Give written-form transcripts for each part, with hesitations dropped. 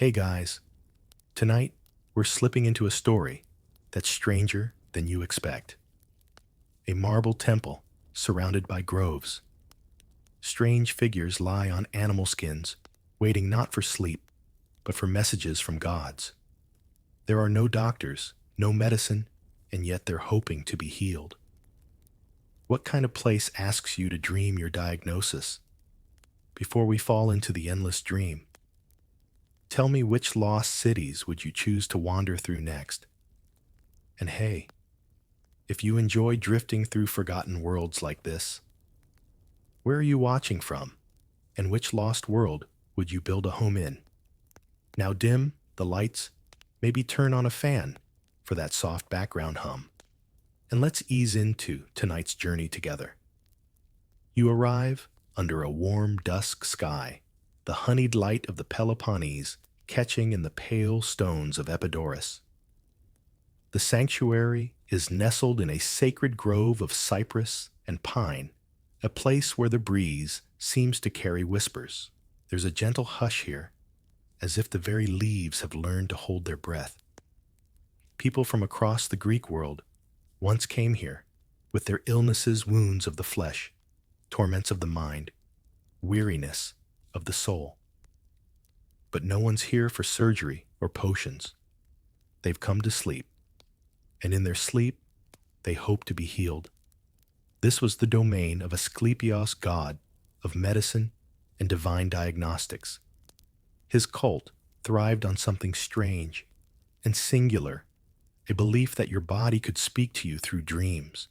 Hey guys, tonight we're slipping into a story that's stranger than you expect. A marble temple surrounded by groves. Strange figures lie on animal skins, waiting not for sleep, but for messages from gods. There are no doctors, no medicine, and yet they're hoping to be healed. What kind of place asks you to dream your diagnosis? Before we fall into the endless dream, tell me, which lost cities would you choose to wander through next? And hey, if you enjoy drifting through forgotten worlds like this, where are you watching from? And which lost world would you build a home in? Now dim the lights, maybe turn on a fan for that soft background hum, and let's ease into tonight's journey together. You arrive under a warm dusk sky, the honeyed light of the Peloponnese catching in the pale stones of Epidaurus. The sanctuary is nestled in a sacred grove of cypress and pine, a place where the breeze seems to carry whispers. There's a gentle hush here, as if the very leaves have learned to hold their breath. People from across the Greek world once came here, with their illnesses, wounds of the flesh, torments of the mind, weariness of the soul. But no one's here for surgery or potions. They've come to sleep, and in their sleep, they hope to be healed. This was the domain of Asclepios, god of medicine and divine diagnostics. His cult thrived on something strange and singular, a belief that your body could speak to you through dreams,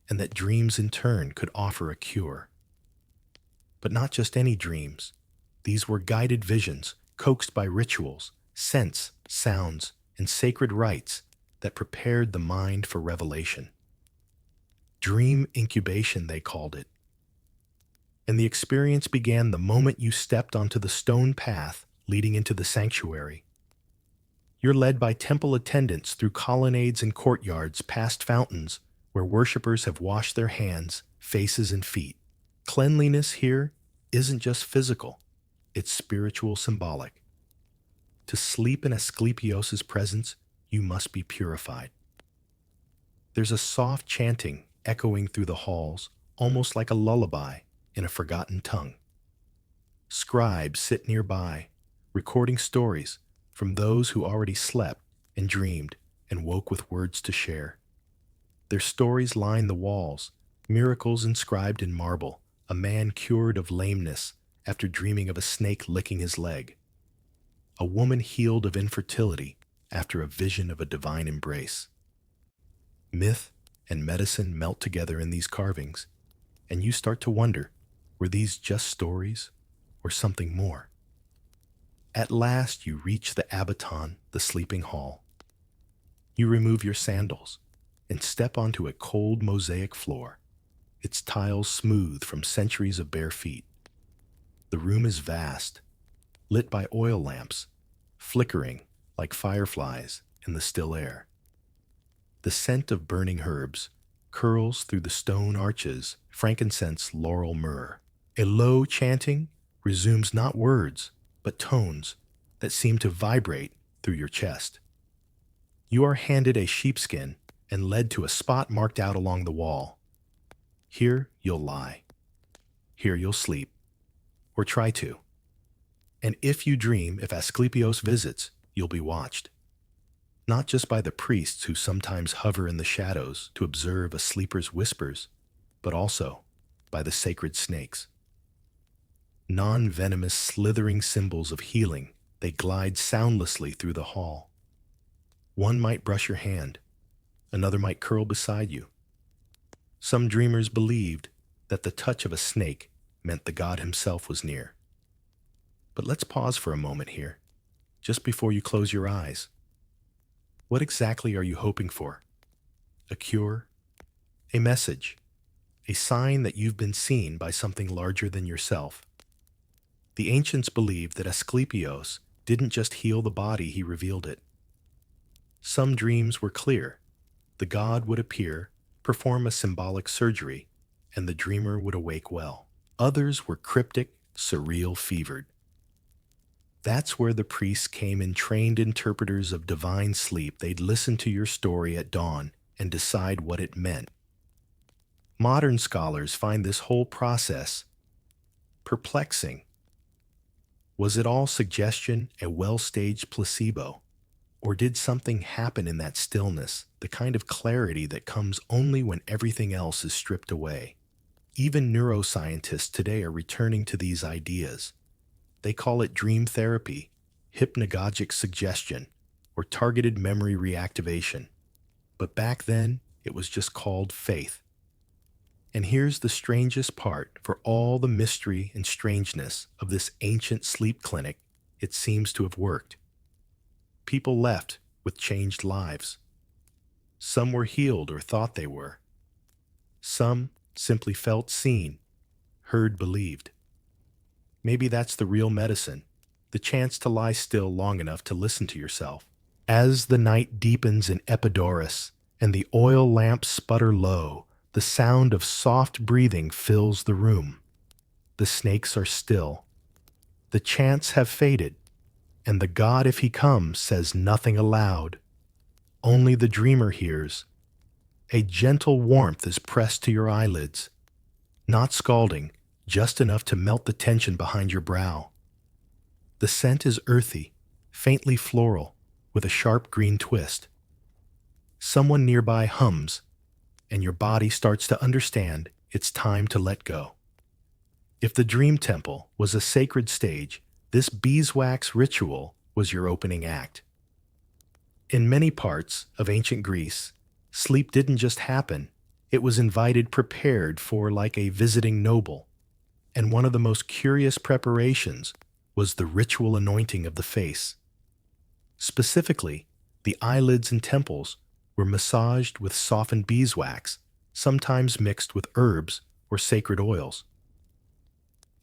and that dreams in turn could offer a cure. But not just any dreams. These were guided visions, coaxed by rituals, scents, sounds, and sacred rites that prepared the mind for revelation. Dream incubation, they called it. And the experience began the moment you stepped onto the stone path leading into the sanctuary. You're led by temple attendants through colonnades and courtyards, past fountains where worshippers have washed their hands, faces, and feet. Cleanliness here isn't just physical, it's spiritual, symbolic. To sleep in Asclepios' presence, you must be purified. There's a soft chanting echoing through the halls, almost like a lullaby in a forgotten tongue. Scribes sit nearby, recording stories from those who already slept and dreamed and woke with words to share. Their stories line the walls, miracles inscribed in marble, a man cured of lameness after dreaming of a snake licking his leg, a woman healed of infertility after a vision of a divine embrace. Myth and medicine melt together in these carvings, and you start to wonder, were these just stories or something more? At last you reach the abaton, the sleeping hall. You remove your sandals and step onto a cold mosaic floor, its tiles smooth from centuries of bare feet. The room is vast, lit by oil lamps, flickering like fireflies in the still air. The scent of burning herbs curls through the stone arches, frankincense, laurel, myrrh. A low chanting resumes not words, but tones that seem to vibrate through your chest. You are handed a sheepskin and led to a spot marked out along the wall. Here you'll lie. Here you'll sleep. Or try to. And if you dream, if Asclepios visits, you'll be watched. Not just by the priests who sometimes hover in the shadows to observe a sleeper's whispers, but also by the sacred snakes. Non-venomous, slithering symbols of healing, they glide soundlessly through the hall. One might brush your hand, another might curl beside you. Some dreamers believed that the touch of a snake meant the god himself was near. But let's pause for a moment here, just before you close your eyes. What exactly are you hoping for? A cure? A message? A sign that you've been seen by something larger than yourself? The ancients believed that Asclepios didn't just heal the body, he revealed it. Some dreams were clear. The god would appear, perform a symbolic surgery, and the dreamer would awake well. Others were cryptic, surreal, fevered. That's where the priests came in, trained interpreters of divine sleep. They'd listen to your story at dawn and decide what it meant. Modern scholars find this whole process perplexing. Was it all suggestion, a well-staged placebo? Or did something happen in that stillness, the kind of clarity that comes only when everything else is stripped away? Even neuroscientists today are returning to these ideas. They call it dream therapy, hypnagogic suggestion, or targeted memory reactivation. But back then, it was just called faith. And here's the strangest part: for all the mystery and strangeness of this ancient sleep clinic, it seems to have worked. People left with changed lives. Some were healed or thought they were. Some simply felt seen, heard, believed. Maybe that's the real medicine, the chance to lie still long enough to listen to yourself. As the night deepens in Epidaurus and the oil lamps sputter low, the sound of soft breathing fills the room. The snakes are still. The chants have faded, and the god, if he comes, says nothing aloud. Only the dreamer hears. A gentle warmth is pressed to your eyelids, not scalding, just enough to melt the tension behind your brow. The scent is earthy, faintly floral, with a sharp green twist. Someone nearby hums, and your body starts to understand it's time to let go. If the dream temple was a sacred stage, this beeswax ritual was your opening act. In many parts of ancient Greece, sleep didn't just happen, it was invited, prepared for like a visiting noble. And one of the most curious preparations was the ritual anointing of the face. Specifically, the eyelids and temples were massaged with softened beeswax, sometimes mixed with herbs or sacred oils.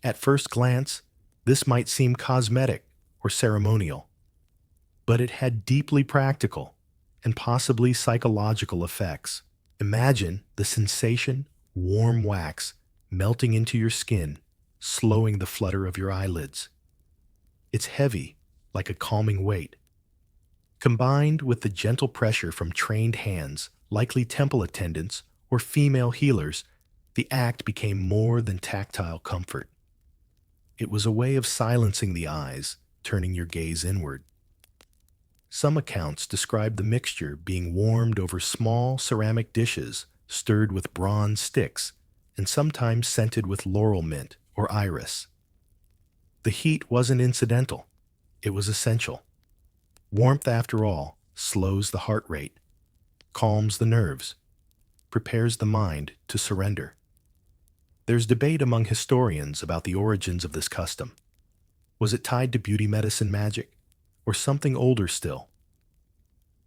At first glance, this might seem cosmetic or ceremonial, but it had deeply practical and possibly psychological effects. Imagine the sensation: warm wax melting into your skin, slowing the flutter of your eyelids. It's heavy, like a calming weight. Combined with the gentle pressure from trained hands, likely temple attendants or female healers, the act became more than tactile comfort. It was a way of silencing the eyes, turning your gaze inward. Some accounts describe the mixture being warmed over small ceramic dishes, stirred with bronze sticks, and sometimes scented with laurel mint or iris. The heat wasn't incidental, it was essential. Warmth, after all, slows the heart rate, calms the nerves, prepares the mind to surrender. There's debate among historians about the origins of this custom. Was it tied to beauty medicine magic, or something older still?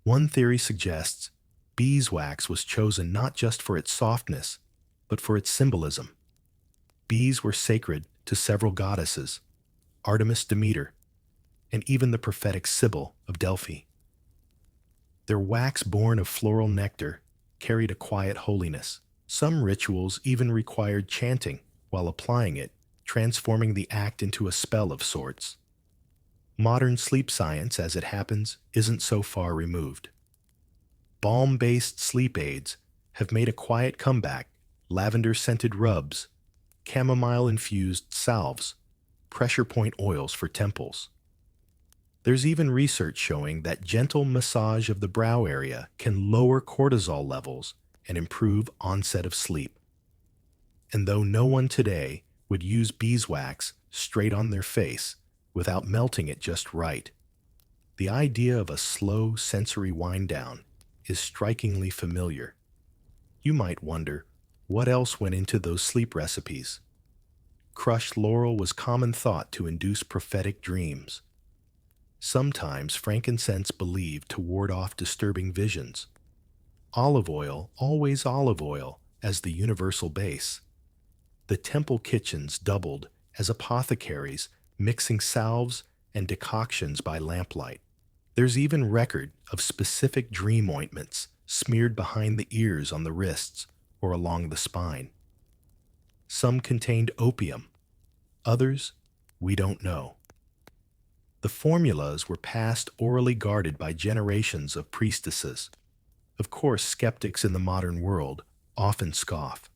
One theory suggests beeswax was chosen not just for its softness, but for its symbolism. Bees were sacred to several goddesses: Artemis, Demeter, and even the prophetic Sibyl of Delphi. Their wax, born of floral nectar, carried a quiet holiness. Some rituals even required chanting while applying it, transforming the act into a spell of sorts. Modern sleep science, as it happens, isn't so far removed. Balm-based sleep aids have made a quiet comeback: lavender-scented rubs, chamomile-infused salves, pressure point oils for temples. There's even research showing that gentle massage of the brow area can lower cortisol levels and improve onset of sleep. And though no one today would use beeswax straight on their face without melting it just right, the idea of a slow sensory wind-down is strikingly familiar. You might wonder, what else went into those sleep recipes? Crushed laurel was common thought to induce prophetic dreams. Sometimes frankincense believed to ward off disturbing visions. Olive oil, always olive oil, as the universal base. The temple kitchens doubled as apothecaries, mixing salves and decoctions by lamplight. There's even record of specific dream ointments smeared behind the ears, on the wrists, or along the spine. Some contained opium, others we don't know. The formulas were passed orally guarded by generations of priestesses. Of course, skeptics in the modern world often scoff.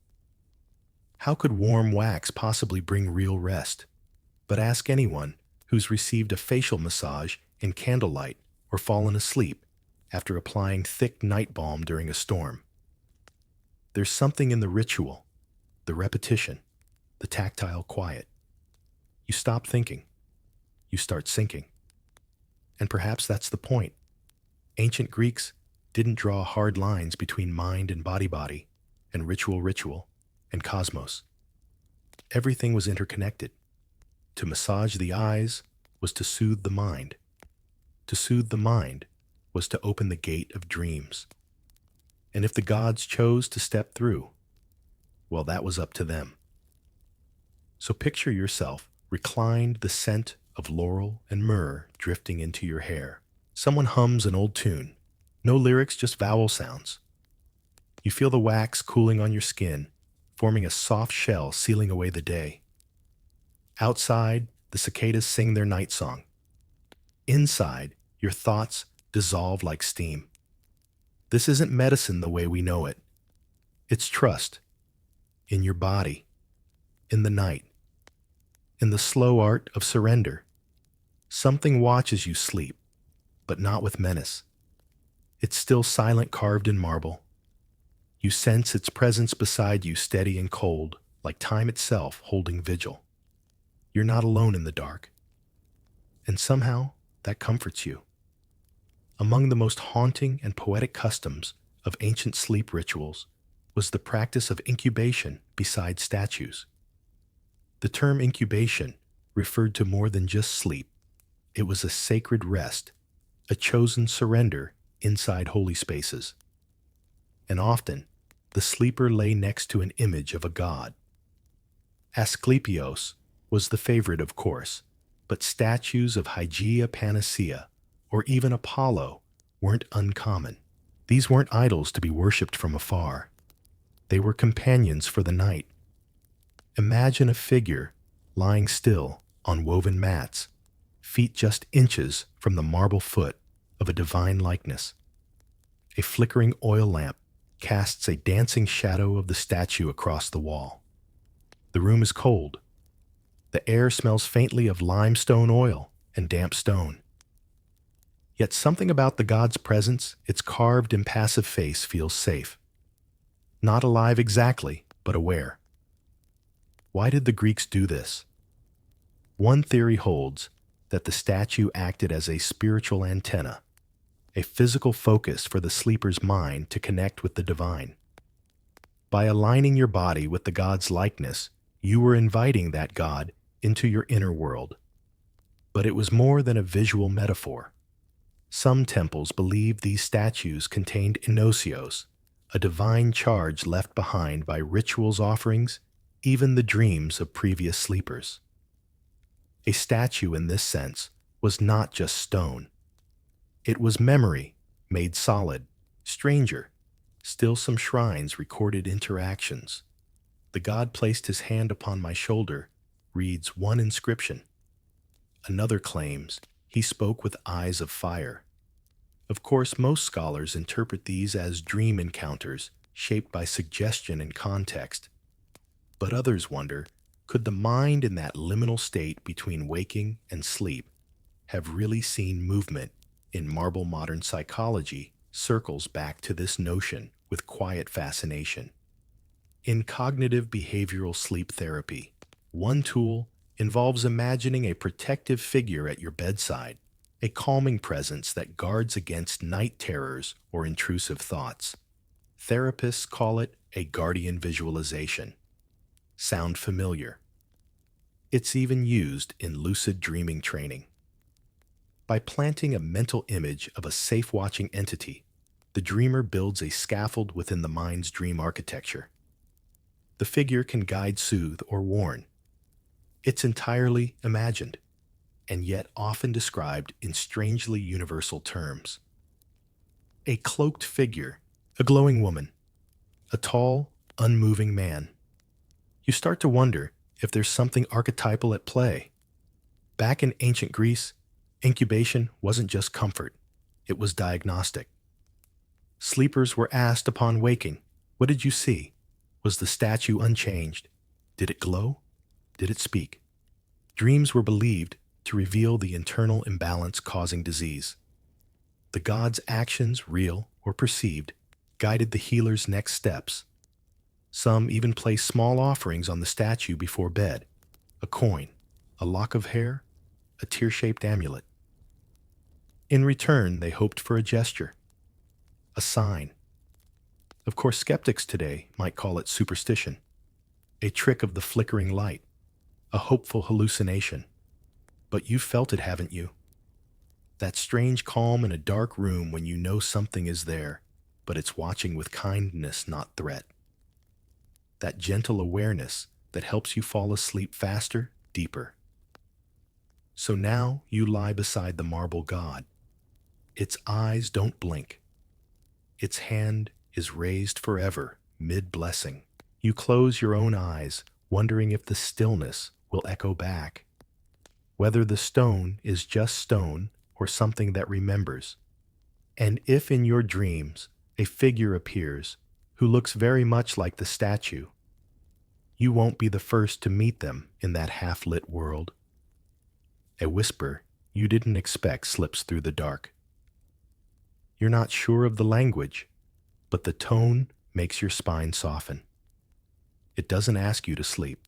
How could warm wax possibly bring real rest? But ask anyone who's received a facial massage in candlelight or fallen asleep after applying thick night balm during a storm. There's something in the ritual, the repetition, the tactile quiet. You stop thinking. You start sinking. And perhaps that's the point. Ancient Greeks didn't draw hard lines between mind and body, and ritual, and cosmos. Everything was interconnected. To massage the eyes was to soothe the mind. To soothe the mind was to open the gate of dreams. And if the gods chose to step through, well, that was up to them. So picture yourself reclined, the scent of laurel and myrrh drifting into your hair. Someone hums an old tune. No lyrics, just vowel sounds. You feel the wax cooling on your skin, forming a soft shell sealing away the day. Outside, the cicadas sing their night song. Inside, your thoughts dissolve like steam. This isn't medicine the way we know it. It's trust. In your body. In the night. In the slow art of surrender. Something watches you sleep, but not with menace. It's still silent, carved in marble. You sense its presence beside you, steady and cold, like time itself holding vigil. You're not alone in the dark. And somehow, that comforts you. Among the most haunting and poetic customs of ancient sleep rituals was the practice of incubation beside statues. The term incubation referred to more than just sleep. It was a sacred rest, a chosen surrender inside holy spaces. And often, the sleeper lay next to an image of a god. Asclepios was the favorite, of course, but statues of Hygeia Panacea or even Apollo weren't uncommon. These weren't idols to be worshipped from afar. They were companions for the night. Imagine a figure lying still on woven mats, feet just inches from the marble foot of a divine likeness. A flickering oil lamp casts a dancing shadow of the statue across the wall. The room is cold. The air smells faintly of limestone oil and damp stone. Yet something about the god's presence, its carved, impassive face, feels safe. Not alive exactly, but aware. Why did the Greeks do this? One theory holds that the statue acted as a spiritual antenna, a physical focus for the sleeper's mind to connect with the divine. By aligning your body with the god's likeness, you were inviting that god into your inner world. But it was more than a visual metaphor. Some temples believed these statues contained inocios, a divine charge left behind by rituals, offerings, even the dreams of previous sleepers. A statue in this sense was not just stone. It was memory, made solid. Stranger, still some shrines recorded interactions. The god placed his hand upon my shoulder, reads one inscription. Another claims he spoke with eyes of fire. Of course, most scholars interpret these as dream encounters shaped by suggestion and context. But others wonder, could the mind in that liminal state between waking and sleep have really seen movement? In marble modern psychology circles back to this notion with quiet fascination. In cognitive behavioral sleep therapy, one tool involves imagining a protective figure at your bedside, a calming presence that guards against night terrors or intrusive thoughts. Therapists call it a guardian visualization. Sound familiar? It's even used in lucid dreaming training. By planting a mental image of a safe-watching entity, the dreamer builds a scaffold within the mind's dream architecture. The figure can guide, soothe, or warn. It's entirely imagined, and yet often described in strangely universal terms. A cloaked figure, a glowing woman, a tall, unmoving man. You start to wonder if there's something archetypal at play. Back in ancient Greece, Incubation wasn't just comfort, it was diagnostic. Sleepers were asked upon waking, "What did you see? Was the statue unchanged? Did it glow? Did it speak?" Dreams were believed to reveal the internal imbalance causing disease. The god's actions, real or perceived, guided the healer's next steps. Some even placed small offerings on the statue before bed: a coin, a lock of hair, a tear-shaped amulet. In return, they hoped for a gesture, a sign. Of course, skeptics today might call it superstition, a trick of the flickering light, a hopeful hallucination. But you've felt it, haven't you? That strange calm in a dark room when you know something is there, but it's watching with kindness, not threat. That gentle awareness that helps you fall asleep faster, deeper. So now you lie beside the marble god. Its eyes don't blink. Its hand is raised forever, mid-blessing. You close your own eyes, wondering if the stillness will echo back. Whether the stone is just stone or something that remembers. And if in your dreams a figure appears who looks very much like the statue, you won't be the first to meet them in that half-lit world. A whisper you didn't expect slips through the dark. You're not sure of the language, but the tone makes your spine soften. It doesn't ask you to sleep.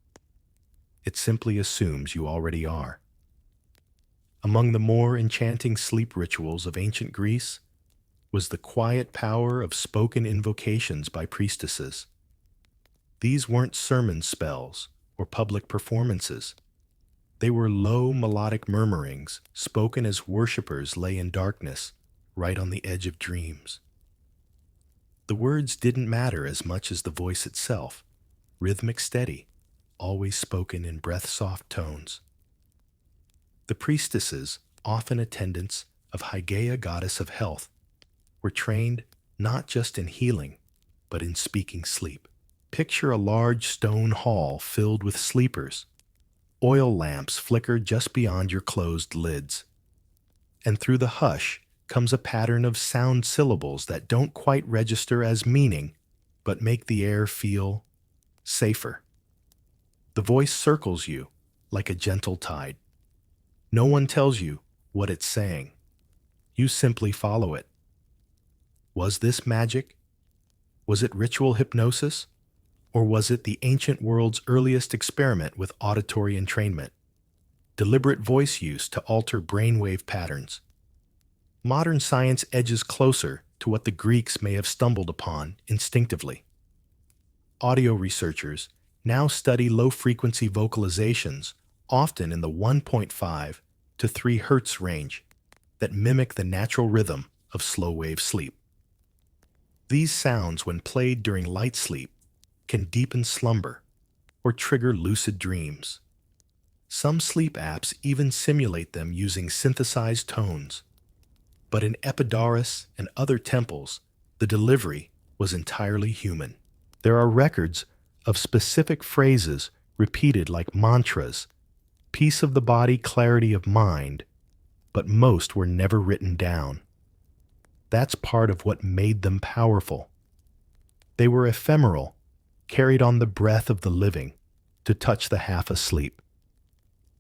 It simply assumes you already are. Among the more enchanting sleep rituals of ancient Greece was the quiet power of spoken invocations by priestesses. These weren't sermon spells or public performances. They were low melodic murmurings spoken as worshippers lay in darkness, right on the edge of dreams. The words didn't matter as much as the voice itself, rhythmic, steady, always spoken in breath-soft tones. The priestesses, often attendants of Hygeia, goddess of health, were trained not just in healing, but in speaking sleep. Picture a large stone hall filled with sleepers. Oil lamps flicker just beyond your closed lids. And through the hush comes a pattern of sound syllables that don't quite register as meaning, but make the air feel safer. The voice circles you like a gentle tide. No one tells you what it's saying. You simply follow it. Was this magic? Was it ritual hypnosis? Or was it the ancient world's earliest experiment with auditory entrainment? Deliberate voice use to alter brainwave patterns. Modern science edges closer to what the Greeks may have stumbled upon instinctively. Audio researchers now study low-frequency vocalizations, often in the 1.5 to 3 Hz range, that mimic the natural rhythm of slow-wave sleep. These sounds, when played during light sleep, can deepen slumber or trigger lucid dreams. Some sleep apps even simulate them using synthesized tones. But in Epidaurus and other temples, the delivery was entirely human. There are records of specific phrases repeated like mantras, peace of the body, clarity of mind, but most were never written down. That's part of what made them powerful. They were ephemeral, carried on the breath of the living to touch the half asleep.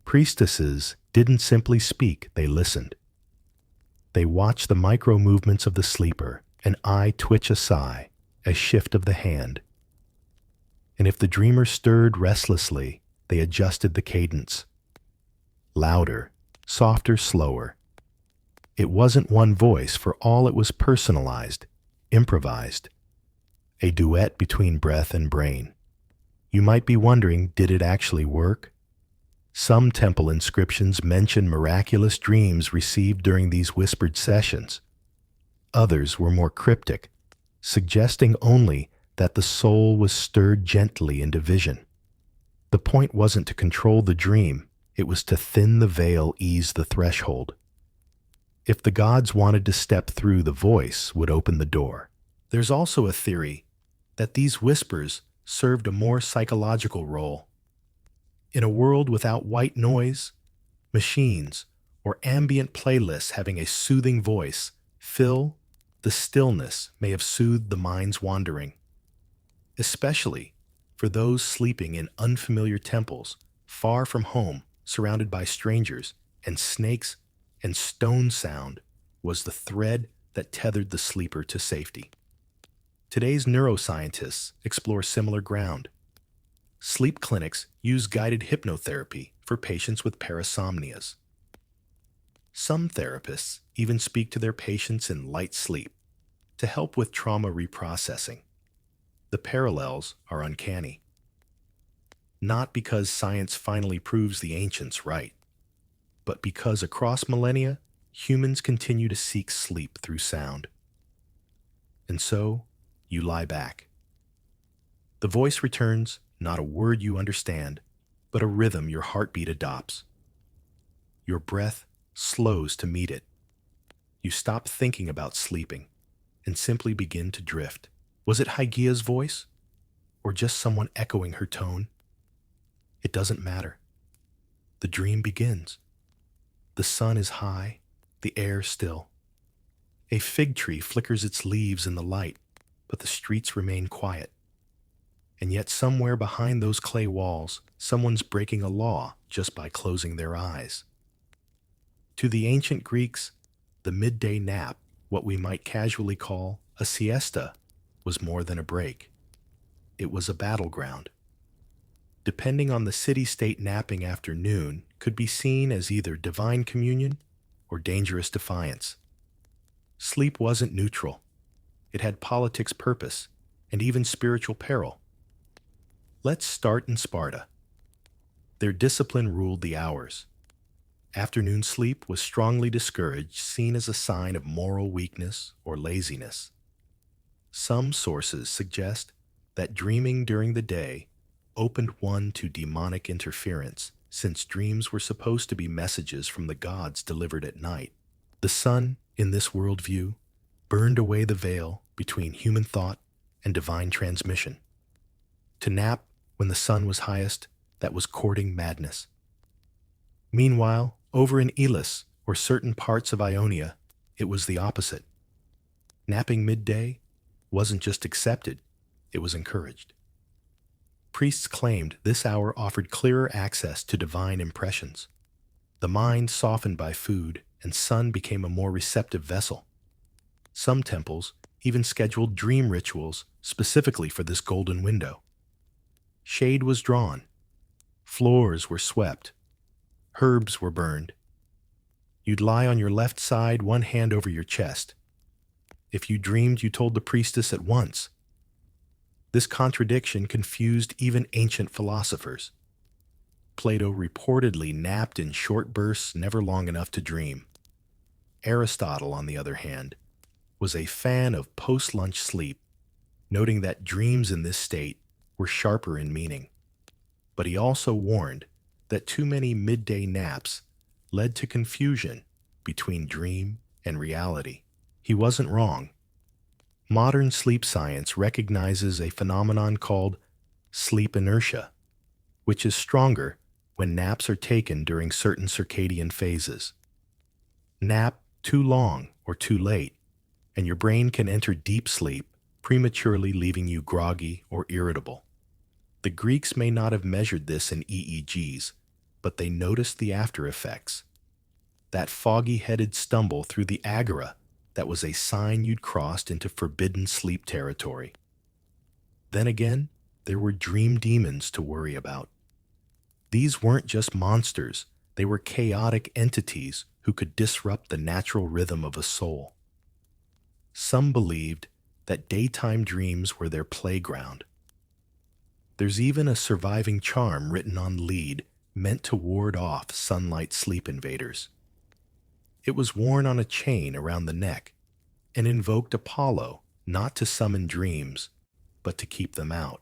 Priestesses didn't simply speak, they listened. They watched the micro movements of the sleeper, an eye twitch a sigh, a shift of the hand. And if the dreamer stirred restlessly, they adjusted the cadence. Louder, softer, slower. It wasn't one voice, for all it was personalized, improvised. A duet between breath and brain. You might be wondering, did it actually work? Some temple inscriptions mention miraculous dreams received during these whispered sessions. Others were more cryptic, suggesting only that the soul was stirred gently into vision. The point wasn't to control the dream, it was to thin the veil, ease the threshold. If the gods wanted to step through, the voice would open the door. There's also a theory that these whispers served a more psychological role. In a world without white noise, machines, or ambient playlists having a soothing voice fill the stillness may have soothed the mind's wandering, especially for those sleeping in unfamiliar temples, far from home, surrounded by strangers, and snakes and stone sound was the thread that tethered the sleeper to safety. Today's neuroscientists explore similar ground. Sleep clinics use guided hypnotherapy for patients with parasomnias. Some therapists even speak to their patients in light sleep to help with trauma reprocessing. The parallels are uncanny. Not because science finally proves the ancients right, but because across millennia, humans continue to seek sleep through sound. And so, you lie back. The voice returns, not a word you understand, but a rhythm your heartbeat adopts. Your breath slows to meet it. You stop thinking about sleeping and simply begin to drift. Was it Hygeia's voice? Or just someone echoing her tone? It doesn't matter. The dream begins. The sun is high, the air still. A fig tree flickers its leaves in the light, but the streets remain quiet. And yet somewhere behind those clay walls, someone's breaking a law just by closing their eyes. To the ancient Greeks, the midday nap, what we might casually call a siesta, was more than a break. It was a battleground. Depending on the city-state, napping after noon could be seen as either divine communion or dangerous defiance. Sleep wasn't neutral. It had politics, purpose, and even spiritual peril. Let's start in Sparta. Their discipline ruled the hours. Afternoon sleep was strongly discouraged, seen as a sign of moral weakness or laziness. Some sources suggest that dreaming during the day opened one to demonic interference, since dreams were supposed to be messages from the gods delivered at night. The sun, in this worldview, burned away the veil between human thought and divine transmission. To nap when the sun was highest, that was courting madness. Meanwhile, over in Elis, or certain parts of Ionia, it was the opposite. Napping midday wasn't just accepted, it was encouraged. Priests claimed this hour offered clearer access to divine impressions. The mind softened by food, and sun became a more receptive vessel. Some temples even scheduled dream rituals specifically for this golden window. Shade was drawn, floors were swept, herbs were burned. You'd lie on your left side, one hand over your chest. If you dreamed, you told the priestess at once. This contradiction confused even ancient philosophers. Plato reportedly napped in short bursts, never long enough to dream. Aristotle, on the other hand, was a fan of post-lunch sleep, noting that dreams in this state were sharper in meaning. But he also warned that too many midday naps led to confusion between dream and reality. He wasn't wrong. Modern sleep science recognizes a phenomenon called sleep inertia, which is stronger when naps are taken during certain circadian phases. Nap too long or too late, and your brain can enter deep sleep, prematurely leaving you groggy or irritable. The Greeks may not have measured this in EEGs, but they noticed the after effects. That foggy-headed stumble through the agora, that was a sign you'd crossed into forbidden sleep territory. Then again, there were dream demons to worry about. These weren't just monsters, they were chaotic entities who could disrupt the natural rhythm of a soul. Some believed that daytime dreams were their playground. There's even a surviving charm written on lead meant to ward off sunlight sleep invaders. It was worn on a chain around the neck and invoked Apollo not to summon dreams, but to keep them out.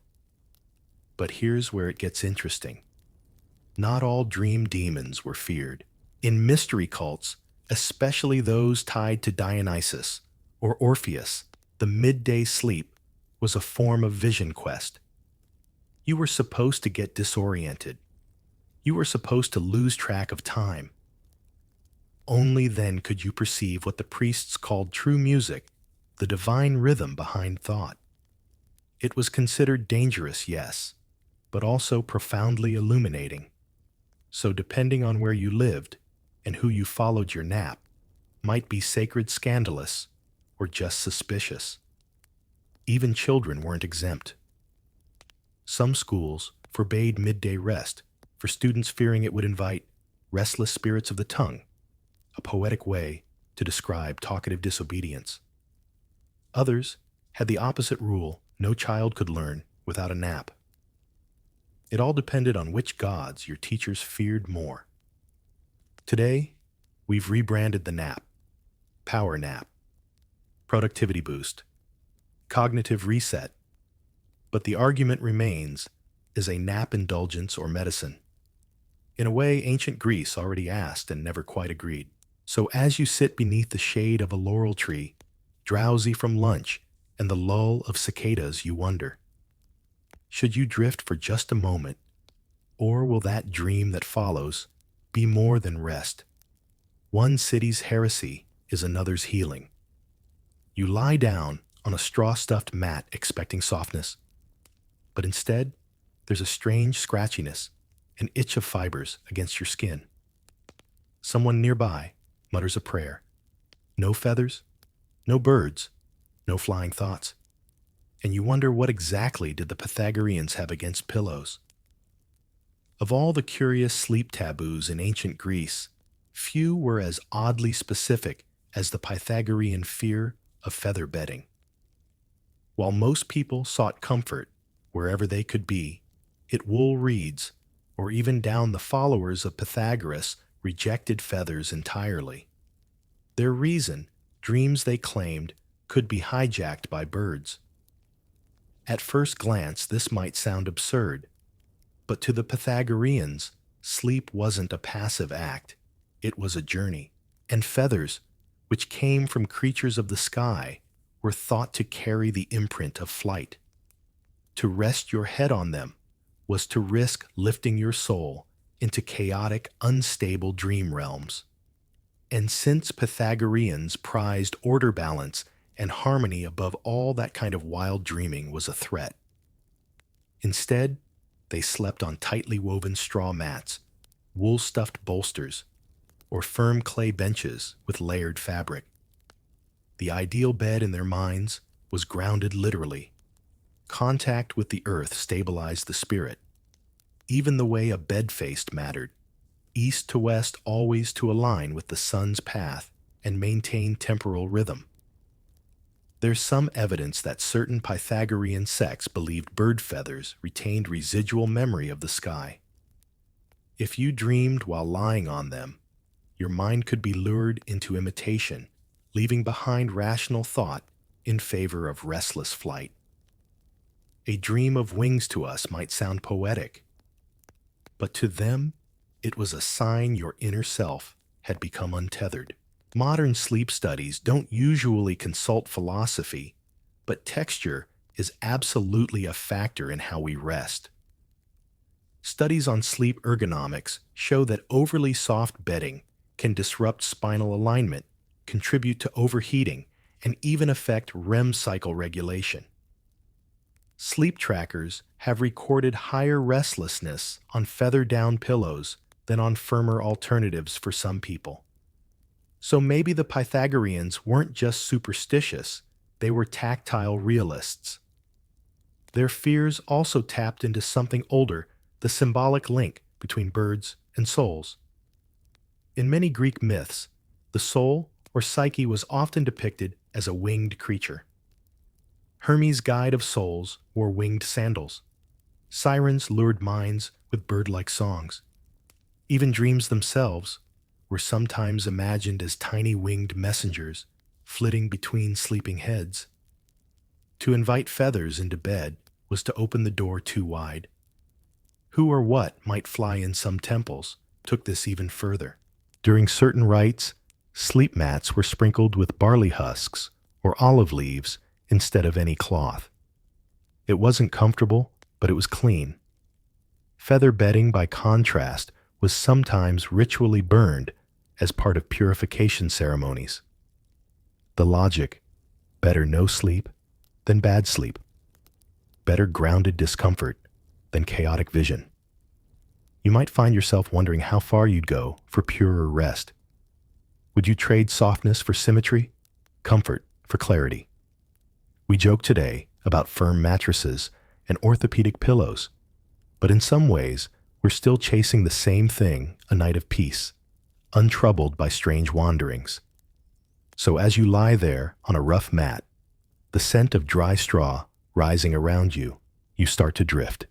But here's where it gets interesting. Not all dream demons were feared. In mystery cults, especially those tied to Dionysus or Orpheus, the midday sleep was a form of vision quest. You were supposed to get disoriented. You were supposed to lose track of time. Only then could you perceive what the priests called true music, the divine rhythm behind thought. It was considered dangerous, yes, but also profoundly illuminating. So depending on where you lived and who you followed, your nap might be sacred, scandalous, or just suspicious. Even children weren't exempt. Some schools forbade midday rest for students fearing it would invite restless spirits of the tongue, a poetic way to describe talkative disobedience. Others had the opposite rule: no child could learn without a nap. It all depended on which gods your teachers feared more. Today, we've rebranded the nap: power nap, productivity boost, cognitive reset. But the argument remains, is a nap indulgence or medicine? In a way, ancient Greece already asked and never quite agreed. So as you sit beneath the shade of a laurel tree, drowsy from lunch and the lull of cicadas, you wonder, should you drift for just a moment, or will that dream that follows be more than rest? One city's heresy is another's healing. You lie down on a straw-stuffed mat expecting softness, but instead, there's a strange scratchiness, an itch of fibers against your skin. Someone nearby mutters a prayer. No feathers, no birds, no flying thoughts. And you wonder, what exactly did the Pythagoreans have against pillows? Of all the curious sleep taboos in ancient Greece, few were as oddly specific as the Pythagorean fear of feather bedding. While most people sought comfort wherever they could be, it wool reeds, or even down, the followers of Pythagoras rejected feathers entirely. Their reason, dreams they claimed could be hijacked by birds. At first glance, this might sound absurd, but to the Pythagoreans, sleep wasn't a passive act, it was a journey. And feathers, which came from creatures of the sky, were thought to carry the imprint of flight. To rest your head on them was to risk lifting your soul into chaotic, unstable dream realms. And since Pythagoreans prized order, balance, and harmony above all, that kind of wild dreaming was a threat. Instead, they slept on tightly woven straw mats, wool-stuffed bolsters, or firm clay benches with layered fabric. The ideal bed in their minds was grounded literally. Contact with the earth stabilized the spirit. Even the way a bed faced mattered. East to west, always to align with the sun's path and maintain temporal rhythm. There's some evidence that certain Pythagorean sects believed bird feathers retained residual memory of the sky. If you dreamed while lying on them, your mind could be lured into imitation, leaving behind rational thought in favor of restless flight. A dream of wings to us might sound poetic, but to them, it was a sign your inner self had become untethered. Modern sleep studies don't usually consult philosophy, but texture is absolutely a factor in how we rest. Studies on sleep ergonomics show that overly soft bedding can disrupt spinal alignment, contribute to overheating, and even affect REM cycle regulation. Sleep trackers have recorded higher restlessness on feather-down pillows than on firmer alternatives for some people. So maybe the Pythagoreans weren't just superstitious, they were tactile realists. Their fears also tapped into something older, the symbolic link between birds and souls. In many Greek myths, the soul or psyche was often depicted as a winged creature. Hermes, guide of souls, wore winged sandals. Sirens lured minds with bird-like songs. Even dreams themselves were sometimes imagined as tiny winged messengers flitting between sleeping heads. To invite feathers into bed was to open the door too wide. Who or what might fly in some temples took this even further. During certain rites, sleep mats were sprinkled with barley husks or olive leaves instead of any cloth. It wasn't comfortable, but it was clean. Feather bedding, by contrast, was sometimes ritually burned as part of purification ceremonies. The logic: better no sleep than bad sleep. Better grounded discomfort than chaotic vision. You might find yourself wondering how far you'd go for purer rest. Would you trade softness for symmetry, comfort for clarity? We joke today about firm mattresses and orthopedic pillows, but in some ways, we're still chasing the same thing: a night of peace, untroubled by strange wanderings. So as you lie there on a rough mat, the scent of dry straw rising around you, you start to drift.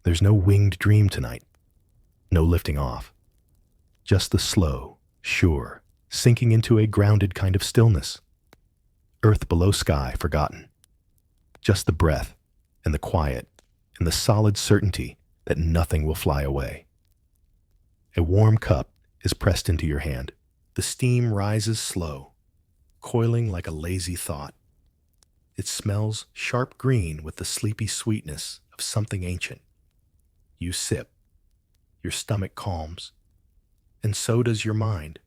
There's no winged dream tonight, no lifting off, just the slow, sure, sinking into a grounded kind of stillness. Earth below sky forgotten. Just the breath and the quiet and the solid certainty that nothing will fly away. A warm cup is pressed into your hand. The steam rises slow, coiling like a lazy thought. It smells sharp green with the sleepy sweetness of something ancient. You sip. Your stomach calms, and so does your mind.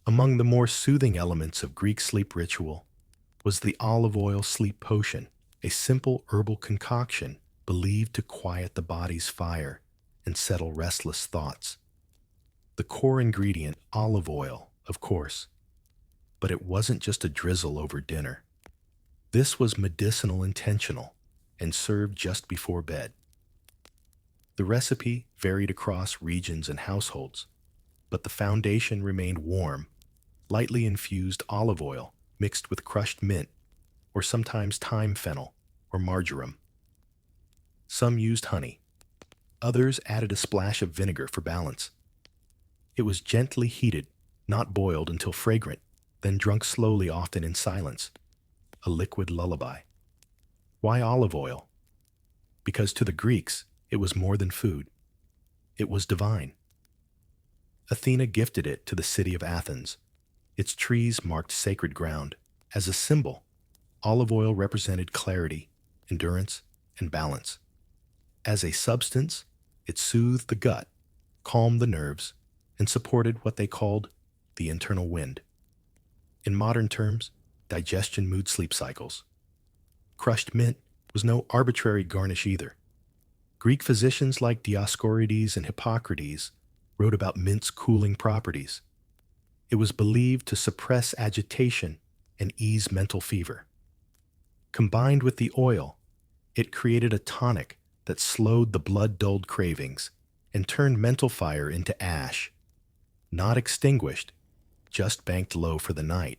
Among the more soothing elements of Greek sleep ritual was the olive oil sleep potion, a simple herbal concoction believed to quiet the body's fire and settle restless thoughts. The core ingredient, olive oil, of course, but it wasn't just a drizzle over dinner. This was medicinal intentional and served just before bed. The recipe varied across regions and households, but the foundation remained warm, lightly infused olive oil mixed with crushed mint, or sometimes thyme fennel or marjoram. Some used honey. Others added a splash of vinegar for balance. It was gently heated, not boiled, until fragrant, then drunk slowly, often in silence. A liquid lullaby. Why olive oil? Because to the Greeks, it was more than food. It was divine. Athena gifted it to the city of Athens. Its trees marked sacred ground. As a symbol, olive oil represented clarity, endurance, and balance. As a substance, it soothed the gut, calmed the nerves, and supported what they called the internal wind. In modern terms, digestion, mood, sleep cycles. Crushed mint was no arbitrary garnish either. Greek physicians like Dioscorides and Hippocrates wrote about mint's cooling properties. It was believed to suppress agitation and ease mental fever. Combined with the oil, it created a tonic that slowed the blood-dulled cravings and turned mental fire into ash. Not extinguished, just banked low for the night.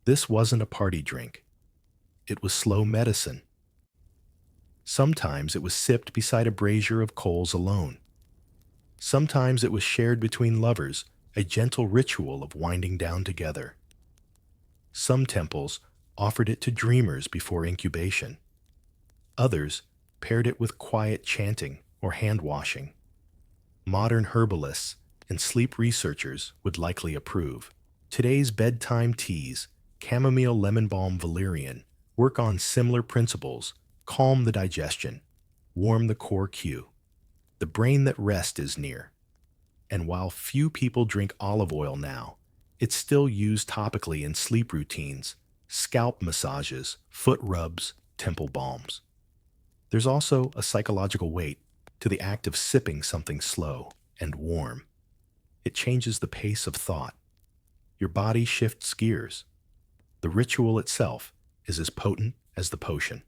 This wasn't a party drink. It was slow medicine. Sometimes it was sipped beside a brazier of coals alone. Sometimes it was shared between lovers, a gentle ritual of winding down together. Some temples offered it to dreamers before incubation. Others paired it with quiet chanting or hand-washing. Modern herbalists and sleep researchers would likely approve. Today's bedtime teas, chamomile, lemon balm, valerian, work on similar principles: calm the digestion, warm the core cue, the brain that rest is near. And while few people drink olive oil now, it's still used topically in sleep routines, scalp massages, foot rubs, temple balms. There's also a psychological weight to the act of sipping something slow and warm. It changes the pace of thought. Your body shifts gears. The ritual itself is as potent as the potion.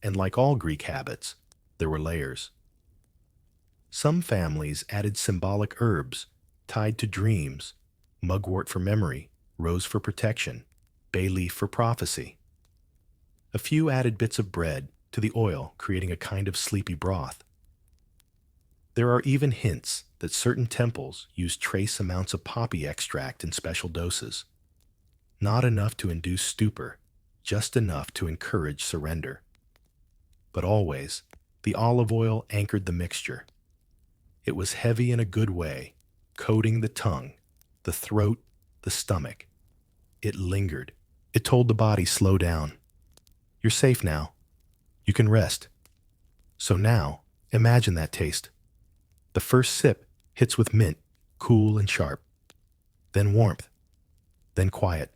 And like all Greek habits, there were layers. Some families added symbolic herbs tied to dreams: mugwort for memory, rose for protection, bay leaf for prophecy. A few added bits of bread to the oil, creating a kind of sleepy broth. There are even hints that certain temples use trace amounts of poppy extract in special doses. Not enough to induce stupor, just enough to encourage surrender. But always, the olive oil anchored the mixture. It was heavy in a good way, coating the tongue, the throat, the stomach. It lingered. It told the body, slow down. You're safe now. You can rest. So now, imagine that taste. The first sip hits with mint, cool and sharp, then warmth, then quiet.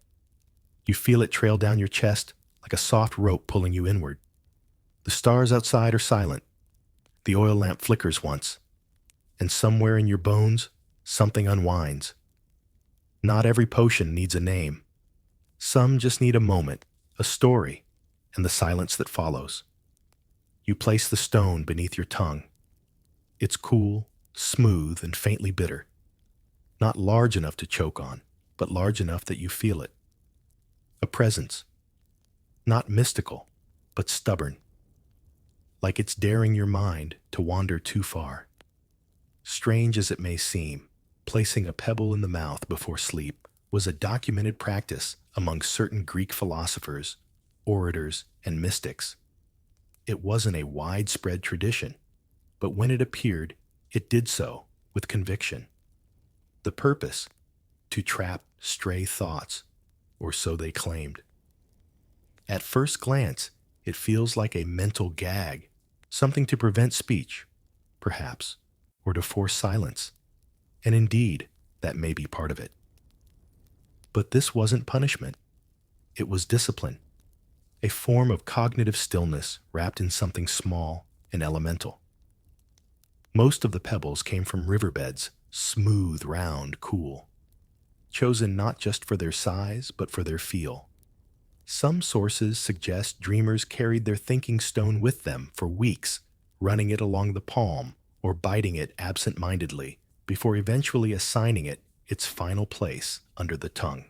You feel it trail down your chest like a soft rope pulling you inward. The stars outside are silent. The oil lamp flickers once, and somewhere in your bones, something unwinds. Not every potion needs a name. Some just need a moment, a story, and the silence that follows. You place the stone beneath your tongue. It's cool, smooth, and faintly bitter. Not large enough to choke on, but large enough that you feel it. A presence. Not mystical, but stubborn. Like it's daring your mind to wander too far. Strange as it may seem, placing a pebble in the mouth before sleep was a documented practice among certain Greek philosophers, orators, and mystics. It wasn't a widespread tradition, but when it appeared, it did so with conviction. The purpose? To trap stray thoughts, or so they claimed. At first glance, it feels like a mental gag, something to prevent speech, perhaps, or to force silence. And indeed, that may be part of it. But this wasn't punishment. It was discipline, a form of cognitive stillness wrapped in something small and elemental. Most of the pebbles came from riverbeds, smooth, round, cool, chosen not just for their size, but for their feel. Some sources suggest dreamers carried their thinking stone with them for weeks, running it along the palm or biting it absent-mindedly before eventually assigning it its final place under the tongue.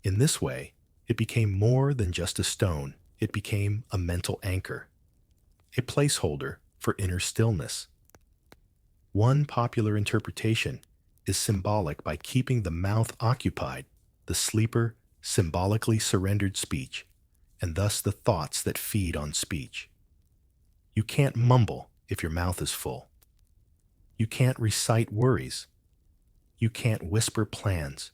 In this way, it became more than just a stone. It became a mental anchor, a placeholder for inner stillness. One popular interpretation is symbolic. By keeping the mouth occupied, the sleeper symbolically surrendered speech, and thus the thoughts that feed on speech. You can't mumble if your mouth is full. You can't recite worries. You can't whisper plans.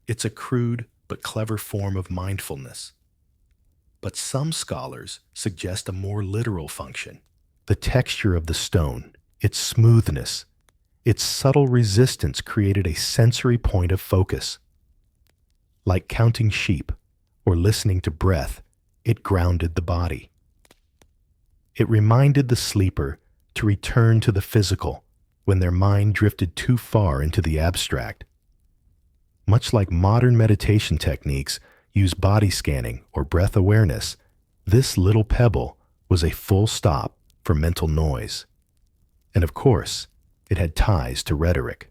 It's a crude but clever form of mindfulness. But some scholars suggest a more literal function. The texture of the stone, its smoothness, its subtle resistance created a sensory point of focus. Like counting sheep or listening to breath, it grounded the body. It reminded the sleeper to return to the physical when their mind drifted too far into the abstract. Much like modern meditation techniques use body scanning or breath awareness, this little pebble was a full stop for mental noise. And of course, it had ties to rhetoric.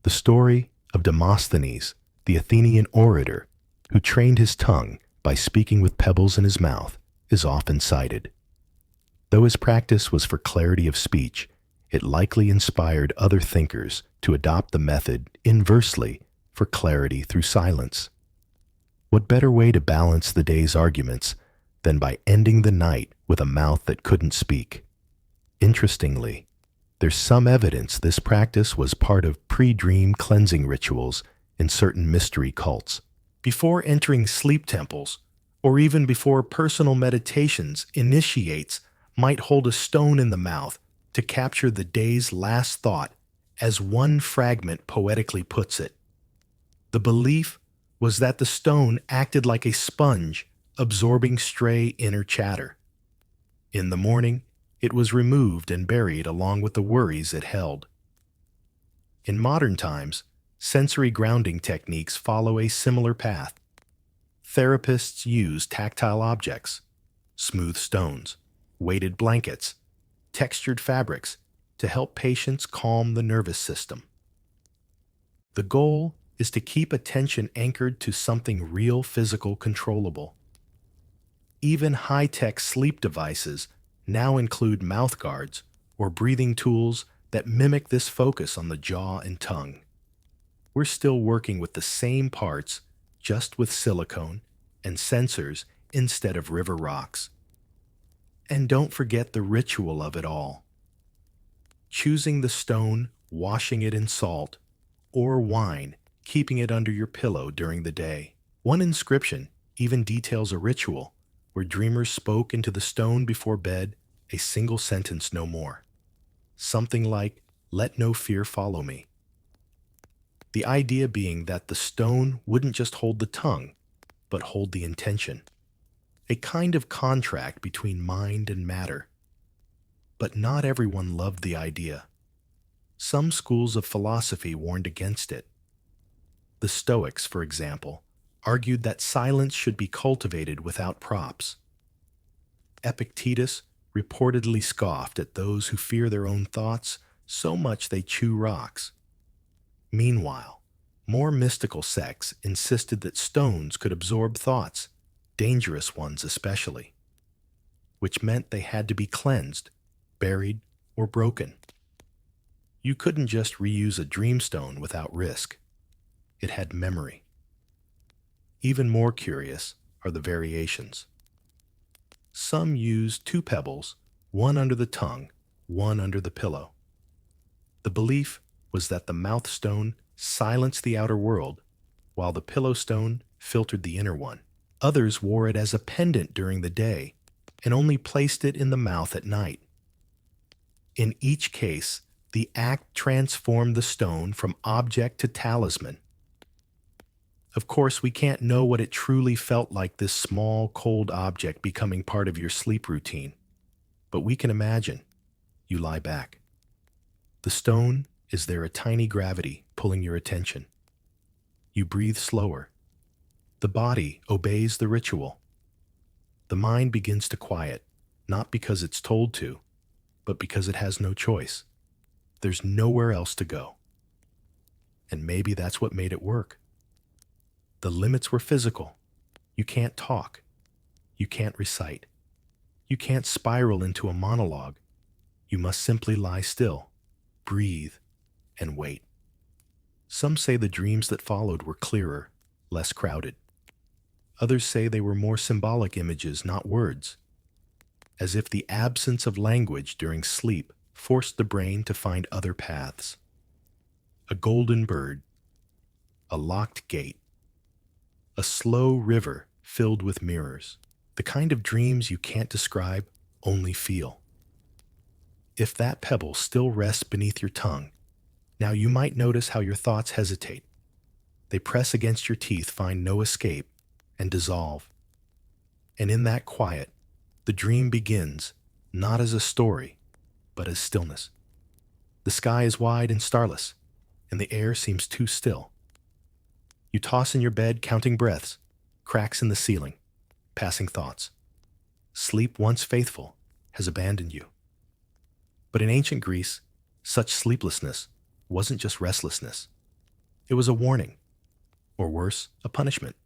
The story of Demosthenes, the Athenian orator who trained his tongue by speaking with pebbles in his mouth, is often cited. Though his practice was for clarity of speech, it likely inspired other thinkers to adopt the method inversely for clarity through silence. What better way to balance the day's arguments than by ending the night with a mouth that couldn't speak? Interestingly, there's some evidence this practice was part of pre-dream cleansing rituals in certain mystery cults. Before entering sleep temples, or even before personal meditations, initiates might hold a stone in the mouth to capture the day's last thought, as one fragment poetically puts it. The belief was that the stone acted like a sponge, absorbing stray inner chatter. In the morning, it was removed and buried along with the worries it held. In modern times, sensory grounding techniques follow a similar path. Therapists use tactile objects, smooth stones, weighted blankets, textured fabrics to help patients calm the nervous system. The goal is to keep attention anchored to something real, physical, controllable. Even high-tech sleep devices now include mouth guards or breathing tools that mimic this focus on the jaw and tongue. We're still working with the same parts, just with silicone and sensors instead of river rocks. And don't forget the ritual of it all. Choosing the stone, washing it in salt, or wine, keeping it under your pillow during the day. One inscription even details a ritual where dreamers spoke into the stone before bed, a single sentence no more. Something like, "Let no fear follow me." The idea being that the stone wouldn't just hold the tongue, but hold the intention. A kind of contract between mind and matter. But not everyone loved the idea. Some schools of philosophy warned against it. The Stoics, for example, argued that silence should be cultivated without props. Epictetus reportedly scoffed at those who fear their own thoughts so much they chew rocks. Meanwhile, more mystical sects insisted that stones could absorb thoughts, dangerous ones especially, which meant they had to be cleansed, buried, or broken. You couldn't just reuse a dreamstone without risk. It had memory. Even more curious are the variations. Some used 2 pebbles, one under the tongue, one under the pillow. The belief was that the mouth stone silenced the outer world, while the pillow stone filtered the inner one. Others wore it as a pendant during the day and only placed it in the mouth at night. In each case, the act transformed the stone from object to talisman. Of course, we can't know what it truly felt like, this small, cold object becoming part of your sleep routine. But we can imagine. You lie back. The stone is there, a tiny gravity pulling your attention. You breathe slower. The body obeys the ritual. The mind begins to quiet, not because it's told to, but because it has no choice. There's nowhere else to go. And maybe that's what made it work. The limits were physical. You can't talk. You can't recite. You can't spiral into a monologue. You must simply lie still, breathe, and wait. Some say the dreams that followed were clearer, less crowded. Others say they were more symbolic images, not words, as if the absence of language during sleep forced the brain to find other paths. A golden bird, a locked gate, a slow river filled with mirrors, the kind of dreams you can't describe, only feel. If that pebble still rests beneath your tongue, now you might notice how your thoughts hesitate. They press against your teeth, find no escape, and dissolve. And in that quiet, the dream begins, not as a story, but as stillness. The sky is wide and starless, and the air seems too still. You toss in your bed, counting breaths, cracks in the ceiling, passing thoughts. Sleep, once faithful, has abandoned you. But in ancient Greece, such sleeplessness wasn't just restlessness. It was a warning, or worse, a punishment.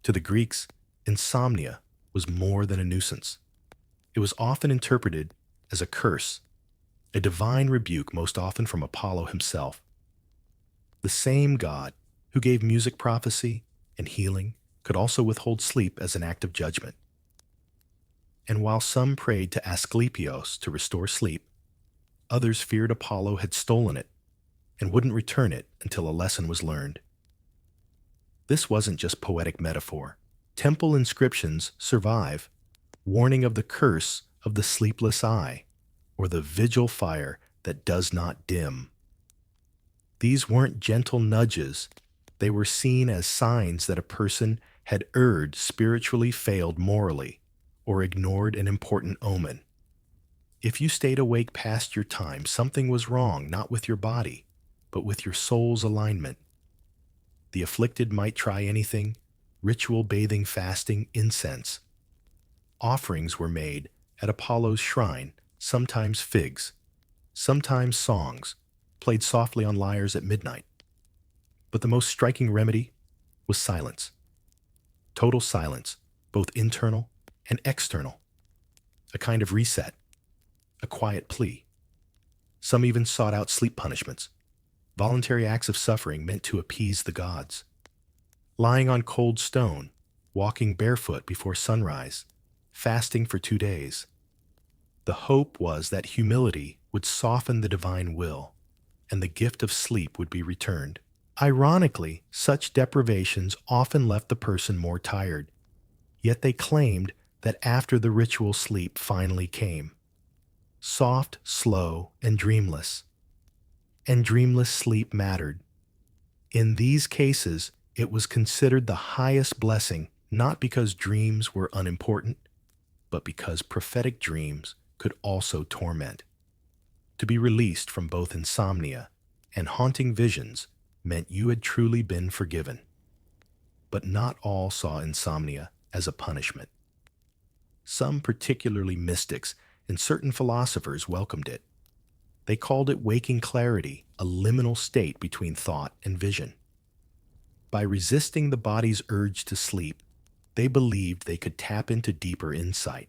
To the Greeks, insomnia was more than a nuisance. It was often interpreted as a curse, a divine rebuke, most often from Apollo himself. The same god who gave music, prophecy, and healing could also withhold sleep as an act of judgment. And while some prayed to Asclepios to restore sleep, others feared Apollo had stolen it and wouldn't return it until a lesson was learned. This wasn't just poetic metaphor. Temple inscriptions survive, warning of the curse of the sleepless eye, or the vigil fire that does not dim. These weren't gentle nudges. They were seen as signs that a person had erred, spiritually failed morally, or ignored an important omen. If you stayed awake past your time, something was wrong, not with your body, but with your soul's alignment. The afflicted might try anything: ritual bathing, fasting, incense. Offerings were made at Apollo's shrine, sometimes figs, sometimes songs, played softly on lyres at midnight. But the most striking remedy was silence. Total silence, both internal and external. A kind of reset, a quiet plea. Some even sought out sleep punishments, voluntary acts of suffering meant to appease the gods. Lying on cold stone, walking barefoot before sunrise, fasting for 2 days. The hope was that humility would soften the divine will, and the gift of sleep would be returned. Ironically, such deprivations often left the person more tired, yet they claimed that after the ritual, sleep finally came. Soft, slow, and dreamless. and dreamless sleep mattered. In these cases, it was considered the highest blessing, not because dreams were unimportant, but because prophetic dreams could also torment. To be released from both insomnia and haunting visions meant you had truly been forgiven. But not all saw insomnia as a punishment. Some, particularly mystics and certain philosophers, welcomed it. They called it waking clarity, a liminal state between thought and vision. By resisting the body's urge to sleep, they believed they could tap into deeper insight.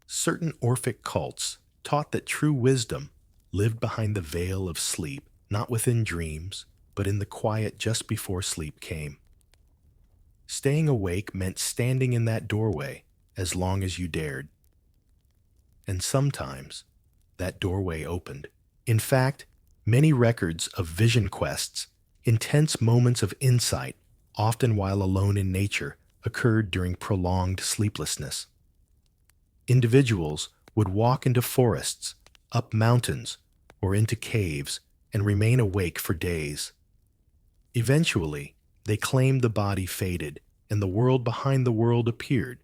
Certain Orphic cults taught that true wisdom lived behind the veil of sleep, not within dreams, but in the quiet just before sleep came. Staying awake meant standing in that doorway as long as you dared. And sometimes, that doorway opened. In fact, many records of vision quests, intense moments of insight, often while alone in nature, occurred during prolonged sleeplessness. Individuals would walk into forests, up mountains, or into caves and remain awake for days. Eventually, they claimed the body faded and the world behind the world appeared.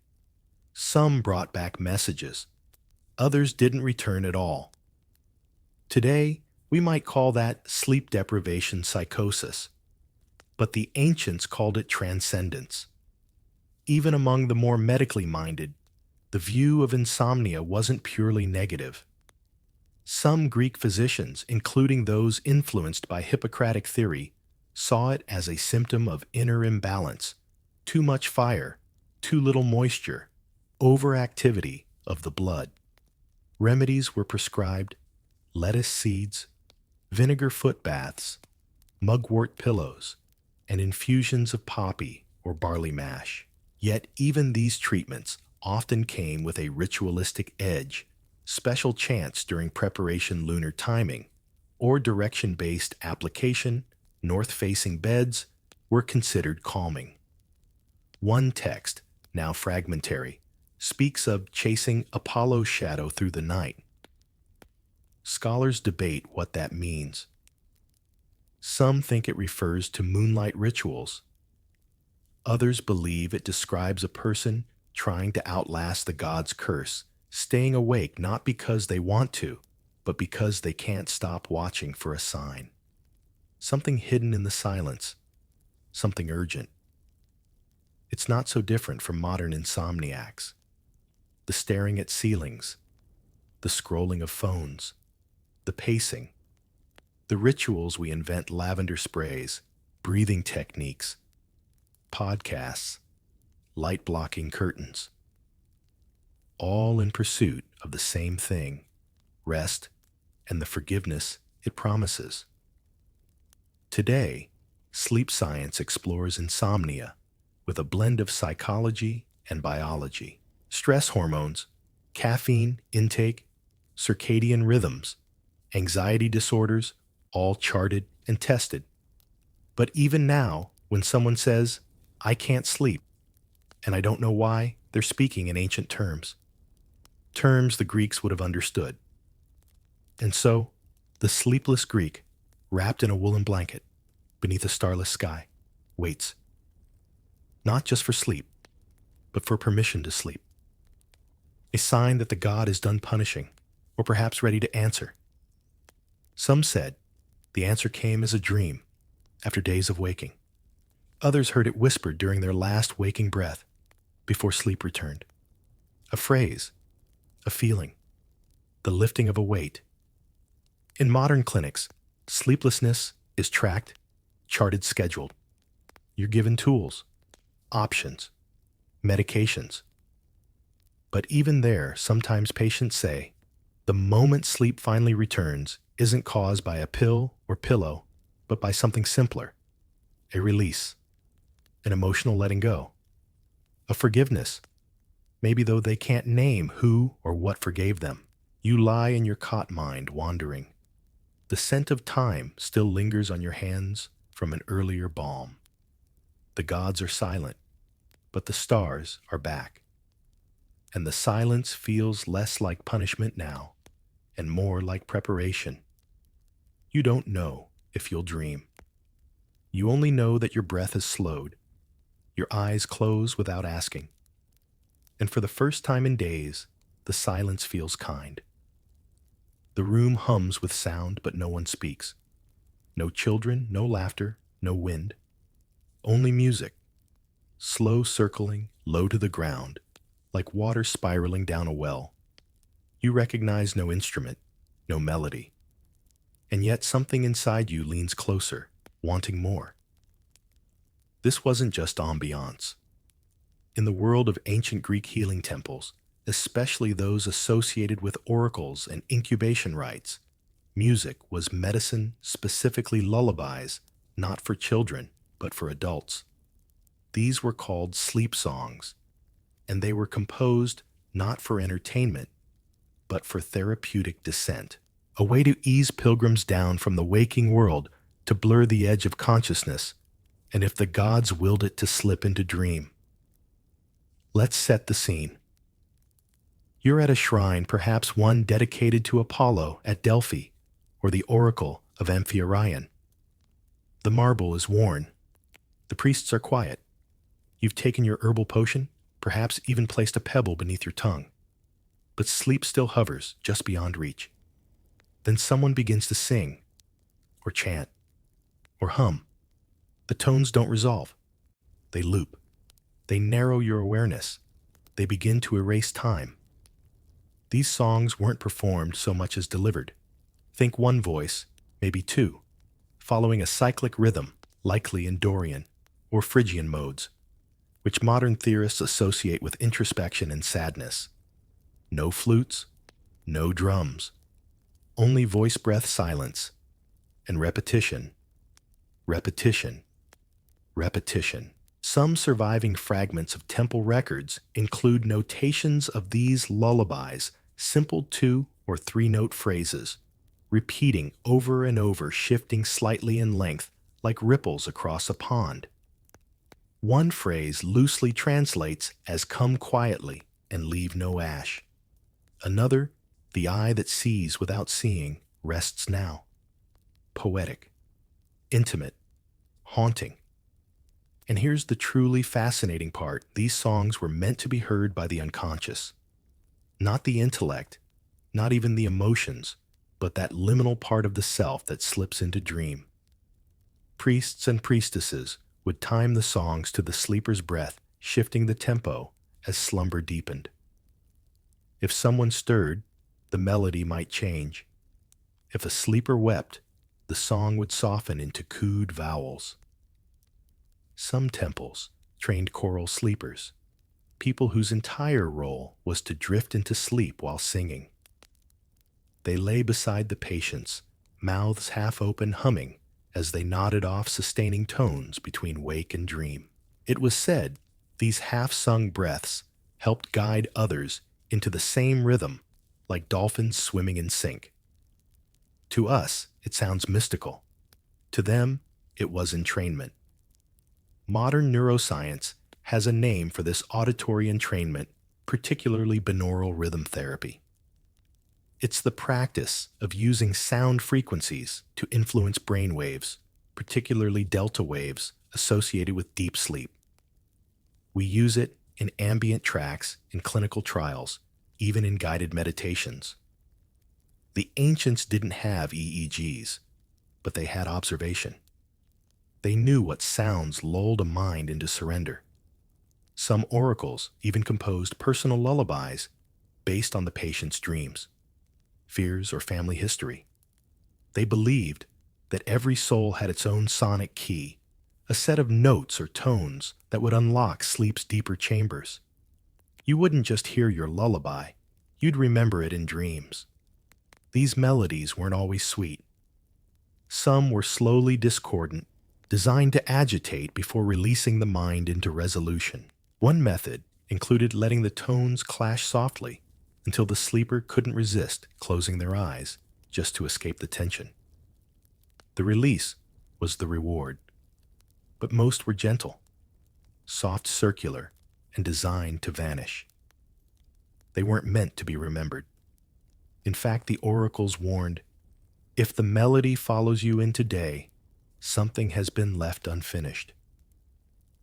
Some brought back messages. Others didn't return at all. Today, we might call that sleep deprivation psychosis, but the ancients called it transcendence. Even among the more medically minded, the view of insomnia wasn't purely negative. Some Greek physicians, including those influenced by Hippocratic theory, saw it as a symptom of inner imbalance, too much fire, too little moisture, overactivity of the blood. Remedies were prescribed: lettuce seeds, vinegar foot baths, mugwort pillows, and infusions of poppy or barley mash. Yet even these treatments often came with a ritualistic edge. Special chants during preparation lunar timing, or direction-based application, north-facing beds, were considered calming. One text, now fragmentary, speaks of chasing Apollo's shadow through the night. Scholars debate what that means. Some think it refers to moonlight rituals. Others believe it describes a person trying to outlast the god's curse, staying awake not because they want to, but because they can't stop watching for a sign. Something hidden in the silence, something urgent. It's not so different from modern insomniacs. The staring at ceilings, the scrolling of phones, the pacing, the rituals we invent: lavender sprays, breathing techniques, podcasts, light-blocking curtains. All in pursuit of the same thing: rest and the forgiveness it promises. Today, sleep science explores insomnia with a blend of psychology and biology. Stress hormones, caffeine intake, circadian rhythms, anxiety disorders, all charted and tested. But even now, when someone says, "I can't sleep," and I don't know why, they're speaking in ancient terms. Terms the Greeks would have understood. And so, the sleepless Greek, wrapped in a woolen blanket, beneath a starless sky, waits. Not just for sleep, but for permission to sleep. A sign that the god is done punishing, or perhaps ready to answer. Some said the answer came as a dream, after days of waking. Others heard it whispered during their last waking breath, before sleep returned. A phrase, a feeling, the lifting of a weight. In modern clinics, sleeplessness is tracked, charted, scheduled. You're given tools, options, medications. But even there, sometimes patients say, the moment sleep finally returns isn't caused by a pill or pillow, but by something simpler: a release, an emotional letting go, a forgiveness, maybe though they can't name who or what forgave them. You lie in your cot mind wandering. The scent of time still lingers on your hands from an earlier balm. The gods are silent, but the stars are back. And the silence feels less like punishment now, and more like preparation. You don't know if you'll dream. You only know that your breath has slowed, your eyes close without asking, and for the first time in days, the silence feels kind. The room hums with sound, but no one speaks. No children, no laughter, no wind, only music, slow circling, low to the ground, like water spiraling down a well. You recognize no instrument, no melody, and yet something inside you leans closer, wanting more. This wasn't just ambiance. In the world of ancient Greek healing temples, especially those associated with oracles and incubation rites, music was medicine, specifically lullabies, not for children, but for adults. These were called sleep songs, and they were composed not for entertainment, but for therapeutic descent, a way to ease pilgrims down from the waking world to blur the edge of consciousness, and if the gods willed it to slip into dream. Let's set the scene. You're at a shrine, perhaps one dedicated to Apollo at Delphi, or the oracle of Amphiarayan. The marble is worn. The priests are quiet. You've taken your herbal potion, perhaps even placed a pebble beneath your tongue. But sleep still hovers just beyond reach. Then someone begins to sing, or chant, or hum. The tones don't resolve. They loop. They narrow your awareness. They begin to erase time. These songs weren't performed so much as delivered. Think one voice, maybe two, following a cyclic rhythm, likely in Dorian or Phrygian modes, which modern theorists associate with introspection and sadness. No flutes, no drums, only voice-breath silence and repetition, repetition, repetition. Some surviving fragments of temple records include notations of these lullabies, simple 2- or 3-note phrases, repeating over and over, shifting slightly in length like ripples across a pond. One phrase loosely translates as "come quietly and leave no ash." Another, "the eye that sees without seeing rests now." Poetic, intimate, haunting. And here's the truly fascinating part. These songs were meant to be heard by the unconscious. Not the intellect, not even the emotions, but that liminal part of the self that slips into dream. Priests and priestesses would time the songs to the sleeper's breath, shifting the tempo as slumber deepened. If someone stirred, the melody might change. If a sleeper wept, the song would soften into cooed vowels. Some temples trained choral sleepers, people whose entire role was to drift into sleep while singing. They lay beside the patients, mouths half open, humming as they nodded off sustaining tones between wake and dream. It was said these half-sung breaths helped guide others into the same rhythm, like dolphins swimming in sync. To us, it sounds mystical. To them, it was entrainment. Modern neuroscience has a name for this auditory entrainment, particularly binaural rhythm therapy. It's the practice of using sound frequencies to influence brain waves, particularly delta waves associated with deep sleep. We use it in ambient tracks in clinical trials, even in guided meditations. The ancients didn't have EEGs, but they had observation. They knew what sounds lulled a mind into surrender. Some oracles even composed personal lullabies based on the patient's dreams, fears, or family history. They believed that every soul had its own sonic key, a set of notes or tones that would unlock sleep's deeper chambers. You wouldn't just hear your lullaby, you'd remember it in dreams. These melodies weren't always sweet. Some were slowly discordant, designed to agitate before releasing the mind into resolution. One method included letting the tones clash softly until the sleeper couldn't resist closing their eyes just to escape the tension. The release was the reward, but most were gentle, soft, circular, and designed to vanish. They weren't meant to be remembered. In fact, the oracles warned, If the melody follows you into day, something has been left unfinished.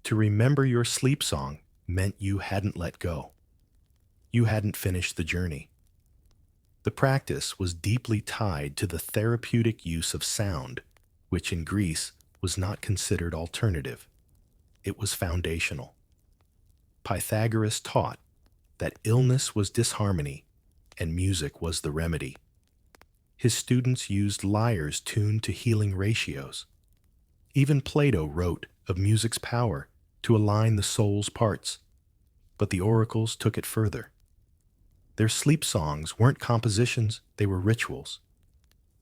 To remember your sleep song meant you hadn't let go. You hadn't finished the journey. The practice was deeply tied to the therapeutic use of sound, which in Greece was not considered alternative. It was foundational. Pythagoras taught that illness was disharmony and music was the remedy. His students used lyres tuned to healing ratios. Even Plato wrote of music's power to align the soul's parts, but the oracles took it further. Their sleep songs weren't compositions, they were rituals.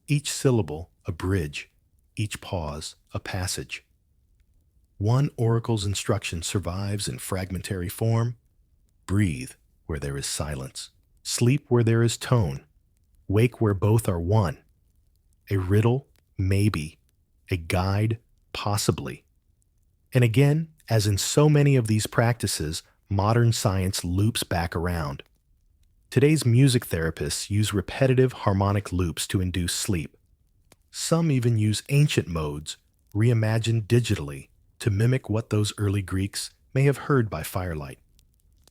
Each syllable a bridge, each pause a passage. One oracle's instruction survives in fragmentary form: breathe where there is silence, sleep where there is tone, wake where both are one. A riddle, maybe. A guide, possibly. And again, as in so many of these practices, modern science loops back around. Today's music therapists use repetitive harmonic loops to induce sleep. Some even use ancient modes, reimagined digitally, to mimic what those early Greeks may have heard by firelight.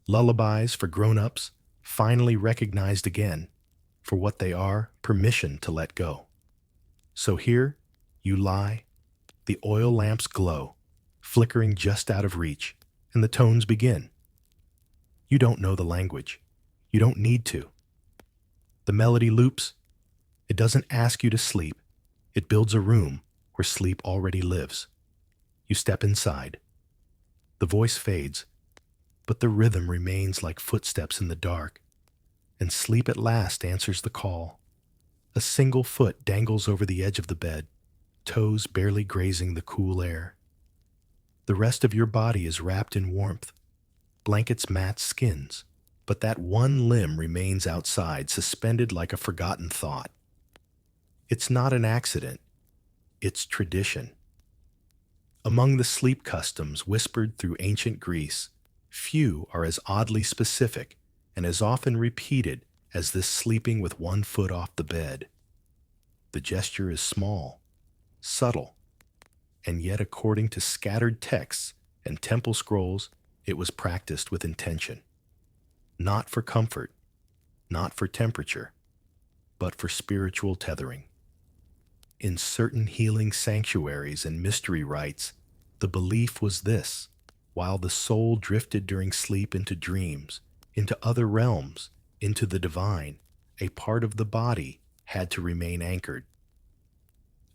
Lullabies for grown-ups, finally recognized again for what they are: permission to let go. So here you lie, the oil lamps glow, flickering just out of reach, and the tones begin. You don't know the language. You don't need to. The melody loops. It doesn't ask you to sleep. It builds a room where sleep already lives. You step inside. The voice fades, but the rhythm remains like footsteps in the dark, and sleep at last answers the call. A single foot dangles over the edge of the bed, toes barely grazing the cool air. The rest of your body is wrapped in warmth. Blankets mat skins, but that one limb remains outside, suspended like a forgotten thought. It's not an accident. It's tradition. Among the sleep customs whispered through ancient Greece, few are as oddly specific and as often repeated as this sleeping with one foot off the bed. The gesture is small, subtle, and yet according to scattered texts and temple scrolls, it was practiced with intention. Not for comfort, not for temperature, but for spiritual tethering. In certain healing sanctuaries and mystery rites, the belief was this: while the soul drifted during sleep into dreams, into other realms, into the divine, a part of the body had to remain anchored.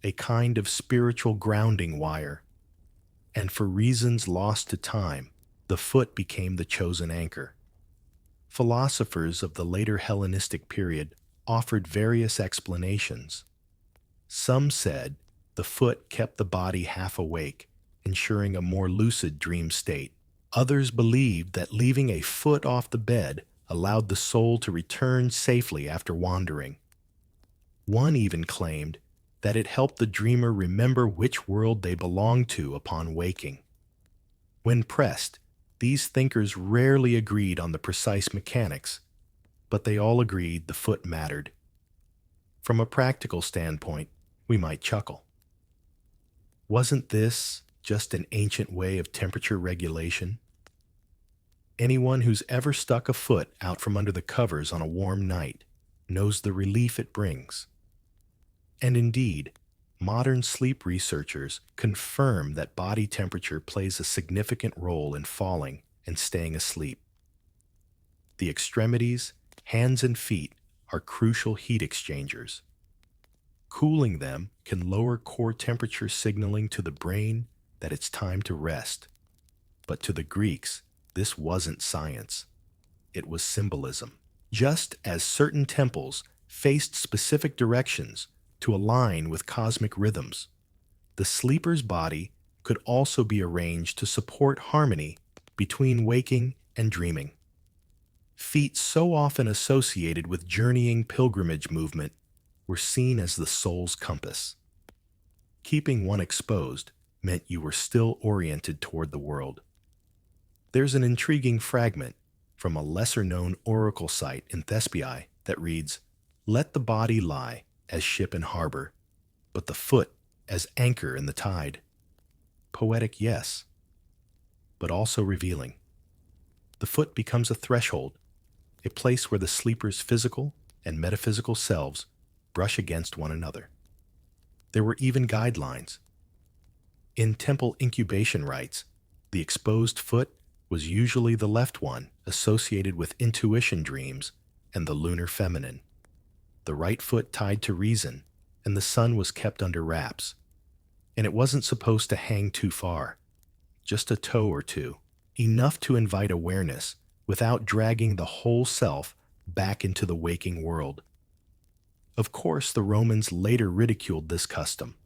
A kind of spiritual grounding wire. And for reasons lost to time, the foot became the chosen anchor. Philosophers of the later Hellenistic period offered various explanations. Some said the foot kept the body half awake, ensuring a more lucid dream state. Others believed that leaving a foot off the bed allowed the soul to return safely after wandering. One even claimed that it helped the dreamer remember which world they belonged to upon waking. When pressed, these thinkers rarely agreed on the precise mechanics, but they all agreed the foot mattered. From a practical standpoint, we might chuckle. Wasn't this just an ancient way of temperature regulation? Anyone who's ever stuck a foot out from under the covers on a warm night knows the relief it brings. And indeed, modern sleep researchers confirm that body temperature plays a significant role in falling and staying asleep. The extremities, hands and feet, are crucial heat exchangers. Cooling them can lower core temperature, signaling to the brain that it's time to rest. But to the Greeks, this wasn't science. It was symbolism. Just as certain temples faced specific directions to align with cosmic rhythms, the sleeper's body could also be arranged to support harmony between waking and dreaming. Feet so often associated with journeying pilgrimage movement were seen as the soul's compass. Keeping one exposed meant you were still oriented toward the world. There's an intriguing fragment from a lesser-known oracle site in Thespiae that reads, "Let the body lie as ship in harbor, but the foot as anchor in the tide. Poetic, yes, but also revealing. The foot becomes a threshold, a place where the sleeper's physical and metaphysical selves brush against one another. There were even guidelines. In temple incubation rites, the exposed foot was usually the left one, associated with intuition dreams and the lunar feminine. The right foot tied to reason, and the sun was kept under wraps. And it wasn't supposed to hang too far, just a toe or two, enough to invite awareness without dragging the whole self back into the waking world. Of course, the Romans later ridiculed this custom.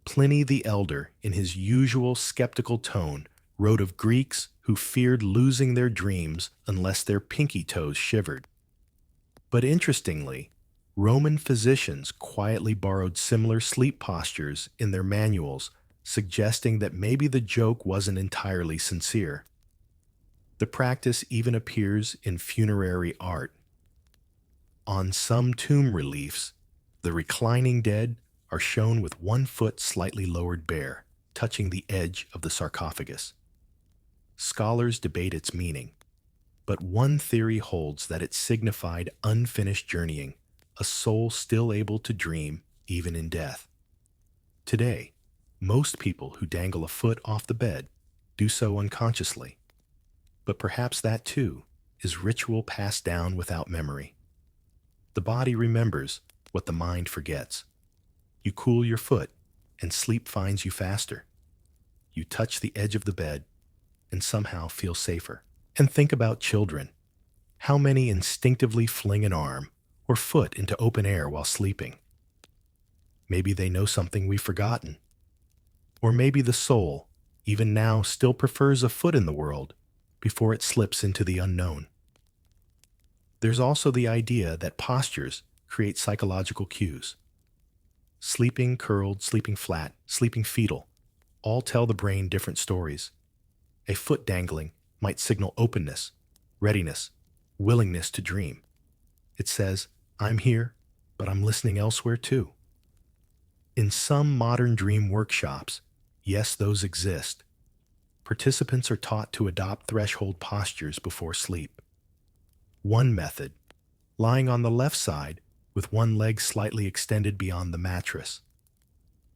Pliny the Elder, in his usual skeptical tone, wrote of Greeks who feared losing their dreams unless their pinky toes shivered. But interestingly, Roman physicians quietly borrowed similar sleep postures in their manuals, suggesting that maybe the joke wasn't entirely sincere. The practice even appears in funerary art. On some tomb reliefs, the reclining dead are shown with one foot slightly lowered bare, touching the edge of the sarcophagus. Scholars debate its meaning, but one theory holds that it signified unfinished journeying, a soul still able to dream even in death. Today, most people who dangle a foot off the bed do so unconsciously, but perhaps that too is ritual passed down without memory. The body remembers what the mind forgets. You cool your foot, and sleep finds you faster. You touch the edge of the bed, and somehow feel safer. And think about children. How many instinctively fling an arm or foot into open air while sleeping? Maybe they know something we've forgotten. Or maybe the soul, even now, still prefers a foot in the world before it slips into the unknown. There's also the idea that postures create psychological cues. Sleeping curled, sleeping flat, sleeping fetal, all tell the brain different stories. A foot dangling might signal openness, readiness, willingness to dream. It says, I'm here, but I'm listening elsewhere too. In some modern dream workshops, yes, those exist. Participants are taught to adopt threshold postures before sleep. One method, lying on the left side with one leg slightly extended beyond the mattress.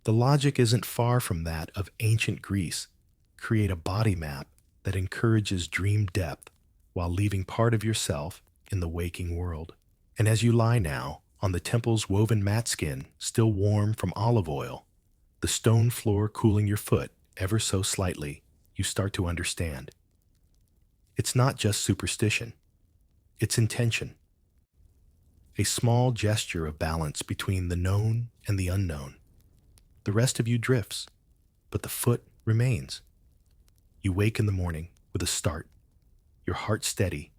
The logic isn't far from that of ancient Greece. Create a body map that encourages dream depth while leaving part of yourself in the waking world. And as you lie now on the temple's woven mat skin, still warm from olive oil, the stone floor cooling your foot ever so slightly, you start to understand. It's not just superstition. It's intention. A small gesture of balance between the known and the unknown. The rest of you drifts, but the foot remains. You wake in the morning with a start, your heart steady,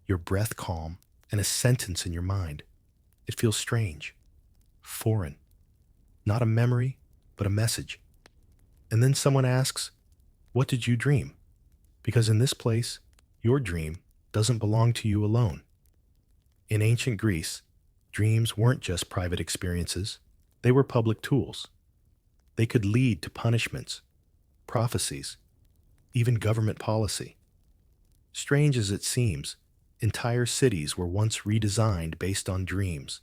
your breath calm, and a sentence in your mind. It feels strange, foreign, not a memory, but a message. And then someone asks, what did you dream? Because in this place, your dream doesn't belong to you alone. In ancient Greece, dreams weren't just private experiences, they were public tools. They could lead to punishments, prophecies, even government policy. Strange as it seems, entire cities were once redesigned based on dreams,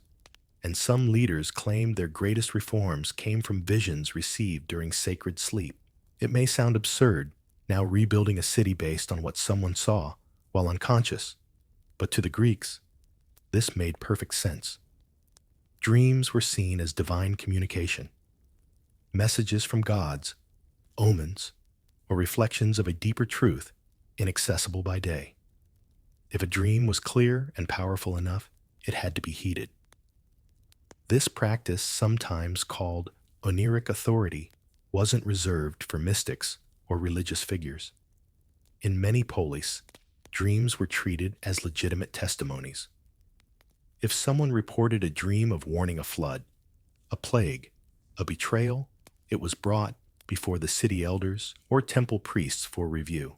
and some leaders claimed their greatest reforms came from visions received during sacred sleep. It may sound absurd, now rebuilding a city based on what someone saw while unconscious, but to the Greeks, this made perfect sense. Dreams were seen as divine communication, messages from gods, omens, or reflections of a deeper truth inaccessible by day. If a dream was clear and powerful enough, it had to be heeded. This practice, sometimes called oniric authority, wasn't reserved for mystics or religious figures. In many polis, dreams were treated as legitimate testimonies. If someone reported a dream of warning a flood, a plague, a betrayal, it was brought before the city elders or temple priests for review.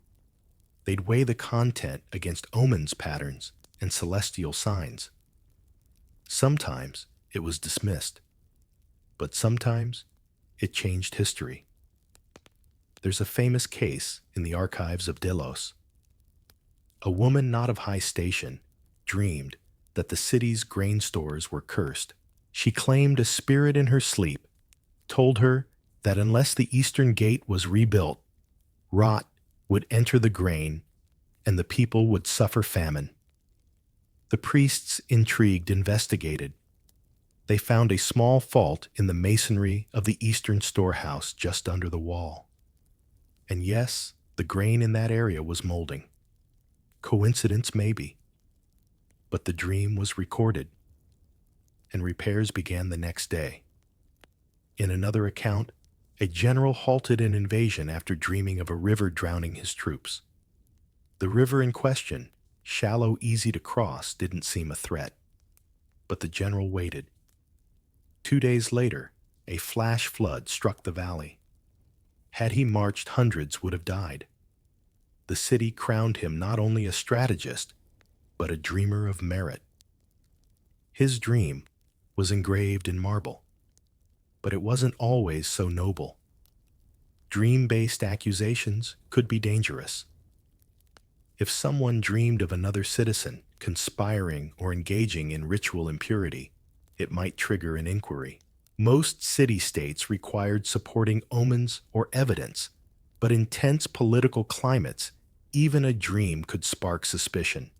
They'd weigh the content against omens patterns and celestial signs. Sometimes it was dismissed. but sometimes it changed history. There's a famous case in the archives of Delos. A woman not of high station dreamed that the city's grain stores were cursed. She claimed a spirit in her sleep told her that unless the eastern gate was rebuilt, rot would enter the grain and the people would suffer famine. The priests, intrigued, investigated. They found a small fault in the masonry of the eastern storehouse just under the wall. And yes, the grain in that area was molding. Coincidence, maybe. But the dream was recorded, and repairs began the next day. In another account, a general halted an invasion after dreaming of a river drowning his troops. The river in question, shallow, easy to cross, didn't seem a threat. But the general waited. 2 days later, a flash flood struck the valley. Had he marched, hundreds would have died. The city crowned him not only a strategist, but a dreamer of merit. His dream was engraved in marble, but it wasn't always so noble. Dream-based accusations could be dangerous. If someone dreamed of another citizen conspiring or engaging in ritual impurity, it might trigger an inquiry. Most city-states required supporting omens or evidence, but in tense political climates, even a dream could spark suspicion.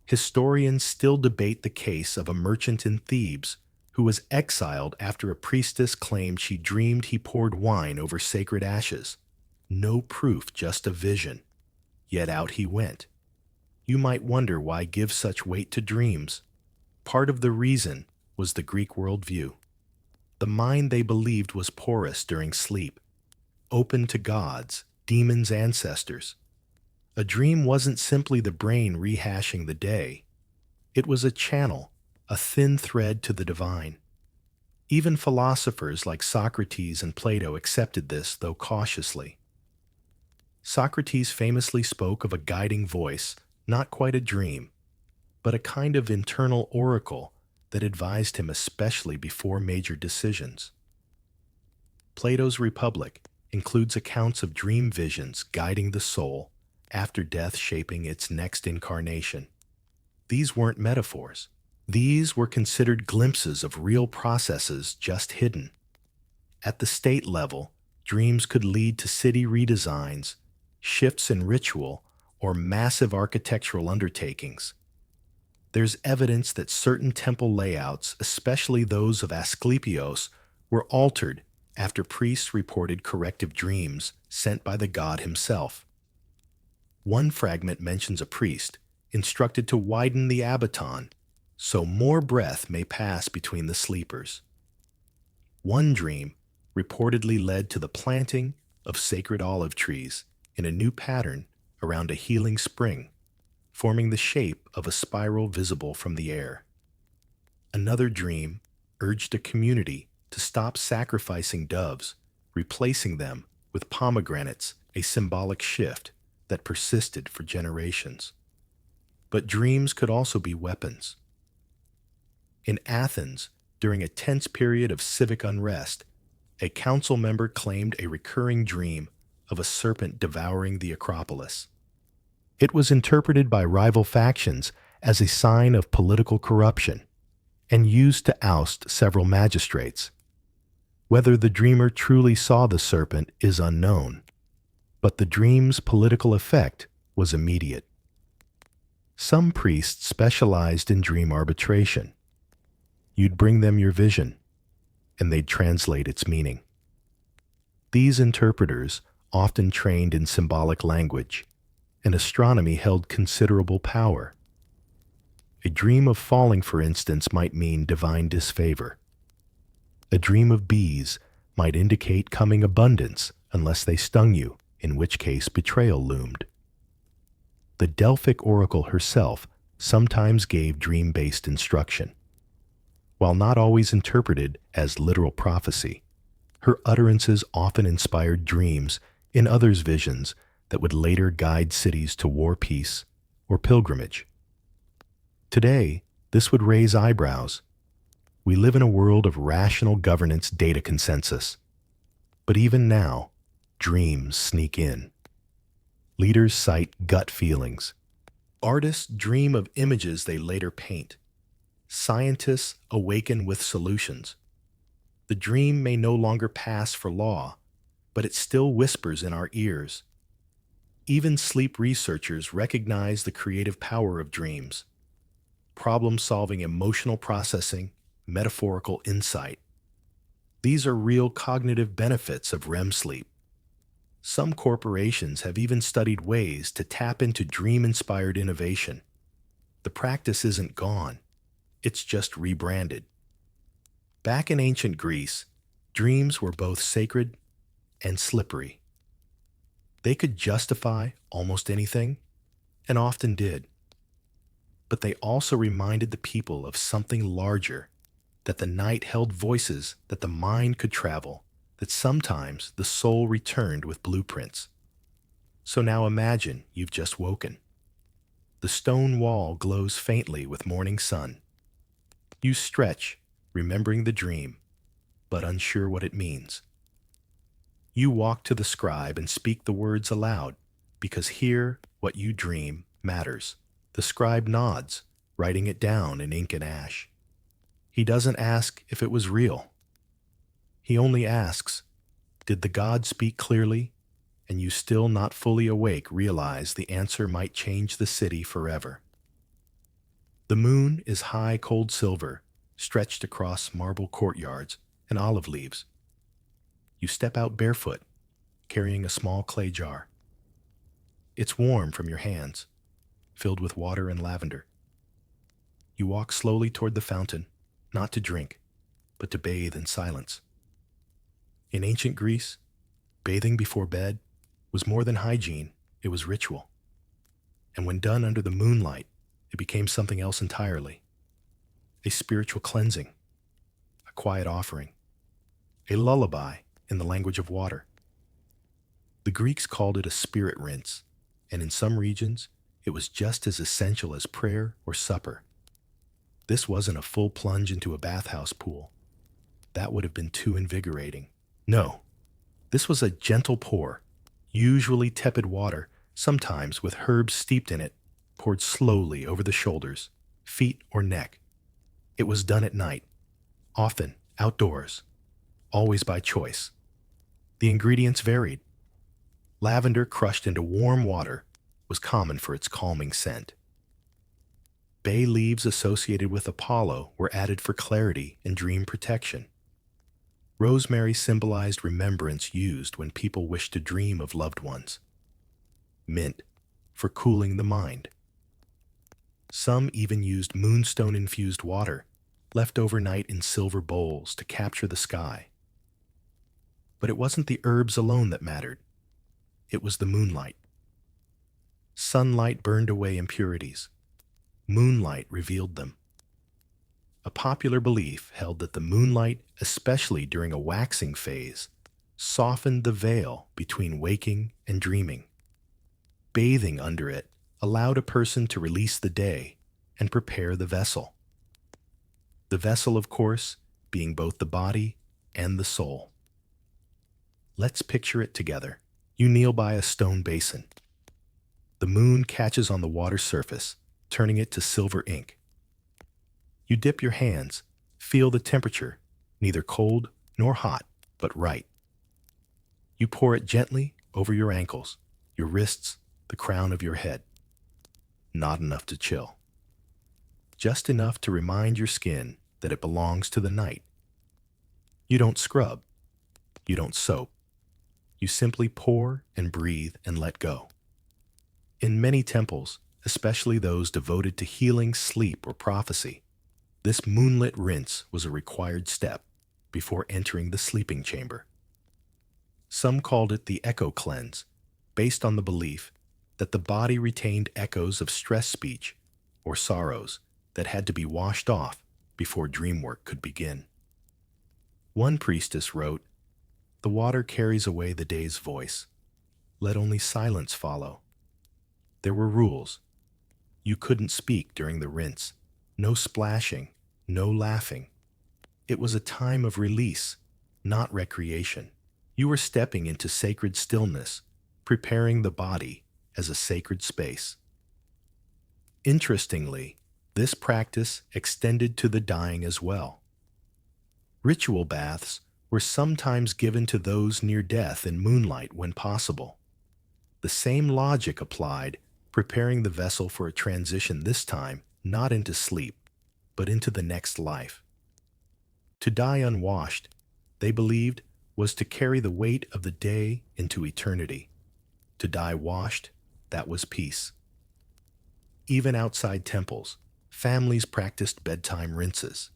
Historians still debate the case of a merchant in Thebes who was exiled after a priestess claimed she dreamed he poured wine over sacred ashes. No proof, just a vision. Yet out he went. You might wonder why give such weight to dreams. Part of the reason was the Greek worldview. The mind they believed was porous during sleep, open to gods, demons, ancestors. A dream wasn't simply the brain rehashing the day. It was a channel, a thin thread to the divine. Even philosophers like Socrates and Plato accepted this, though cautiously. Socrates famously spoke of a guiding voice, not quite a dream, but a kind of internal oracle that advised him especially before major decisions. Plato's Republic includes accounts of dream visions guiding the soul after death, shaping its next incarnation. These weren't metaphors. These were considered glimpses of real processes just hidden. At the state level, dreams could lead to city redesigns, shifts in ritual, or massive architectural undertakings. There's evidence that certain temple layouts, especially those of Asclepios, were altered after priests reported corrective dreams sent by the god himself. One fragment mentions a priest instructed to widen the abaton so more breath may pass between the sleepers. One dream reportedly led to the planting of sacred olive trees in a new pattern around a healing spring, forming the shape of a spiral visible from the air. Another dream urged a community to stop sacrificing doves, replacing them with pomegranates, a symbolic shift that persisted for generations. But dreams could also be weapons. In Athens, during a tense period of civic unrest, a council member claimed a recurring dream of a serpent devouring the Acropolis. It was interpreted by rival factions as a sign of political corruption and used to oust several magistrates. Whether the dreamer truly saw the serpent is unknown, but the dream's political effect was immediate. Some priests specialized in dream arbitration. You'd bring them your vision, and they'd translate its meaning. These interpreters often trained in symbolic language, and astronomy held considerable power. A dream of falling, for instance, might mean divine disfavor. A dream of bees might indicate coming abundance unless they stung you, in which case betrayal loomed. The Delphic oracle herself sometimes gave dream-based instruction. While not always interpreted as literal prophecy, her utterances often inspired dreams in others' visions that would later guide cities to war, peace, or pilgrimage. Today, this would raise eyebrows. We live in a world of rational governance data consensus. But even now, dreams sneak in. Leaders cite gut feelings. Artists dream of images they later paint. Scientists awaken with solutions. The dream may no longer pass for law, but it still whispers in our ears. Even sleep researchers recognize the creative power of dreams. Problem-solving, emotional processing, metaphorical insight. These are real cognitive benefits of REM sleep. Some corporations have even studied ways to tap into dream-inspired innovation. The practice isn't gone, it's just rebranded. Back in ancient Greece, dreams were both sacred and slippery. They could justify almost anything, and often did. But they also reminded the people of something larger, that the night held voices, that the mind could travel, that sometimes the soul returned with blueprints. So now imagine you've just woken. The stone wall glows faintly with morning sun. You stretch, remembering the dream, but unsure what it means. You walk to the scribe and speak the words aloud, because here what you dream matters. The scribe nods, writing it down in ink and ash. He doesn't ask if it was real. He only asks, did the god speak clearly? And you, still not fully awake, realize the answer might change the city forever. The moon is high cold silver, stretched across marble courtyards and olive leaves. You step out barefoot, carrying a small clay jar. It's warm from your hands, filled with water and lavender. You walk slowly toward the fountain, not to drink, but to bathe in silence. In ancient Greece, bathing before bed was more than hygiene, it was ritual. And when done under the moonlight, it became something else entirely. A spiritual cleansing, a quiet offering, a lullaby in the language of water. The Greeks called it a spirit rinse, and in some regions, it was just as essential as prayer or supper. This wasn't a full plunge into a bathhouse pool. That would have been too invigorating. No, this was a gentle pour, usually tepid water, sometimes with herbs steeped in it, poured slowly over the shoulders, feet, or neck. It was done at night, often outdoors, always by choice. The ingredients varied. Lavender crushed into warm water was common for its calming scent. Bay leaves associated with Apollo were added for clarity and dream protection. Rosemary symbolized remembrance, used when people wished to dream of loved ones. Mint, for cooling the mind. Some even used moonstone-infused water, left overnight in silver bowls to capture the sky. But it wasn't the herbs alone that mattered. It was the moonlight. Sunlight burned away impurities. Moonlight revealed them. A popular belief held that the moonlight, especially during a waxing phase, softened the veil between waking and dreaming. Bathing under it allowed a person to release the day and prepare the vessel. The vessel, of course, being both the body and the soul. Let's picture it together. You kneel by a stone basin. The moon catches on the water surface, turning it to silver ink. You dip your hands, feel the temperature, neither cold nor hot, but right. You pour it gently over your ankles, your wrists, the crown of your head. Not enough to chill. Just enough to remind your skin that it belongs to the night. You don't scrub. You don't soap. You simply pour and breathe and let go. In many temples, especially those devoted to healing, sleep, or prophecy, this moonlit rinse was a required step before entering the sleeping chamber. Some called it the echo cleanse, based on the belief that the body retained echoes of stress speech or sorrows that had to be washed off before dream work could begin. One priestess wrote, "The water carries away the day's voice. Let only silence follow." There were rules. You couldn't speak during the rinse. No splashing, no laughing, It was a time of release, not recreation. You were stepping into sacred stillness, preparing the body as a sacred space. Interestingly, this practice extended to the dying as well. Ritual baths were sometimes given to those near death in moonlight when possible. The same logic applied, preparing the vessel for a transition this time not into sleep, but into the next life. To die unwashed, they believed, was to carry the weight of the day into eternity. To die washed, that was peace. Even outside temples, families practiced bedtime rinses.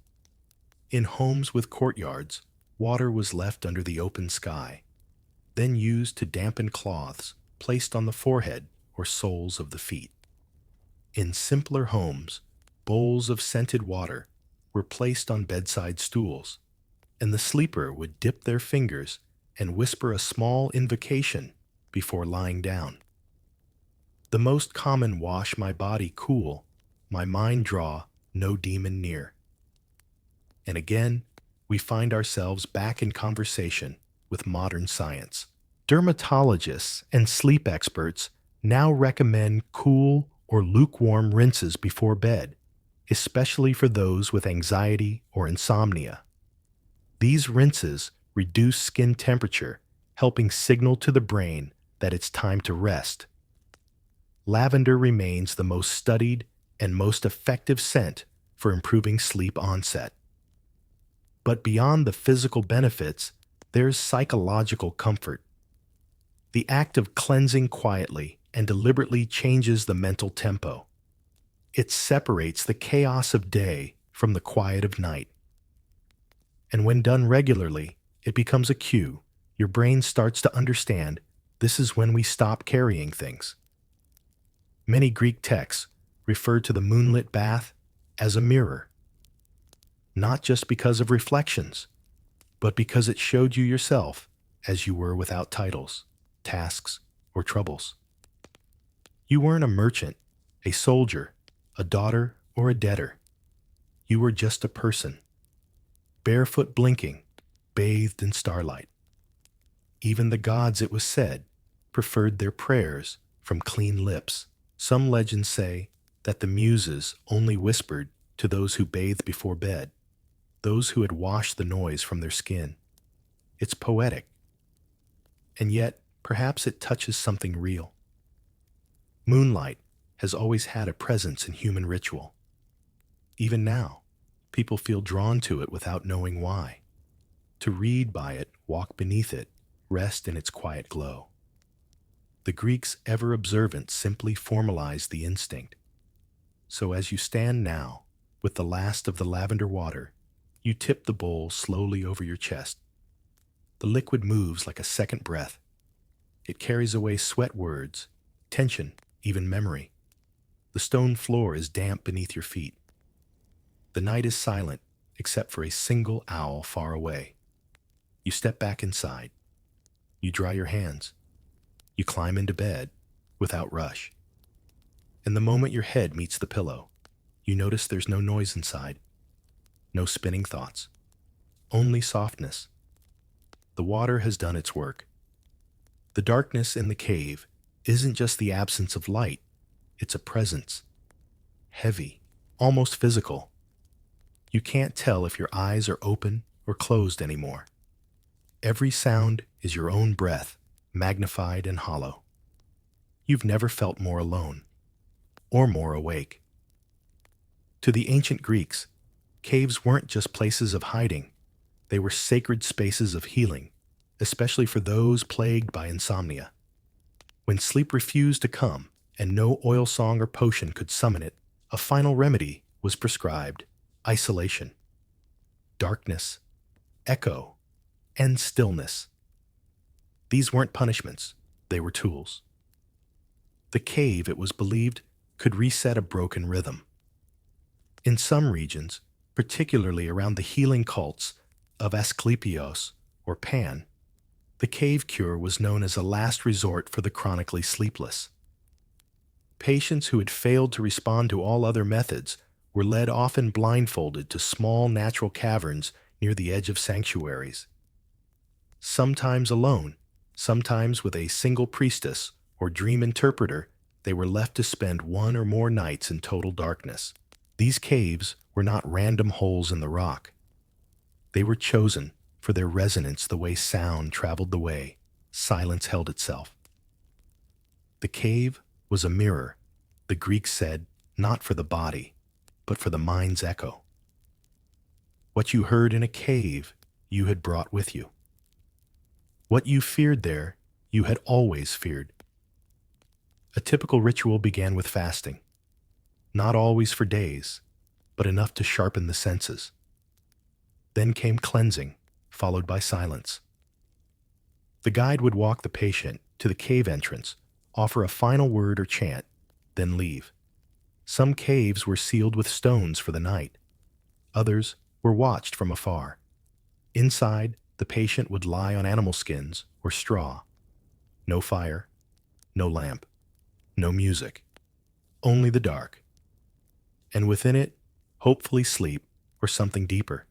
In homes with courtyards, water was left under the open sky, then used to dampen cloths placed on the forehead or soles of the feet. In simpler homes, bowls of scented water were placed on bedside stools, and the sleeper would dip their fingers and whisper a small invocation before lying down. The most common wash my body cool, my mind draw, no demon near. And again, we find ourselves back in conversation with modern science. Dermatologists and sleep experts now recommend cool or lukewarm rinses before bed, especially for those with anxiety or insomnia. These rinses reduce skin temperature, helping signal to the brain that it's time to rest. Lavender remains the most studied and most effective scent for improving sleep onset. But beyond the physical benefits, there's psychological comfort. The act of cleansing quietly and deliberately changes the mental tempo. It separates the chaos of day from the quiet of night. And when done regularly, it becomes a cue. Your brain starts to understand this is when we stop carrying things. Many Greek texts refer to the moonlit bath as a mirror, not just because of reflections, but because it showed you yourself as you were without titles, tasks, or troubles. You weren't a merchant, a soldier, a daughter, or a debtor. You were just a person, barefoot blinking, bathed in starlight. Even the gods, it was said, preferred their prayers from clean lips. Some legends say that the muses only whispered to those who bathed before bed, those who had washed the noise from their skin. It's poetic, and yet perhaps it touches something real. Moonlight has always had a presence in human ritual. Even now, people feel drawn to it without knowing why. To read by it, walk beneath it, rest in its quiet glow. The Greeks, ever observant, simply formalized the instinct. So as you stand now, with the last of the lavender water, you tip the bowl slowly over your chest. The liquid moves like a second breath. It carries away sweat words, tension, even memory. The stone floor is damp beneath your feet. The night is silent, except for a single owl far away. You step back inside. You dry your hands. You climb into bed without rush. And the moment your head meets the pillow, you notice there's no noise inside, no spinning thoughts, only softness. The water has done its work. The darkness in the cave isn't just the absence of light, it's a presence. Heavy, almost physical. You can't tell if your eyes are open or closed anymore. Every sound is your own breath, magnified and hollow. You've never felt more alone, or more awake. To the ancient Greeks, caves weren't just places of hiding, they were sacred spaces of healing, especially for those plagued by insomnia. When sleep refused to come, and no oil song or potion could summon it, a final remedy was prescribed: isolation, darkness, echo, and stillness. These weren't punishments, they were tools. The cave, it was believed, could reset a broken rhythm. In some regions, particularly around the healing cults of Asclepios or Pan, the cave cure was known as a last resort for the chronically sleepless. Patients who had failed to respond to all other methods were led often blindfolded to small natural caverns near the edge of sanctuaries. Sometimes alone, sometimes with a single priestess or dream interpreter, they were left to spend one or more nights in total darkness. These caves were not random holes in the rock. They were chosen for their resonance the way sound traveled the way silence held itself. The cave was a mirror, the Greeks said, not for the body, but for the mind's echo. What you heard in a cave, you had brought with you. What you feared there, you had always feared. A typical ritual began with fasting, not always for days, but enough to sharpen the senses. Then came cleansing, followed by silence. The guide would walk the patient to the cave entrance, offer a final word or chant, then leave. Some caves were sealed with stones for the night. Others were watched from afar. Inside, the patient would lie on animal skins or straw. No fire, no lamp, no music, only the dark. And within it, hopefully sleep or something deeper.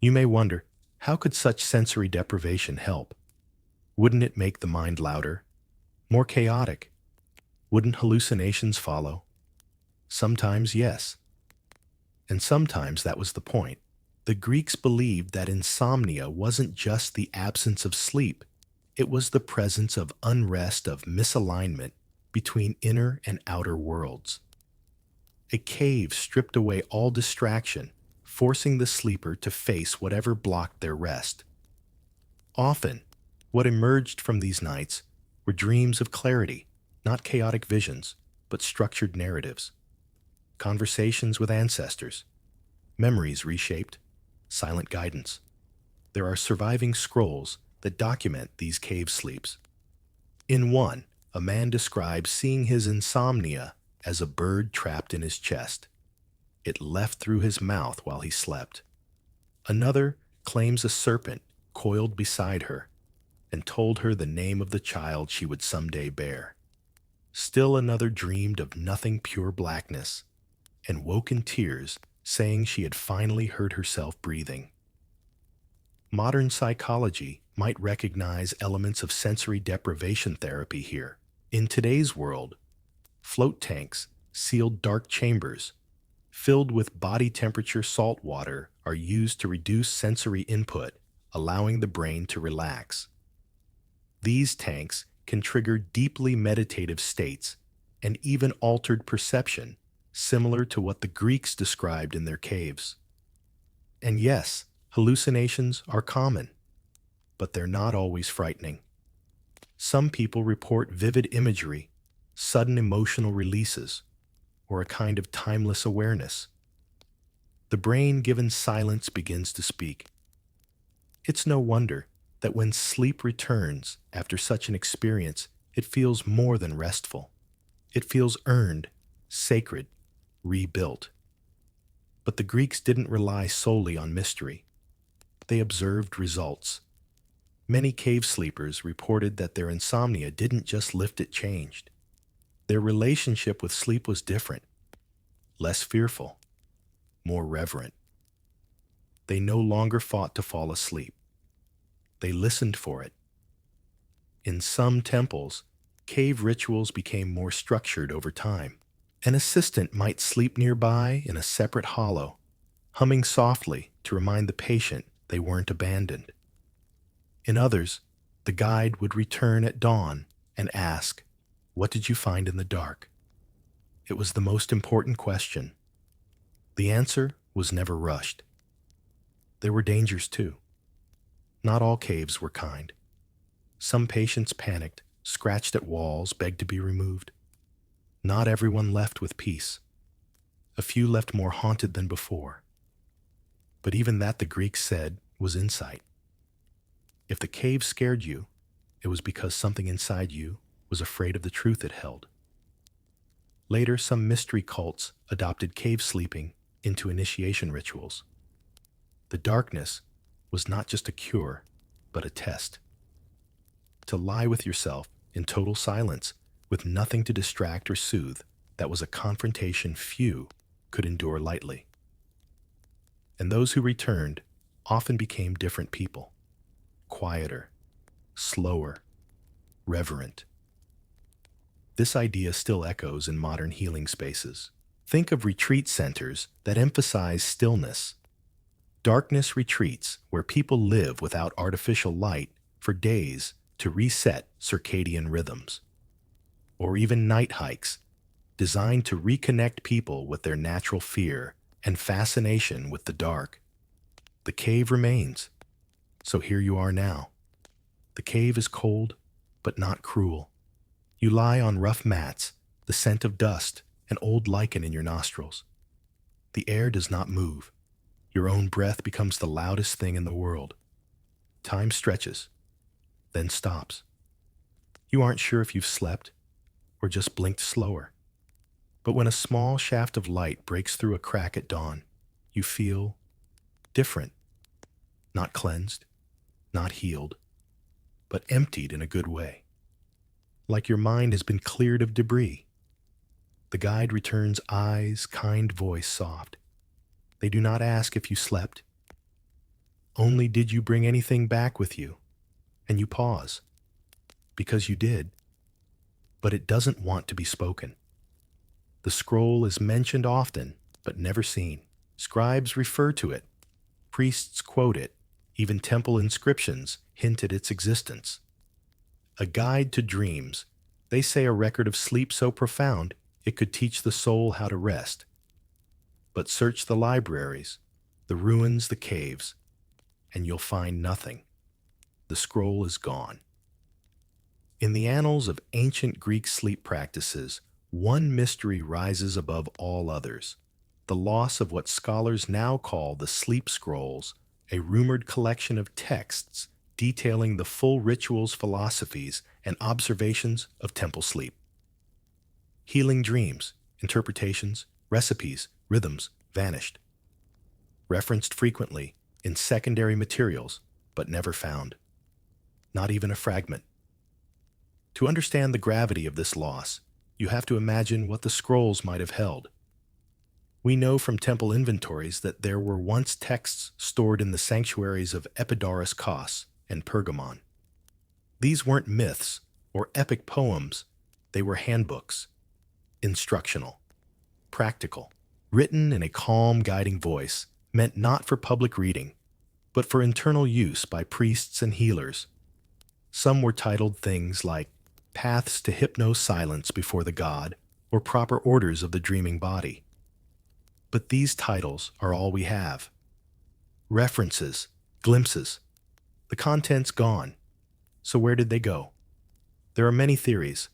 You may wonder, how could such sensory deprivation help? Wouldn't it make the mind louder, more chaotic? Wouldn't hallucinations follow? Sometimes yes. And sometimes that was the point. The Greeks believed that insomnia wasn't just the absence of sleep, it was the presence of unrest, of misalignment between inner and outer worlds. A cave stripped away all distraction, forcing the sleeper to face whatever blocked their rest. Often, what emerged from these nights were dreams of clarity, not chaotic visions, but structured narratives. Conversations with ancestors, memories reshaped, silent guidance. There are surviving scrolls that document these cave sleeps. In one, a man describes seeing his insomnia as a bird trapped in his chest. It left through his mouth while he slept. Another claims a serpent coiled beside her and told her the name of the child she would someday bear. Still another dreamed of nothing pure blackness and woke in tears, saying she had finally heard herself breathing. Modern psychology might recognize elements of sensory deprivation therapy here. In today's world, float tanks, sealed dark chambers, filled with body temperature salt water are used to reduce sensory input, allowing the brain to relax. These tanks can trigger deeply meditative states and even altered perception, similar to what the Greeks described in their caves. And yes, hallucinations are common, but they're not always frightening. Some people report vivid imagery, sudden emotional releases, or a kind of timeless awareness. The brain, given silence, begins to speak. It's no wonder that when sleep returns after such an experience, it feels more than restful. It feels earned, sacred, rebuilt. But the Greeks didn't rely solely on mystery. They observed results. Many cave sleepers reported that their insomnia didn't just lift, it changed. Their relationship with sleep was different, less fearful, more reverent. They no longer fought to fall asleep. They listened for it. In some temples, cave rituals became more structured over time. An assistant might sleep nearby in a separate hollow, humming softly to remind the patient they weren't abandoned. In others, the guide would return at dawn and ask, "What did you find in the dark?" It was the most important question. The answer was never rushed. There were dangers too. Not all caves were kind. Some patients panicked, scratched at walls, begged to be removed. Not everyone left with peace. A few left more haunted than before. But even that, the Greeks said, was insight. If the cave scared you, it was because something inside you was afraid of the truth it held. Later, some mystery cults adopted cave sleeping into initiation rituals. The darkness was not just a cure, but a test. To lie with yourself in total silence, with nothing to distract or soothe, that was a confrontation few could endure lightly. And those who returned often became different people, quieter, slower, reverent. This idea still echoes in modern healing spaces. Think of retreat centers that emphasize stillness, darkness retreats where people live without artificial light for days to reset circadian rhythms, or even night hikes designed to reconnect people with their natural fear and fascination with the dark. The cave remains, so here you are now. The cave is cold, but not cruel. You lie on rough mats, the scent of dust and old lichen in your nostrils. The air does not move. Your own breath becomes the loudest thing in the world. Time stretches, then stops. You aren't sure if you've slept or just blinked slower. But when a small shaft of light breaks through a crack at dawn, you feel different. Not cleansed, not healed, but emptied in a good way. Like your mind has been cleared of debris. The guide returns eyes, kind voice soft. They do not ask if you slept. Only did you bring anything back with you? And you pause. Because you did. But it doesn't want to be spoken. The scroll is mentioned often, but never seen. Scribes refer to it. Priests quote it. Even temple inscriptions hint at its existence. A guide to dreams. They say a record of sleep so profound it could teach the soul how to rest. But search the libraries, the ruins, the caves, and you'll find nothing. The scroll is gone. In the annals of ancient Greek sleep practices, one mystery rises above all others: the loss of what scholars now call the sleep scrolls, a rumored collection of texts detailing the full rituals, philosophies, and observations of temple sleep. Healing dreams, interpretations, recipes, rhythms vanished. Referenced frequently in secondary materials, but never found. Not even a fragment. To understand the gravity of this loss, you have to imagine what the scrolls might have held. We know from temple inventories that there were once texts stored in the sanctuaries of Epidaurus Kos and Pergamon. These weren't myths or epic poems, they were handbooks, instructional, practical, written in a calm, guiding voice, meant not for public reading, but for internal use by priests and healers. Some were titled things like Paths to Hypno-Silence Before the God, or Proper Orders of the Dreaming Body. But these titles are all we have. References, glimpses. The content's gone. So where did they go? There are many theories.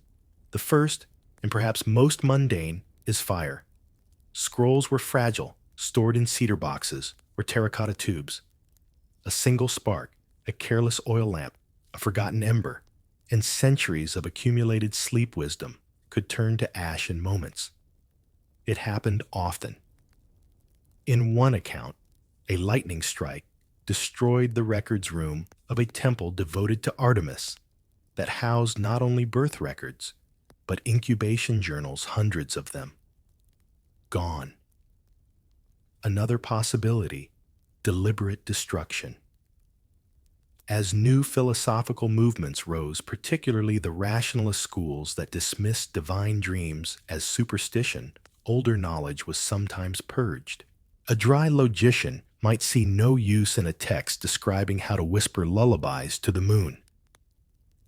The first, and perhaps most mundane, is fire. Scrolls were fragile, stored in cedar boxes or terracotta tubes. A single spark, a careless oil lamp, a forgotten ember, and centuries of accumulated sleep wisdom could turn to ash in moments. It happened often. In one account, a lightning strike destroyed the records room of a temple devoted to Artemis that housed not only birth records, but incubation journals, hundreds of them. Gone. Another possibility, deliberate destruction. As new philosophical movements rose, particularly the rationalist schools that dismissed divine dreams as superstition, older knowledge was sometimes purged. A dry logician might see no use in a text describing how to whisper lullabies to the moon.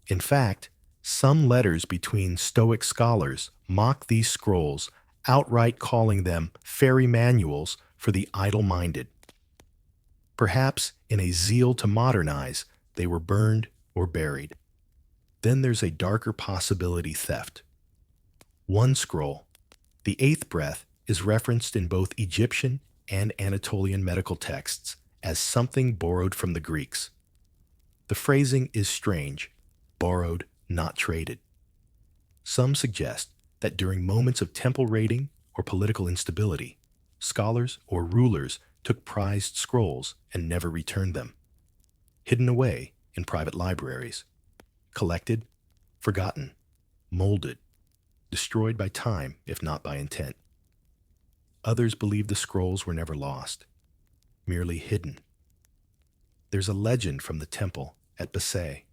In fact, some letters between Stoic scholars mock these scrolls, outright calling them fairy manuals for the idle-minded. Perhaps in a zeal to modernize, they were burned or buried. Then there's a darker possibility: theft. One scroll, the eighth breath, is referenced in both Egyptian and Anatolian medical texts as something borrowed from the Greeks. The phrasing is strange: borrowed, not traded. Some suggest that during moments of temple raiding or political instability, scholars or rulers took prized scrolls and never returned them. Hidden away in private libraries, collected, forgotten, molded, destroyed by time if not by intent. Others believe the scrolls were never lost, merely hidden. There's a legend from the temple at Basay,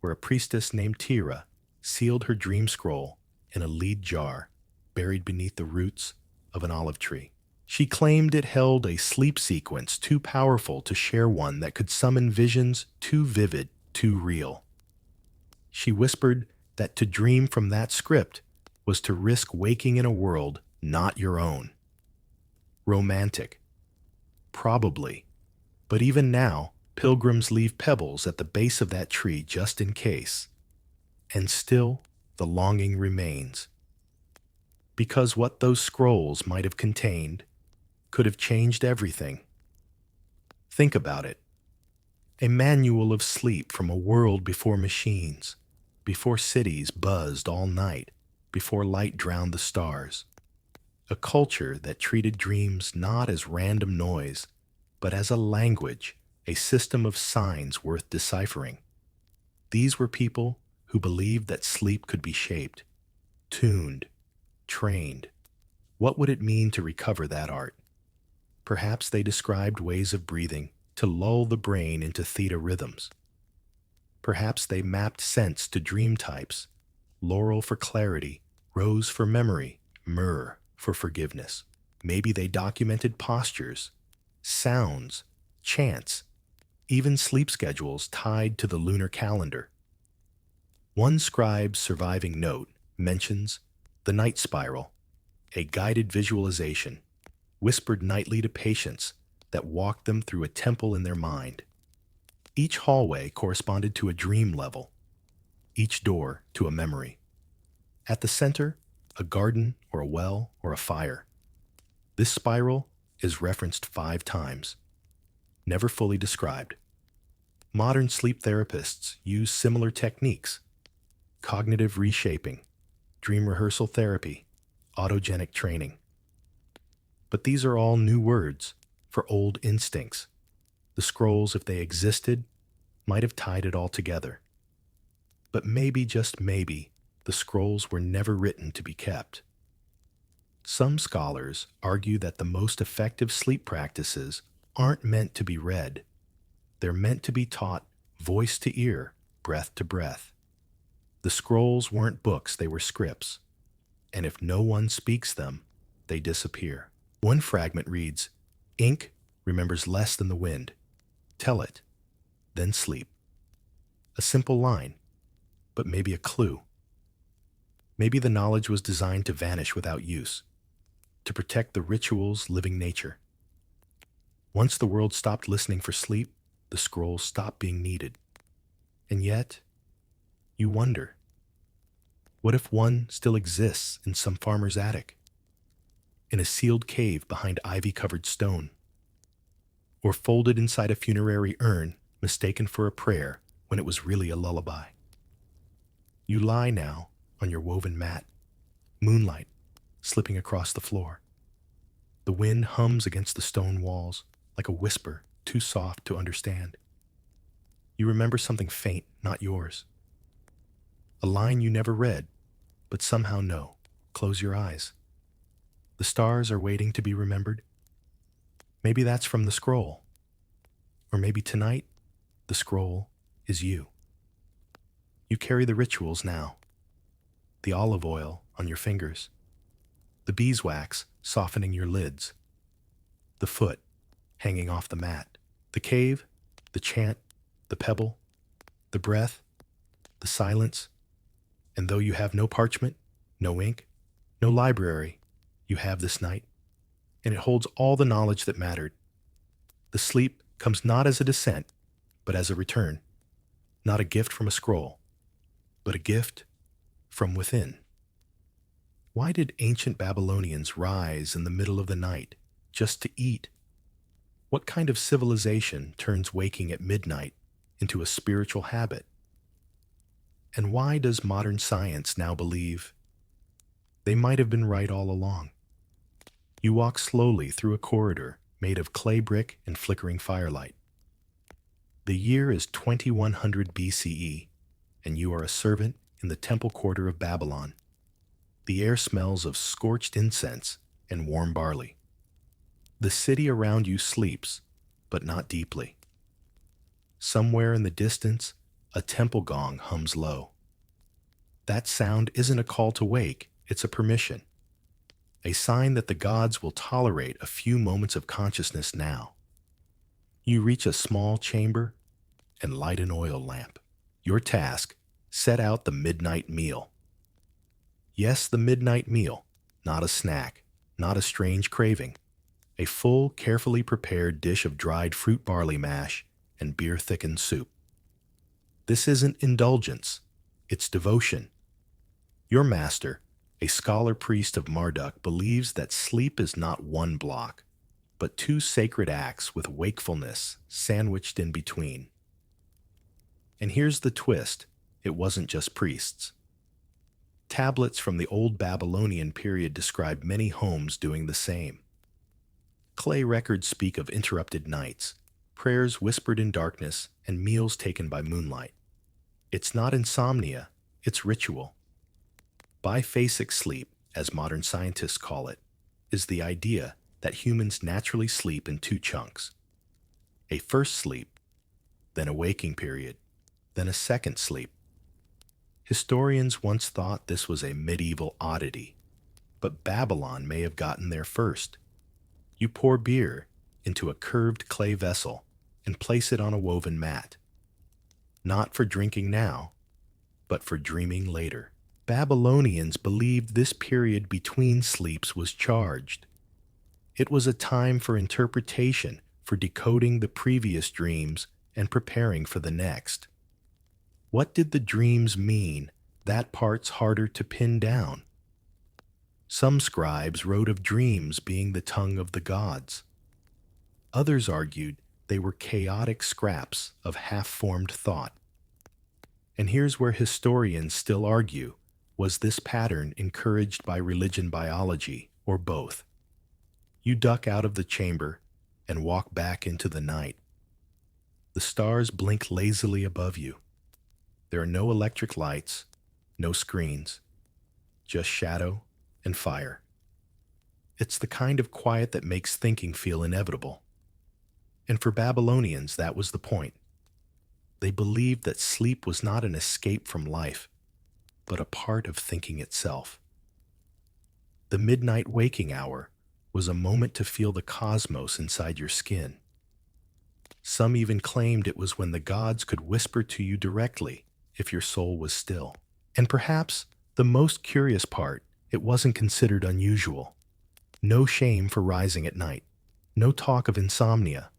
where a priestess named Tira sealed her dream scroll in a lead jar buried beneath the roots of an olive tree. She claimed it held a sleep sequence too powerful to share, one that could summon visions too vivid, too real. She whispered that to dream from that script was to risk waking in a world not your own. Romantic. Probably. But even now, pilgrims leave pebbles at the base of that tree just in case. And still, the longing remains. Because what those scrolls might have contained could have changed everything. Think about it. A manual of sleep from a world before machines, before cities buzzed all night, before light drowned the stars. A culture that treated dreams not as random noise, but as a language, a system of signs worth deciphering. These were people who believed that sleep could be shaped, tuned, trained. What would it mean to recover that art? Perhaps they described ways of breathing to lull the brain into theta rhythms. Perhaps they mapped scents to dream types: laurel for clarity, rose for memory, myrrh for forgiveness. Maybe they documented postures, sounds, chants, even sleep schedules tied to the lunar calendar. One scribe's surviving note mentions the night spiral, a guided visualization, whispered nightly to patients that walked them through a temple in their mind. Each hallway corresponded to a dream level, each door to a memory. At the center, a garden or a well or a fire. This spiral is referenced 5 times, never fully described. Modern sleep therapists use similar techniques: cognitive reshaping, dream rehearsal therapy, autogenic training. But these are all new words for old instincts. The scrolls, if they existed, might have tied it all together. But maybe, just maybe, the scrolls were never written to be kept. Some scholars argue that the most effective sleep practices aren't meant to be read. They're meant to be taught voice to ear, breath to breath. The scrolls weren't books, they were scripts. And if no one speaks them, they disappear. One fragment reads, "Ink remembers less than the wind. Tell it, then sleep." A simple line, but maybe a clue. Maybe the knowledge was designed to vanish without use, to protect the ritual's living nature. Once the world stopped listening for sleep, the scrolls stopped being needed. And yet, you wonder, what if one still exists in some farmer's attic, in a sealed cave behind ivy-covered stone, or folded inside a funerary urn mistaken for a prayer when it was really a lullaby? You lie now on your woven mat, moonlight slipping across the floor. The wind hums against the stone walls like a whisper too soft to understand. You remember something faint, not yours. A line you never read, but somehow know. Close your eyes. The stars are waiting to be remembered. Maybe that's from the scroll. Or maybe tonight, the scroll is you. You carry the rituals now. The olive oil on your fingers. The beeswax softening your lids. The foot hanging off the mat. The cave, the chant, the pebble, the breath, the silence. And though you have no parchment, no ink, no library, you have this night. And it holds all the knowledge that mattered. The sleep comes not as a descent, but as a return. Not a gift from a scroll, but a gift from within. Why did ancient Babylonians rise in the middle of the night just to eat? What kind of civilization turns waking at midnight into a spiritual habit? And why does modern science now believe they might have been right all along? You walk slowly through a corridor made of clay brick and flickering firelight. The year is 2100 BCE, and you are a servant in the temple quarter of Babylon. The air smells of scorched incense and warm barley. The city around you sleeps, but not deeply. Somewhere in the distance, a temple gong hums low. That sound isn't a call to wake, it's a permission, a sign that the gods will tolerate a few moments of consciousness now. You reach a small chamber and light an oil lamp. Your task, set out the midnight meal. Yes, the midnight meal, not a snack, not a strange craving, a full, carefully prepared dish of dried fruit barley mash and beer-thickened soup. This isn't indulgence, it's devotion. Your master, a scholar priest of Marduk, believes that sleep is not one block, but two sacred acts with wakefulness sandwiched in between. And here's the twist, it wasn't just priests. Tablets from the old Babylonian period describe many homes doing the same. Clay records speak of interrupted nights, prayers whispered in darkness, and meals taken by moonlight. It's not insomnia, it's ritual. Biphasic sleep, as modern scientists call it, is the idea that humans naturally sleep in two chunks. A first sleep, then a waking period, then a second sleep. Historians once thought this was a medieval oddity, but Babylon may have gotten there first. You pour beer into a curved clay vessel and place it on a woven mat. Not for drinking now, but for dreaming later. Babylonians believed this period between sleeps was charged. It was a time for interpretation, for decoding the previous dreams and preparing for the next. What did the dreams mean? That part's harder to pin down. Some scribes wrote of dreams being the tongue of the gods. Others argued they were chaotic scraps of half-formed thought. And here's where historians still argue, was this pattern encouraged by religion biology, or both? You duck out of the chamber and walk back into the night. The stars blink lazily above you. There are no electric lights, no screens, just shadow and fire. It's the kind of quiet that makes thinking feel inevitable. And for Babylonians, that was the point. They believed that sleep was not an escape from life, but a part of thinking itself. The midnight waking hour was a moment to feel the cosmos inside your skin. Some even claimed it was when the gods could whisper to you directly if your soul was still. And perhaps the most curious part, it wasn't considered unusual. No shame for rising at night. No talk of insomnia.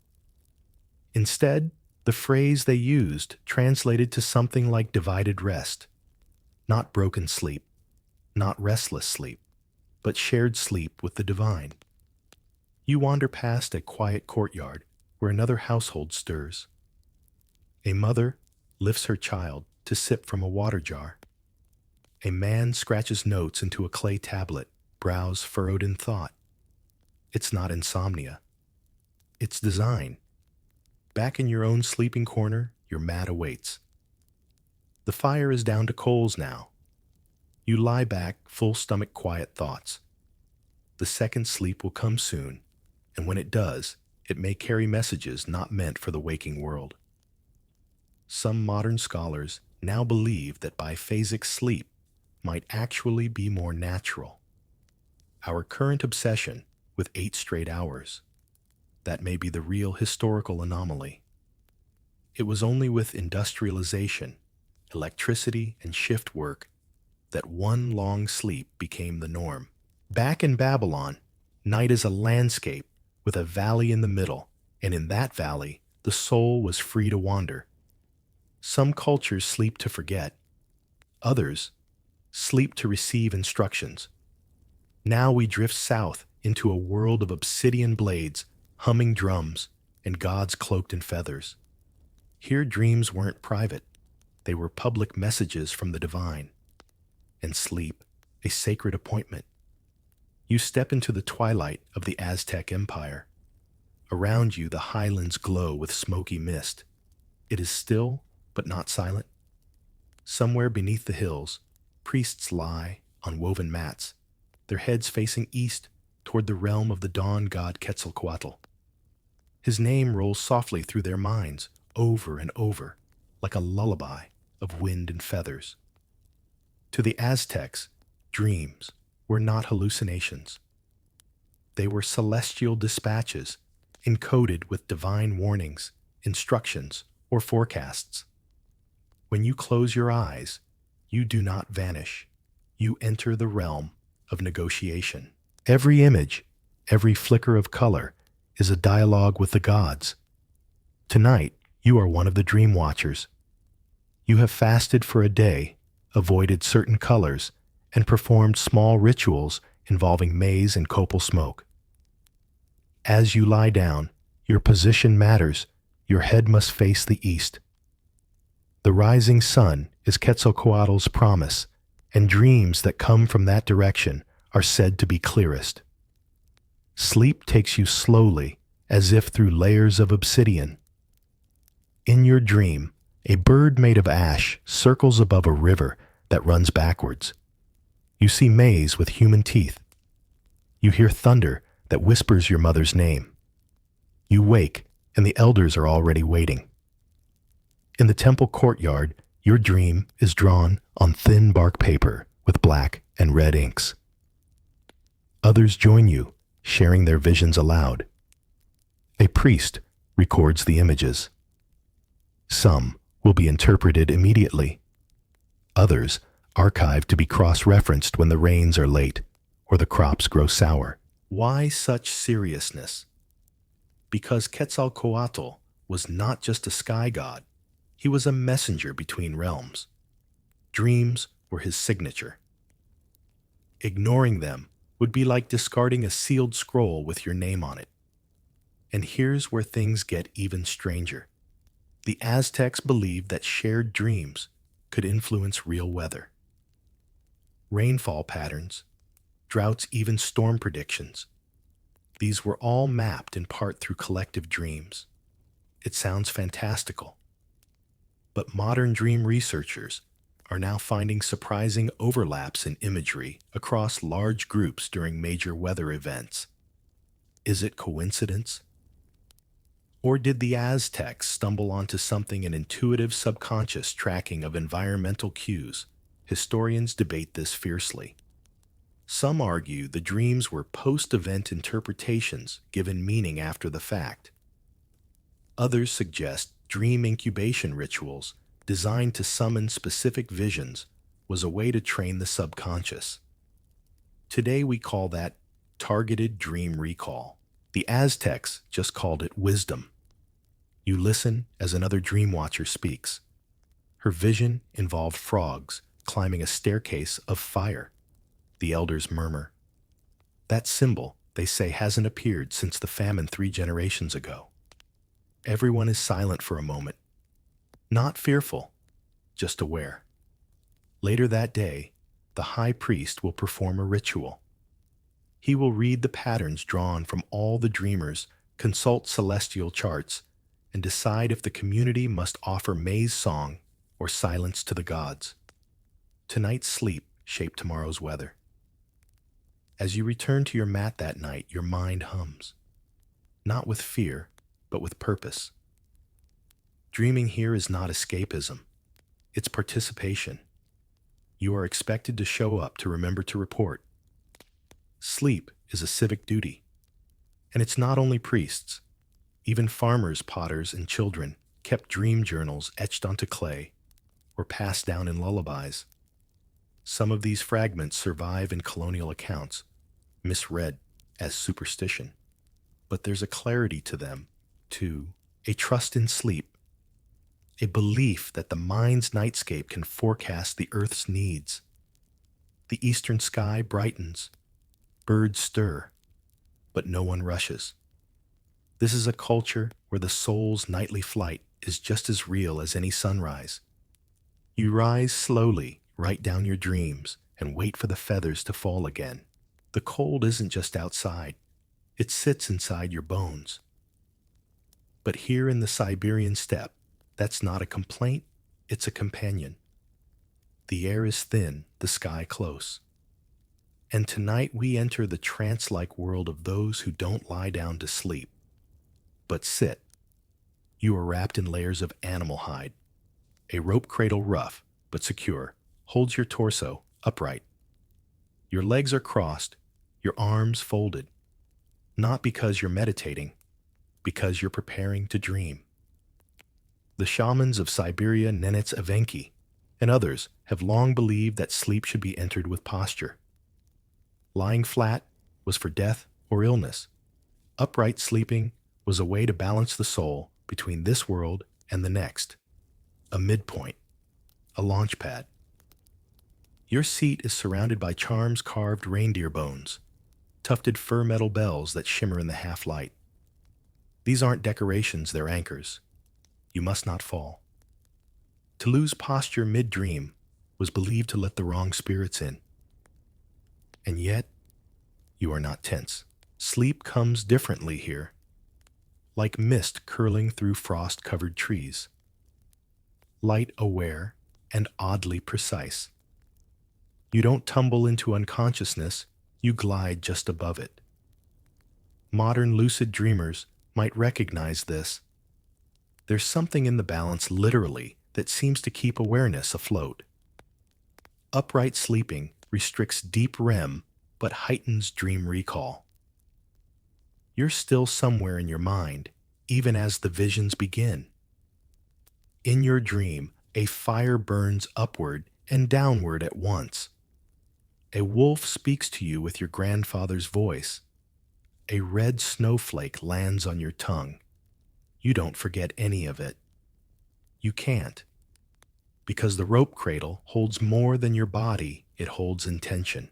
Instead, the phrase they used translated to something like divided rest. Not broken sleep, not restless sleep, but shared sleep with the divine. You wander past a quiet courtyard where another household stirs. A mother lifts her child to sip from a water jar. A man scratches notes into a clay tablet, brows furrowed in thought. It's not insomnia. It's design. Back in your own sleeping corner, your mat awaits. The fire is down to coals now. You lie back, full stomach quiet thoughts. The second sleep will come soon, and when it does, it may carry messages not meant for the waking world. Some modern scholars now believe that biphasic sleep might actually be more natural. Our current obsession with 8 straight hours, that may be the real historical anomaly. It was only with industrialization, electricity, and shift work that one long sleep became the norm. Back in Babylon, night is a landscape with a valley in the middle, and in that valley, the soul was free to wander. Some cultures sleep to forget. Others sleep to receive instructions. Now we drift south into a world of obsidian blades, humming drums, and gods cloaked in feathers. Here dreams weren't private. They were public messages from the divine. And sleep, a sacred appointment. You step into the twilight of the Aztec Empire. Around you, the highlands glow with smoky mist. It is still, but not silent. Somewhere beneath the hills, priests lie on woven mats, their heads facing east toward the realm of the dawn god Quetzalcoatl. His name rolls softly through their minds, over and over, like a lullaby of wind and feathers. To the Aztecs, dreams were not hallucinations. They were celestial dispatches encoded with divine warnings, instructions, or forecasts. When you close your eyes, you do not vanish. You enter the realm of negotiation. Every image, every flicker of color is a dialogue with the gods. Tonight, you are one of the dream watchers. You have fasted for a day, avoided certain colors, and performed small rituals involving maize and copal smoke. As you lie down, your position matters. Your head must face the east. The rising sun is Quetzalcoatl's promise, and dreams that come from that direction are said to be clearest. Sleep takes you slowly, as if through layers of obsidian. In your dream, a bird made of ash circles above a river that runs backwards. You see maize with human teeth. You hear thunder that whispers your mother's name. You wake, and the elders are already waiting. In the temple courtyard, your dream is drawn on thin bark paper with black and red inks. Others join you, sharing their visions aloud. A priest records the images. Some will be interpreted immediately. Others archived to be cross-referenced when the rains are late or the crops grow sour. Why such seriousness? Because Quetzalcoatl was not just a sky god, he was a messenger between realms. Dreams were his signature. Ignoring them would be like discarding a sealed scroll with your name on it. And here's where things get even stranger. The Aztecs believed that shared dreams could influence real weather. Rainfall patterns, droughts, even storm predictions. These were all mapped in part through collective dreams. It sounds fantastical. But modern dream researchers are now finding surprising overlaps in imagery across large groups during major weather events. Is it coincidence? Or did the Aztecs stumble onto something, an intuitive subconscious tracking of environmental cues? Historians debate this fiercely. Some argue the dreams were post-event interpretations given meaning after the fact. Others suggest dream incubation rituals designed to summon specific visions was a way to train the subconscious. Today we call that targeted dream recall. The Aztecs just called it wisdom. You listen as another dream watcher speaks. Her vision involved frogs climbing a staircase of fire. The elders murmur. That symbol, they say, hasn't appeared since the famine 3 generations ago. Everyone is silent for a moment. Not fearful, just aware. Later that day, the high priest will perform a ritual. He will read the patterns drawn from all the dreamers, consult celestial charts, and decide if the community must offer maize song or silence to the gods. Tonight's sleep shaped tomorrow's weather. As you return to your mat that night, your mind hums. Not with fear, but with purpose. Dreaming here is not escapism. It's participation. You are expected to show up, to remember, to report. Sleep is a civic duty. And it's not only priests. Even farmers, potters, and children kept dream journals etched onto clay or passed down in lullabies. Some of these fragments survive in colonial accounts, misread as superstition. But there's a clarity to them, too, a trust in sleep, a belief that the mind's nightscape can forecast the earth's needs. The eastern sky brightens, birds stir, but no one rushes. This is a culture where the soul's nightly flight is just as real as any sunrise. You rise slowly, write down your dreams, and wait for the feathers to fall again. The cold isn't just outside, it sits inside your bones. But here in the Siberian steppe, that's not a complaint, it's a companion. The air is thin, the sky close. And tonight we enter the trance-like world of those who don't lie down to sleep, but sit. You are wrapped in layers of animal hide. A rope cradle, rough but secure, holds your torso upright. Your legs are crossed, your arms folded, not because you're meditating, because you're preparing to dream. The shamans of Siberia, Nenets Evenki, and others have long believed that sleep should be entered with posture. Lying flat was for death or illness. Upright sleeping was a way to balance the soul between this world and the next. A midpoint, a launch pad. Your seat is surrounded by charms carved reindeer bones, tufted fur metal bells that shimmer in the half-light. These aren't decorations, they're anchors. You must not fall. To lose posture mid-dream was believed to let the wrong spirits in. And yet, you are not tense. Sleep comes differently here, like mist curling through frost-covered trees. Light aware and oddly precise. You don't tumble into unconsciousness, you glide just above it. Modern lucid dreamers might recognize this. There's something in the balance, literally, that seems to keep awareness afloat. Upright sleeping restricts deep REM but heightens dream recall. You're still somewhere in your mind, even as the visions begin. In your dream, a fire burns upward and downward at once. A wolf speaks to you with your grandfather's voice. A red snowflake lands on your tongue. You don't forget any of it. You can't. Because the rope cradle holds more than your body, it holds intention.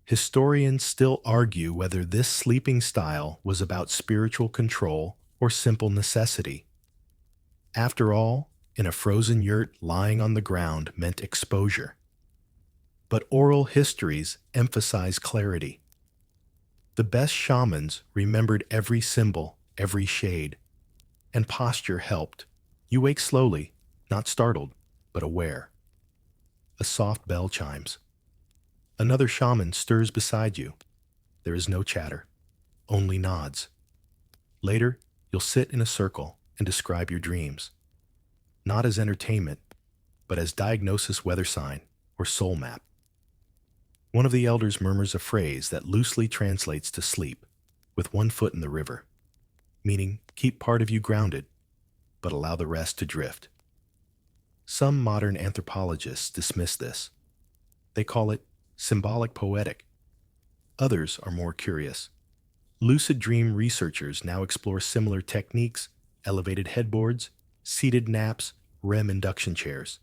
Historians still argue whether this sleeping style was about spiritual control or simple necessity. After all, in a frozen yurt, lying on the ground meant exposure. But oral histories emphasize clarity. The best shamans remembered every symbol, every shade, and posture helped. You wake slowly, not startled, but aware. A soft bell chimes. Another shaman stirs beside you. There is no chatter, only nods. Later, you'll sit in a circle and describe your dreams, not as entertainment, but as diagnosis, weather sign, or soul map. One of the elders murmurs a phrase that loosely translates to sleep, with one foot in the river, meaning keep part of you grounded, but allow the rest to drift. Some modern anthropologists dismiss this. They call it symbolic poetic. Others are more curious. Lucid dream researchers now explore similar techniques: elevated headboards, seated naps, REM induction chairs.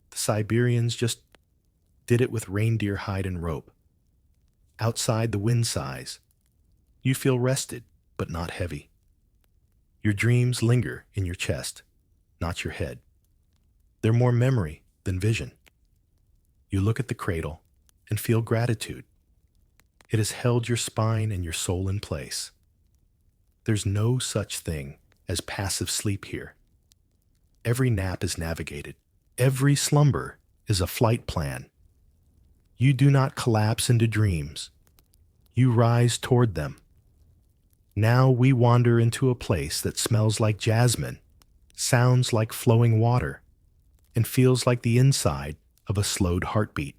The Siberians just did it with reindeer hide and rope. Outside, the wind sighs. You feel rested, but not heavy. Your dreams linger in your chest, not your head. They're more memory than vision. You look at the cradle and feel gratitude. It has held your spine and your soul in place. There's no such thing as passive sleep here. Every nap is navigated. Every slumber is a flight plan. You do not collapse into dreams. You rise toward them. Now we wander into a place that smells like jasmine, sounds like flowing water, and feels like the inside of a slowed heartbeat.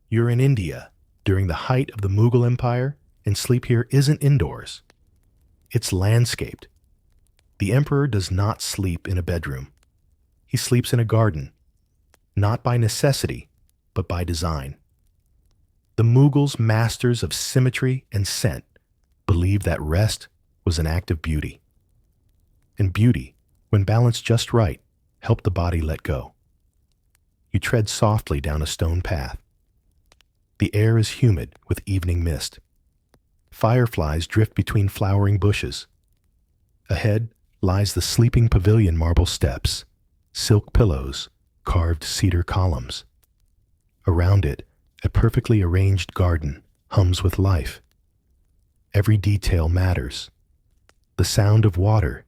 You're in India during the height of the Mughal Empire, and sleep here isn't indoors. It's landscaped. The emperor does not sleep in a bedroom. He sleeps in a garden, not by necessity, but by design. The Mughals, masters of symmetry and scent, believed that rest was an act of beauty. And beauty, when balanced just right, helped the body let go. You tread softly down a stone path. The air is humid with evening mist. Fireflies drift between flowering bushes. Ahead lies the sleeping pavilion marble steps, silk pillows, carved cedar columns. Around it, a perfectly arranged garden hums with life. Every detail matters. The sound of water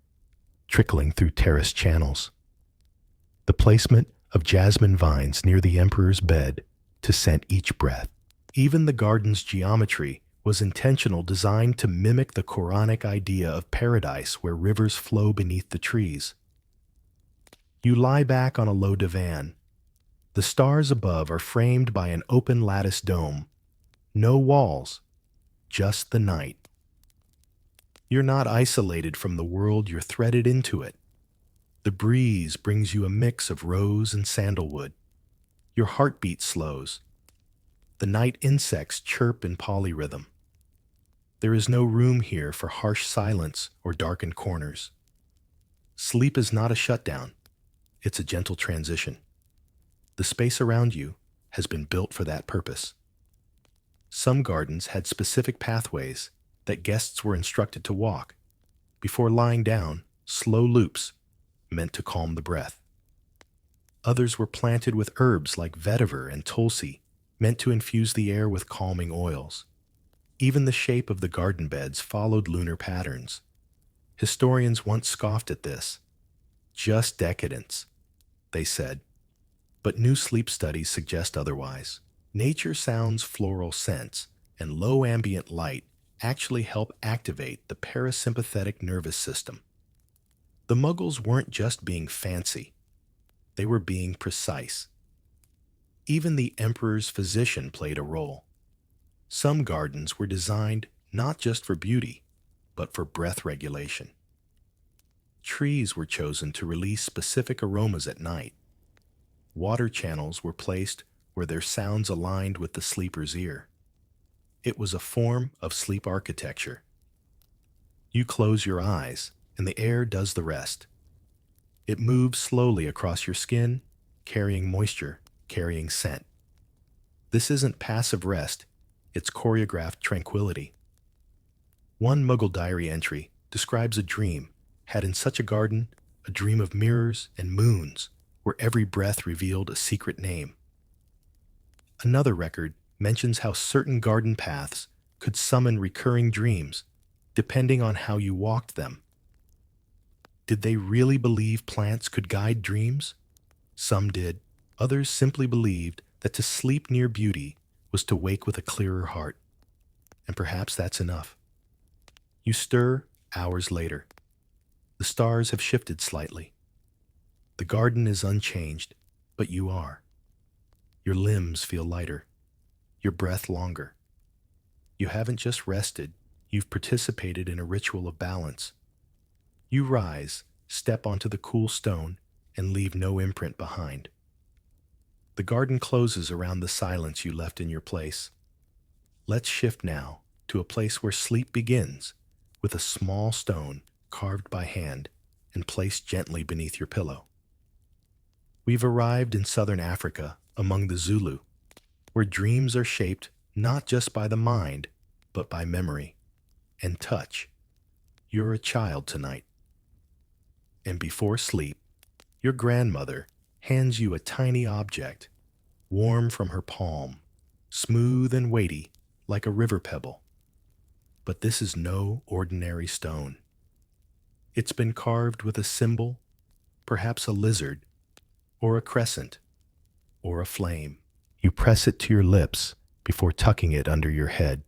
trickling through terrace channels. The placement of jasmine vines near the emperor's bed to scent each breath. Even the garden's geometry was intentional, designed to mimic the Quranic idea of paradise where rivers flow beneath the trees. You lie back on a low divan. The stars above are framed by an open lattice dome. No walls, just the night. You're not isolated from the world, you're threaded into it. The breeze brings you a mix of rose and sandalwood. Your heartbeat slows. The night insects chirp in polyrhythm. There is no room here for harsh silence or darkened corners. Sleep is not a shutdown. It's a gentle transition. The space around you has been built for that purpose. Some gardens had specific pathways that guests were instructed to walk. Before lying down, slow loops meant to calm the breath. Others were planted with herbs like vetiver and tulsi, meant to infuse the air with calming oils. Even the shape of the garden beds followed lunar patterns. Historians once scoffed at this. Just decadence, they said. But new sleep studies suggest otherwise. Nature sounds, floral scents, and low ambient light actually help activate the parasympathetic nervous system. The Mughals weren't just being fancy. They were being precise. Even the emperor's physician played a role. Some gardens were designed not just for beauty, but for breath regulation. Trees were chosen to release specific aromas at night. Water channels were placed where their sounds aligned with the sleeper's ear. It was a form of sleep architecture. You close your eyes, and the air does the rest. It moves slowly across your skin, carrying moisture, carrying scent. This isn't passive rest, it's choreographed tranquility. One Mughal diary entry describes a dream had in such a garden, a dream of mirrors and moons, where every breath revealed a secret name. Another record mentions how certain garden paths could summon recurring dreams, depending on how you walked them. Did they really believe plants could guide dreams? Some did. Others simply believed that to sleep near beauty was to wake with a clearer heart. And perhaps that's enough. You stir hours later. The stars have shifted slightly. The garden is unchanged, but you are. Your limbs feel lighter, your breath longer. You haven't just rested, you've participated in a ritual of balance. You rise, step onto the cool stone, and leave no imprint behind. The garden closes around the silence you left in your place. Let's shift now to a place where sleep begins, with a small stone carved by hand and placed gently beneath your pillow. We've arrived in southern Africa, among the Zulu, where dreams are shaped not just by the mind, but by memory and touch. You're a child tonight. And before sleep, your grandmother hands you a tiny object, warm from her palm, smooth and weighty like a river pebble. But this is no ordinary stone. It's been carved with a symbol, perhaps a lizard, or a crescent, or a flame. You press it to your lips before tucking it under your head.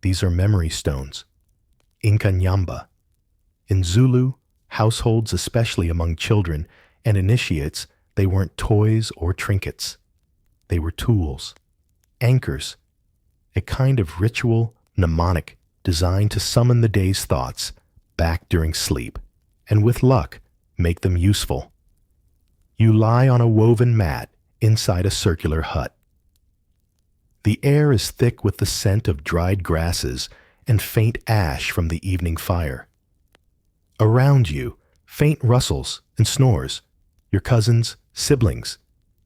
These are memory stones, Inkanyamba. In Zulu households, especially among children and initiates, they weren't toys or trinkets. They were tools, anchors, a kind of ritual mnemonic designed to summon the day's thoughts back during sleep, and with luck, make them useful. You lie on a woven mat inside a circular hut. The air is thick with the scent of dried grasses and faint ash from the evening fire. Around you, faint rustles and snores, your cousins, siblings,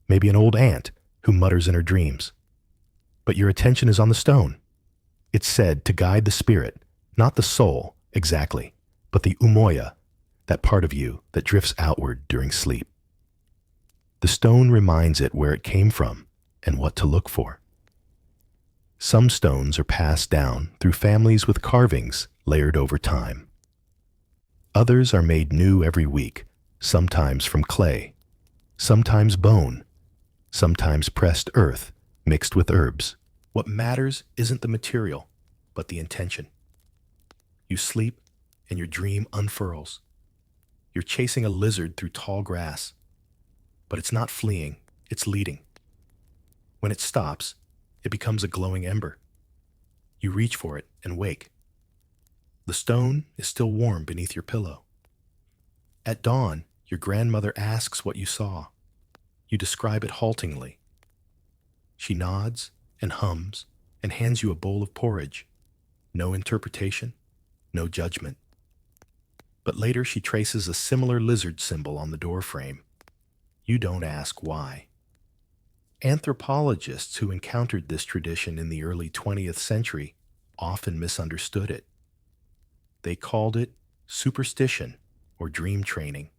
maybe an old aunt who mutters in her dreams. But your attention is on the stone. It's said to guide the spirit, not the soul, exactly, but the umoya, that part of you that drifts outward during sleep. The stone reminds it where it came from and what to look for. Some stones are passed down through families with carvings layered over time. Others are made new every week, sometimes from clay, sometimes bone, sometimes pressed earth mixed with herbs. What matters isn't the material, but the intention. You sleep, and your dream unfurls. You're chasing a lizard through tall grass, but it's not fleeing, it's leading. When it stops, it becomes a glowing ember. You reach for it and wake. The stone is still warm beneath your pillow. At dawn, your grandmother asks what you saw. You describe it haltingly. She nods and hums and hands you a bowl of porridge. No interpretation, no judgment. But later she traces a similar lizard symbol on the doorframe. You don't ask why. Anthropologists who encountered this tradition in the early 20th century often misunderstood it. They called it superstition or dream training.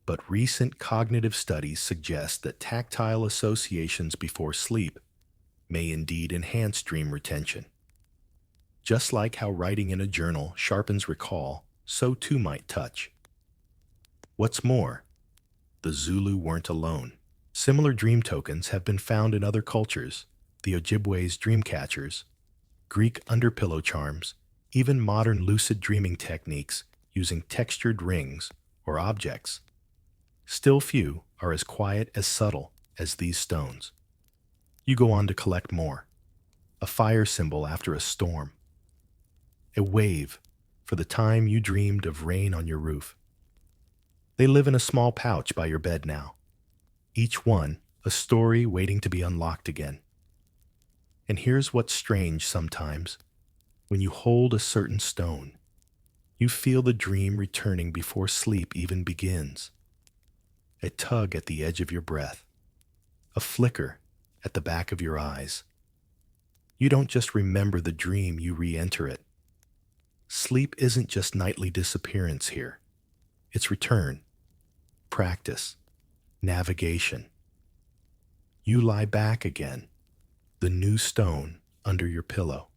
But recent cognitive studies suggest that tactile associations before sleep may indeed enhance dream retention. Just like how writing in a journal sharpens recall, so too might touch. What's more, the Zulu weren't alone. Similar dream tokens have been found in other cultures, the Ojibwe's dream catchers, Greek underpillow charms, even modern lucid dreaming techniques using textured rings or objects. Still few are as quiet as subtle as these stones. You go on to collect more. A fire symbol after a storm. A wave for the time you dreamed of rain on your roof. They live in a small pouch by your bed now. Each one a story waiting to be unlocked again. And here's what's strange sometimes. When you hold a certain stone, you feel the dream returning before sleep even begins. A tug at the edge of your breath. A flicker at the back of your eyes. You don't just remember the dream, you re-enter it. Sleep isn't just nightly disappearance here. It's return, practice, navigation. You lie back again, the new stone under your pillow.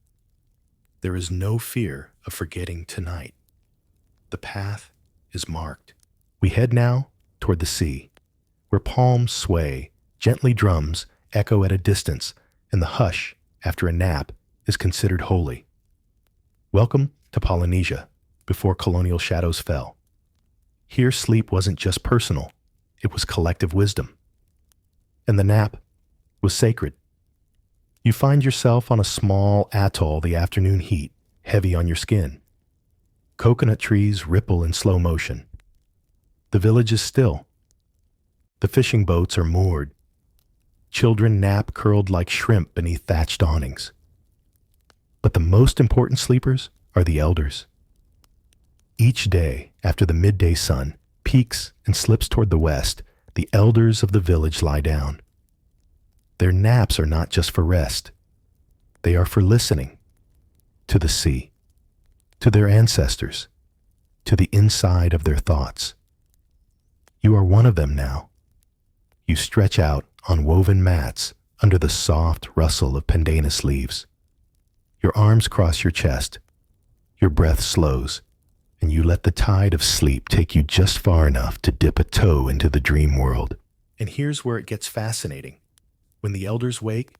There is no fear of forgetting tonight. The path is marked. We head now toward the sea, where palms sway, gently drums echo at a distance, and the hush after a nap is considered holy. Welcome to Polynesia, before colonial shadows fell. Here sleep wasn't just personal, it was collective wisdom. And the nap was sacred. You find yourself on a small atoll, the afternoon heat heavy on your skin. Coconut trees ripple in slow motion. The village is still. The fishing boats are moored. Children nap curled like shrimp beneath thatched awnings. But the most important sleepers are the elders. Each day, after the midday sun peaks and slips toward the west, the elders of the village lie down. Their naps are not just for rest. They are for listening to the sea, to their ancestors, to the inside of their thoughts. You are one of them now. You stretch out on woven mats under the soft rustle of pandanus leaves. Your arms cross your chest. Your breath slows, and you let the tide of sleep take you just far enough to dip a toe into the dream world. And here's where it gets fascinating. When the elders wake,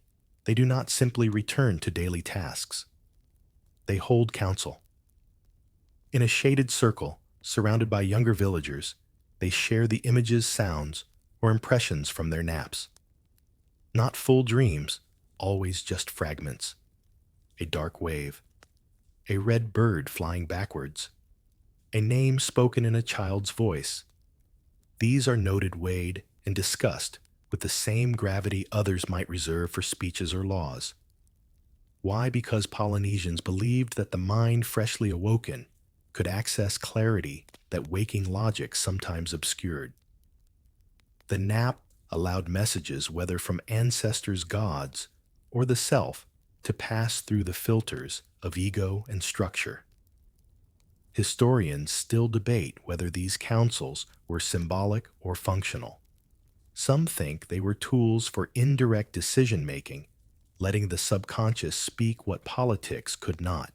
they do not simply return to daily tasks. They hold council. In a shaded circle, surrounded by younger villagers, they share the images, sounds, or impressions from their naps. Not full dreams, always just fragments. A dark wave. A red bird flying backwards. A name spoken in a child's voice. These are noted, weighed, and discussed with the same gravity others might reserve for speeches or laws. Why? Because Polynesians believed that the mind freshly awoken could access clarity that waking logic sometimes obscured. The nap allowed messages, whether from ancestors' gods or the self, to pass through the filters of ego and structure. Historians still debate whether these councils were symbolic or functional. Some think they were tools for indirect decision-making, letting the subconscious speak what politics could not.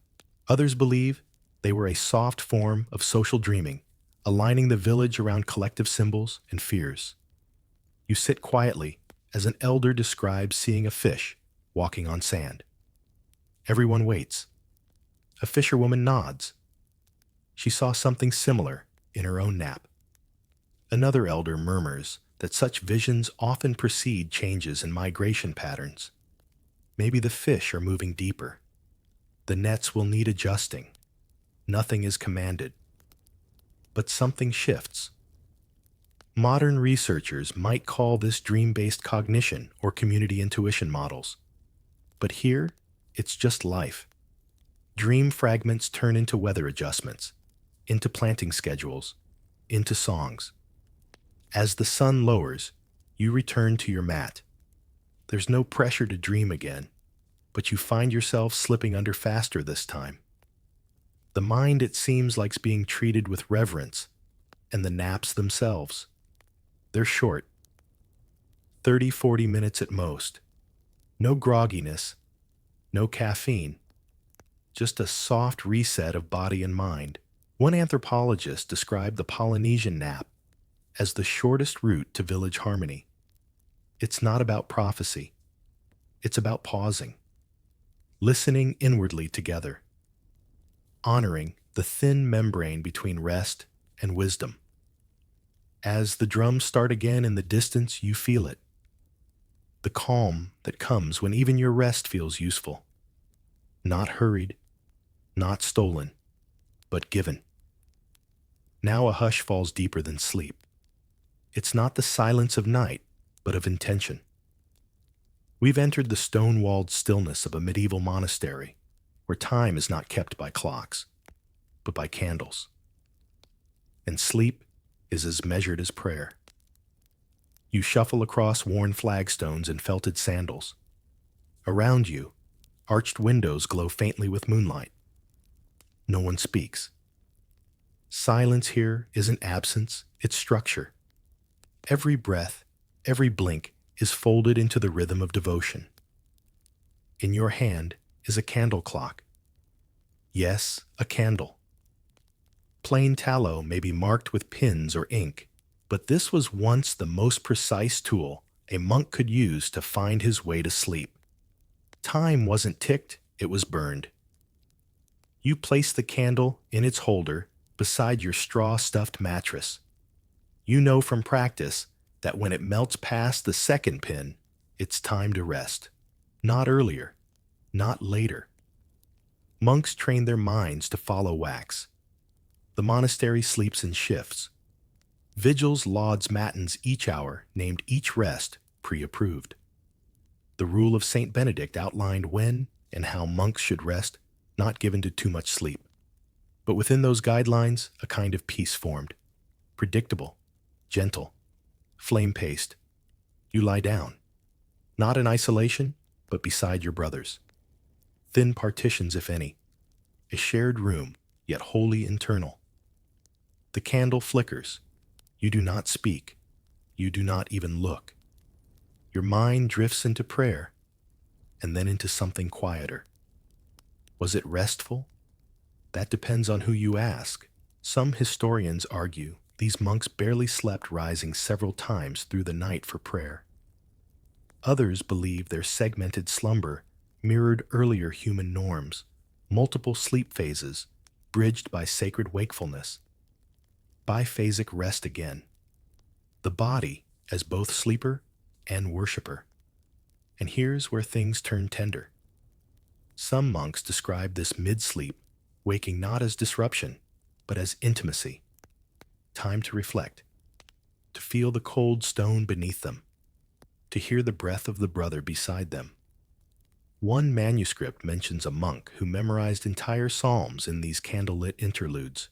Others believe they were a soft form of social dreaming, aligning the village around collective symbols and fears. You sit quietly as an elder describes seeing a fish walking on sand. Everyone waits. A fisherwoman nods. She saw something similar in her own nap. Another elder murmurs that such visions often precede changes in migration patterns. Maybe the fish are moving deeper. The nets will need adjusting. Nothing is commanded. But something shifts. Modern researchers might call this dream-based cognition or community intuition models. But here, it's just life. Dream fragments turn into weather adjustments, into planting schedules, into songs. As the sun lowers, you return to your mat. There's no pressure to dream again, but you find yourself slipping under faster this time. The mind, it seems, likes being treated with reverence, and the naps themselves. They're short. 30-40 minutes at most. No grogginess, no caffeine. Just a soft reset of body and mind. One anthropologist described the Polynesian nap as the shortest route to village harmony. It's not about prophecy. It's about pausing, listening inwardly together, honoring the thin membrane between rest and wisdom. As the drums start again in the distance, you feel it. The calm that comes when even your rest feels useful. Not hurried, not stolen, but given. Now a hush falls deeper than sleep. It's not the silence of night, but of intention. We've entered the stone-walled stillness of a medieval monastery, where time is not kept by clocks, but by candles. And sleep is as measured as prayer. You shuffle across worn flagstones and felted sandals. Around you, arched windows glow faintly with moonlight. No one speaks. Silence here isn't absence, it's structure. Every breath, every blink is folded into the rhythm of devotion. In your hand is a candle clock. Yes, a candle. Plain tallow may be marked with pins or ink, but this was once the most precise tool a monk could use to find his way to sleep. Time wasn't ticked, it was burned. You place the candle in its holder beside your straw-stuffed mattress. You know from practice that when it melts past the second pin, it's time to rest. Not earlier, not later. Monks train their minds to follow wax. The monastery sleeps in shifts. Vigils, lauds, matins each hour, named each rest, pre-approved. The rule of Saint Benedict outlined when and how monks should rest, not given to too much sleep. But within those guidelines, a kind of peace formed. Predictable, gentle, flame-paced. You lie down, not in isolation, but beside your brothers. Thin partitions, if any. A shared room, yet wholly internal. The candle flickers. You do not speak. You do not even look. Your mind drifts into prayer, and then into something quieter. Was it restful? That depends on who you ask. Some historians argue these monks barely slept, rising several times through the night for prayer. Others believe their segmented slumber mirrored earlier human norms, multiple sleep phases, bridged by sacred wakefulness. Biphasic rest again. The body as both sleeper and worshiper. And here's where things turn tender. Some monks describe this mid-sleep, waking not as disruption, but as intimacy. Time to reflect, to feel the cold stone beneath them, to hear the breath of the brother beside them. One manuscript mentions a monk who memorized entire psalms in these candlelit interludes.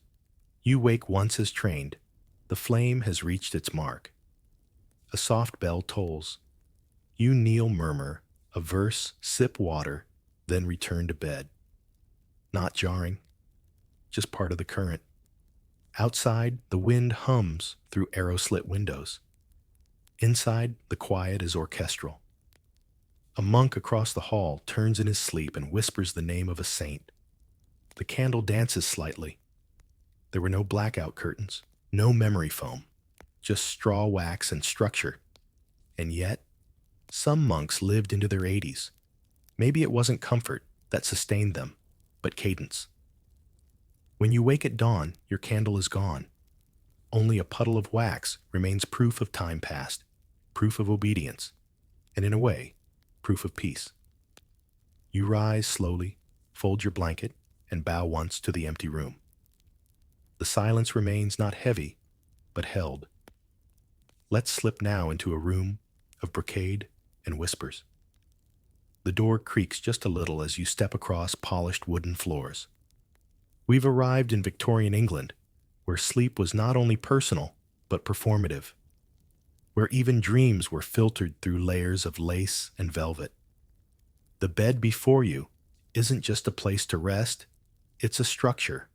You wake once as trained. The flame has reached its mark. A soft bell tolls. You kneel, murmur a verse, sip water, then return to bed. Not jarring, just part of the current. Outside, the wind hums through arrow-slit windows. Inside, the quiet is orchestral. A monk across the hall turns in his sleep and whispers the name of a saint. The candle dances slightly. There were no blackout curtains, no memory foam, just straw wax and structure. And yet, some monks lived into their 80s. Maybe it wasn't comfort that sustained them, but cadence. When you wake at dawn, your candle is gone. Only a puddle of wax remains proof of time past, proof of obedience, and in a way, proof of peace. You rise slowly, fold your blanket, and bow once to the empty room. The silence remains not heavy, but held. Let's slip now into a room of brocade and whispers. The door creaks just a little as you step across polished wooden floors. We've arrived in Victorian England, where sleep was not only personal, but performative, where even dreams were filtered through layers of lace and velvet. The bed before you isn't just a place to rest, it's a structure.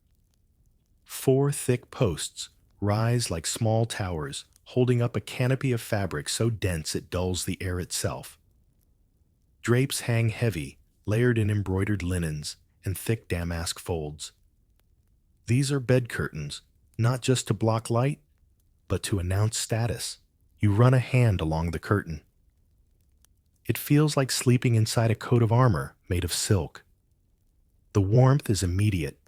4 thick posts rise like small towers, holding up a canopy of fabric so dense it dulls the air itself. Drapes hang heavy, layered in embroidered linens and thick damask folds. These are bed curtains, not just to block light, but to announce status. You run a hand along the curtain. It feels like sleeping inside a coat of armor made of silk. The warmth is immediate.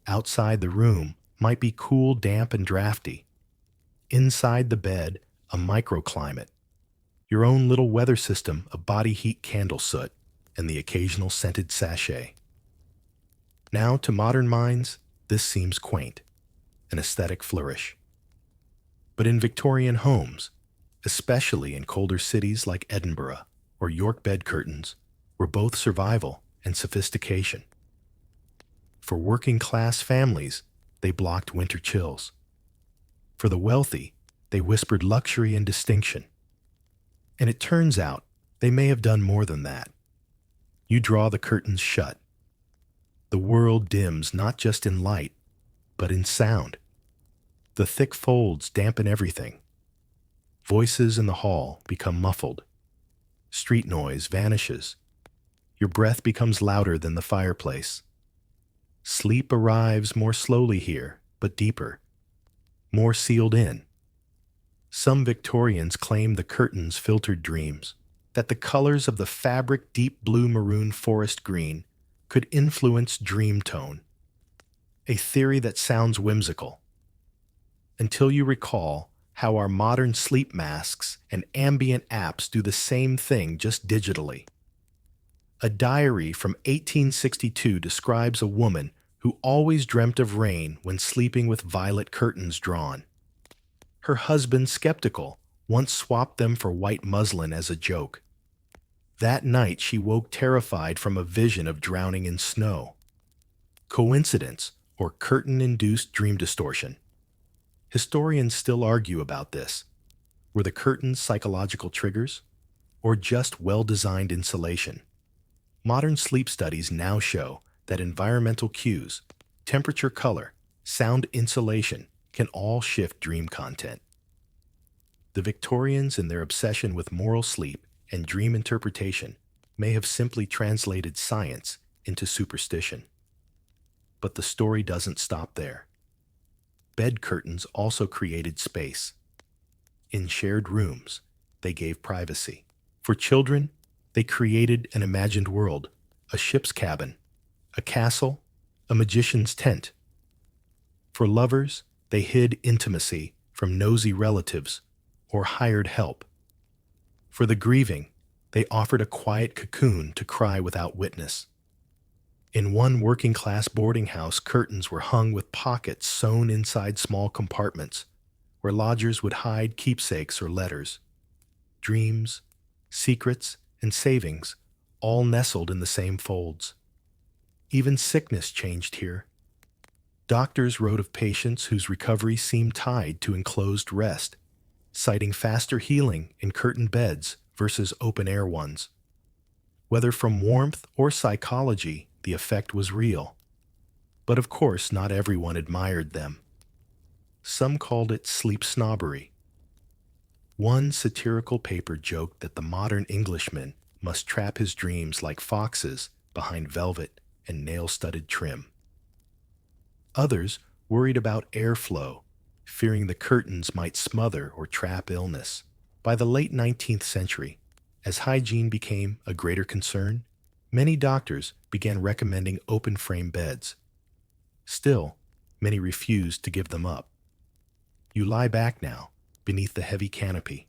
Outside the room might be cool, damp, and drafty. Inside the bed, a microclimate. Your own little weather system of body heat candle soot and the occasional scented sachet. Now, to modern minds, this seems quaint, an aesthetic flourish. But in Victorian homes, especially in colder cities like Edinburgh or York, bed curtains were both survival and sophistication. For working-class families, they blocked winter chills. For the wealthy, they whispered luxury and distinction. And it turns out they may have done more than that. You draw the curtains shut. The world dims not just in light, but in sound. The thick folds dampen everything. Voices in the hall become muffled. Street noise vanishes. Your breath becomes louder than the fireplace. Sleep arrives more slowly here, but deeper, more sealed in. Some Victorians claim the curtains filtered dreams, that the colors of the fabric deep blue maroon forest green could influence dream tone. A theory that sounds whimsical, until you recall how our modern sleep masks and ambient apps do the same thing just digitally. A diary from 1862 describes a woman who always dreamt of rain when sleeping with violet curtains drawn. Her husband, skeptical, once swapped them for white muslin as a joke. That night she woke terrified from a vision of drowning in snow. Coincidence or curtain-induced dream distortion? Historians still argue about this. Were the curtains psychological triggers, or just well-designed insulation? Modern sleep studies now show that environmental cues, temperature, color, sound, insulation can all shift dream content. The Victorians, in their obsession with moral sleep and dream interpretation, may have simply translated science into superstition. But the story doesn't stop there. Bed curtains also created space. In shared rooms, they gave privacy. For children, they created an imagined world, a ship's cabin, a castle, a magician's tent. For lovers, they hid intimacy from nosy relatives or hired help. For the grieving, they offered a quiet cocoon to cry without witness. In one working-class boarding house, curtains were hung with pockets sewn inside small compartments, where lodgers would hide keepsakes or letters. Dreams, secrets, and savings, all nestled in the same folds. Even sickness changed here. Doctors wrote of patients whose recovery seemed tied to enclosed rest, citing faster healing in curtained beds versus open-air ones. Whether from warmth or psychology, the effect was real. But of course, not everyone admired them. Some called it sleep snobbery. One satirical paper joked that the modern Englishman must trap his dreams like foxes behind velvet and nail-studded trim. Others worried about airflow, fearing the curtains might smother or trap illness. By the late 19th century, as hygiene became a greater concern, Many doctors began recommending open-frame beds. Still, many refused to give them up. You lie back now, beneath the heavy canopy.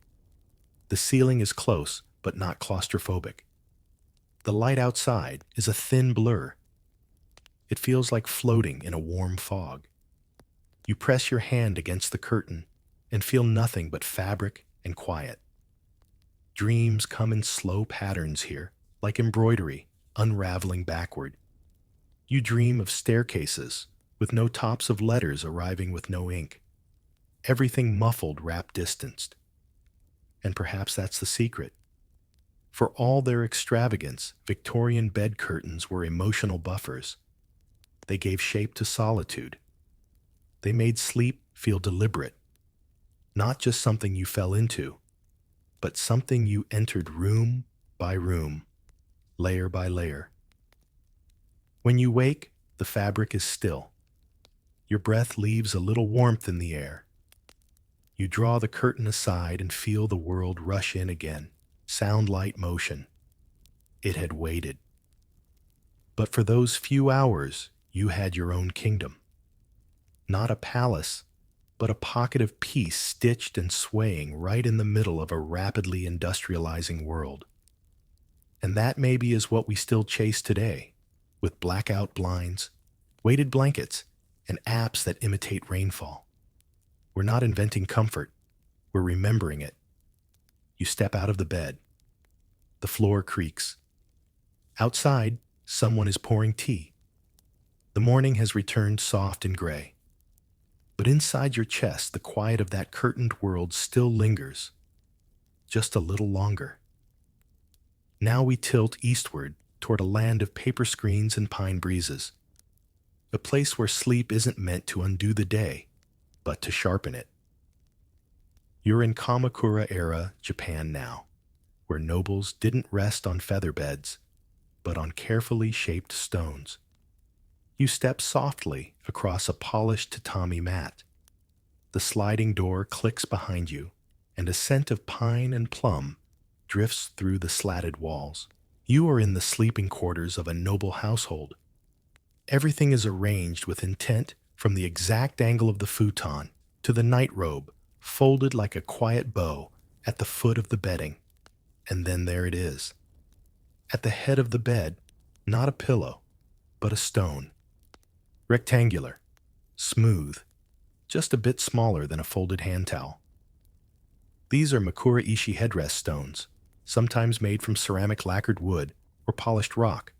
The ceiling is close, but not claustrophobic. The light outside is a thin blur. It feels like floating in a warm fog. You press your hand against the curtain and feel nothing but fabric and quiet. Dreams come in slow patterns here, like embroidery, unraveling backward. You dream of staircases, with no tops of letters arriving with no ink. Everything muffled, wrapped, distanced. And perhaps that's the secret. For all their extravagance, Victorian bed curtains were emotional buffers. They gave shape to solitude. They made sleep feel deliberate. Not just something you fell into, but something you entered room by room, layer by layer. When you wake, the fabric is still. Your breath leaves a little warmth in the air. You draw the curtain aside and feel the world rush in again, sound, light, motion. It had waited. But for those few hours, you had your own kingdom. Not a palace, but a pocket of peace stitched and swaying right in the middle of a rapidly industrializing world. And that maybe is what we still chase today, with blackout blinds, weighted blankets, and apps that imitate rainfall. We're not inventing comfort, we're remembering it. You step out of the bed. The floor creaks. Outside, someone is pouring tea. The morning has returned soft and gray. But inside your chest, the quiet of that curtained world still lingers, just a little longer. Now we tilt eastward toward a land of paper screens and pine breezes, a place where sleep isn't meant to undo the day, but to sharpen it. You're in Kamakura-era Japan now, where nobles didn't rest on feather beds, but on carefully shaped stones. You step softly across a polished tatami mat. The sliding door clicks behind you, and a scent of pine and plum drifts through the slatted walls. You are in the sleeping quarters of a noble household. Everything is arranged with intent, from the exact angle of the futon to the nightrobe, folded like a quiet bow at the foot of the bedding. And then there it is. At the head of the bed, not a pillow, but a stone. Rectangular, smooth, just a bit smaller than a folded hand towel. These are Makura-ishi headrest stones, sometimes made from ceramic lacquered wood or polished rock.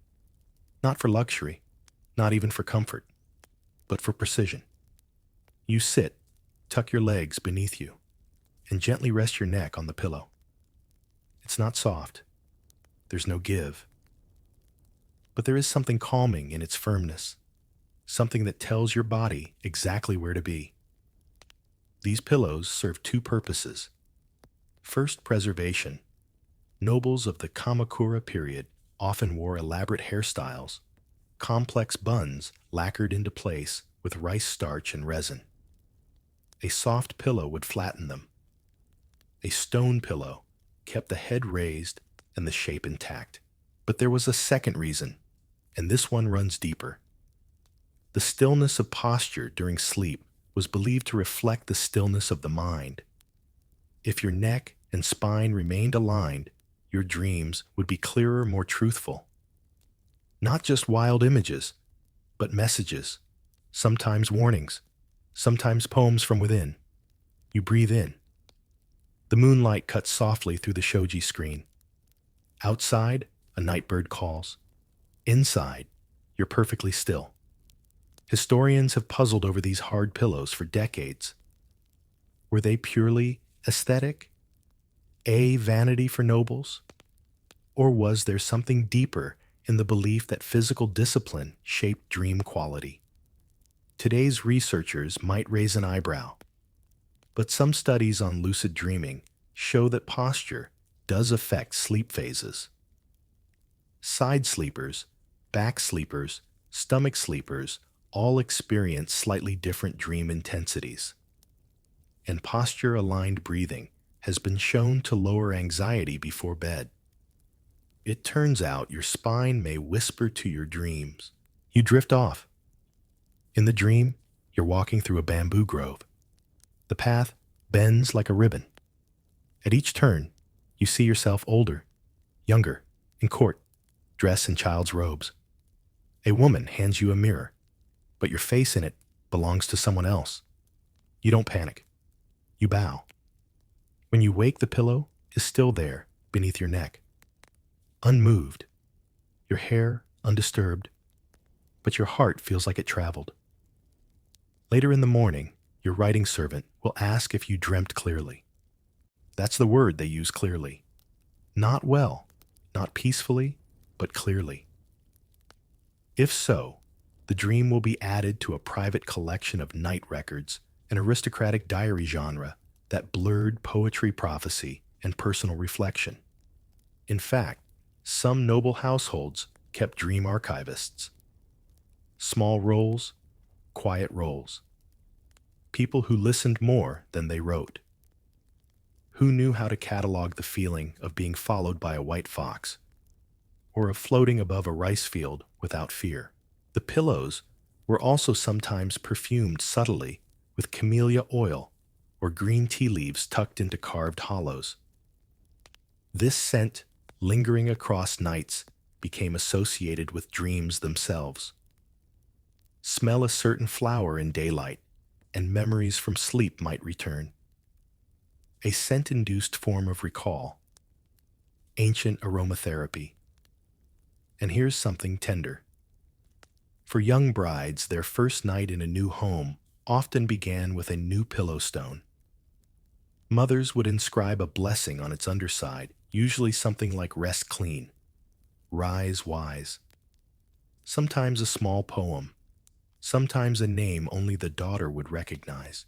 Not for luxury, not even for comfort, but for precision. You sit, tuck your legs beneath you, and gently rest your neck on the pillow. It's not soft. There's no give. But there is something calming in its firmness, something that tells your body exactly where to be. These pillows serve two purposes. First, preservation. Nobles of the Kamakura period often wore elaborate hairstyles, complex buns lacquered into place with rice starch and resin. A soft pillow would flatten them. A stone pillow kept the head raised and the shape intact. But there was a second reason, and this one runs deeper. The stillness of posture during sleep was believed to reflect the stillness of the mind. If your neck and spine remained aligned, your dreams would be clearer, more truthful. Not just wild images, but messages, sometimes warnings, sometimes poems from within. You breathe in. The moonlight cuts softly through the shoji screen. Outside, a nightbird calls. Inside, you're perfectly still. Historians have puzzled over these hard pillows for decades. Were they purely aesthetic? A vanity for nobles? Or was there something deeper in the belief that physical discipline shaped dream quality? Today's researchers might raise an eyebrow, but some studies on lucid dreaming show that posture does affect sleep phases. Side sleepers, back sleepers, stomach sleepers all experience slightly different dream intensities. And posture-aligned breathing has been shown to lower anxiety before bed. It turns out your spine may whisper to your dreams. You drift off. In the dream, you're walking through a bamboo grove. The path bends like a ribbon. At each turn, you see yourself older, younger, in court, dressed in child's robes. A woman hands you a mirror, but your face in it belongs to someone else. You don't panic. You bow. When you wake, the pillow is still there beneath your neck, unmoved, your hair undisturbed, but your heart feels like it traveled. Later in the morning, your writing servant will ask if you dreamt clearly. That's the word they use, clearly. Not well, not peacefully, but clearly. If so, the dream will be added to a private collection of night records, an aristocratic diary genre that blurred poetry, prophecy, and personal reflection. In fact, some noble households kept dream archivists. Small rolls, quiet rolls. People who listened more than they wrote. Who knew how to catalog the feeling of being followed by a white fox, or of floating above a rice field without fear. The pillows were also sometimes perfumed subtly with camellia oil or green tea leaves tucked into carved hollows. This scent, lingering across nights, became associated with dreams themselves. Smell a certain flower in daylight, and memories from sleep might return. A scent-induced form of recall. Ancient aromatherapy. And here's something tender. For young brides, their first night in a new home often began with a new pillow stone. Mothers would inscribe a blessing on its underside, usually something like rest clean, rise wise. Sometimes a small poem, sometimes a name only the daughter would recognize.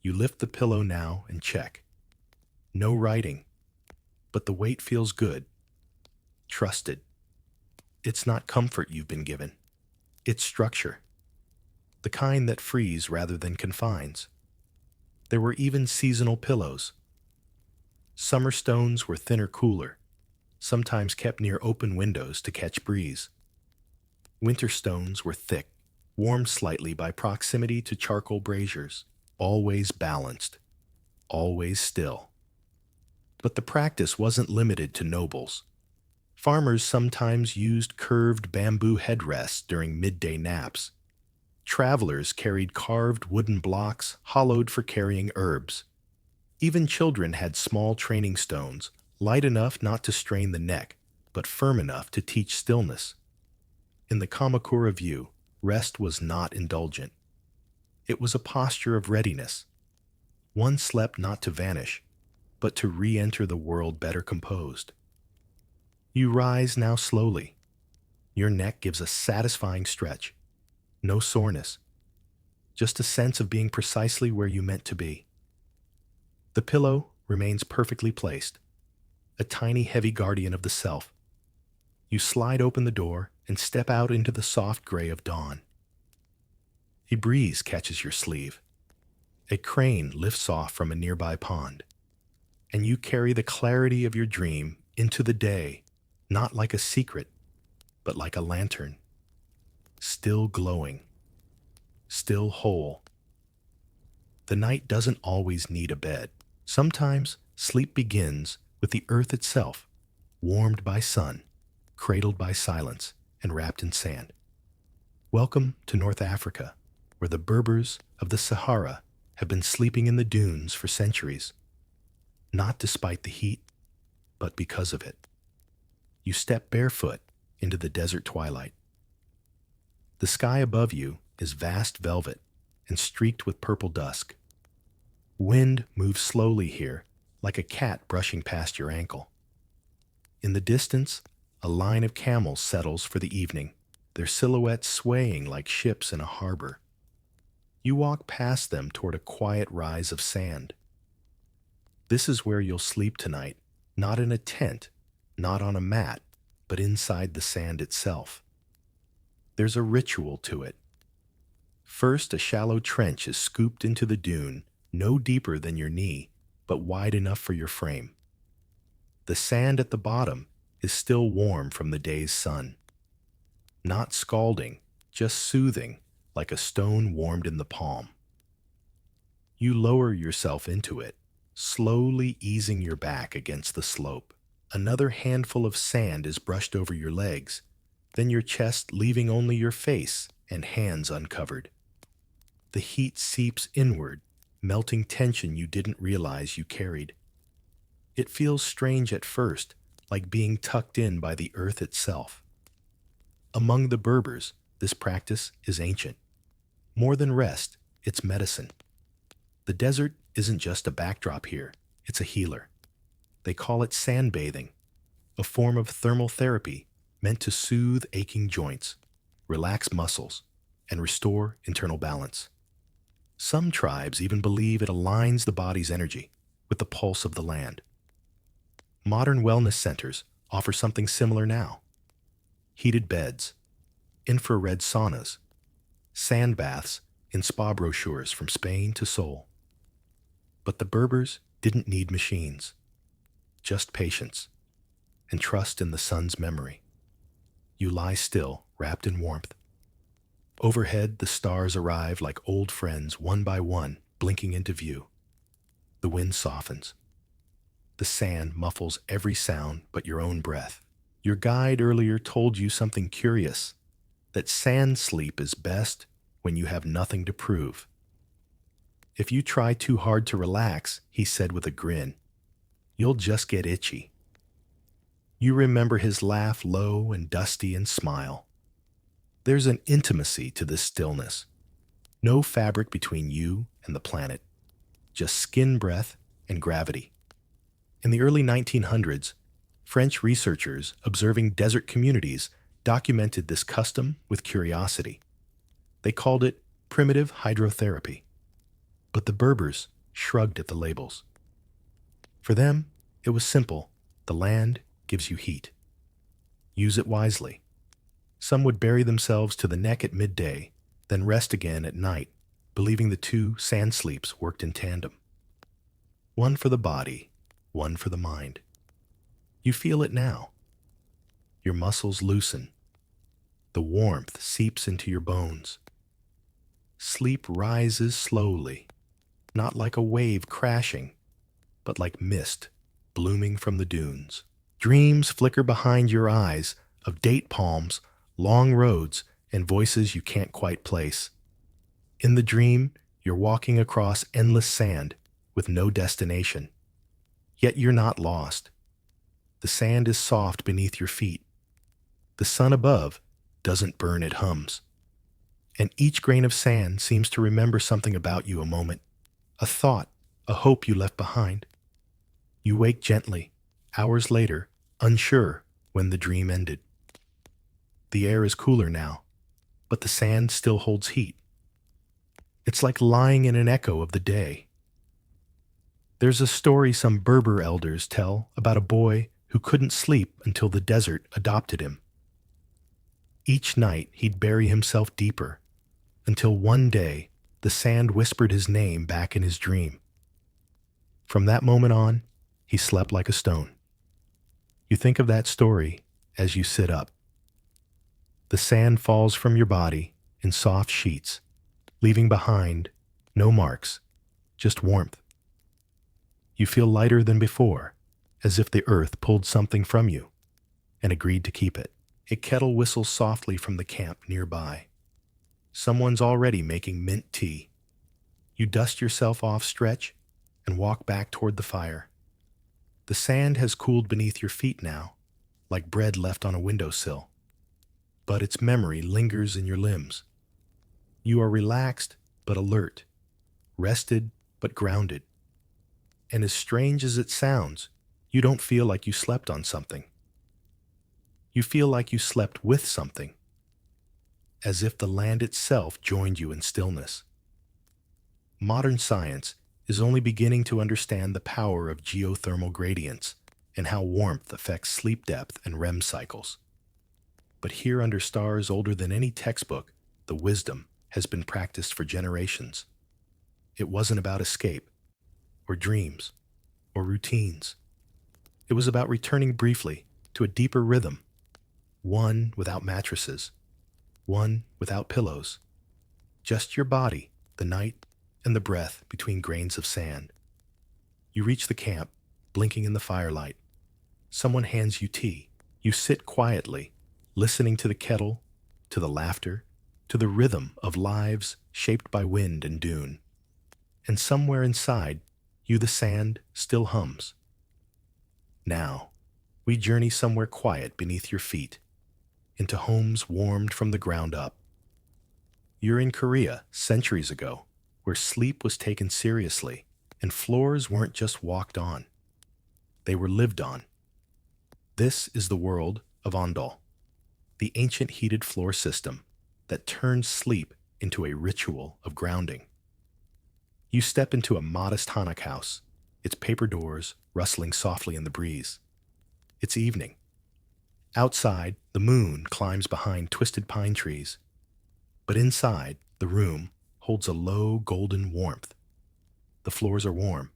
You lift the pillow now and check. No writing, but the weight feels good. Trusted. It's not comfort you've been given. It's structure. The kind that frees rather than confines. There were even seasonal pillows. Summer stones were thinner, cooler, sometimes kept near open windows to catch breeze. Winter stones were thick, warmed slightly by proximity to charcoal braziers, always balanced, always still. But the practice wasn't limited to nobles. Farmers sometimes used curved bamboo headrests during midday naps. Travelers carried carved wooden blocks hollowed for carrying herbs. Even children had small training stones, light enough not to strain the neck, but firm enough to teach stillness. In the Kamakura view, rest was not indulgent. It was a posture of readiness. One slept not to vanish, but to re-enter the world better composed. You rise now slowly. Your neck gives a satisfying stretch. No soreness. Just a sense of being precisely where you meant to be. The pillow remains perfectly placed, a tiny heavy guardian of the self. You slide open the door and step out into the soft gray of dawn. A breeze catches your sleeve. A crane lifts off from a nearby pond. And you carry the clarity of your dream into the day, not like a secret, but like a lantern. Still glowing. Still whole. The night doesn't always need a bed. Sometimes sleep begins with the earth itself, warmed by sun, cradled by silence, and wrapped in sand. Welcome to North Africa, where the Berbers of the Sahara have been sleeping in the dunes for centuries. Not despite the heat, but because of it. You step barefoot into the desert twilight. The sky above you is vast velvet and streaked with purple dusk. Wind moves slowly here, like a cat brushing past your ankle. In the distance, a line of camels settles for the evening, their silhouettes swaying like ships in a harbor. You walk past them toward a quiet rise of sand. This is where you'll sleep tonight, not in a tent, not on a mat, but inside the sand itself. There's a ritual to it. First, a shallow trench is scooped into the dune, no deeper than your knee, but wide enough for your frame. The sand at the bottom is still warm from the day's sun. Not scalding, just soothing, like a stone warmed in the palm. You lower yourself into it, slowly easing your back against the slope. Another handful of sand is brushed over your legs, then your chest, leaving only your face and hands uncovered. The heat seeps inward, melting tension you didn't realize you carried. It feels strange at first, like being tucked in by the earth itself. Among the Berbers, this practice is ancient. More than rest, it's medicine. The desert isn't just a backdrop here, it's a healer. They call it sandbathing, a form of thermal therapy meant to soothe aching joints, relax muscles, and restore internal balance. Some tribes even believe it aligns the body's energy with the pulse of the land. Modern wellness centers offer something similar now. Heated beds, infrared saunas, sand baths in spa brochures from Spain to Seoul. But the Berbers didn't need machines, just patience and trust in the sun's memory. You lie still, wrapped in warmth. Overhead, the stars arrive like old friends, one by one, blinking into view. The wind softens. The sand muffles every sound but your own breath. Your guide earlier told you something curious, that sand sleep is best when you have nothing to prove. If you try too hard to relax, he said with a grin, you'll just get itchy. You remember his laugh, low and dusty, and smile. There's an intimacy to this stillness. No fabric between you and the planet, just skin breath and gravity. In the early 1900s, French researchers observing desert communities documented this custom with curiosity. They called it primitive hydrotherapy. But the Berbers shrugged at the labels. For them, it was simple. The land gives you heat. Use it wisely. Some would bury themselves to the neck at midday, then rest again at night, believing the two sand sleeps worked in tandem. One for the body, one for the mind. You feel it now. Your muscles loosen. The warmth seeps into your bones. Sleep rises slowly, not like a wave crashing, but like mist blooming from the dunes. Dreams flicker behind your eyes of date palms, long roads, and voices you can't quite place. In the dream, you're walking across endless sand with no destination. Yet you're not lost. The sand is soft beneath your feet. The sun above doesn't burn, it hums. And each grain of sand seems to remember something about you, a moment, a thought, a hope you left behind. You wake gently, hours later, unsure when the dream ended. The air is cooler now, but the sand still holds heat. It's like lying in an echo of the day. There's a story some Berber elders tell about a boy who couldn't sleep until the desert adopted him. Each night he'd bury himself deeper, until one day the sand whispered his name back in his dream. From that moment on, he slept like a stone. You think of that story as you sit up. The sand falls from your body in soft sheets, leaving behind no marks, just warmth. You feel lighter than before, as if the earth pulled something from you and agreed to keep it. A kettle whistles softly from the camp nearby. Someone's already making mint tea. You dust yourself off, stretch, and walk back toward the fire. The sand has cooled beneath your feet now, like bread left on a windowsill. But its memory lingers in your limbs. You are relaxed but alert, rested but grounded. And as strange as it sounds, you don't feel like you slept on something. You feel like you slept with something, as if the land itself joined you in stillness. Modern science is only beginning to understand the power of geothermal gradients and how warmth affects sleep depth and REM cycles. But here under stars older than any textbook, the wisdom has been practiced for generations. It wasn't about escape, or dreams, or routines. It was about returning briefly to a deeper rhythm, one without mattresses, one without pillows, just your body, the night, and the breath between grains of sand. You reach the camp, blinking in the firelight. Someone hands you tea. You sit quietly, listening to the kettle, to the laughter, to the rhythm of lives shaped by wind and dune. And somewhere inside, you, the sand, still hums. Now, we journey somewhere quiet beneath your feet, into homes warmed from the ground up. You're in Korea centuries ago, where sleep was taken seriously, and floors weren't just walked on. They were lived on. This is the world of Ondol, the ancient heated floor system that turns sleep into a ritual of grounding. You step into a modest Hanok house, its paper doors rustling softly in the breeze. It's evening. Outside, the moon climbs behind twisted pine trees. But inside, the room holds a low golden warmth. The floors are warm.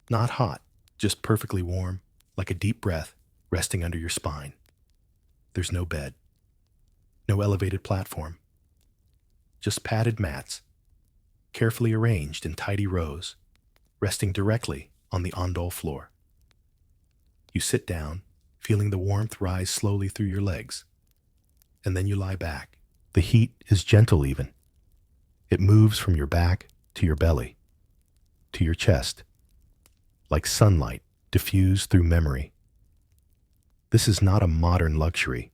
Not hot, just perfectly warm, like a deep breath resting under your spine. There's no bed. No elevated platform. Just padded mats, carefully arranged in tidy rows, resting directly on the Ondol floor. You sit down, feeling the warmth rise slowly through your legs. And then you lie back. The heat is gentle even. It moves from your back to your belly, to your chest, like sunlight diffused through memory. This is not a modern luxury.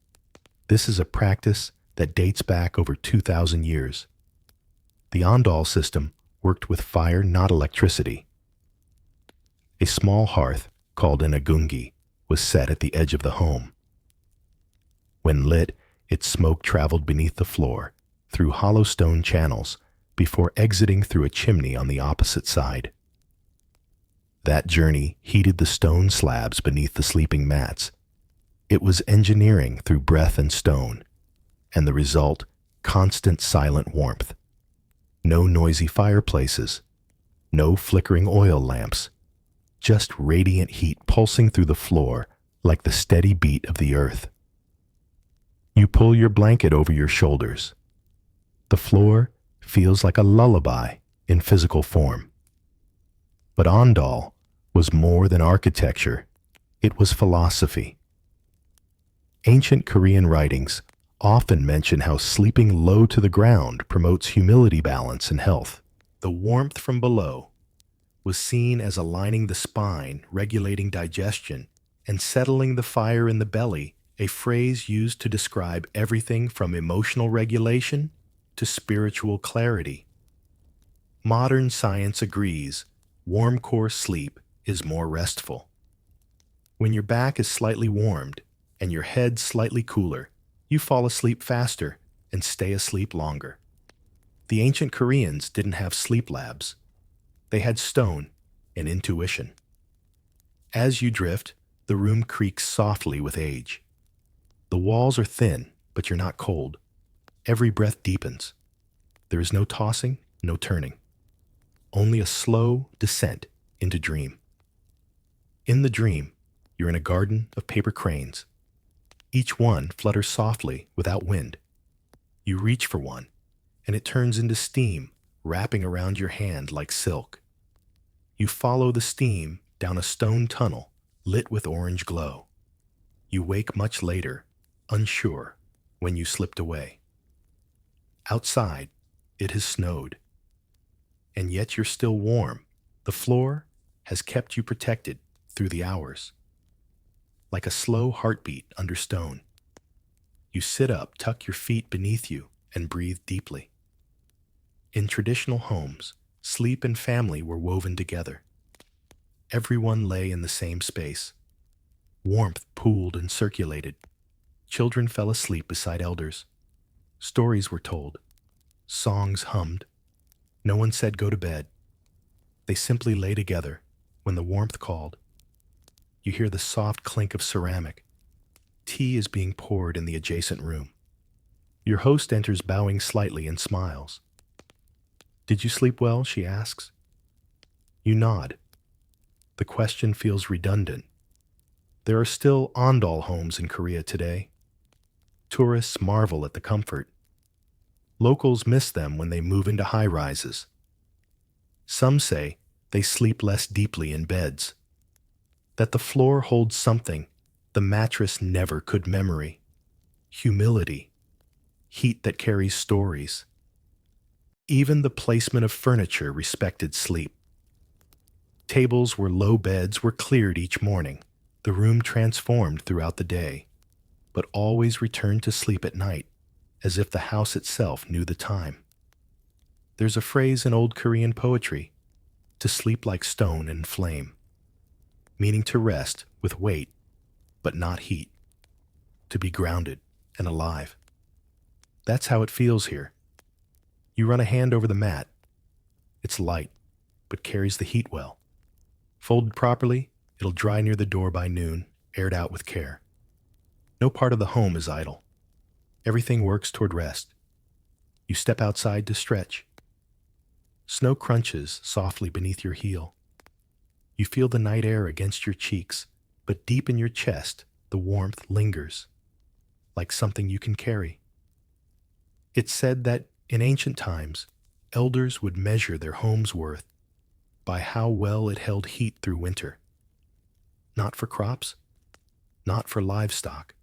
This is a practice that dates back over 2,000 years. The Ondol system worked with fire, not electricity. A small hearth, called an agungi, was set at the edge of the home. When lit, its smoke traveled beneath the floor, through hollow stone channels, before exiting through a chimney on the opposite side. That journey heated the stone slabs beneath the sleeping mats. It was engineering through breath and stone, and the result, constant silent warmth. No noisy fireplaces, no flickering oil lamps, just radiant heat pulsing through the floor like the steady beat of the earth. You pull your blanket over your shoulders. The floor feels like a lullaby in physical form. But Ondol was more than architecture. It was philosophy. Ancient Korean writings often mention how sleeping low to the ground promotes humility, balance, and health. The warmth from below was seen as aligning the spine, regulating digestion, and settling the fire in the belly, a phrase used to describe everything from emotional regulation to spiritual clarity. Modern science agrees warm core sleep is more restful. When your back is slightly warmed and your head slightly cooler, you fall asleep faster and stay asleep longer. The ancient Koreans didn't have sleep labs. They had stone and intuition. As you drift, the room creaks softly with age. The walls are thin, but you're not cold. Every breath deepens. There is no tossing, no turning. Only a slow descent into dream. In the dream, you're in a garden of paper cranes. Each one flutters softly without wind. You reach for one, and it turns into steam, wrapping around your hand like silk. You follow the steam down a stone tunnel lit with orange glow. You wake much later, unsure, when you slipped away. Outside, it has snowed. And yet you're still warm. The floor has kept you protected through the hours. Like a slow heartbeat under stone. You sit up, tuck your feet beneath you, and breathe deeply. In traditional homes, sleep and family were woven together. Everyone lay in the same space. Warmth pooled and circulated. Children fell asleep beside elders. Stories were told. Songs hummed. No one said go to bed. They simply lay together when the warmth called. You hear the soft clink of ceramic. Tea is being poured in the adjacent room. Your host enters bowing slightly and smiles. "Did you sleep well?" she asks. You nod. The question feels redundant. There are still ondol homes in Korea today. Tourists marvel at the comfort. Locals miss them when they move into high-rises. Some say they sleep less deeply in beds, that the floor holds something the mattress never could memory: humility, heat that carries stories. Even the placement of furniture respected sleep. Tables where low beds were cleared each morning, the room transformed throughout the day, but always returned to sleep at night, as if the house itself knew the time. There's a phrase in old Korean poetry, to sleep like stone and flame, meaning to rest with weight, but not heat, to be grounded and alive. That's how it feels here. You run a hand over the mat. It's light, but carries the heat well. Folded properly, it'll dry near the door by noon, aired out with care. No part of the home is idle. Everything works toward rest. You step outside to stretch. Snow crunches softly beneath your heel. You feel the night air against your cheeks, but deep in your chest, the warmth lingers, like something you can carry. It's said that in ancient times, elders would measure their home's worth by how well it held heat through winter. Not for crops, not for livestock,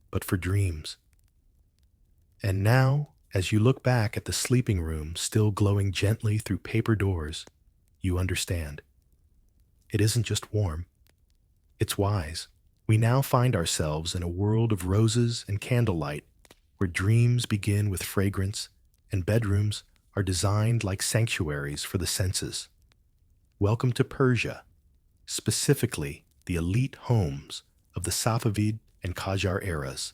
but for dreams. And now, as you look back at the sleeping room still glowing gently through paper doors, you understand. It isn't just warm, it's wise. We now find ourselves in a world of roses and candlelight, where dreams begin with fragrance and bedrooms are designed like sanctuaries for the senses. Welcome to Persia, specifically the elite homes of the Safavid and Qajar eras,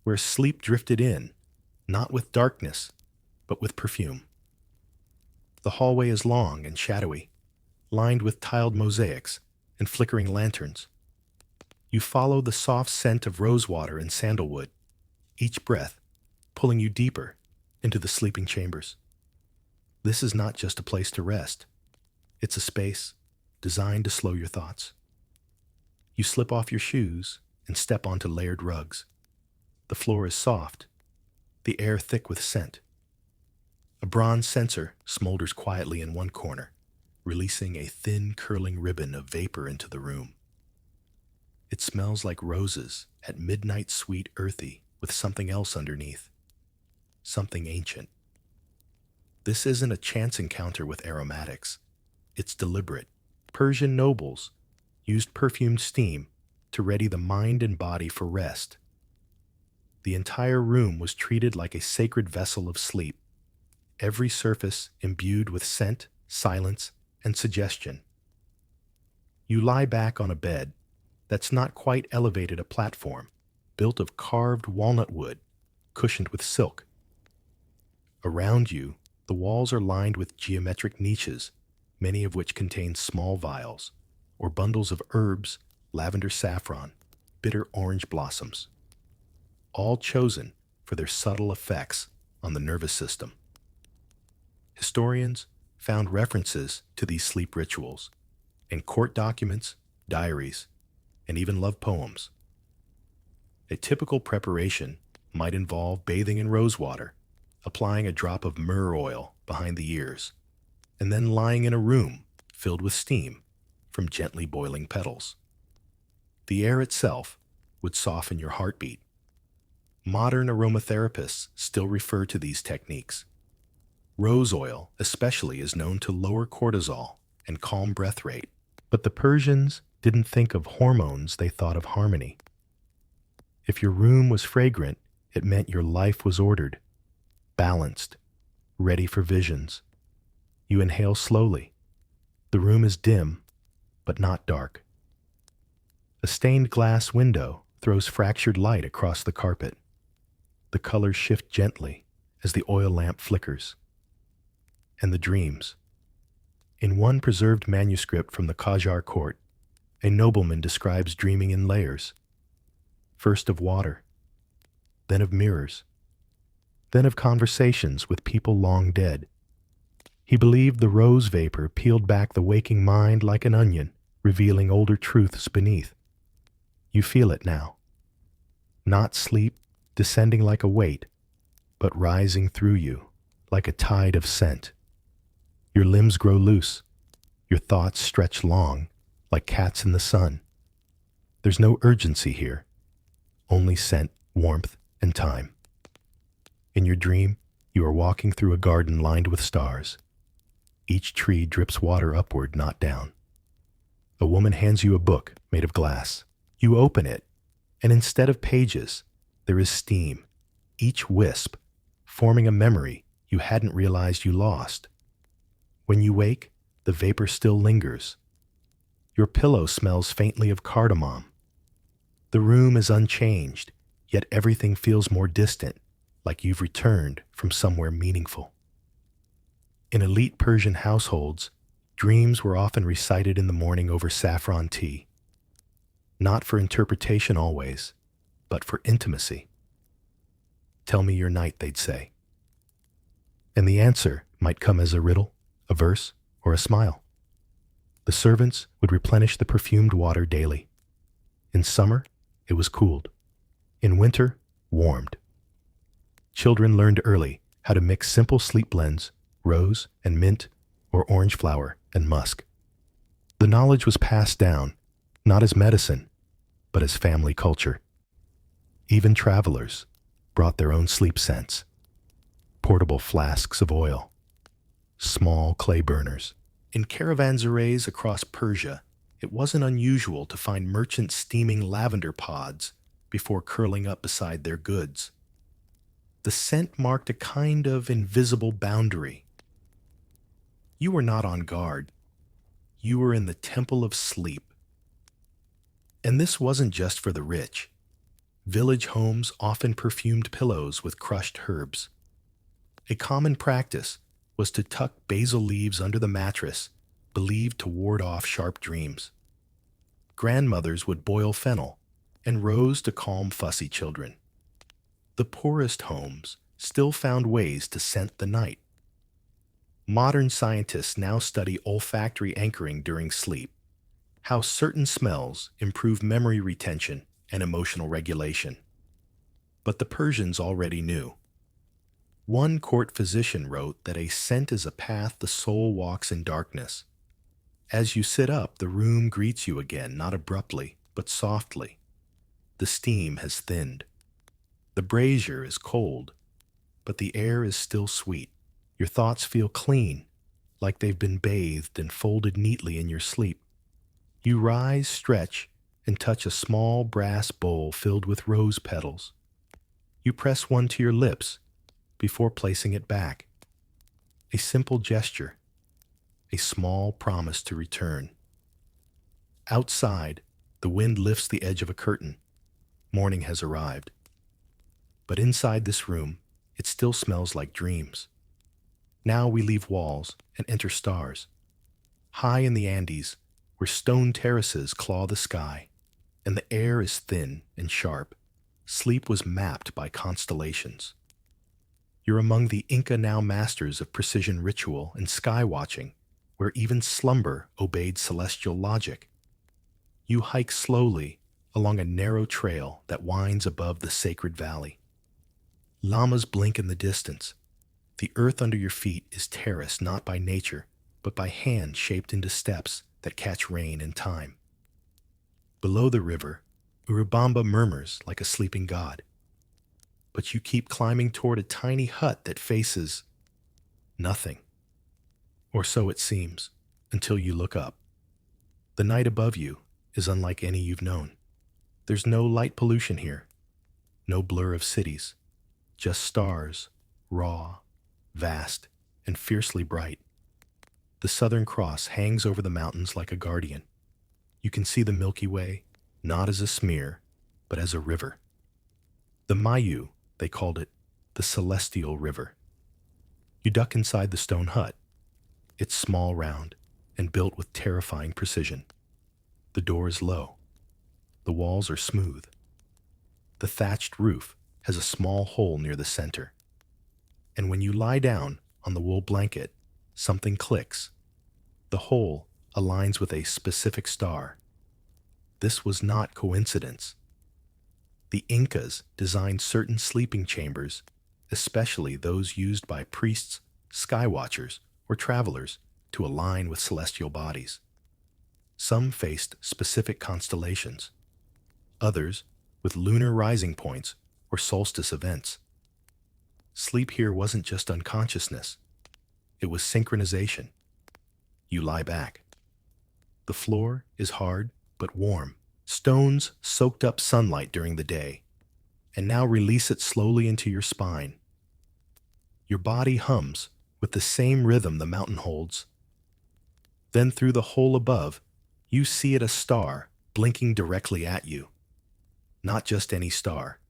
where sleep drifted in, not with darkness, but with perfume. The hallway is long and shadowy, lined with tiled mosaics and flickering lanterns. You follow the soft scent of rosewater and sandalwood, each breath pulling you deeper into the sleeping chambers. This is not just a place to rest. It's a space designed to slow your thoughts. You slip off your shoes and step onto layered rugs. The floor is soft, the air thick with scent. A bronze censer smolders quietly in one corner, releasing a thin, curling ribbon of vapor into the room. It smells like roses at midnight, sweet, earthy, with something else underneath. Something ancient. This isn't a chance encounter with aromatics. It's deliberate. Persian nobles used perfumed steam to ready the mind and body for rest. The entire room was treated like a sacred vessel of sleep, every surface imbued with scent, silence, and suggestion. You lie back on a bed that's not quite elevated a platform, built of carved walnut wood, cushioned with silk. Around you, the walls are lined with geometric niches, many of which contain small vials, or bundles of herbs, lavender saffron, bitter orange blossoms, all chosen for their subtle effects on the nervous system. Historians found references to these sleep rituals in court documents, diaries, and even love poems. A typical preparation might involve bathing in rosewater, applying a drop of myrrh oil behind the ears, and then lying in a room filled with steam from gently boiling petals. The air itself would soften your heartbeat. Modern aromatherapists still refer to these techniques. Rose oil, especially, is known to lower cortisol and calm breath rate. But the Persians didn't think of hormones, they thought of harmony. If your room was fragrant, it meant your life was ordered, balanced, ready for visions. You inhale slowly. The room is dim, but not dark. A stained glass window throws fractured light across the carpet. The colors shift gently as the oil lamp flickers. And the dreams. In one preserved manuscript from the Qajar court, a nobleman describes dreaming in layers. First of water, then of mirrors, then of conversations with people long dead. He believed the rose vapor peeled back the waking mind like an onion, revealing older truths beneath. You feel it now. Not sleep descending like a weight, but rising through you like a tide of scent. Your limbs grow loose. Your thoughts stretch long, like cats in the sun. There's no urgency here, only scent, warmth, and time. In your dream, you are walking through a garden lined with stars. Each tree drips water upward, not down. A woman hands you a book made of glass. You open it, and instead of pages, there is steam, each wisp forming a memory you hadn't realized you lost. When you wake, the vapor still lingers. Your pillow smells faintly of cardamom. The room is unchanged, yet everything feels more distant, like you've returned from somewhere meaningful. In elite Persian households, dreams were often recited in the morning over saffron tea. Not for interpretation always, but for intimacy. Tell me your night, they'd say. And the answer might come as a riddle, a verse, or a smile. The servants would replenish the perfumed water daily. In summer, it was cooled. In winter, warmed. Children learned early how to mix simple sleep blends, rose and mint, or orange flower and musk. The knowledge was passed down, not as medicine, but as family culture. Even travelers brought their own sleep scents. Portable flasks of oil, small clay burners. In caravanserais across Persia, it wasn't unusual to find merchants steaming lavender pods before curling up beside their goods. The scent marked a kind of invisible boundary. You were not on guard. You were in the temple of sleep. And this wasn't just for the rich. Village homes often perfumed pillows with crushed herbs. A common practice was to tuck basil leaves under the mattress, believed to ward off sharp dreams. Grandmothers would boil fennel and rose to calm fussy children. The poorest homes still found ways to scent the night. Modern scientists now study olfactory anchoring during sleep, how certain smells improve memory retention and emotional regulation. But the Persians already knew. One court physician wrote that a scent is a path the soul walks in darkness. As you sit up, the room greets you again, not abruptly, but softly. The steam has thinned. The brazier is cold, but the air is still sweet. Your thoughts feel clean, like they've been bathed and folded neatly in your sleep. You rise, stretch, and touch a small brass bowl filled with rose petals. You press one to your lips before placing it back. A simple gesture, a small promise to return. Outside, the wind lifts the edge of a curtain. Morning has arrived. But inside this room, it still smells like dreams. Now we leave walls and enter stars. High in the Andes, where stone terraces claw the sky, and the air is thin and sharp, sleep was mapped by constellations. You're among the Inca now masters of precision ritual and sky watching, where even slumber obeyed celestial logic. You hike slowly along a narrow trail that winds above the sacred valley. Llamas blink in the distance. The earth under your feet is terraced not by nature, but by hands shaped into steps that catch rain and time. Below the river, Urubamba murmurs like a sleeping god. But you keep climbing toward a tiny hut that faces nothing. Or so it seems, until you look up. The night above you is unlike any you've known. There's no light pollution here, no blur of cities, just stars, raw, vast, and fiercely bright. The Southern Cross hangs over the mountains like a guardian. You can see the Milky Way, not as a smear, but as a river. The Mayu, they called it, the Celestial River. You duck inside the stone hut. It's small, round, and built with terrifying precision. The door is low. The walls are smooth. The thatched roof has a small hole near the center. And when you lie down on the wool blanket, something clicks. The hole aligns with a specific star. this was not coincidence. The Incas designed certain sleeping chambers, especially those used by priests, skywatchers, or travelers, to align with celestial bodies. Some faced specific constellations, others with lunar rising points or solstice events. Sleep here wasn't just unconsciousness, it was synchronization. You lie back. The floor is hard but warm. Stones soaked up sunlight during the day, and now release it slowly into your spine. Your body hums with the same rhythm the mountain holds. Then through the hole above, you see it a star blinking directly at you. Not just any star.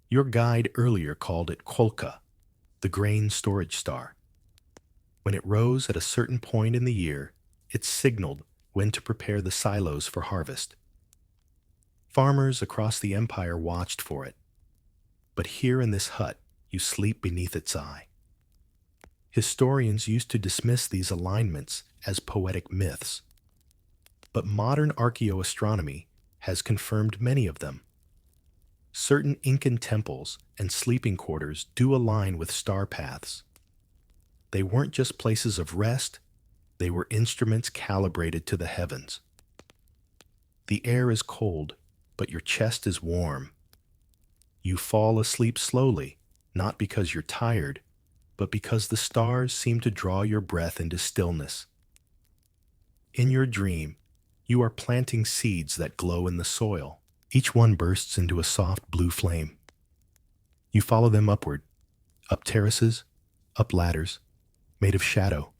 Your guide earlier called it Kolka, the grain storage star. When it rose at a certain point in the year, it signaled when to prepare the silos for harvest. Farmers across the empire watched for it. But here in this hut, you sleep beneath its eye. Historians used to dismiss these alignments as poetic myths. But modern archaeoastronomy has confirmed many of them. Certain Incan temples and sleeping quarters do align with star paths. They weren't just places of rest, they were instruments calibrated to the heavens. The air is cold, but your chest is warm. You fall asleep slowly, not because you're tired, but because the stars seem to draw your breath into stillness. In your dream, you are planting seeds that glow in the soil. Each one bursts into a soft blue flame. You follow them upward, up terraces, up ladders, made of shadow,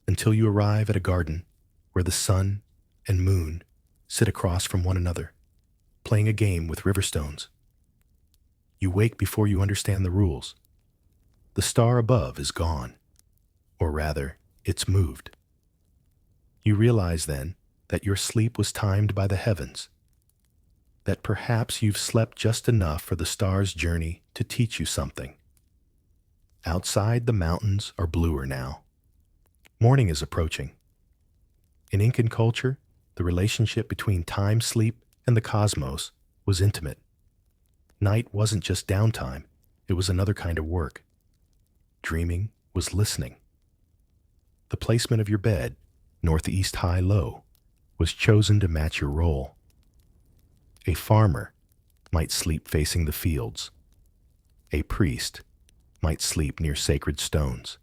until you arrive at a garden where the sun and moon sit across from one another, playing a game with river stones. You wake before you understand the rules. The star above is gone, or rather, it's moved. You realize then that your sleep was timed by the heavens, that perhaps you've slept just enough for the star's journey to teach you something. Outside, the mountains are bluer now. Morning is approaching. In Incan culture, the relationship between time sleep and the cosmos was intimate. Night wasn't just downtime, it was another kind of work. Dreaming was listening. The placement of your bed, northeast high-low, was chosen to match your role. A farmer might sleep facing the fields. A priest might sleep near sacred stones.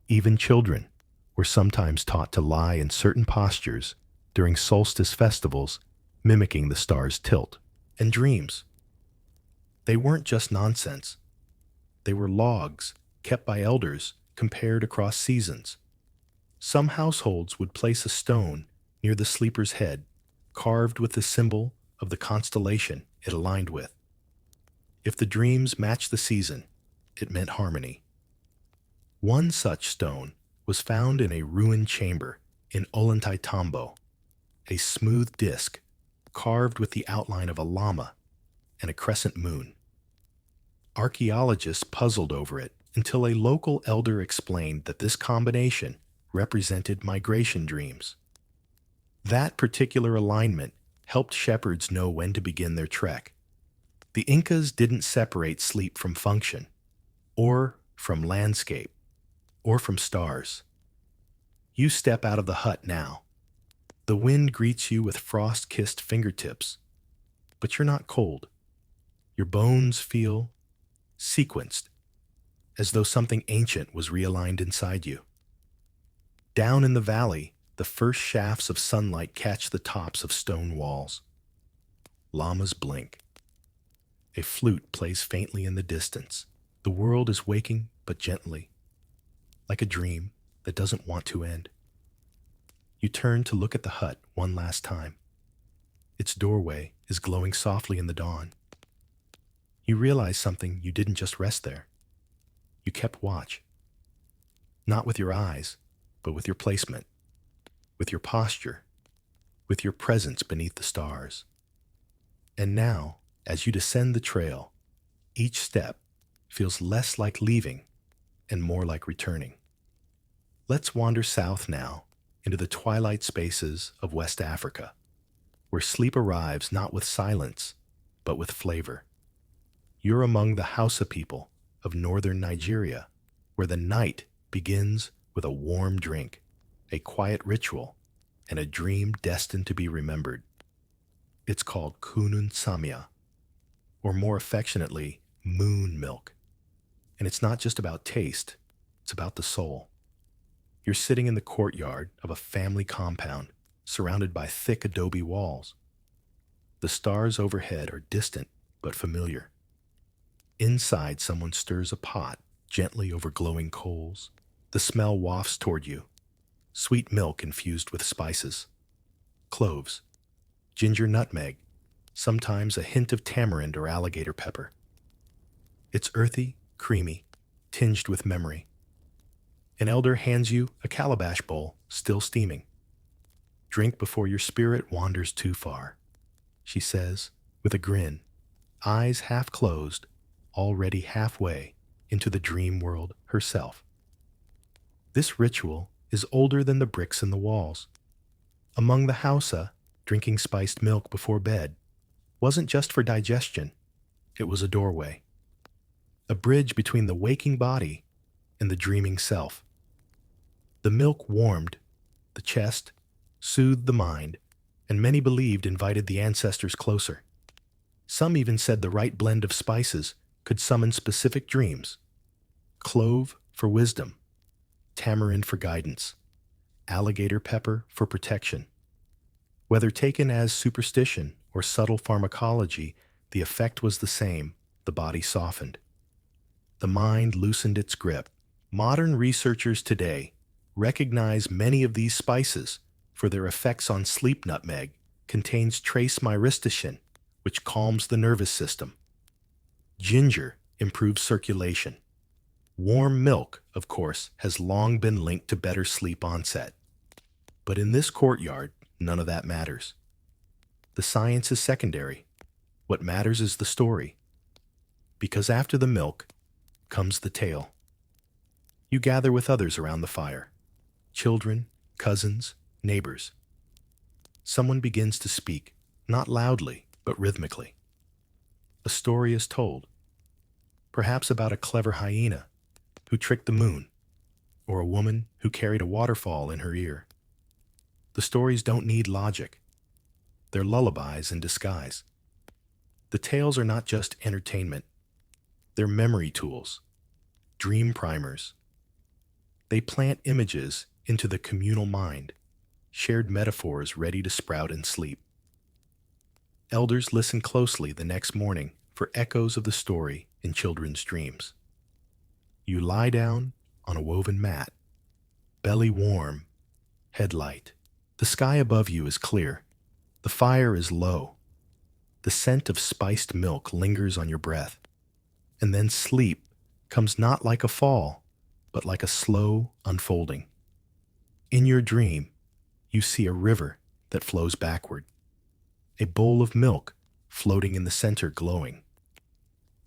Even children were sometimes taught to lie in certain postures during solstice festivals, mimicking the star's tilt. And dreams. They weren't just nonsense. They were logs kept by elders compared across seasons. Some households would place a stone near the sleeper's head, carved with the symbol of the constellation it aligned with. If the dreams matched the season, it meant harmony. One such stone was found in a ruined chamber in Ollantaytambo, a smooth disc carved with the outline of a llama and a crescent moon. Archaeologists puzzled over it until a local elder explained that this combination represented migration dreams. That particular alignment helped shepherds know when to begin their trek. The Incas didn't separate sleep from function, or from landscape, or from stars. You step out of the hut now. The wind greets you with frost-kissed fingertips, but you're not cold. Your bones feel sequenced, as though something ancient was realigned inside you. Down in the valley, the first shafts of sunlight catch the tops of stone walls. Llamas blink. A flute plays faintly in the distance. The world is waking, but gently, like a dream that doesn't want to end. You turn to look at the hut one last time. Its doorway is glowing softly in the dawn. You realize something: you didn't just rest there. You kept watch. Not with your eyes, but with your placement, with your posture, with your presence beneath the stars. And now, as you descend the trail, each step feels less like leaving and more like returning. Let's wander south now into the twilight spaces of West Africa. where sleep arrives not with silence, but with flavor. You're among the Hausa people of northern Nigeria, where the night begins with a warm drink, a quiet ritual, and a dream destined to be remembered. It's called kunun samia, or more affectionately, moon milk. And it's not just about taste, it's about the soul. You're sitting in the courtyard of a family compound surrounded by thick adobe walls. The stars overhead are distant but familiar. Inside, someone stirs a pot gently over glowing coals. The smell wafts toward you, sweet milk infused with spices, cloves, ginger, nutmeg, sometimes a hint of tamarind or alligator pepper. It's earthy, creamy, tinged with memory. An elder hands you a calabash bowl, still steaming. Drink before your spirit wanders too far, she says, with a grin, eyes half closed, already halfway into the dream world herself. This ritual is older than the bricks in the walls. Among the Hausa, drinking spiced milk before bed wasn't just for digestion, it was a doorway, a bridge between the waking body and the dreaming self. The milk warmed the chest, soothed the mind, and many believed invited the ancestors closer. Some even said the right blend of spices could summon specific dreams: clove for wisdom, tamarind for guidance, alligator pepper for protection. Whether taken as superstition or subtle pharmacology, the effect was the same: the body softened. The mind loosened its grip. Modern researchers today recognize many of these spices for their effects on sleep. Nutmeg contains trace myristicin, which calms the nervous system. Ginger improves circulation. Warm milk, of course, has long been linked to better sleep onset. But in this courtyard, none of that matters. The science is secondary. What matters is the story. Because after the milk comes the tale. You gather with others around the fire: children, cousins, neighbors. Someone begins to speak, not loudly, but rhythmically. A story is told, perhaps about a clever hyena who tricked the moon, or a woman who carried a waterfall in her ear. The stories don't need logic. They're lullabies in disguise. The tales are not just entertainment. They're memory tools, dream primers. They plant images into the communal mind, shared metaphors ready to sprout in sleep. Elders listen closely the next morning for echoes of the story in children's dreams. You lie down on a woven mat, belly warm, head light. The sky above you is clear. The fire is low. The scent of spiced milk lingers on your breath. And then sleep comes not like a fall, but like a slow unfolding. In your dream, you see a river that flows backward, a bowl of milk floating in the center glowing.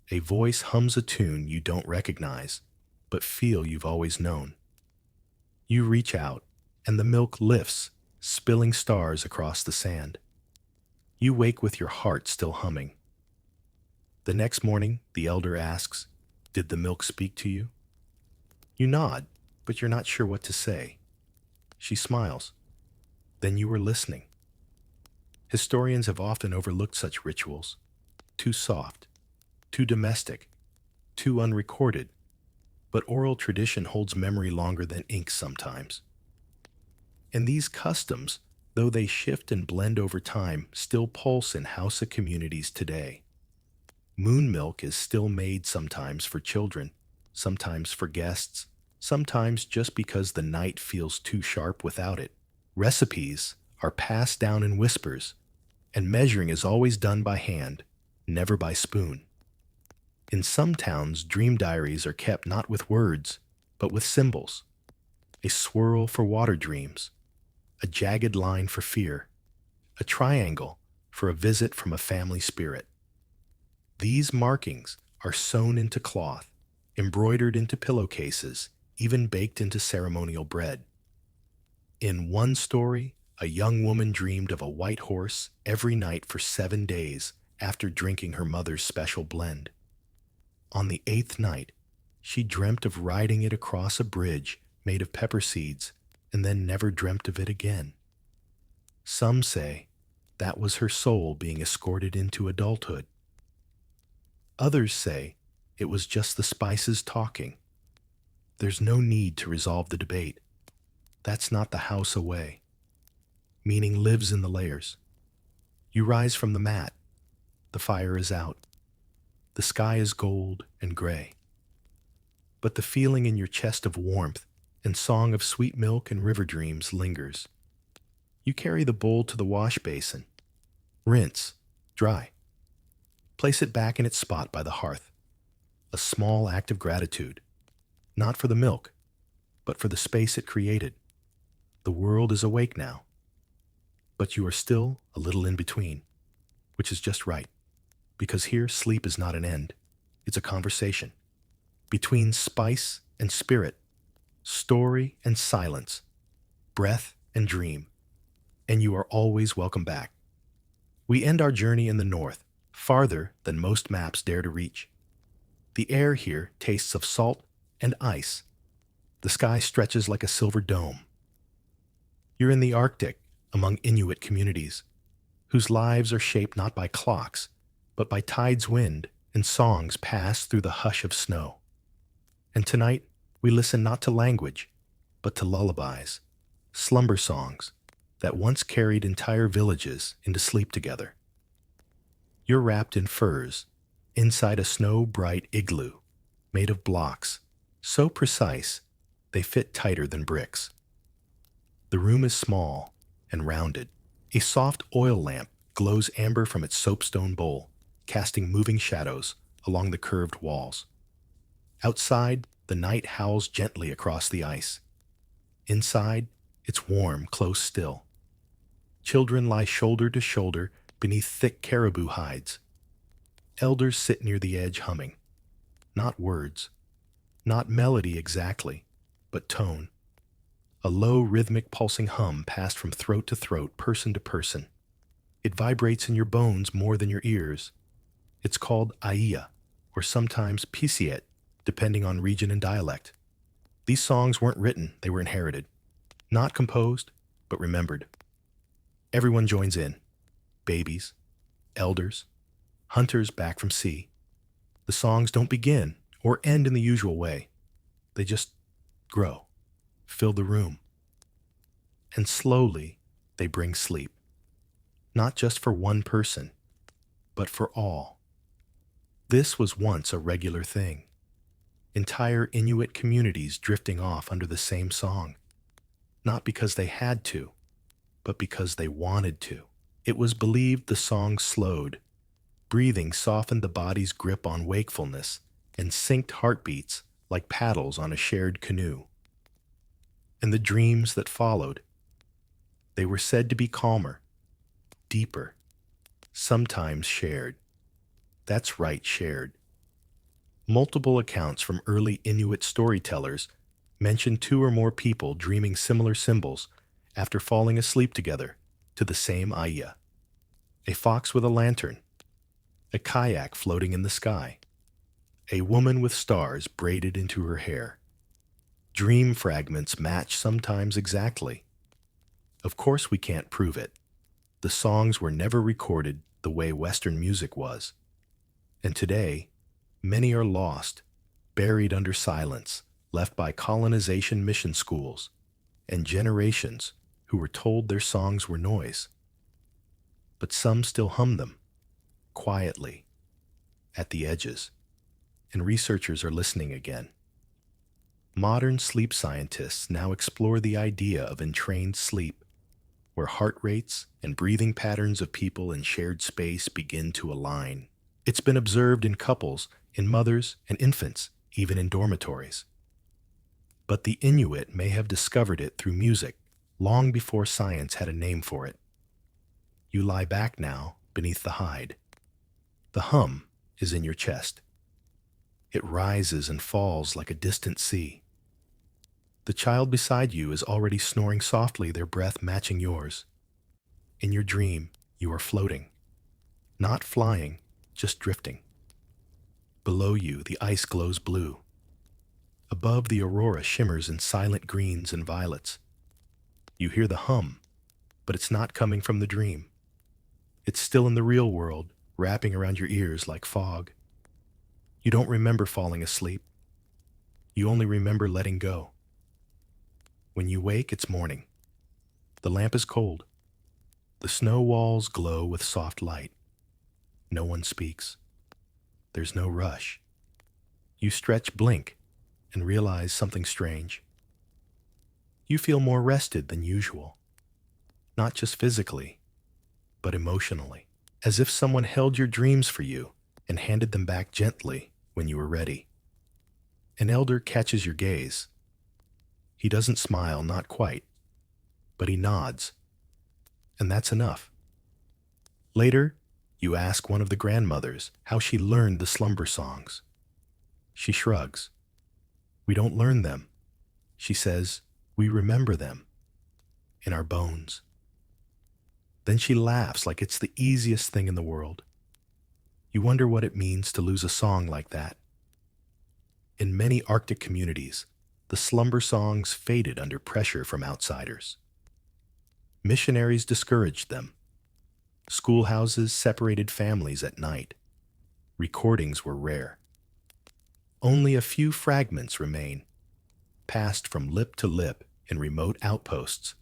A voice hums a tune you don't recognize, but feel you've always known. You reach out, and the milk lifts, spilling stars across the sand. You wake with your heart still humming. The next morning, the elder asks, "Did the milk speak to you?" You nod, but you're not sure what to say. She smiles. Then you were listening. Historians have often overlooked such rituals. Too soft, too domestic, too unrecorded. But oral tradition holds memory longer than ink sometimes. And these customs, though they shift and blend over time, still pulse in Hausa communities today. Moon milk is still made sometimes for children, sometimes for guests, sometimes just because the night feels too sharp without it. Recipes are passed down in whispers, and measuring is always done by hand, never by spoon. In some towns, dream diaries are kept not with words, but with symbols. A swirl for water dreams, a jagged line for fear, a triangle for a visit from a family spirit. These markings are sewn into cloth, embroidered into pillowcases, even baked into ceremonial bread. In one story, A young woman dreamed of a white horse every night for 7 days after drinking her mother's special blend. On the 8th night, she dreamt of riding it across a bridge made of pepper seeds and then never dreamt of it again. Some say that was her soul being escorted into adulthood. Others say it was just the spices talking. There's no need to resolve the debate. That's not the house away. Meaning lives in the layers. You rise from the mat. The fire is out. The sky is gold and gray. But the feeling in your chest of warmth and song of sweet milk and river dreams lingers. You carry the bowl to the wash basin. Rinse. Dry. Place it back in its spot by the hearth. A small act of gratitude. Not for the milk, but for the space it created. The world is awake now. But you are still a little in between, which is just right, because here sleep is not an end. It's a conversation. Between spice and spirit, story and silence, breath and dream, and you are always welcome back. We end our journey in the north, farther than most maps dare to reach. The air here tastes of salt and ice. The sky stretches like a silver dome. You're in the Arctic, among Inuit communities, whose lives are shaped not by clocks, but by tide's wind and songs passed through the hush of snow. And tonight, we listen not to language, but to lullabies, slumber songs that once carried entire villages into sleep together. You're wrapped in furs, inside a snow-bright igloo, made of blocks, so precise they fit tighter than bricks. The room is small and rounded. A soft oil lamp glows amber from its soapstone bowl, casting moving shadows along the curved walls. Outside, the night howls gently across the ice. Inside, it's warm, close still. Children lie shoulder to shoulder beneath thick caribou hides. Elders sit near the edge humming. Not words, not melody exactly, but tone. A low, rhythmic, pulsing hum passed from throat to throat, person to person. It vibrates in your bones more than your ears. It's called aia, or sometimes pisiet, depending on region and dialect. These songs weren't written, they were inherited. Not composed, but remembered. Everyone joins in. Babies, elders, hunters back from sea. The songs don't begin or end in the usual way. They just grow, fill the room. And slowly, they bring sleep. Not just for one person, but for all. This was once a regular thing. Entire Inuit communities drifting off under the same song. Not because they had to, but because they wanted to. It was believed the song slowed. Breathing softened the body's grip on wakefulness and synced heartbeats like paddles on a shared canoe. And the dreams that followed, they were said to be calmer, deeper, sometimes shared. That's right, shared. Multiple accounts from early Inuit storytellers mention 2 or more people dreaming similar symbols after falling asleep together to the same aia. A fox with a lantern, a kayak floating in the sky, a woman with stars braided into her hair. Dream fragments match sometimes exactly. Of course we can't prove it. The songs were never recorded the way Western music was. And today, many are lost, buried under silence, left by colonization mission schools, and generations who were told their songs were noise. But some still hum them, quietly, at the edges, and researchers are listening again. Modern sleep scientists now explore the idea of entrained sleep, where heart rates and breathing patterns of people in shared space begin to align. It's been observed in couples, in mothers and infants, even in dormitories. But the Inuit may have discovered it through music long before science had a name for it. You lie back now beneath the hide. The hum is in your chest. It rises and falls like a distant sea. The child beside you is already snoring softly, their breath matching yours. In your dream, you are floating. Not flying, just drifting. Below you, the ice glows blue. Above, the aurora shimmers in silent greens and violets. You hear the hum, but it's not coming from the dream. It's still in the real world, wrapping around your ears like fog. You don't remember falling asleep. You only remember letting go. When you wake, it's morning. The lamp is cold. The snow walls glow with soft light. No one speaks. There's no rush. You stretch, blink, and realize something strange. You feel more rested than usual. Not just physically, but emotionally. As if someone held your dreams for you and handed them back gently when you were ready. An elder catches your gaze. He doesn't smile, not quite, but he nods. And that's enough. Later, you ask one of the grandmothers how she learned the slumber songs. She shrugs. We don't learn them. She says, we remember them in our bones. Then she laughs like it's the easiest thing in the world. You wonder what it means to lose a song like that. In many Arctic communities, the slumber songs faded under pressure from outsiders. Missionaries discouraged them. Schoolhouses separated families at night. Recordings were rare. Only a few fragments remain, passed from lip to lip in remote outposts,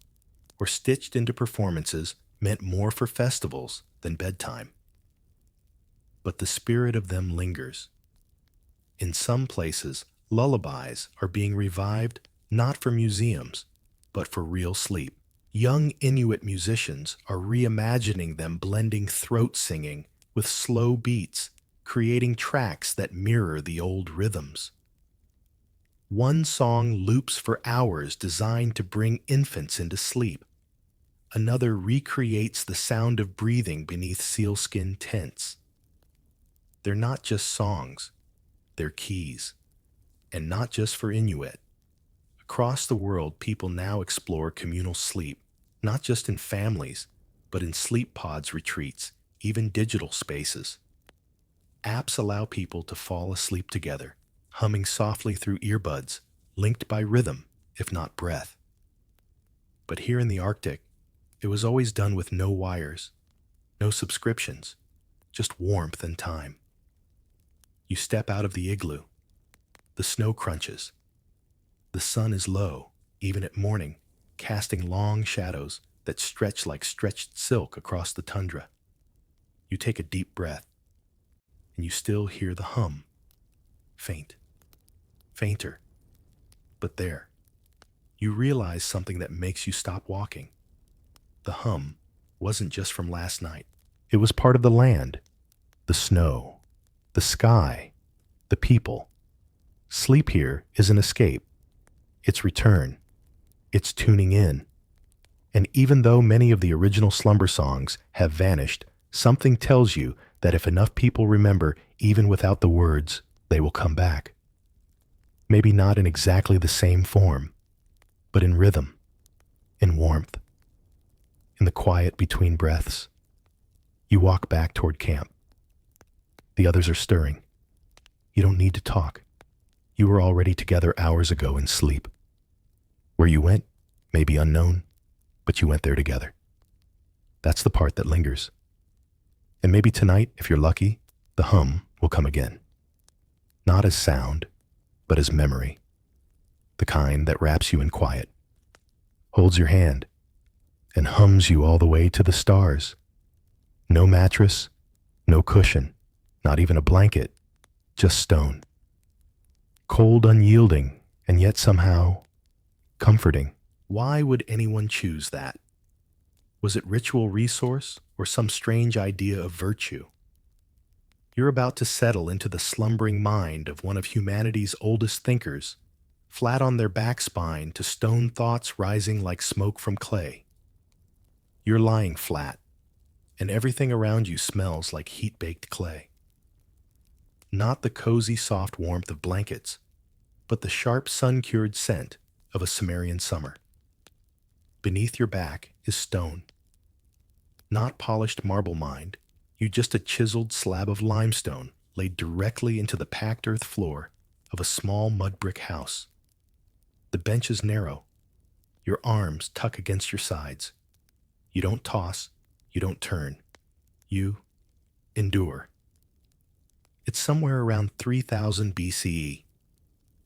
or stitched into performances meant more for festivals than bedtime. But the spirit of them lingers. In some places, lullabies are being revived not for museums, but for real sleep. Young Inuit musicians are reimagining them, blending throat singing with slow beats, creating tracks that mirror the old rhythms. One song loops for hours, designed to bring infants into sleep. Another recreates the sound of breathing beneath sealskin tents. They're not just songs, they're keys. And not just for Inuit. Across the world, people now explore communal sleep, not just in families, but in sleep pods retreats, even digital spaces. Apps allow people to fall asleep together, humming softly through earbuds, linked by rhythm, if not breath. But here in the Arctic, it was always done with no wires, no subscriptions, just warmth and time. You step out of the igloo. The snow crunches. The sun is low, even at morning, casting long shadows that stretch like stretched silk across the tundra. You take a deep breath, and you still hear the hum. Faint. Fainter. But there. You realize something that makes you stop walking. The hum wasn't just from last night. It was part of the land, the snow, the sky, the people. Sleep here is an escape. It's return. It's tuning in. And even though many of the original slumber songs have vanished, something tells you that if enough people remember, even without the words, they will come back. Maybe not in exactly the same form, but in rhythm, in warmth, in the quiet between breaths. You walk back toward camp. The others are stirring. You don't need to talk. You were already together hours ago in sleep. Where you went may be unknown, but you went there together. That's the part that lingers. And maybe tonight, if you're lucky, the hum will come again. Not as sound, but as memory. The kind that wraps you in quiet, holds your hand, and hums you all the way to the stars. No mattress, no cushion, not even a blanket, just stone. Cold, unyielding, and yet somehow comforting. Why would anyone choose that? Was it ritual resource or some strange idea of virtue? You're about to settle into the slumbering mind of one of humanity's oldest thinkers, flat on their back spine to stone thoughts rising like smoke from clay. You're lying flat, and everything around you smells like heat-baked clay. Not the cozy, soft warmth of blankets, but the sharp, sun-cured scent of a Sumerian summer. Beneath your back is stone. Not polished marble mined, you just a chiseled slab of limestone laid directly into the packed earth floor of a small mud brick house. The bench is narrow. Your arms tuck against your sides. You don't toss, you don't turn. You endure. It's somewhere around 3000 BCE,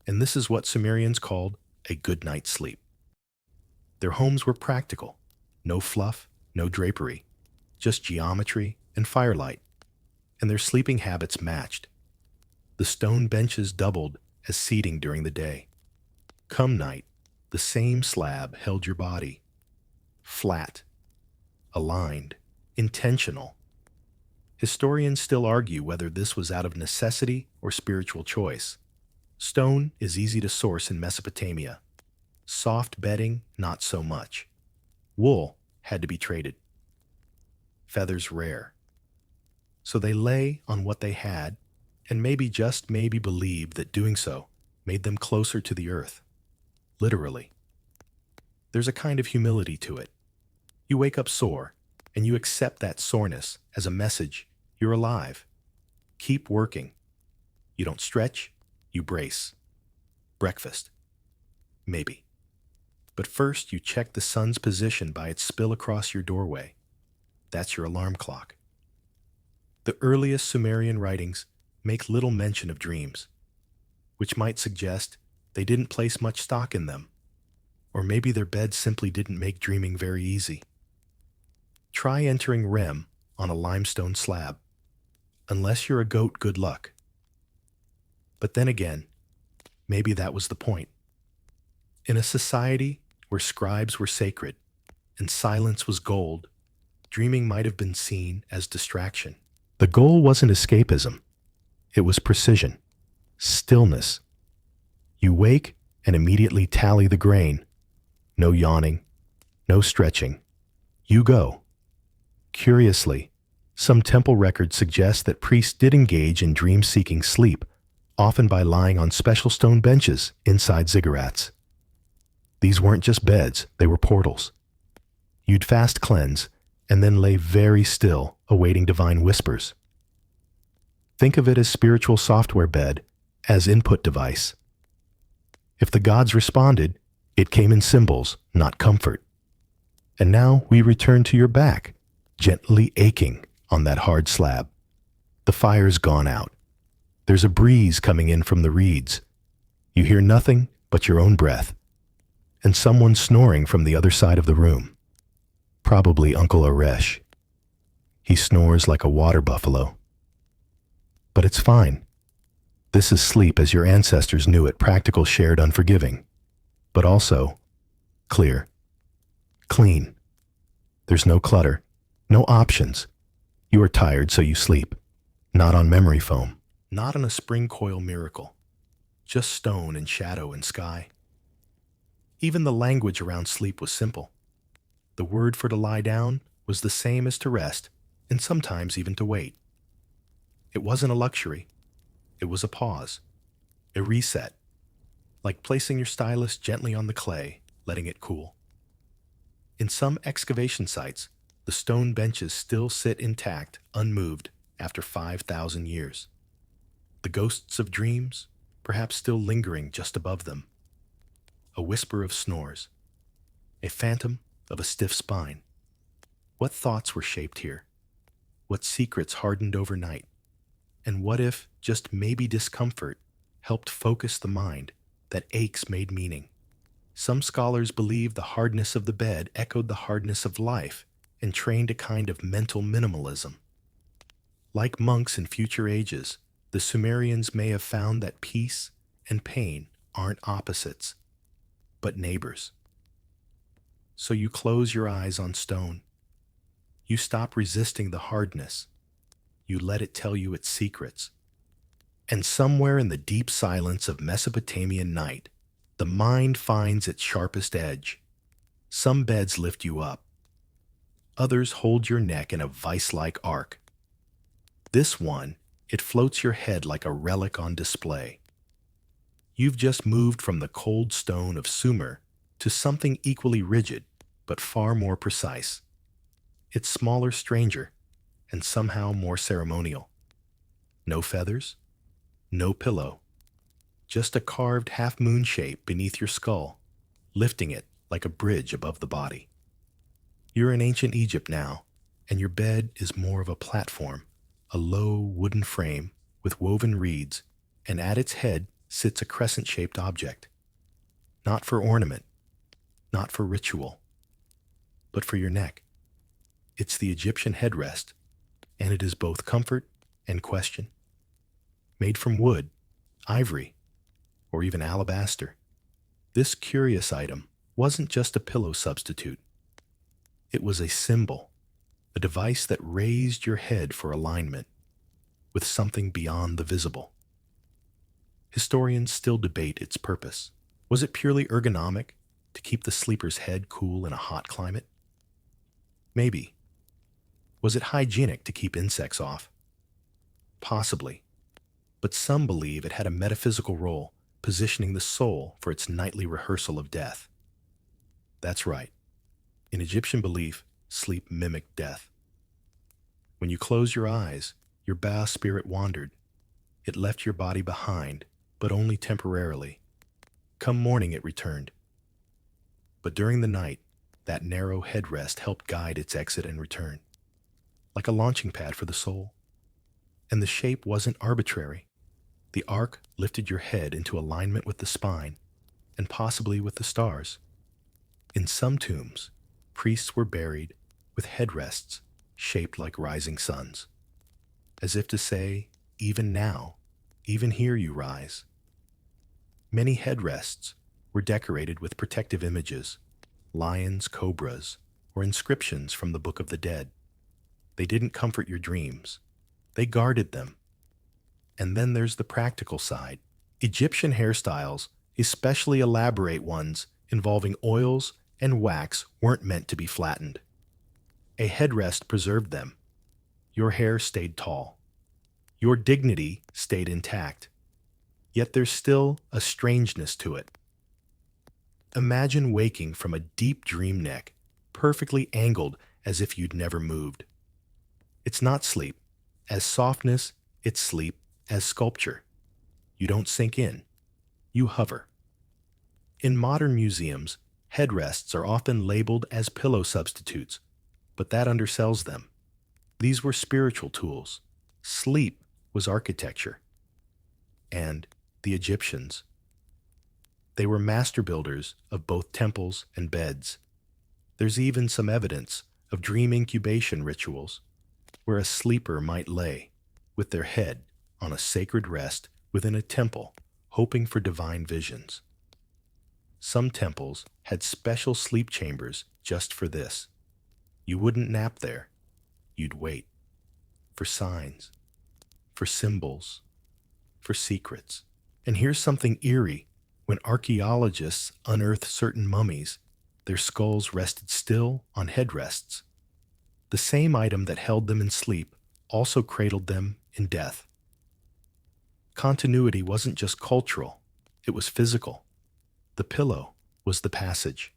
and this is what Sumerians called a good night's sleep. Their homes were practical. No fluff, no drapery, just geometry and firelight, and their sleeping habits matched. The stone benches doubled as seating during the day. Come night, the same slab held your body. Flat, aligned, intentional. Historians still argue whether this was out of necessity or spiritual choice. Stone is easy to source in Mesopotamia. Soft bedding, not so much. Wool had to be traded. Feathers rare. So they lay on what they had, and maybe just maybe believed that doing so made them closer to the earth. Literally. There's a kind of humility to it. You wake up sore, and you accept that soreness as a message. You're alive. Keep working. You don't stretch, you brace. Breakfast. Maybe. But first you check the sun's position by its spill across your doorway. That's your alarm clock. The earliest Sumerian writings make little mention of dreams, which might suggest they didn't place much stock in them, or maybe their beds simply didn't make dreaming very easy. Try entering REM on a limestone slab. Unless you're a goat, good luck. But then again, maybe that was the point. In a society where scribes were sacred and silence was gold, dreaming might have been seen as distraction. The goal wasn't escapism. It was precision, stillness. You wake and immediately tally the grain. No yawning, no stretching. You go. Curiously, some temple records suggest that priests did engage in dream-seeking sleep, often by lying on special stone benches inside ziggurats. These weren't just beds, they were portals. You'd fast cleanse and then lay very still, awaiting divine whispers. Think of it as spiritual software bed, as input device. If the gods responded, it came in symbols, not comfort. And now we return to your back, gently aching on that hard slab. The fire's gone out. There's a breeze coming in from the reeds. You hear nothing but your own breath, and someone snoring from the other side of the room. Probably Uncle Aresh. He snores like a water buffalo. But it's fine. This is sleep as your ancestors knew it, practical, shared, unforgiving. But also clear, clean. There's no clutter, no options. You are tired, so you sleep. Not on memory foam, not on a spring coil miracle. Just stone and shadow and sky. Even the language around sleep was simple. The word for to lie down was the same as to rest, and sometimes even to wait. It wasn't a luxury. It was a pause, a reset, like placing your stylus gently on the clay, letting it cool. In some excavation sites, the stone benches still sit intact, unmoved, after 5,000 years. The ghosts of dreams, perhaps still lingering just above them. A whisper of snores. A phantom of a stiff spine. What thoughts were shaped here? What secrets hardened overnight? And what if, just maybe, discomfort helped focus the mind that aches made meaning? Some scholars believe the hardness of the bed echoed the hardness of life and trained a kind of mental minimalism. Like monks in future ages, the Sumerians may have found that peace and pain aren't opposites, but neighbors. So you close your eyes on stone. You stop resisting the hardness. You let it tell you its secrets. And somewhere in the deep silence of Mesopotamian night, the mind finds its sharpest edge. Some beds lift you up. Others hold your neck in a vice-like arc. This one, it floats your head like a relic on display. You've just moved from the cold stone of Sumer to something equally rigid, but far more precise. It's smaller, stranger, and somehow more ceremonial. No feathers, no pillow, just a carved half-moon shape beneath your skull, lifting it like a bridge above the body. You're in ancient Egypt now, and your bed is more of a platform, a low wooden frame with woven reeds, and at its head sits a crescent-shaped object. Not for ornament, not for ritual, but for your neck. It's the Egyptian headrest, and it is both comfort and question. Made from wood, ivory, or even alabaster, this curious item wasn't just a pillow substitute. It was a symbol, a device that raised your head for alignment with something beyond the visible. Historians still debate its purpose. Was it purely ergonomic, to keep the sleeper's head cool in a hot climate? Maybe. Was it hygienic to keep insects off? Possibly. But some believe it had a metaphysical role, positioning the soul for its nightly rehearsal of death. That's right. In Egyptian belief, sleep mimicked death. When you close your eyes, your Ba spirit wandered. It left your body behind, but only temporarily. Come morning it returned. But during the night, that narrow headrest helped guide its exit and return, like a launching pad for the soul. And the shape wasn't arbitrary. The arc lifted your head into alignment with the spine, and possibly with the stars. In some tombs, priests were buried with headrests shaped like rising suns, as if to say, even now, even here you rise. Many headrests were decorated with protective images, lions, cobras, or inscriptions from the Book of the Dead. They didn't comfort your dreams. They guarded them. And then there's the practical side. Egyptian hairstyles, especially elaborate ones involving oils and wax, weren't meant to be flattened. A headrest preserved them. Your hair stayed tall. Your dignity stayed intact. Yet there's still a strangeness to it. Imagine waking from a deep dream neck, perfectly angled as if you'd never moved. It's not sleep. As softness, it's sleep as sculpture. You don't sink in. You hover. In modern museums, headrests are often labeled as pillow substitutes, but that undersells them. These were spiritual tools. Sleep was architecture. And the Egyptians. They were master builders of both temples and beds. There's even some evidence of dream incubation rituals, where a sleeper might lay, with their head on a sacred rest within a temple, hoping for divine visions. Some temples had special sleep chambers just for this. You wouldn't nap there. You'd wait. For signs. For symbols. For secrets. And here's something eerie. When archaeologists unearthed certain mummies, their skulls rested still on headrests. The same item that held them in sleep also cradled them in death. Continuity wasn't just cultural, it was physical. The pillow was the passage.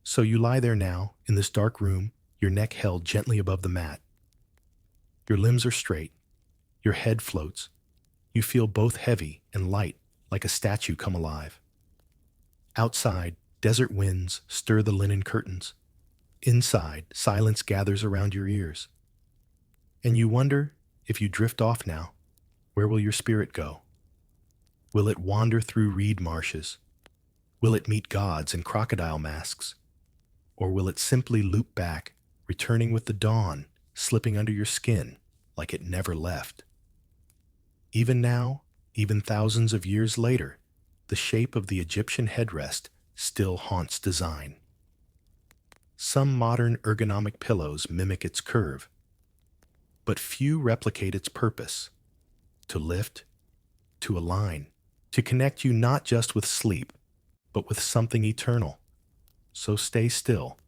So you lie there now, in this dark room, your neck held gently above the mat. Your limbs are straight, your head floats. You feel both heavy and light, like a statue come alive. Outside, desert winds stir the linen curtains. Inside, silence gathers around your ears. And you wonder, if you drift off now, where will your spirit go? Will it wander through reed marshes? Will it meet gods in crocodile masks? Or will it simply loop back, returning with the dawn, slipping under your skin like it never left? Even now, even thousands of years later, the shape of the Egyptian headrest still haunts design. Some modern ergonomic pillows mimic its curve, but few replicate its purpose: to lift, to align, to connect you not just with sleep, but with something eternal. So stay still.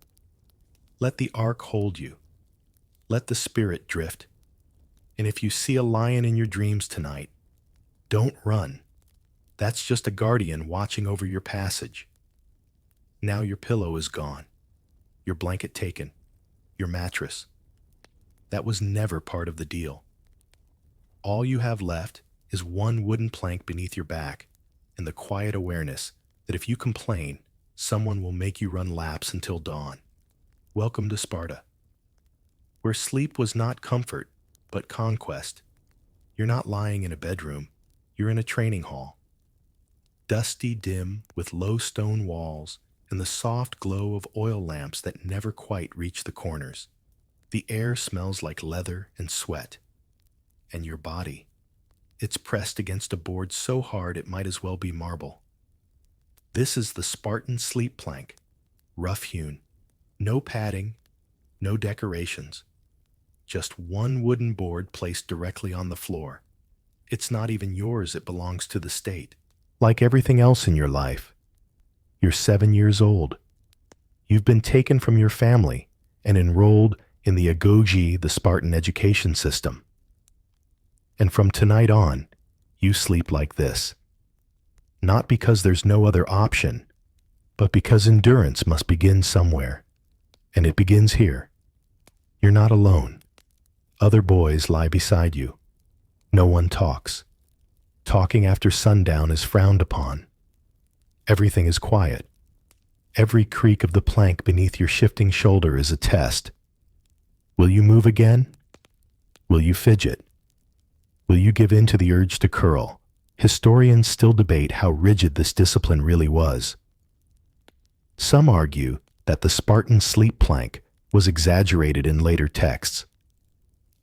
Let the ark hold you. Let the spirit drift. And if you see a lion in your dreams tonight, don't run. That's just a guardian watching over your passage. Now your pillow is gone, your blanket taken, your mattress. That was never part of the deal. All you have left is one wooden plank beneath your back and the quiet awareness that if you complain, someone will make you run laps until dawn. Welcome to Sparta, where sleep was not comfort, but conquest. You're not lying in a bedroom, you're in a training hall. Dusty, dim, with low stone walls and the soft glow of oil lamps that never quite reach the corners. The air smells like leather and sweat. And your body, it's pressed against a board so hard it might as well be marble. This is the Spartan sleep plank, rough-hewn, no padding, no decorations, just one wooden board placed directly on the floor. It's not even yours, it belongs to the state. Like everything else in your life, you're 7 years old. You've been taken from your family and enrolled in the agoge, the Spartan education system. And from tonight on, you sleep like this. Not because there's no other option, but because endurance must begin somewhere. And it begins here. You're not alone. Other boys lie beside you. No one talks. Talking after sundown is frowned upon. Everything is quiet. Every creak of the plank beneath your shifting shoulder is a test. Will you move again? Will you fidget? Will you give in to the urge to curl? Historians still debate how rigid this discipline really was. Some argue that the Spartan sleep plank was exaggerated in later texts.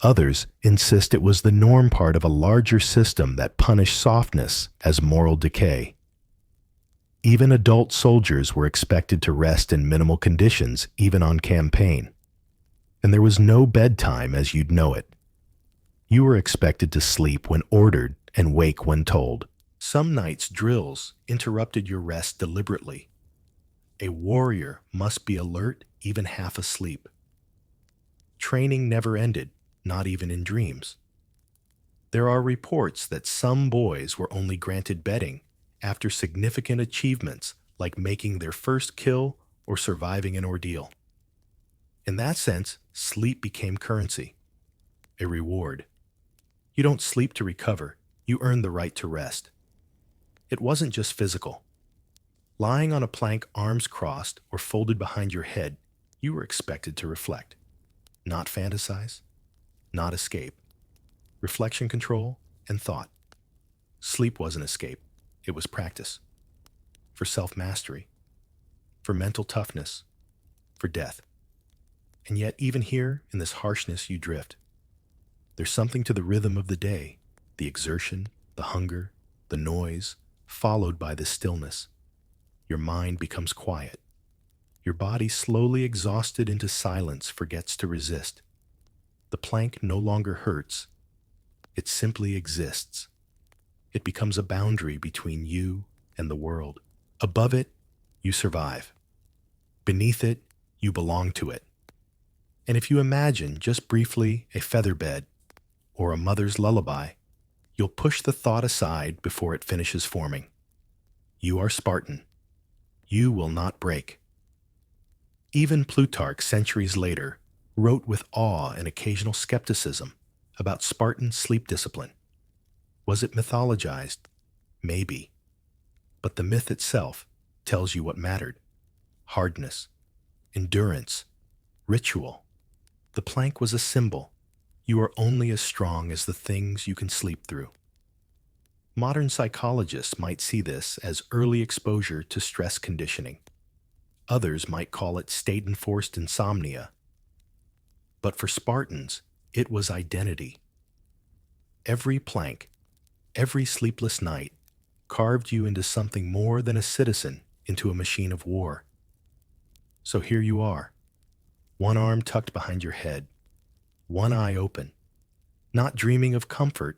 Others insist it was the norm, part of a larger system that punished softness as moral decay. Even adult soldiers were expected to rest in minimal conditions, even on campaign. And there was no bedtime as you'd know it. You were expected to sleep when ordered and wake when told. Some nights drills interrupted your rest deliberately. A warrior must be alert, even half asleep. Training never ended, not even in dreams. There are reports that some boys were only granted bedding after significant achievements like making their first kill or surviving an ordeal. In that sense, sleep became currency, a reward. You don't sleep to recover, you earn the right to rest. It wasn't just physical. Lying on a plank, arms crossed or folded behind your head, you were expected to reflect, not fantasize, not escape. Reflection, control, and thought. Sleep wasn't escape, it was practice. For self-mastery, for mental toughness, for death. And yet, even here, in this harshness, you drift. There's something to the rhythm of the day, the exertion, the hunger, the noise, followed by the stillness. Your mind becomes quiet. Your body, slowly exhausted into silence, forgets to resist. The plank no longer hurts. It simply exists. It becomes a boundary between you and the world. Above it, you survive. Beneath it, you belong to it. And if you imagine, just briefly, a feather bed or a mother's lullaby, you'll push the thought aside before it finishes forming. You are Spartan. You will not break. Even Plutarch, centuries later, wrote with awe and occasional skepticism about Spartan sleep discipline. Was it mythologized? Maybe. But the myth itself tells you what mattered. Hardness, endurance, ritual. The plank was a symbol. You are only as strong as the things you can sleep through. Modern psychologists might see this as early exposure to stress conditioning. Others might call it state-enforced insomnia. But for Spartans, it was identity. Every plank, every sleepless night, carved you into something more than a citizen, into a machine of war. So here you are, one arm tucked behind your head, one eye open, not dreaming of comfort,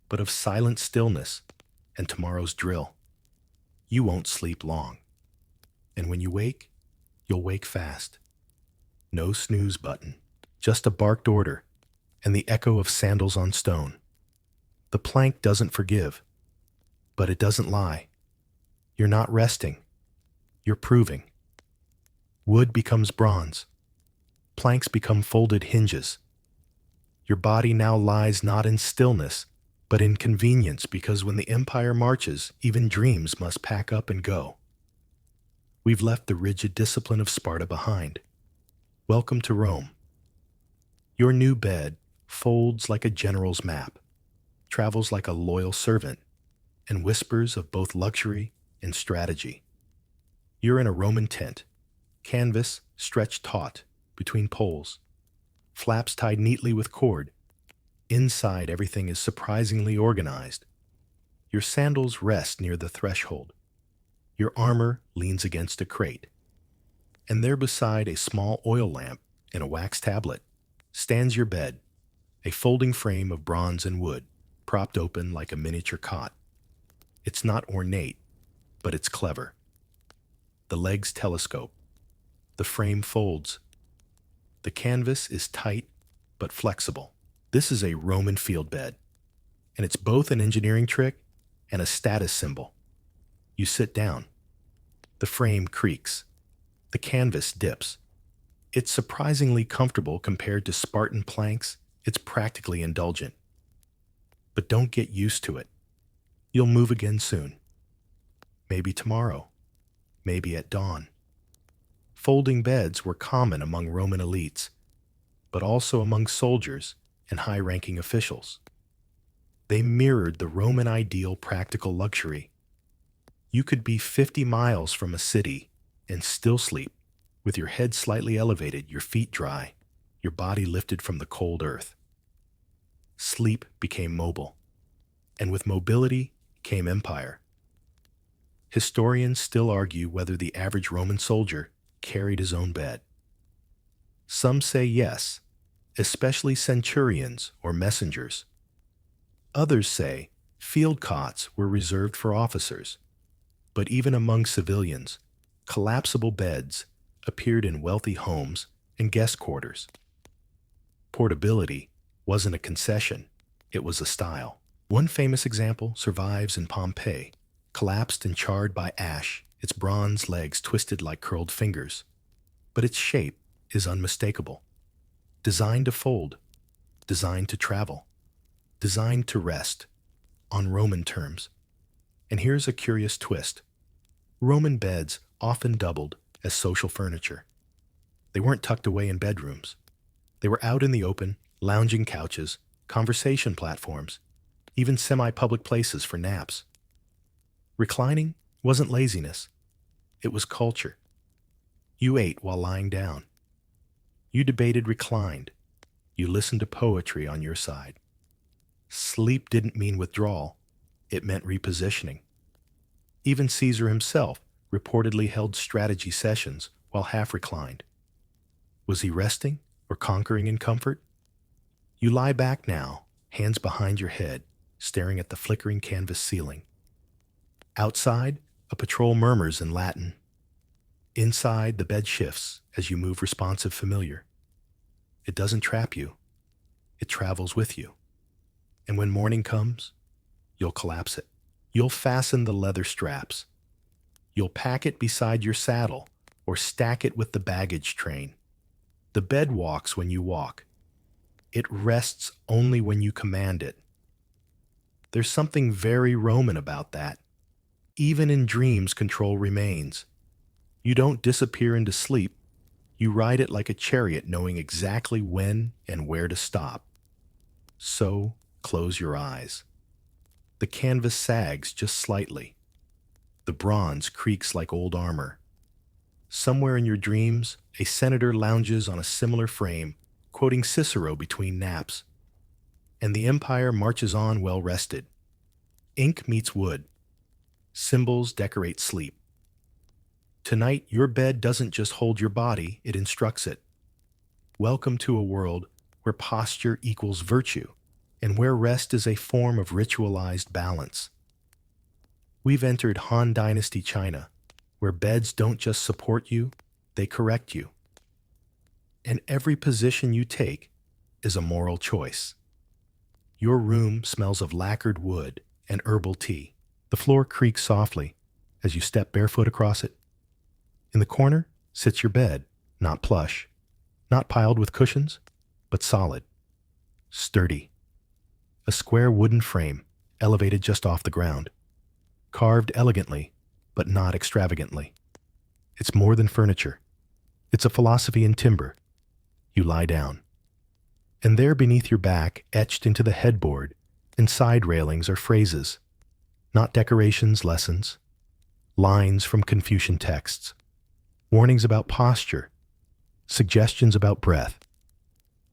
but of silent stillness and tomorrow's drill. You won't sleep long. And when you wake, you'll wake fast. No snooze button, just a barked order and the echo of sandals on stone. The plank doesn't forgive, but it doesn't lie. You're not resting. You're proving. Wood becomes bronze. Planks become folded hinges. Your body now lies not in stillness, but in convenience, because when the empire marches, even dreams must pack up and go. We've left the rigid discipline of Sparta behind. Welcome to Rome. Your new bed folds like a general's map, travels like a loyal servant, and whispers of both luxury and strategy. You're in a Roman tent, canvas stretched taut between poles, flaps tied neatly with cord. Inside, everything is surprisingly organized. Your sandals rest near the threshold. Your armor leans against a crate. And there beside a small oil lamp and a wax tablet stands your bed, a folding frame of bronze and wood, propped open like a miniature cot. It's not ornate, but it's clever. The legs telescope. The frame folds. The canvas is tight but flexible. This is a Roman field bed, and it's both an engineering trick and a status symbol. You sit down. The frame creaks. The canvas dips. It's surprisingly comfortable compared to Spartan planks. It's practically indulgent. But don't get used to it. You'll move again soon. Maybe tomorrow. Maybe at dawn. Folding beds were common among Roman elites, but also among soldiers and high-ranking officials. They mirrored the Roman ideal practical luxury. You could be 50 miles from a city and still sleep, with your head slightly elevated, your feet dry, your body lifted from the cold earth. Sleep became mobile, and with mobility came empire. Historians still argue whether the average Roman soldier carried his own bed. Some say yes, especially centurions or messengers. Others say field cots were reserved for officers, but even among civilians, collapsible beds appeared in wealthy homes and guest quarters. Portability wasn't a concession, it was a style. One famous example survives in Pompeii, collapsed and charred by ash, its bronze legs twisted like curled fingers. But its shape is unmistakable. Designed to fold, designed to travel, designed to rest, on Roman terms. And here's a curious twist. Roman beds often doubled as social furniture. They weren't tucked away in bedrooms. They were out in the open, lounging couches, conversation platforms, even semi-public places for naps. Reclining wasn't laziness. It was culture. You ate while lying down. You debated reclined. You listened to poetry on your side. Sleep didn't mean withdrawal. It meant repositioning. Even Caesar himself reportedly held strategy sessions while half reclined. Was he resting or conquering in comfort? You lie back now, hands behind your head, staring at the flickering canvas ceiling. Outside, a patrol murmurs in Latin. Inside, the bed shifts as you move responsive familiar. It doesn't trap you. It travels with you. And when morning comes, you'll collapse it. You'll fasten the leather straps. You'll pack it beside your saddle or stack it with the baggage train. The bed walks when you walk. It rests only when you command it. There's something very Roman about that. Even in dreams, control remains. You don't disappear into sleep. You ride it like a chariot, knowing exactly when and where to stop. So, close your eyes. The canvas sags just slightly. The bronze creaks like old armor. Somewhere in your dreams, a senator lounges on a similar frame, quoting Cicero between naps. And the empire marches on well rested. Ink meets wood. Symbols decorate sleep. Tonight, your bed doesn't just hold your body, it instructs it. Welcome to a world where posture equals virtue, and where rest is a form of ritualized balance. We've entered Han Dynasty China, where beds don't just support you, they correct you. And every position you take is a moral choice. Your room smells of lacquered wood and herbal tea. The floor creaks softly as you step barefoot across it. In the corner sits your bed, not plush, Not piled with cushions, but solid, sturdy. A square wooden frame, elevated just off the ground. Carved elegantly, but not extravagantly. It's more than furniture. It's a philosophy in timber. You lie down. And there beneath your back, etched into the headboard and side railings, are phrases. Not decorations, lessons. Lines from Confucian texts. Warnings about posture. Suggestions about breath.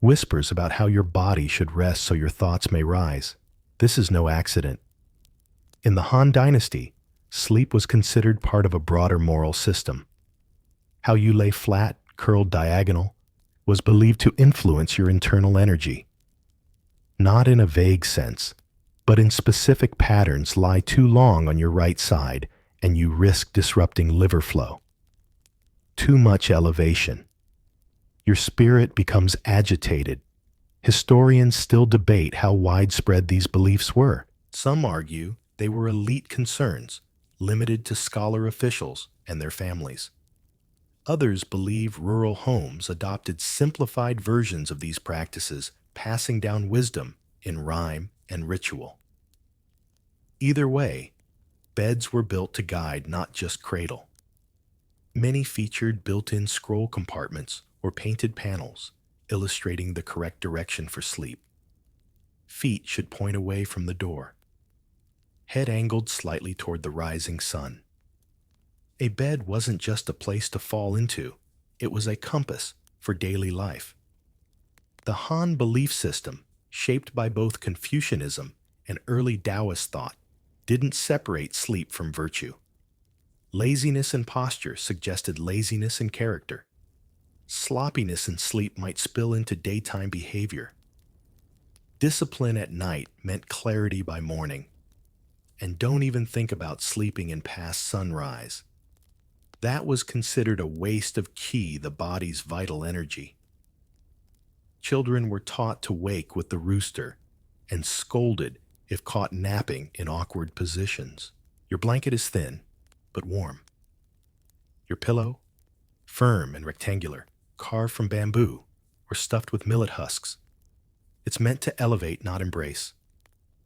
Whispers about how your body should rest so your thoughts may rise. This is no accident. In the Han Dynasty, sleep was considered part of a broader moral system. How you lay flat, curled diagonal, was believed to influence your internal energy. Not in a vague sense, but in specific patterns. Lie too long on your right side, and you risk disrupting liver flow. Too much elevation. Your spirit becomes agitated. Historians still debate how widespread these beliefs were. Some argue they were elite concerns, limited to scholar officials and their families. Others believe rural homes adopted simplified versions of these practices, passing down wisdom in rhyme and ritual. Either way, beds were built to guide, not just cradle. Many featured built-in scroll compartments or painted panels, illustrating the correct direction for sleep. Feet should point away from the door. Head angled slightly toward the rising sun. A bed wasn't just a place to fall into, it was a compass for daily life. The Han belief system, shaped by both Confucianism and early Taoist thought, didn't separate sleep from virtue. Laziness in posture suggested laziness in character. Sloppiness in sleep might spill into daytime behavior. Discipline at night meant clarity by morning. And don't even think about sleeping in past sunrise. That was considered a waste of qi, the body's vital energy. Children were taught to wake with the rooster and scolded if caught napping in awkward positions. Your blanket is thin, but warm. Your pillow, firm and rectangular, carved from bamboo or stuffed with millet husks. It's meant to elevate, not embrace.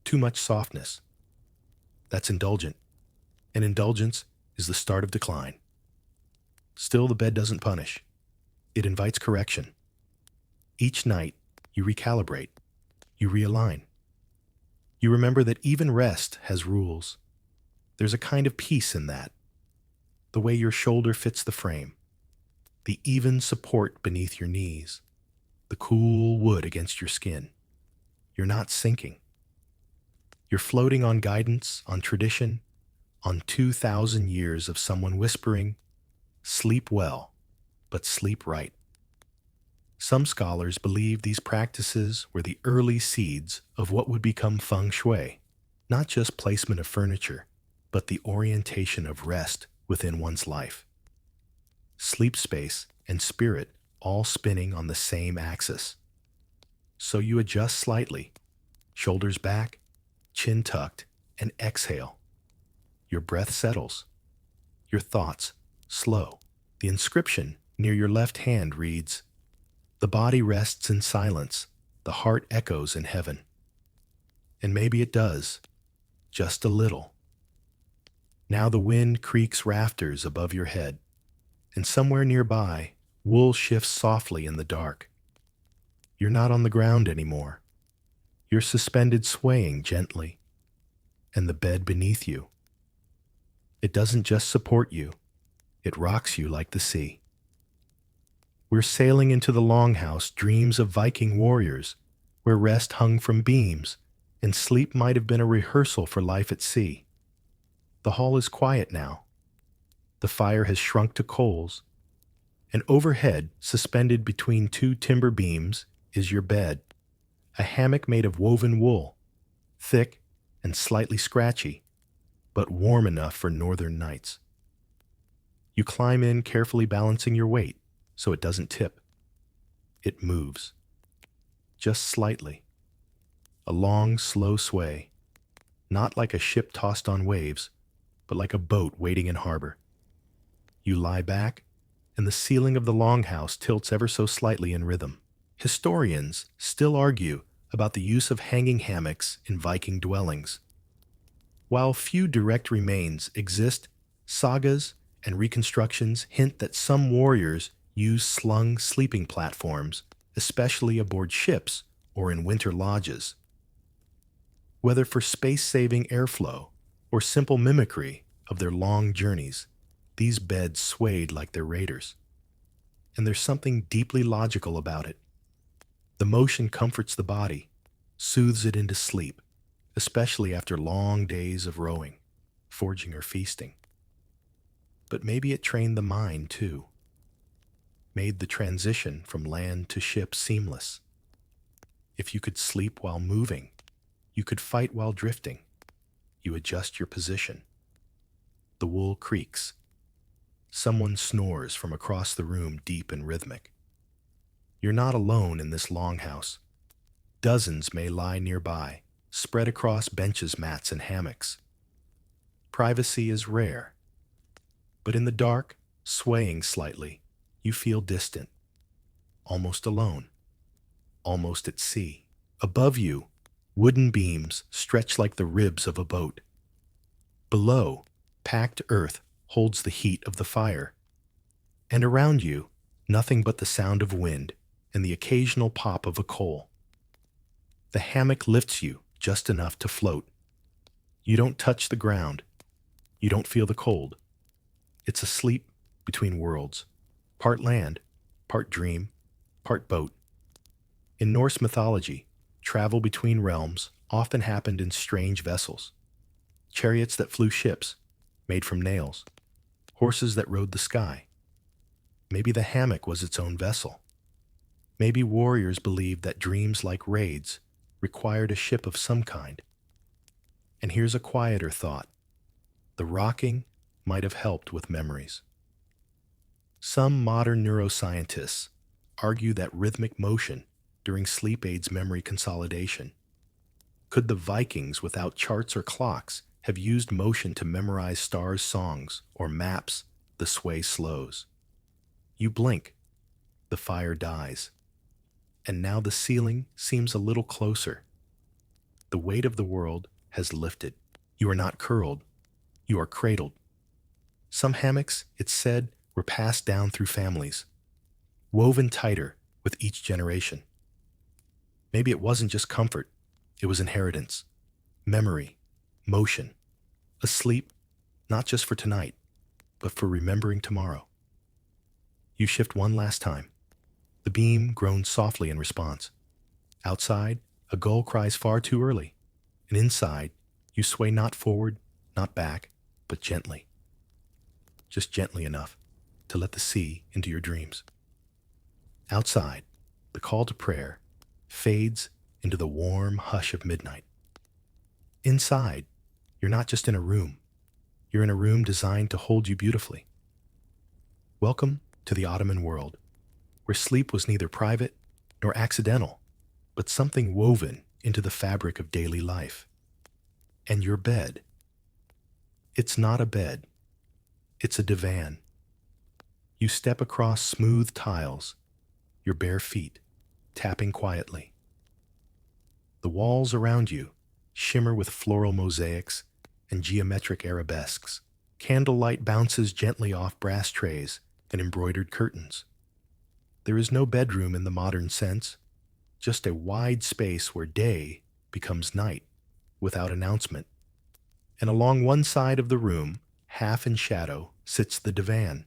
Too much softness. That's indulgent, and indulgence is the start of decline. Still, the bed doesn't punish. It invites correction. Each night, you recalibrate. You realign. You remember that even rest has rules. There's a kind of peace in that. The way your shoulder fits the frame. The even support beneath your knees. The cool wood against your skin. You're not sinking. You're floating on guidance, on tradition, on 2,000 years of someone whispering, sleep well, but sleep right. Some scholars believe these practices were the early seeds of what would become feng shui, not just placement of furniture, but the orientation of rest within one's life. Sleep space and spirit all spinning on the same axis. So you adjust slightly, shoulders back, chin tucked, and exhale. Your breath settles. Your thoughts slow. The inscription near your left hand reads, "The body rests in silence, the heart echoes in heaven." And maybe it does, just a little. Now the wind creaks rafters above your head, and somewhere nearby, wool shifts softly in the dark. You're not on the ground anymore. You're suspended, swaying gently, and the bed beneath you. It doesn't just support you, it rocks you like the sea. We're sailing into the longhouse, dreams of Viking warriors, where rest hung from beams, and sleep might have been a rehearsal for life at sea. The hall is quiet now. The fire has shrunk to coals, and overhead, suspended between two timber beams, is your bed, a hammock made of woven wool, thick and slightly scratchy, but warm enough for northern nights. You climb in, carefully balancing your weight so it doesn't tip. It moves, just slightly. A long, slow sway, not like a ship tossed on waves, but like a boat waiting in harbor. You lie back, and the ceiling of the longhouse tilts ever so slightly in rhythm. Historians still argue about the use of hanging hammocks in Viking dwellings. While few direct remains exist, sagas and reconstructions hint that some warriors used slung sleeping platforms, especially aboard ships or in winter lodges. Whether for space-saving airflow or simple mimicry of their long journeys, these beds swayed like their raiders. And there's something deeply logical about it. The motion comforts the body, soothes it into sleep, especially after long days of rowing, foraging, or feasting. But maybe it trained the mind, too, made the transition from land to ship seamless. If you could sleep while moving, you could fight while drifting. You adjust your position. The wool creaks. Someone snores from across the room, deep and rhythmic. You're not alone in this longhouse. Dozens may lie nearby, spread across benches, mats, and hammocks. Privacy is rare. But in the dark, swaying slightly, you feel distant, almost alone, almost at sea. Above you, wooden beams stretch like the ribs of a boat. Below, packed earth holds the heat of the fire. And around you, nothing but the sound of wind and the occasional pop of a coal. The hammock lifts you just enough to float. You don't touch the ground. You don't feel the cold. It's a sleep between worlds, part land, part dream, part boat. In Norse mythology, travel between realms often happened in strange vessels. Chariots that flew ships, made from nails, horses that rode the sky. Maybe the hammock was its own vessel. Maybe warriors believed that dreams like raids required a ship of some kind. And here's a quieter thought. The rocking might have helped with memories. Some modern neuroscientists argue that rhythmic motion during sleep aids memory consolidation. Could the Vikings, without charts or clocks, have used motion to memorize stars' songs or maps the sway slows? You blink, the fire dies, and now the ceiling seems a little closer. The weight of the world has lifted. You are not curled, you are cradled. Some hammocks, it's said, were passed down through families, woven tighter with each generation. Maybe it wasn't just comfort, it was inheritance, memory, motion, a sleep not just for tonight, but for remembering tomorrow. You shift one last time. The beam groans softly in response. Outside, a gull cries far too early, and inside, you sway not forward, not back, but gently. Just gently enough to let the sea into your dreams. Outside, the call to prayer fades into the warm hush of midnight. Inside, you're not just in a room. You're in a room designed to hold you beautifully. Welcome to the Ottoman world, where sleep was neither private nor accidental, but something woven into the fabric of daily life. And your bed. It's not a bed. It's a divan. You step across smooth tiles, your bare feet tapping quietly. The walls around you shimmer with floral mosaics and geometric arabesques. Candlelight bounces gently off brass trays and embroidered curtains. There is no bedroom in the modern sense, just a wide space where day becomes night without announcement. And along one side of the room, half in shadow, sits the divan.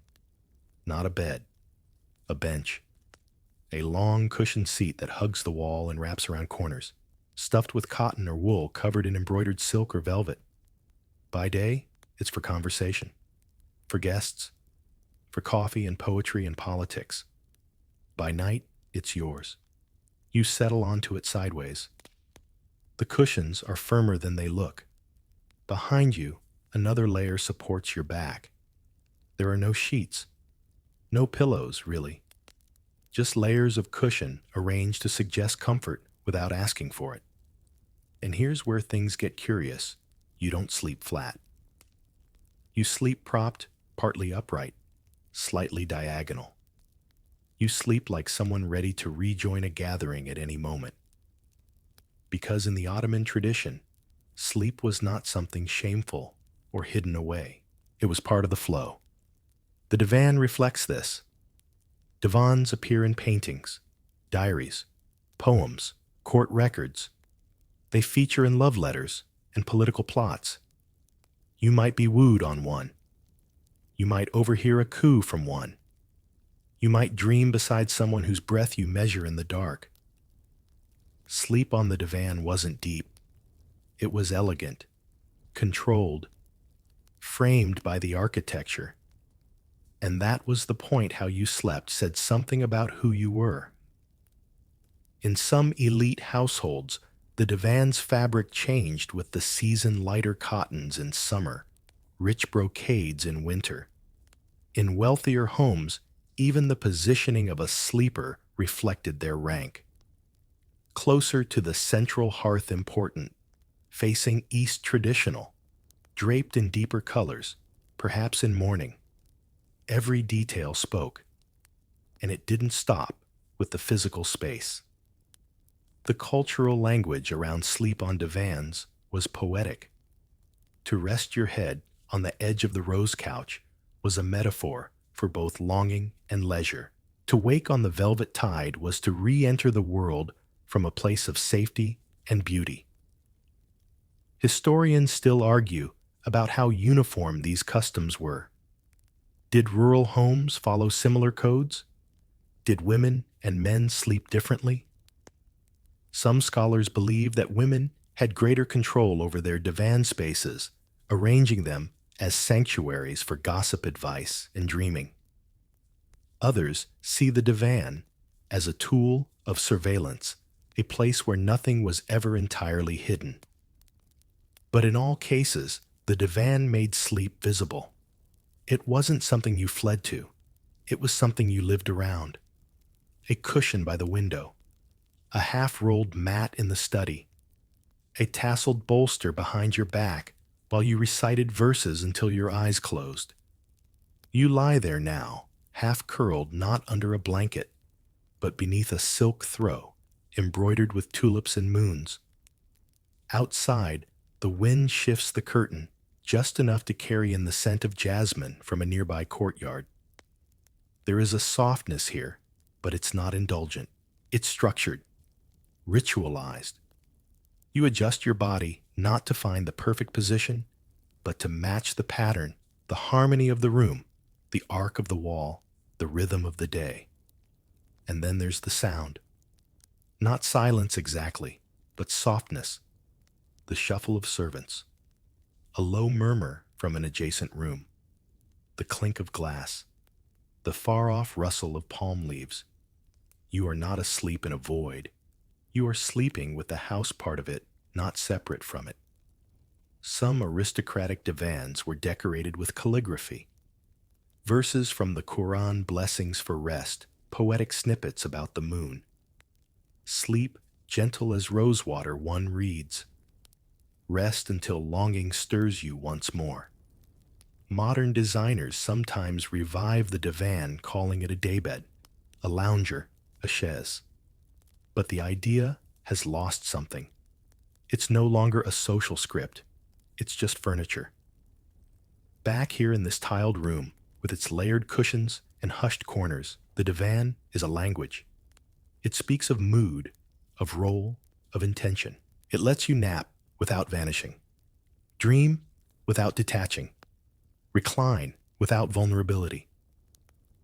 Not a bed, a bench. A long cushioned seat that hugs the wall and wraps around corners, stuffed with cotton or wool covered in embroidered silk or velvet. By day, it's for conversation, for guests, for coffee and poetry and politics. By night, it's yours. You settle onto it sideways. The cushions are firmer than they look. Behind you, another layer supports your back. There are no sheets, no pillows, really. Just layers of cushion arranged to suggest comfort without asking for it. And here's where things get curious. You don't sleep flat. You sleep propped, partly upright, slightly diagonal. You sleep like someone ready to rejoin a gathering at any moment. Because in the Ottoman tradition, sleep was not something shameful or hidden away. It was part of the flow. The divan reflects this. Divans appear in paintings, diaries, poems, court records. They feature in love letters and political plots. You might be wooed on one. You might overhear a coo from one. You might dream beside someone whose breath you measure in the dark. Sleep on the divan wasn't deep. It was elegant, controlled, framed by the architecture. And that was the point. How you slept said something about who you were. In some elite households, the divan's fabric changed with the season, lighter cottons in summer, rich brocades in winter. In wealthier homes, even the positioning of a sleeper reflected their rank. Closer to the central hearth important, facing east traditional, draped in deeper colors, perhaps in mourning. Every detail spoke, and it didn't stop with the physical space. The cultural language around sleep on divans was poetic. To rest your head on the edge of the rose couch was a metaphor for both longing and leisure. To wake on the velvet tide was to re-enter the world from a place of safety and beauty. Historians still argue about how uniform these customs were. Did rural homes follow similar codes? Did women and men sleep differently? Some scholars believe that women had greater control over their divan spaces, arranging them as sanctuaries for gossip, advice, and dreaming. Others see the divan as a tool of surveillance, a place where nothing was ever entirely hidden. But in all cases, the divan made sleep visible. It wasn't something you fled to. It was something you lived around. A cushion by the window, a half-rolled mat in the study, a tasseled bolster behind your back while you recited verses until your eyes closed. You lie there now, half-curled, not under a blanket, but beneath a silk throw embroidered with tulips and moons. Outside, the wind shifts the curtain just enough to carry in the scent of jasmine from a nearby courtyard. There is a softness here, but it's not indulgent. It's structured, ritualized. You adjust your body not to find the perfect position, but to match the pattern, the harmony of the room, the arc of the wall, the rhythm of the day. And then there's the sound. Not silence exactly, but softness. The shuffle of servants. A low murmur from an adjacent room. The clink of glass. The far-off rustle of palm leaves. You are not asleep in a void. You are sleeping with the house part of it, not separate from it. Some aristocratic divans were decorated with calligraphy. Verses from the Quran, blessings for rest, poetic snippets about the moon. Sleep gentle as rosewater, one reads. Rest until longing stirs you once more. Modern designers sometimes revive the divan, calling it a daybed, a lounger, a chaise. But the idea has lost something. It's no longer a social script. It's just furniture. Back here in this tiled room, with its layered cushions and hushed corners, the divan is a language. It speaks of mood, of role, of intention. It lets you nap without vanishing, dream without detaching, recline without vulnerability.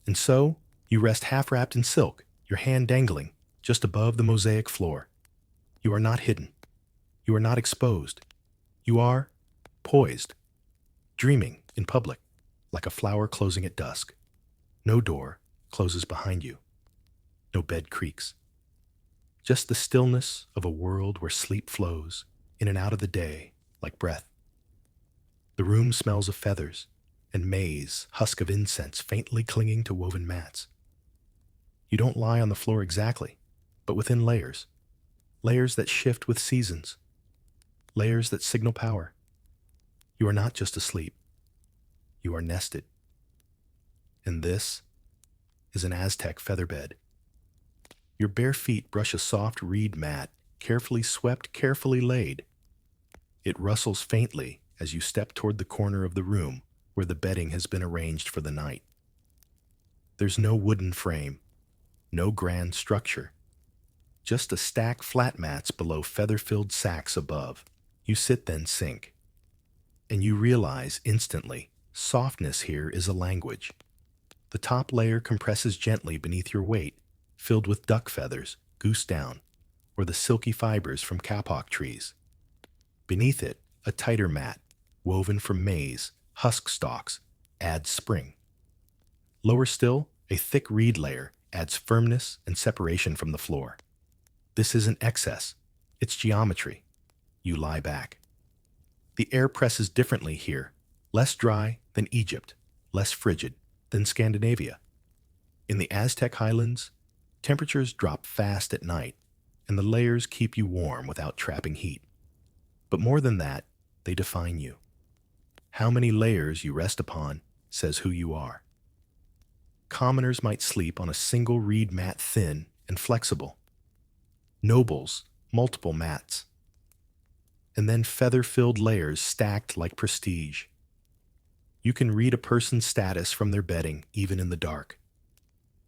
And so, you rest half-wrapped in silk, your hand dangling just above the mosaic floor. You are not hidden. You are not exposed. You are poised, dreaming in public, like a flower closing at dusk. No door closes behind you. No bed creaks. Just the stillness of a world where sleep flows in and out of the day like breath. The room smells of feathers and maize, husk of incense faintly clinging to woven mats. You don't lie on the floor exactly, but within layers. Layers that shift with seasons. Layers that signal power. You are not just asleep. You are nested. And this is an Aztec featherbed. Your bare feet brush a soft reed mat, carefully swept, carefully laid. It rustles faintly as you step toward the corner of the room where the bedding has been arranged for the night. There's no wooden frame, no grand structure, just a stack flat mats below feather-filled sacks above. You sit then sink, and you realize instantly softness here is a language. The top layer compresses gently beneath your weight, filled with duck feathers, goose down, or the silky fibers from kapok trees. Beneath it, a tighter mat, woven from maize, husk stalks, adds spring. Lower still, a thick reed layer adds firmness and separation from the floor. This isn't excess, it's geometry. You lie back. The air presses differently here, less dry than Egypt, less frigid than Scandinavia. In the Aztec highlands, temperatures drop fast at night, and the layers keep you warm without trapping heat. But more than that, they define you. How many layers you rest upon says who you are. Commoners might sleep on a single reed mat, thin and flexible. Nobles, multiple mats. And then feather-filled layers stacked like prestige. You can read a person's status from their bedding, even in the dark.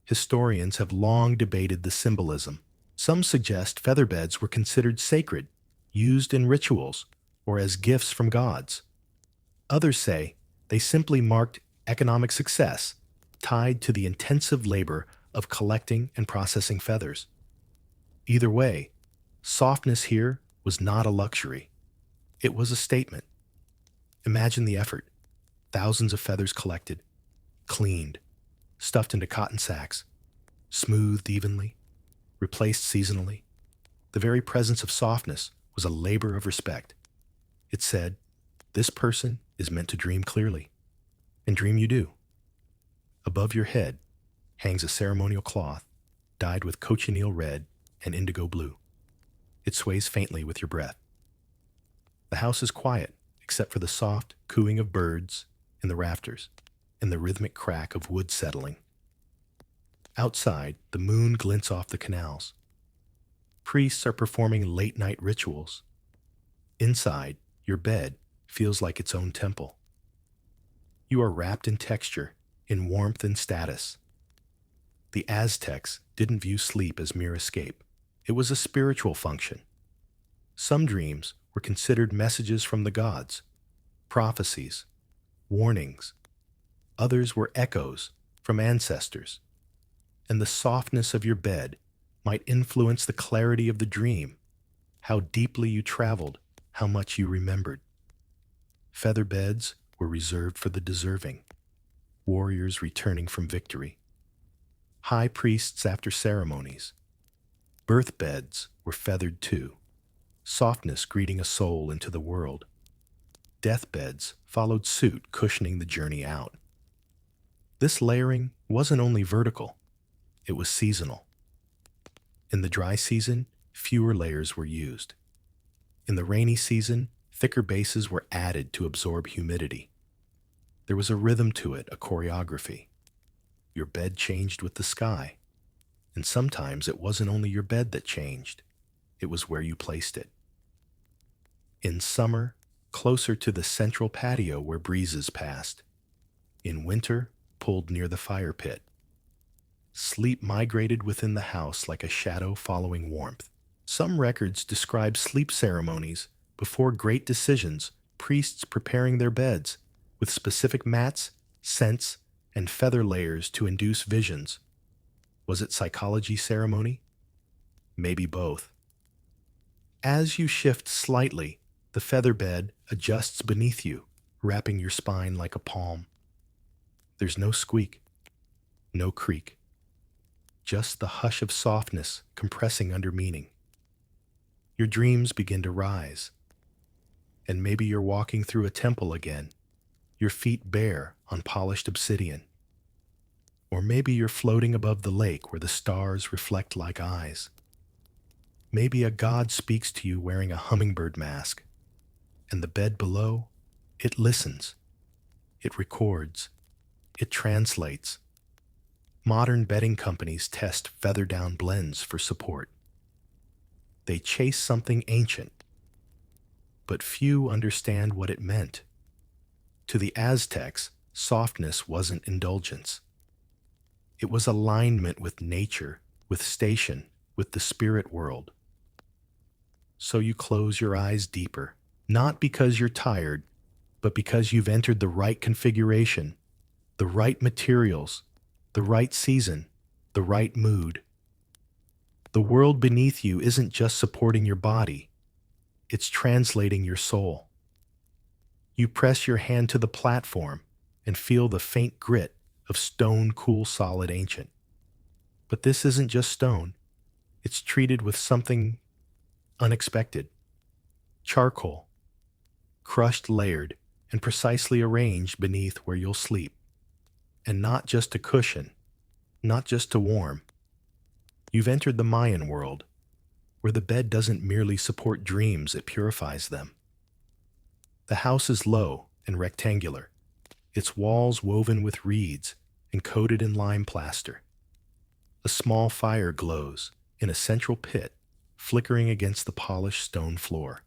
Historians have long debated the symbolism. Some suggest featherbeds were considered sacred, used in rituals, or as gifts from gods. Others say they simply marked economic success, tied to the intensive labor of collecting and processing feathers. Either way, softness here was not a luxury. It was a statement. Imagine the effort. Thousands of feathers collected, cleaned, stuffed into cotton sacks, smoothed evenly, replaced seasonally. The very presence of softness was a labor of respect. It said, this person is meant to dream clearly. And dream you do. Above your head hangs a ceremonial cloth dyed with cochineal red and indigo blue. It sways faintly with your breath. The house is quiet, except for the soft cooing of birds in the rafters and the rhythmic crack of wood settling. Outside, the moon glints off the canals. Priests are performing late-night rituals. Inside, your bed feels like its own temple. You are wrapped in texture, in warmth and status. The Aztecs didn't view sleep as mere escape. It was a spiritual function. Some dreams were considered messages from the gods, prophecies, warnings. Others were echoes from ancestors. And the softness of your bed might influence the clarity of the dream, how deeply you traveled, how much you remembered. Feather beds were reserved for the deserving, warriors returning from victory, high priests after ceremonies. Birth beds were feathered too, softness greeting a soul into the world. Deathbeds followed suit, cushioning the journey out. This layering wasn't only vertical, it was seasonal. In the dry season, fewer layers were used. In the rainy season, thicker bases were added to absorb humidity. There was a rhythm to it, a choreography. Your bed changed with the sky. And sometimes it wasn't only your bed that changed, it was where you placed it. In summer, closer to the central patio where breezes passed. In winter, pulled near the fire pit. Sleep migrated within the house like a shadow following warmth. Some records describe sleep ceremonies before great decisions, priests preparing their beds with specific mats, scents, and feather layers to induce visions. Was it psychology ceremony? Maybe both. As you shift slightly, the feather bed adjusts beneath you, wrapping your spine like a palm. There's no squeak, no creak, just the hush of softness compressing under meaning. Your dreams begin to rise, and maybe you're walking through a temple again, your feet bare on polished obsidian. Or maybe you're floating above the lake where the stars reflect like eyes. Maybe a god speaks to you wearing a hummingbird mask, and the bed below, it listens, it records, it translates, Modern bedding companies test feather-down blends for support. They chase something ancient, but few understand what it meant. To the Aztecs, softness wasn't indulgence. It was alignment with nature, with station, with the spirit world. So you close your eyes deeper, not because you're tired, but because you've entered the right configuration, the right materials, the right season, the right mood. The world beneath you isn't just supporting your body, it's translating your soul. You press your hand to the platform and feel the faint grit of stone cool solid ancient. But this isn't just stone, it's treated with something unexpected. Charcoal, crushed, layered, and precisely arranged beneath where you'll sleep. And not just a cushion, not just to warm. You've entered the Mayan world, where the bed doesn't merely support dreams, it purifies them. The house is low and rectangular, its walls woven with reeds and coated in lime plaster. A small fire glows in a central pit, flickering against the polished stone floor.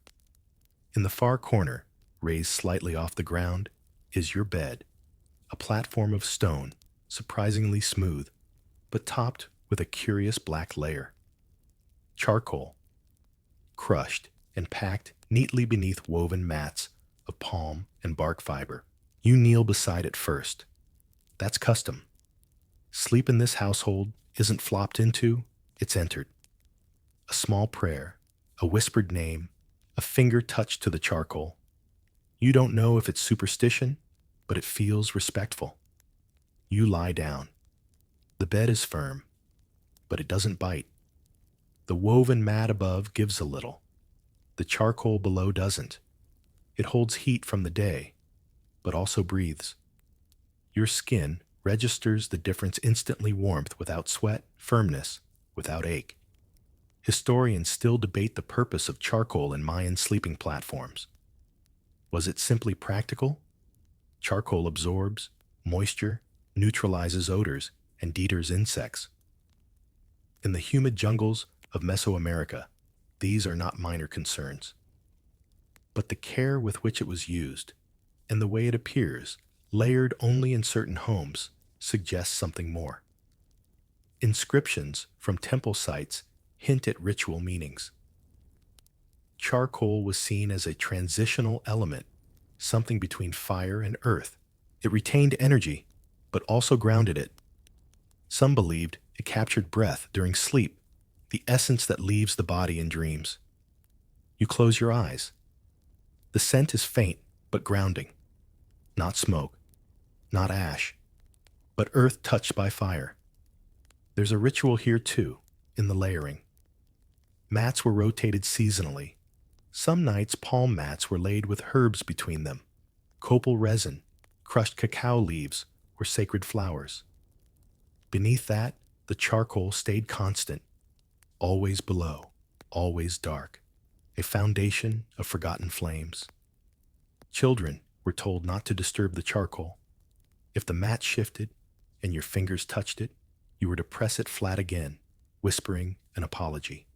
In the far corner, raised slightly off the ground, is your bed, a platform of stone, surprisingly smooth, but topped with a curious black layer. Charcoal, crushed and packed neatly beneath woven mats of palm and bark fiber. You kneel beside it first. That's custom. Sleep in this household isn't flopped into, it's entered. A small prayer, a whispered name, a finger touch to the charcoal. You don't know if it's superstition, but it feels respectful. You lie down. The bed is firm, but it doesn't bite. The woven mat above gives a little. The charcoal below doesn't. It holds heat from the day, but also breathes. Your skin registers the difference instantly: warmth without sweat, firmness without ache. Historians still debate the purpose of charcoal in Mayan sleeping platforms. Was it simply practical? Charcoal absorbs moisture, neutralizes odors, and deters insects. In the humid jungles of Mesoamerica, these are not minor concerns. But the care with which it was used, and the way it appears, layered only in certain homes, suggests something more. Inscriptions from temple sites hint at ritual meanings. Charcoal was seen as a transitional element, something between fire and earth. It retained energy, but also grounded it. Some believed it captured breath during sleep, the essence that leaves the body in dreams. You close your eyes. The scent is faint, but grounding. Not smoke, not ash, but earth touched by fire. There's a ritual here too, in the layering. Mats were rotated seasonally. Some nights palm mats were laid with herbs between them, copal resin, crushed cacao leaves, or sacred flowers. Beneath that, the charcoal stayed constant, always below, always dark, a foundation of forgotten flames. Children were told not to disturb the charcoal. If the mat shifted and your fingers touched it, you were to press it flat again, whispering an apology.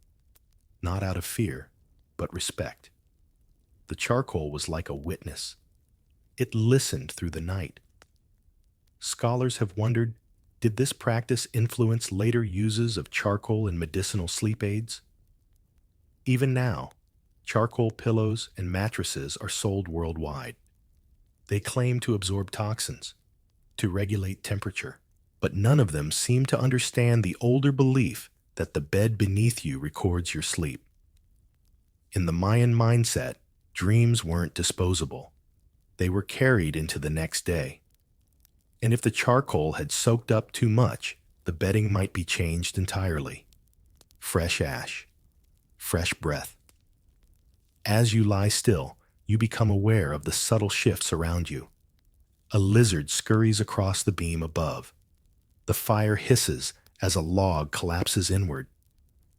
Not out of fear, but respect. The charcoal was like a witness. It listened through the night. Scholars have wondered, did this practice influence later uses of charcoal in medicinal sleep aids? Even now, charcoal pillows and mattresses are sold worldwide. They claim to absorb toxins, to regulate temperature, but none of them seem to understand the older belief that the bed beneath you records your sleep. In the Mayan mindset, dreams weren't disposable. They were carried into the next day. And if the charcoal had soaked up too much, the bedding might be changed entirely. Fresh ash, fresh breath. As you lie still, you become aware of the subtle shifts around you. A lizard scurries across the beam above. The fire hisses as a log collapses inward.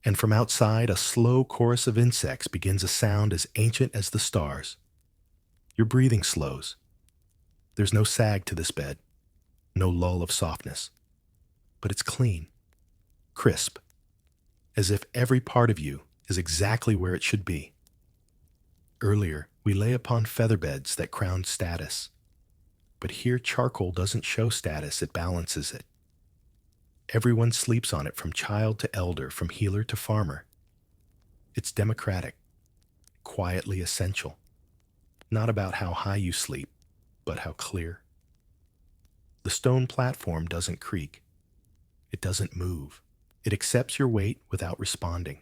And from outside, a slow chorus of insects begins a sound as ancient as the stars. Your breathing slows. There's no sag to this bed, no lull of softness. but it's clean, crisp, as if every part of you is exactly where it should be. Earlier, we lay upon featherbeds that crowned status, but here charcoal doesn't show status, it balances it. Everyone sleeps on it, from child to elder, from healer to farmer. It's democratic, quietly essential, not about how high you sleep, but how clear. The stone platform doesn't creak. It doesn't move. It accepts your weight without responding,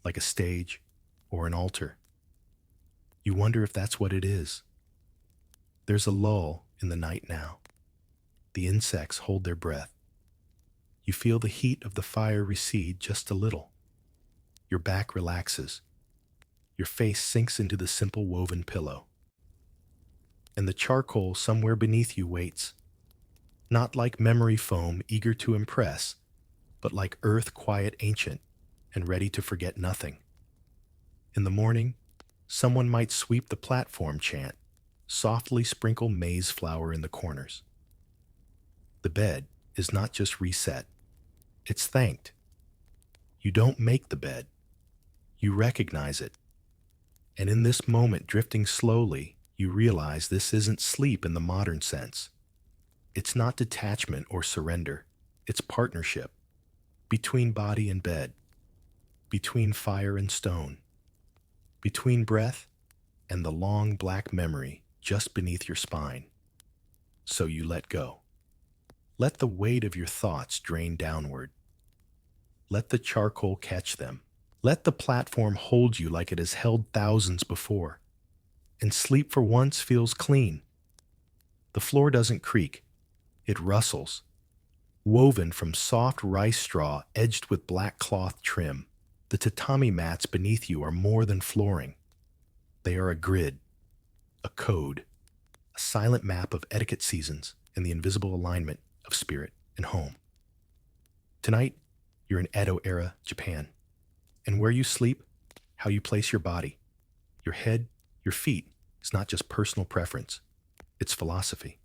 like a stage or an altar. You wonder if that's what it is. There's a lull in the night now. The insects hold their breath. You feel the heat of the fire recede just a little. Your back relaxes. Your face sinks into the simple woven pillow. And the charcoal somewhere beneath you waits, not like memory foam eager to impress, but like earth quiet, ancient, and ready to forget nothing. In the morning, someone might sweep the platform, chant, softly sprinkle maize flour in the corners. The bed is not just reset, it's thanked. You don't make the bed, you recognize it. And in this moment, drifting slowly, you realize this isn't sleep in the modern sense. It's not detachment or surrender, it's partnership. Between body and bed, between fire and stone, between breath and the long black memory just beneath your spine. So you let go. Let the weight of your thoughts drain downward. Let the charcoal catch them. Let the platform hold you like it has held thousands before. And sleep for once feels clean. The floor doesn't creak. It rustles, woven from soft rice straw edged with black cloth trim. The tatami mats beneath you are more than flooring. They are a grid, a code, a silent map of etiquette seasons and the invisible alignment of spirit and home. Tonight, you're in Edo-era Japan. And where you sleep, how you place your body, your head, your feet, is not just personal preference, it's philosophy.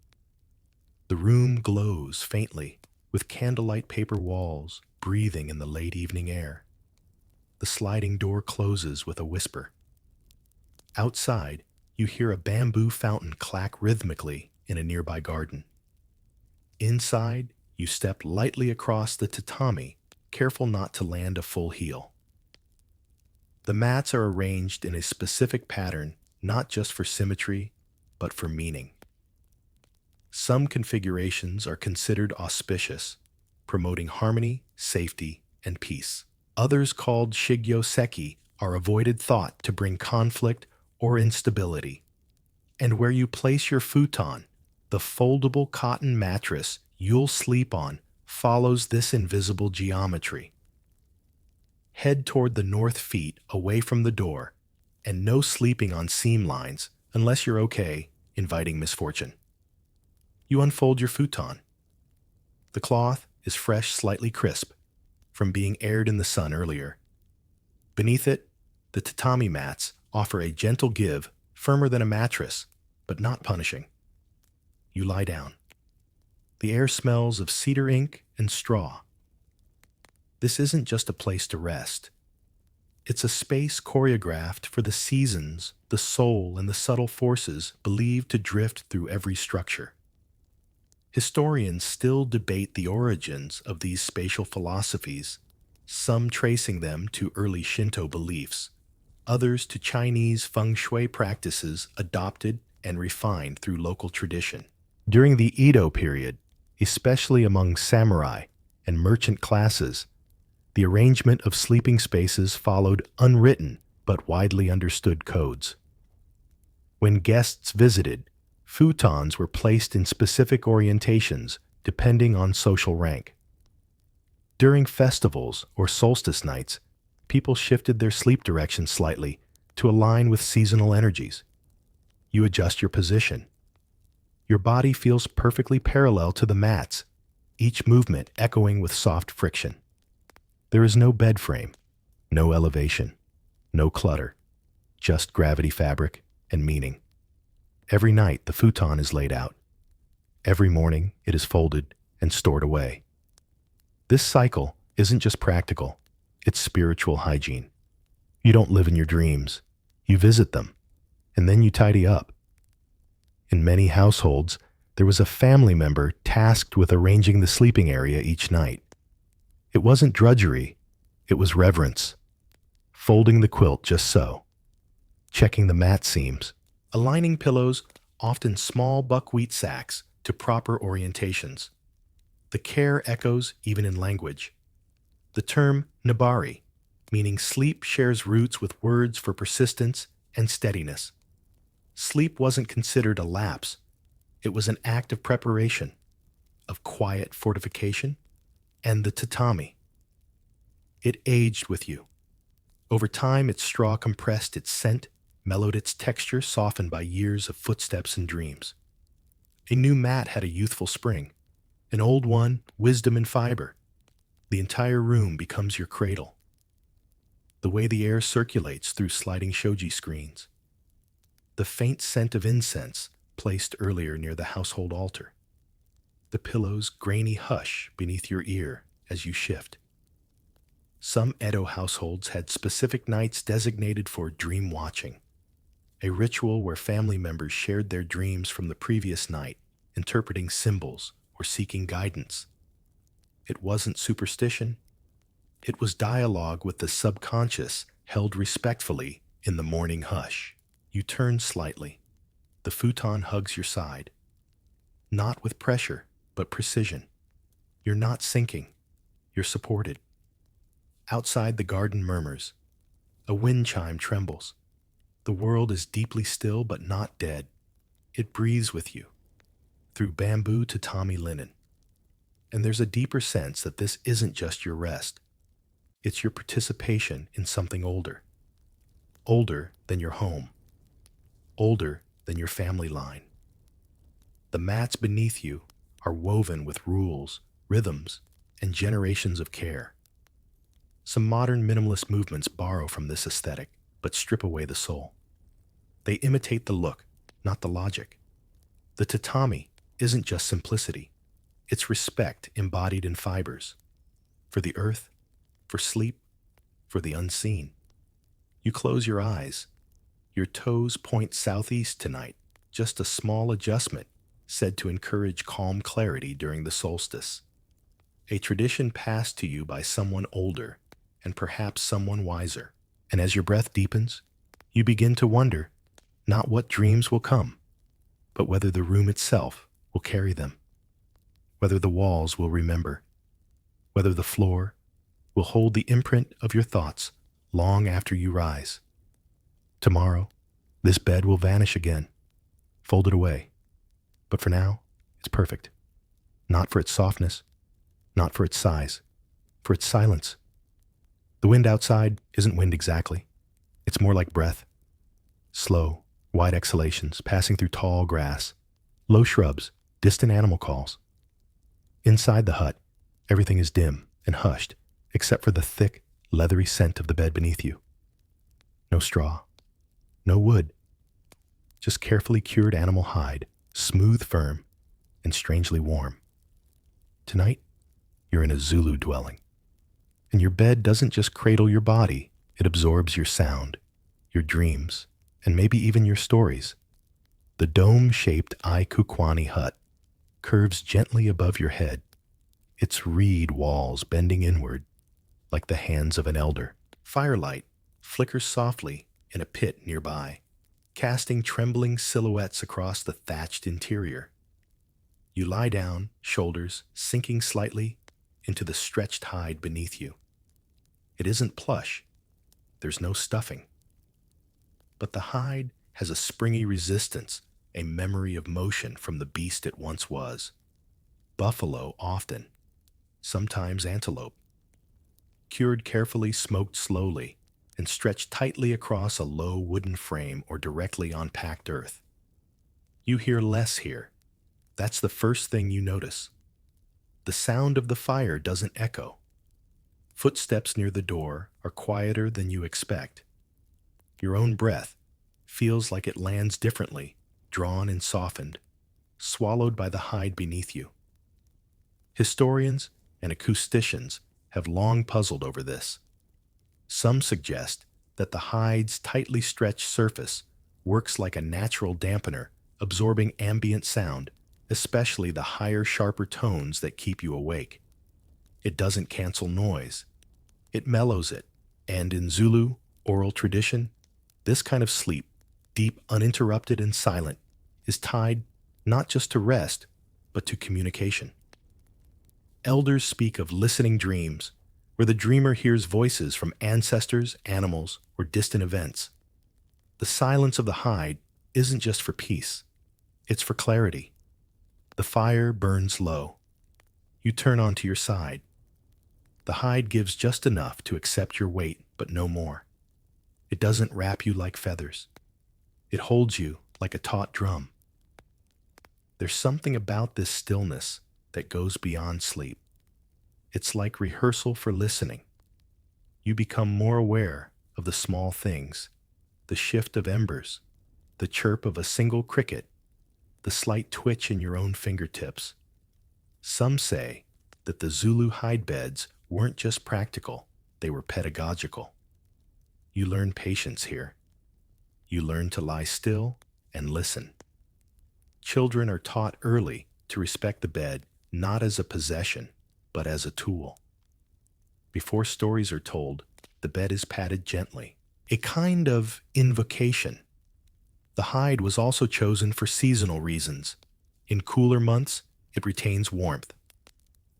The room glows faintly, with candlelight paper walls breathing in the late evening air. The sliding door closes with a whisper. Outside, you hear a bamboo fountain clack rhythmically in a nearby garden. Inside, you step lightly across the tatami, careful not to land a full heel. The mats are arranged in a specific pattern, not just for symmetry, but for meaning. Some configurations are considered auspicious, promoting harmony, safety, and peace. Others, called shigyo-seki, are avoided thought to bring conflict or instability. And where you place your futon, the foldable cotton mattress you'll sleep on, follows this invisible geometry. Head toward the north, feet away from the door, and no sleeping on seam lines unless you're okay inviting misfortune. You unfold your futon. The cloth is fresh, slightly crisp, from being aired in the sun earlier. Beneath it, the tatami mats offer a gentle give, firmer than a mattress, but not punishing. You lie down. The air smells of cedar ink and straw. This isn't just a place to rest. It's a space choreographed for the seasons, the soul, and the subtle forces believed to drift through every structure. Historians still debate the origins of these spatial philosophies, some tracing them to early Shinto beliefs, others to Chinese feng shui practices adopted and refined through local tradition. During the Edo period, especially among samurai and merchant classes, the arrangement of sleeping spaces followed unwritten but widely understood codes. When guests visited, futons were placed in specific orientations depending on social rank. During festivals or solstice nights, people shifted their sleep direction slightly to align with seasonal energies. You adjust your position. Your body feels perfectly parallel to the mats, each movement echoing with soft friction. There is no bed frame, no elevation, no clutter, just gravity, fabric, and meaning. Every night, the futon is laid out. Every morning, it is folded and stored away. This cycle isn't just practical, it's spiritual hygiene. You don't live in your dreams, you visit them, and then you tidy up. In many households, there was a family member tasked with arranging the sleeping area each night. It wasn't drudgery, it was reverence. Folding the quilt just so, checking the mat seams, aligning pillows, often small buckwheat sacks, to proper orientations. The care echoes even in language. The term nabari, meaning sleep shares roots with words for persistence and steadiness. Sleep wasn't considered a lapse. It was an act of preparation, of quiet fortification, and the tatami. It aged with you. Over time, its straw compressed its scent, mellowed its texture, softened by years of footsteps and dreams. A new mat had a youthful spring, an old one, wisdom and fiber. The entire room becomes your cradle. The way the air circulates through sliding shoji screens. The faint scent of incense placed earlier near the household altar. The pillow's grainy hush beneath your ear as you shift. Some Edo households had specific nights designated for dream watching, a ritual where family members shared their dreams from the previous night, interpreting symbols or seeking guidance. It wasn't superstition. It was dialogue with the subconscious held respectfully in the morning hush. You turn slightly. The futon hugs your side. Not with pressure, but precision. You're not sinking. You're supported. Outside, the garden murmurs. A wind chime trembles. The world is deeply still but not dead. It breathes with you, through bamboo to tatami linen. And there's a deeper sense that this isn't just your rest. It's your participation in something older. Older than your home. Older than your family line. The mats beneath you are woven with rules, rhythms, and generations of care. Some modern minimalist movements borrow from this aesthetic, but strip away the soul. They imitate the look, not the logic. The tatami isn't just simplicity. It's respect embodied in fibers. For the earth, for sleep, for the unseen. You close your eyes. Your toes point southeast tonight, just a small adjustment said to encourage calm clarity during the solstice. A tradition passed to you by someone older and perhaps someone wiser. And as your breath deepens, you begin to wonder not what dreams will come, but whether the room itself will carry them, whether the walls will remember, whether the floor will hold the imprint of your thoughts long after you rise. Tomorrow, this bed will vanish again, folded away. But for now, it's perfect. Not for its softness, not for its size, for its silence. The wind outside isn't wind exactly. It's more like breath. Slow, wide exhalations passing through tall grass, low shrubs, distant animal calls. Inside the hut, everything is dim and hushed, except for the thick, leathery scent of the bed beneath you. No straw, no wood, just carefully cured animal hide, smooth, firm, and strangely warm. Tonight, you're in a Zulu dwelling. And your bed doesn't just cradle your body, it absorbs your sound, your dreams, and maybe even your stories. The dome-shaped Ikukwani hut curves gently above your head, its reed walls bending inward, like the hands of an elder. Firelight flickers softly in a pit nearby, casting trembling silhouettes across the thatched interior. You lie down, shoulders sinking slightly into the stretched hide beneath you. It isn't plush. There's no stuffing. But the hide has a springy resistance, a memory of motion from the beast it once was. Buffalo often, sometimes antelope. Cured carefully, smoked slowly, and stretched tightly across a low wooden frame or directly on packed earth. You hear less here. That's the first thing you notice. The sound of the fire doesn't echo. Footsteps near the door are quieter than you expect. Your own breath feels like it lands differently, drawn and softened, swallowed by the hide beneath you. Historians and acousticians have long puzzled over this. Some suggest that the hide's tightly stretched surface works like a natural dampener, absorbing ambient sound, especially the higher, sharper tones that keep you awake. It doesn't cancel noise. It mellows it. And in Zulu oral tradition, this kind of sleep, deep, uninterrupted, and silent, is tied not just to rest, but to communication. Elders speak of listening dreams, where the dreamer hears voices from ancestors, animals, or distant events. The silence of the hide isn't just for peace, it's for clarity. The fire burns low. You turn onto your side. The hide gives just enough to accept your weight, but no more. It doesn't wrap you like feathers. It holds you like a taut drum. There's something about this stillness that goes beyond sleep. It's like rehearsal for listening. You become more aware of the small things, the shift of embers, the chirp of a single cricket, the slight twitch in your own fingertips. Some say that the Zulu hide beds weren't just practical, they were pedagogical. You learn patience here. You learn to lie still and listen. Children are taught early to respect the bed not as a possession, but as a tool. Before stories are told, the bed is patted gently, a kind of invocation. The hide was also chosen for seasonal reasons. In cooler months, it retains warmth.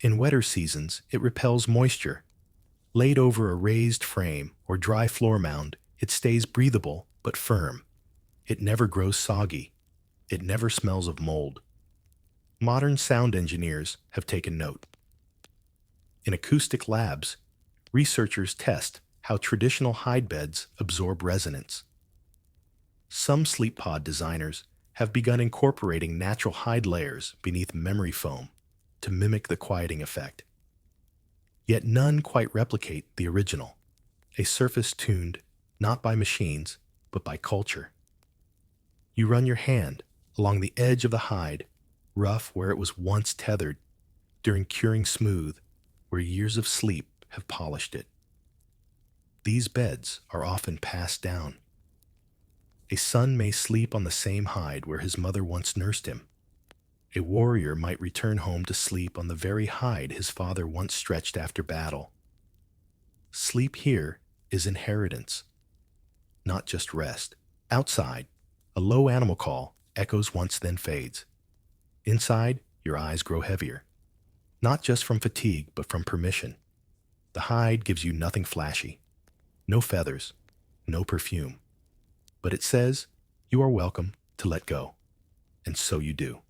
In wetter seasons, it repels moisture. Laid over a raised frame or dry floor mound, it stays breathable but firm. It never grows soggy. It never smells of mold. Modern sound engineers have taken note. In acoustic labs, researchers test how traditional hide beds absorb resonance. Some sleep pod designers have begun incorporating natural hide layers beneath memory foam to mimic the quieting effect. Yet none quite replicate the original, a surface tuned not by machines, but by culture. You run your hand along the edge of the hide, rough where it was once tethered, during curing smooth, where years of sleep have polished it. These beds are often passed down. A son may sleep on the same hide where his mother once nursed him. A warrior might return home to sleep on the very hide his father once stretched after battle. Sleep here is inheritance, not just rest. Outside, a low animal call echoes once then fades. Inside, your eyes grow heavier, not just from fatigue, but from permission. The hide gives you nothing flashy, no feathers, no perfume. But it says you are welcome to let go, and so you do.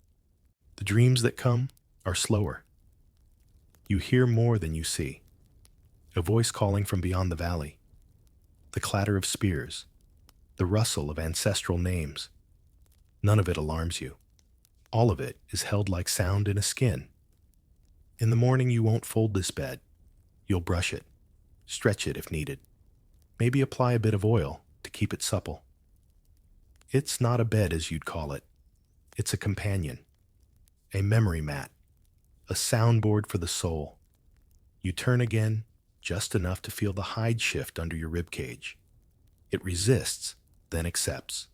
The dreams that come are slower. You hear more than you see. A voice calling from beyond the valley, the clatter of spears, the rustle of ancestral names. None of it alarms you. All of it is held like sound in a skin. In the morning you won't fold this bed. You'll brush it, stretch it if needed, maybe apply a bit of oil to keep it supple. It's not a bed as you'd call it. It's a companion, a memory mat, a soundboard for the soul. You turn again just enough to feel the hide shift under your ribcage. It resists, then accepts.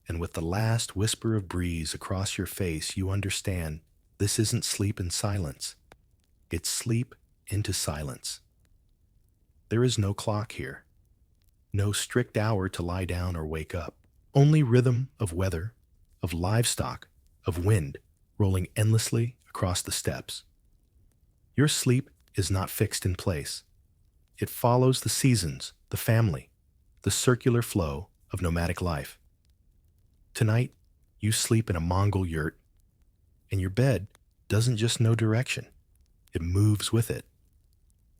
And with the last whisper of breeze across your face, you understand this isn't sleep in silence. It's sleep into silence. There is no clock here, no strict hour to lie down or wake up. Only rhythm of weather, of livestock, of wind rolling endlessly across the steppes. Your sleep is not fixed in place. It follows the seasons, the family, the circular flow of nomadic life. Tonight, you sleep in a Mongol yurt, and your bed doesn't just know direction, it moves with it.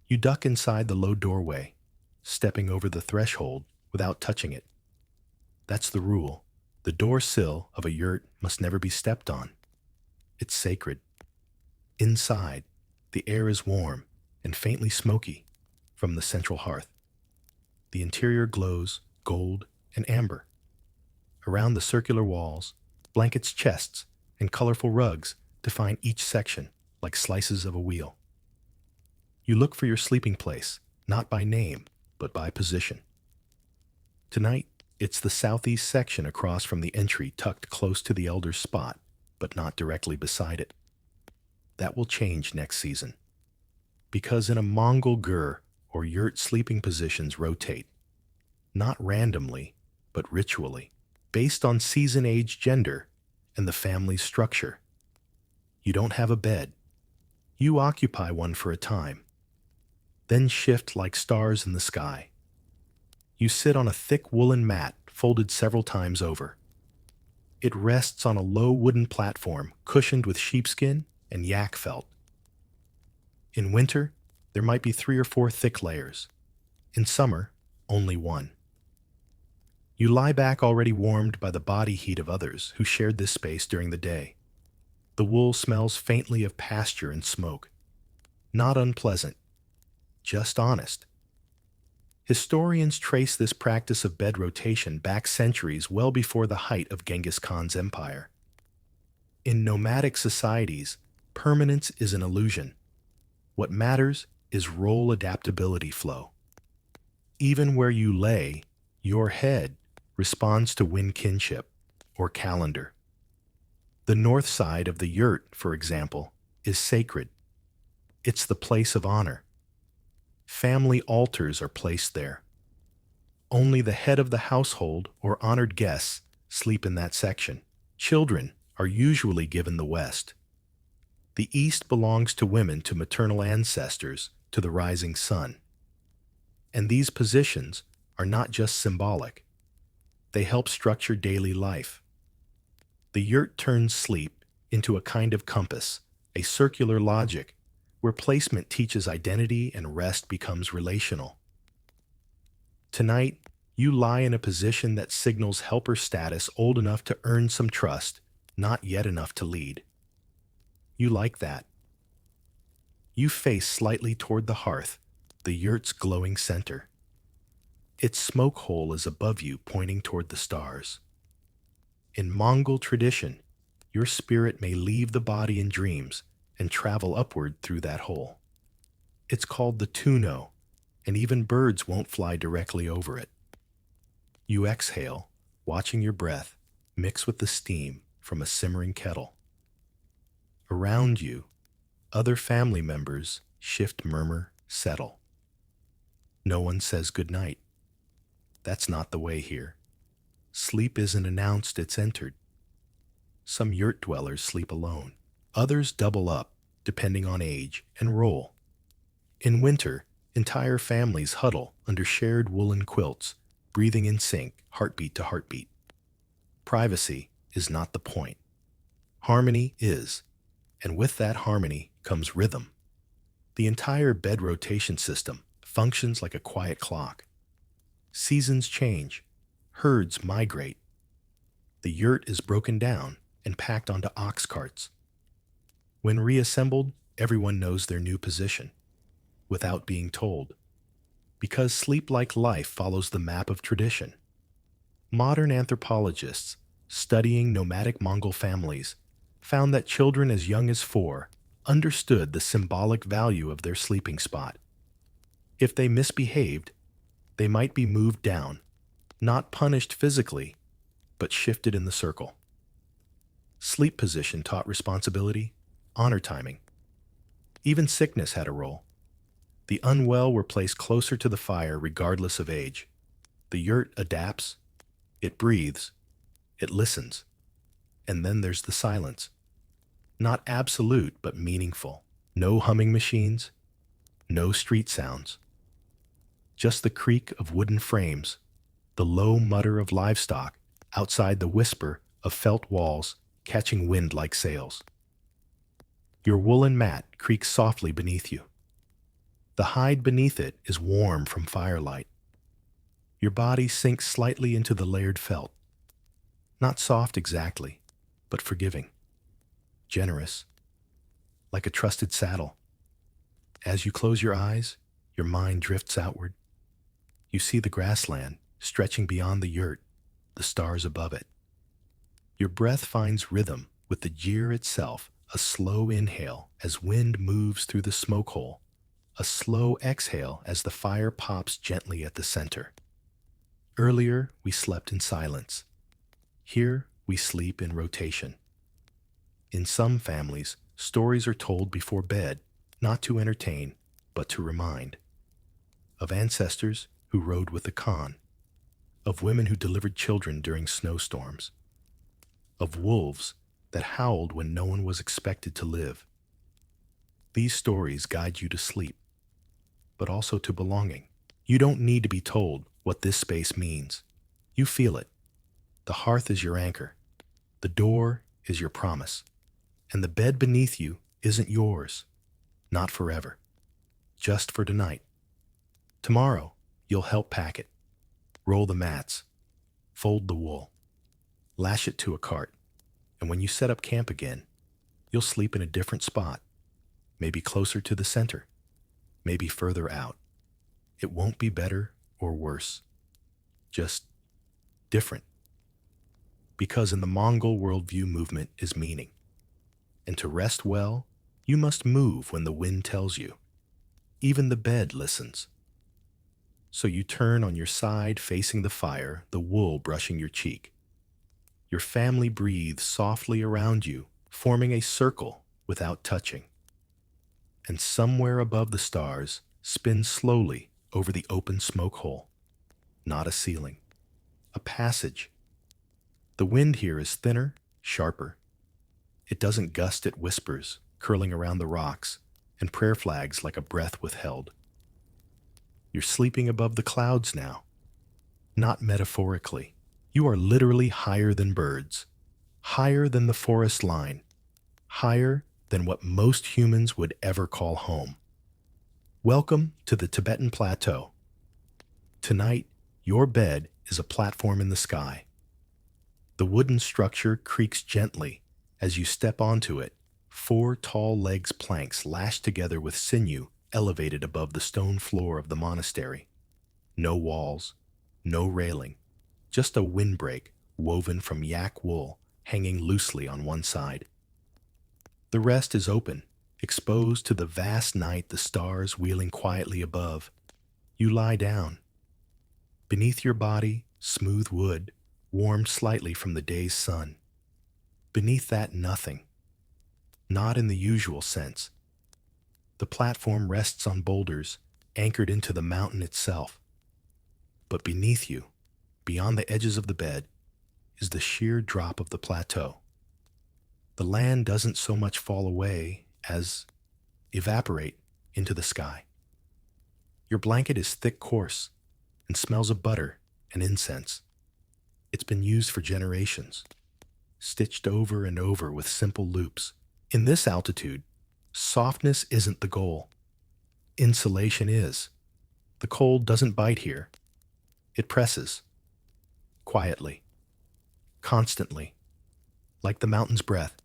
You duck inside the low doorway, stepping over the threshold without touching it. That's the rule. The door sill of a yurt must never be stepped on. It's sacred. Inside, the air is warm and faintly smoky from the central hearth. The interior glows gold and amber. Around the circular walls, blankets, chests, and colorful rugs define each section like slices of a wheel. You look for your sleeping place, not by name, but by position. Tonight, it's the southeast section across from the entry tucked close to the elder's spot, but not directly beside it. That will change next season, because in a Mongol gur or yurt sleeping positions rotate, not randomly, but ritually, based on season, age, gender, and the family's structure. You don't have a bed. You occupy one for a time, then shift like stars in the sky. You sit on a thick woolen mat folded several times over. It rests on a low wooden platform cushioned with sheepskin and yak felt. In winter, there might be 3 or 4 thick layers. In summer, only one. You lie back already warmed by the body heat of others who shared this space during the day. The wool smells faintly of pasture and smoke. Not unpleasant, just honest. Historians trace this practice of bed rotation back centuries well before the height of Genghis Khan's empire. In nomadic societies, permanence is an illusion. What matters is role adaptability flow. Even where you lay, your head responds to wind kinship or calendar. The north side of the yurt, for example, is sacred. It's the place of honor. Family altars are placed there. Only the head of the household or honored guests sleep in that section. Children are usually given the west. The east belongs to women, to maternal ancestors, to the rising sun. And these positions are not just symbolic. They help structure daily life. The yurt turns sleep into a kind of compass, a circular logic, where placement teaches identity and rest becomes relational. Tonight, you lie in a position that signals helper status, old enough to earn some trust, not yet enough to lead. You like that. You face slightly toward the hearth, the yurt's glowing center. Its smoke hole is above you, pointing toward the stars. In Mongol tradition, your spirit may leave the body in dreams and travel upward through that hole. It's called the tuno, and even birds won't fly directly over it. You exhale, watching your breath mix with the steam from a simmering kettle. Around you, other family members shift, murmur, settle. No one says goodnight. That's not the way here. Sleep isn't announced, it's entered. Some yurt dwellers sleep alone. Others double up, depending on age and role. In winter, entire families huddle under shared woolen quilts, breathing in sync, heartbeat to heartbeat. Privacy is not the point. Harmony is, and with that harmony comes rhythm. The entire bed rotation system functions like a quiet clock. Seasons change, herds migrate. The yurt is broken down and packed onto ox carts. When reassembled, everyone knows their new position, without being told, because sleep, like life, follows the map of tradition. Modern anthropologists, studying nomadic Mongol families, found that children as young as 4 understood the symbolic value of their sleeping spot. If they misbehaved, they might be moved down, not punished physically, but shifted in the circle. Sleep position taught responsibility, honor timing. Even sickness had a role. The unwell were placed closer to the fire regardless of age. The yurt adapts, it breathes, it listens. And then there's the silence. Not absolute, but meaningful. No humming machines, no street sounds. Just the creak of wooden frames, the low mutter of livestock outside, the whisper of felt walls catching wind like sails. Your woolen mat creaks softly beneath you. The hide beneath it is warm from firelight. Your body sinks slightly into the layered felt. Not soft exactly, but forgiving. Generous. Like a trusted saddle. As you close your eyes, your mind drifts outward. You see the grassland stretching beyond the yurt, the stars above it. Your breath finds rhythm with the gyre itself, a slow inhale as wind moves through the smoke hole, a slow exhale as the fire pops gently at the center. Earlier, we slept in silence. Here, we sleep in rotation. In some families, stories are told before bed, not to entertain, but to remind. Of ancestors who rode with the Khan, of women who delivered children during snowstorms, of wolves that howled when no one was expected to live. These stories guide you to sleep, but also to belonging. You don't need to be told what this space means. You feel it. The hearth is your anchor. The door is your promise. And the bed beneath you isn't yours. Not forever. Just for tonight. Tomorrow, you'll help pack it. Roll the mats. Fold the wool. Lash it to a cart. And when you set up camp again, you'll sleep in a different spot. Maybe closer to the center. Maybe further out. It won't be better or worse. Just different. Because in the Mongol worldview, movement is meaning. And to rest well, you must move when the wind tells you. Even the bed listens. So you turn on your side facing the fire, the wool brushing your cheek. Your family breathes softly around you, forming a circle without touching. And somewhere above the stars, spin slowly over the open smoke hole. Not a ceiling. A passage. The wind here is thinner, sharper. It doesn't gust, it whispers, curling around the rocks, and prayer flags like a breath withheld. You're sleeping above the clouds now. Not metaphorically. You are literally higher than birds. Higher than the forest line. Higher than what most humans would ever call home. Welcome to the Tibetan Plateau. Tonight, your bed is a platform in the sky. The wooden structure creaks gently as you step onto it, 4 tall legs planks lashed together with sinew elevated above the stone floor of the monastery. No walls, no railing, just a windbreak woven from yak wool hanging loosely on one side. The rest is open, exposed to the vast night, the stars wheeling quietly above. You lie down. Beneath your body, smooth wood, warmed slightly from the day's sun. Beneath that, nothing. Not in the usual sense. The platform rests on boulders, anchored into the mountain itself. But beneath you, beyond the edges of the bed, is the sheer drop of the plateau. The land doesn't so much fall away as evaporate into the sky. Your blanket is thick, coarse, and smells of butter and incense. It's been used for generations, stitched over and over with simple loops. In this altitude, softness isn't the goal. Insulation is. The cold doesn't bite here. It presses. Quietly. Constantly. Like the mountain's breath.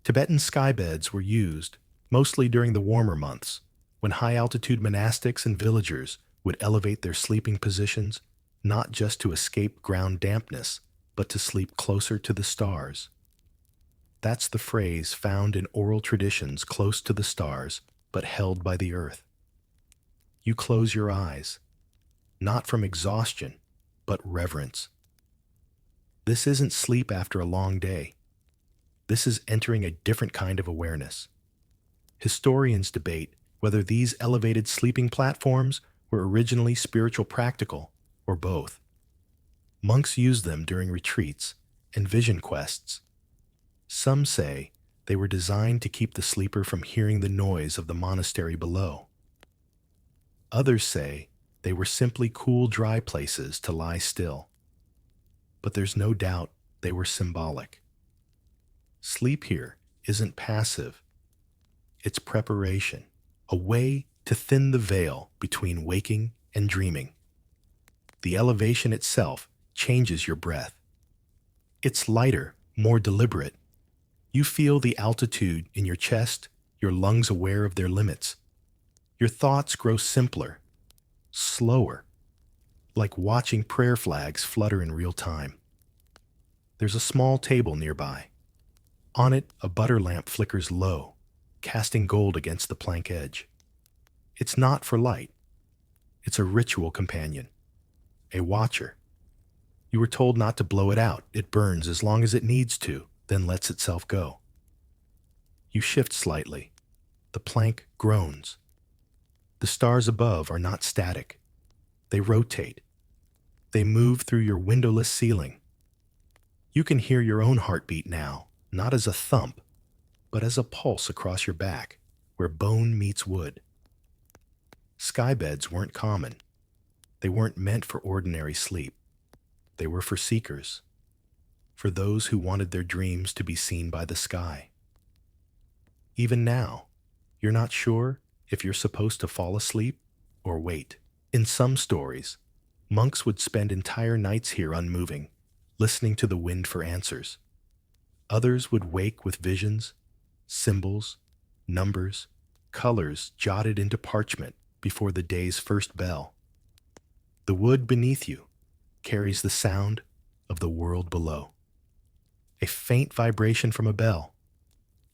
Tibetan skybeds were used, mostly during the warmer months, when high-altitude monastics and villagers would elevate their sleeping positions, not just to escape ground dampness, but to sleep closer to the stars. That's the phrase found in oral traditions, close to the stars, but held by the earth. You close your eyes, not from exhaustion, but reverence. This isn't sleep after a long day. This is entering a different kind of awareness. Historians debate whether these elevated sleeping platforms were originally spiritual practical, or both. Monks used them during retreats and vision quests. Some say they were designed to keep the sleeper from hearing the noise of the monastery below. Others say they were simply cool, dry places to lie still. But there's no doubt they were symbolic. Sleep here isn't passive. It's preparation, a way to thin the veil between waking and dreaming. The elevation itself changes your breath. It's lighter, more deliberate. You feel the altitude in your chest, your lungs aware of their limits. Your thoughts grow simpler, slower, like watching prayer flags flutter in real time. There's a small table nearby. On it, a butter lamp flickers low, casting gold against the plank edge. It's not for light. It's a ritual companion, a watcher. You were told not to blow it out. It burns as long as it needs to, then lets itself go. You shift slightly. The plank groans. The stars above are not static. They rotate. They move through your windowless ceiling. You can hear your own heartbeat now, not as a thump, but as a pulse across your back, where bone meets wood. Skybeds weren't common. They weren't meant for ordinary sleep. They were for seekers, for those who wanted their dreams to be seen by the sky. Even now, you're not sure if you're supposed to fall asleep or wait. In some stories, monks would spend entire nights here unmoving, listening to the wind for answers. Others would wake with visions, symbols, numbers, colors jotted into parchment before the day's first bell. The wood beneath you carries the sound of the world below. A faint vibration from a bell,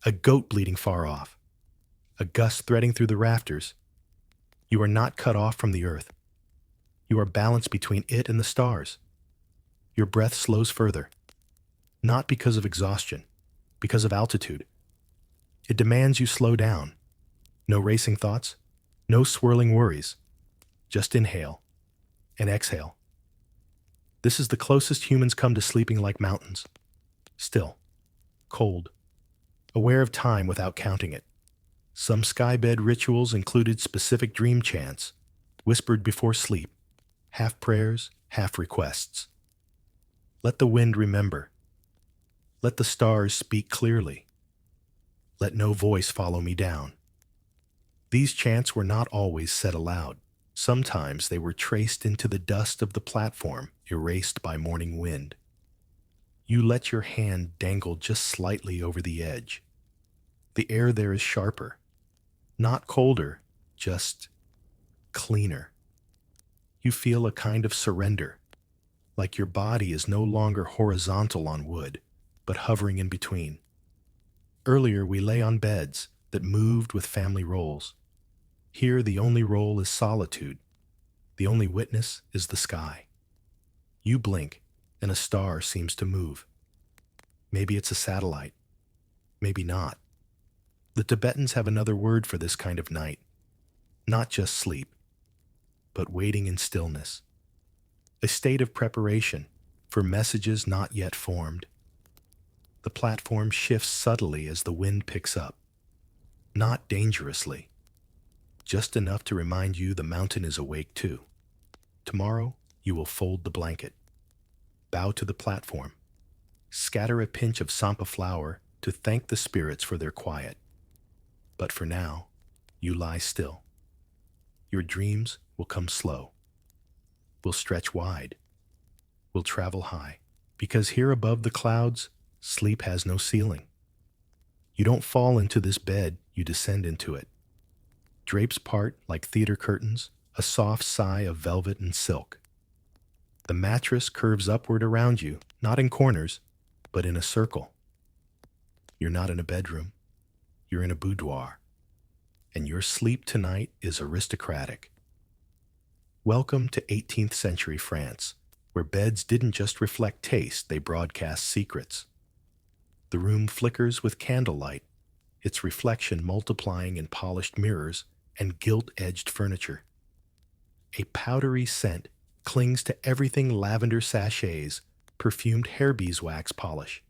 a goat bleating far off, a gust threading through the rafters. You are not cut off from the earth. You are balanced between it and the stars. Your breath slows further, not because of exhaustion, because of altitude. It demands you slow down. No racing thoughts, no swirling worries. Just inhale and exhale. This is the closest humans come to sleeping like mountains. Still, cold, aware of time without counting it. Some skybed rituals included specific dream chants, whispered before sleep, half prayers, half requests. Let the wind remember. Let the stars speak clearly. Let no voice follow me down. These chants were not always said aloud. Sometimes they were traced into the dust of the platform, erased by morning wind. You let your hand dangle just slightly over the edge. The air there is sharper, not colder, just cleaner. You feel a kind of surrender, like your body is no longer horizontal on wood, but hovering in between. Earlier we lay on beds that moved with family roles. Here the only role is solitude. The only witness is the sky. You blink, and a star seems to move. Maybe it's a satellite. Maybe not. The Tibetans have another word for this kind of night. Not just sleep, but waiting in stillness. A state of preparation for messages not yet formed. The platform shifts subtly as the wind picks up. Not dangerously. Just enough to remind you the mountain is awake too. Tomorrow, you will fold the blanket. Bow to the platform. Scatter a pinch of sampa flower to thank the spirits for their quiet. But for now, you lie still. Your dreams will come slow. Will stretch wide. Will travel high. Because here above the clouds, sleep has no ceiling. You don't fall into this bed, you descend into it. Drapes part like theater curtains, a soft sigh of velvet and silk. The mattress curves upward around you, not in corners, but in a circle. You're not in a bedroom. You're in a boudoir. And your sleep tonight is aristocratic. Welcome to 18th century France, where beds didn't just reflect taste, they broadcast secrets. The room flickers with candlelight, its reflection multiplying in polished mirrors and gilt-edged furniture. A powdery scent clings to everything: lavender sachets, perfumed hair beeswax polish.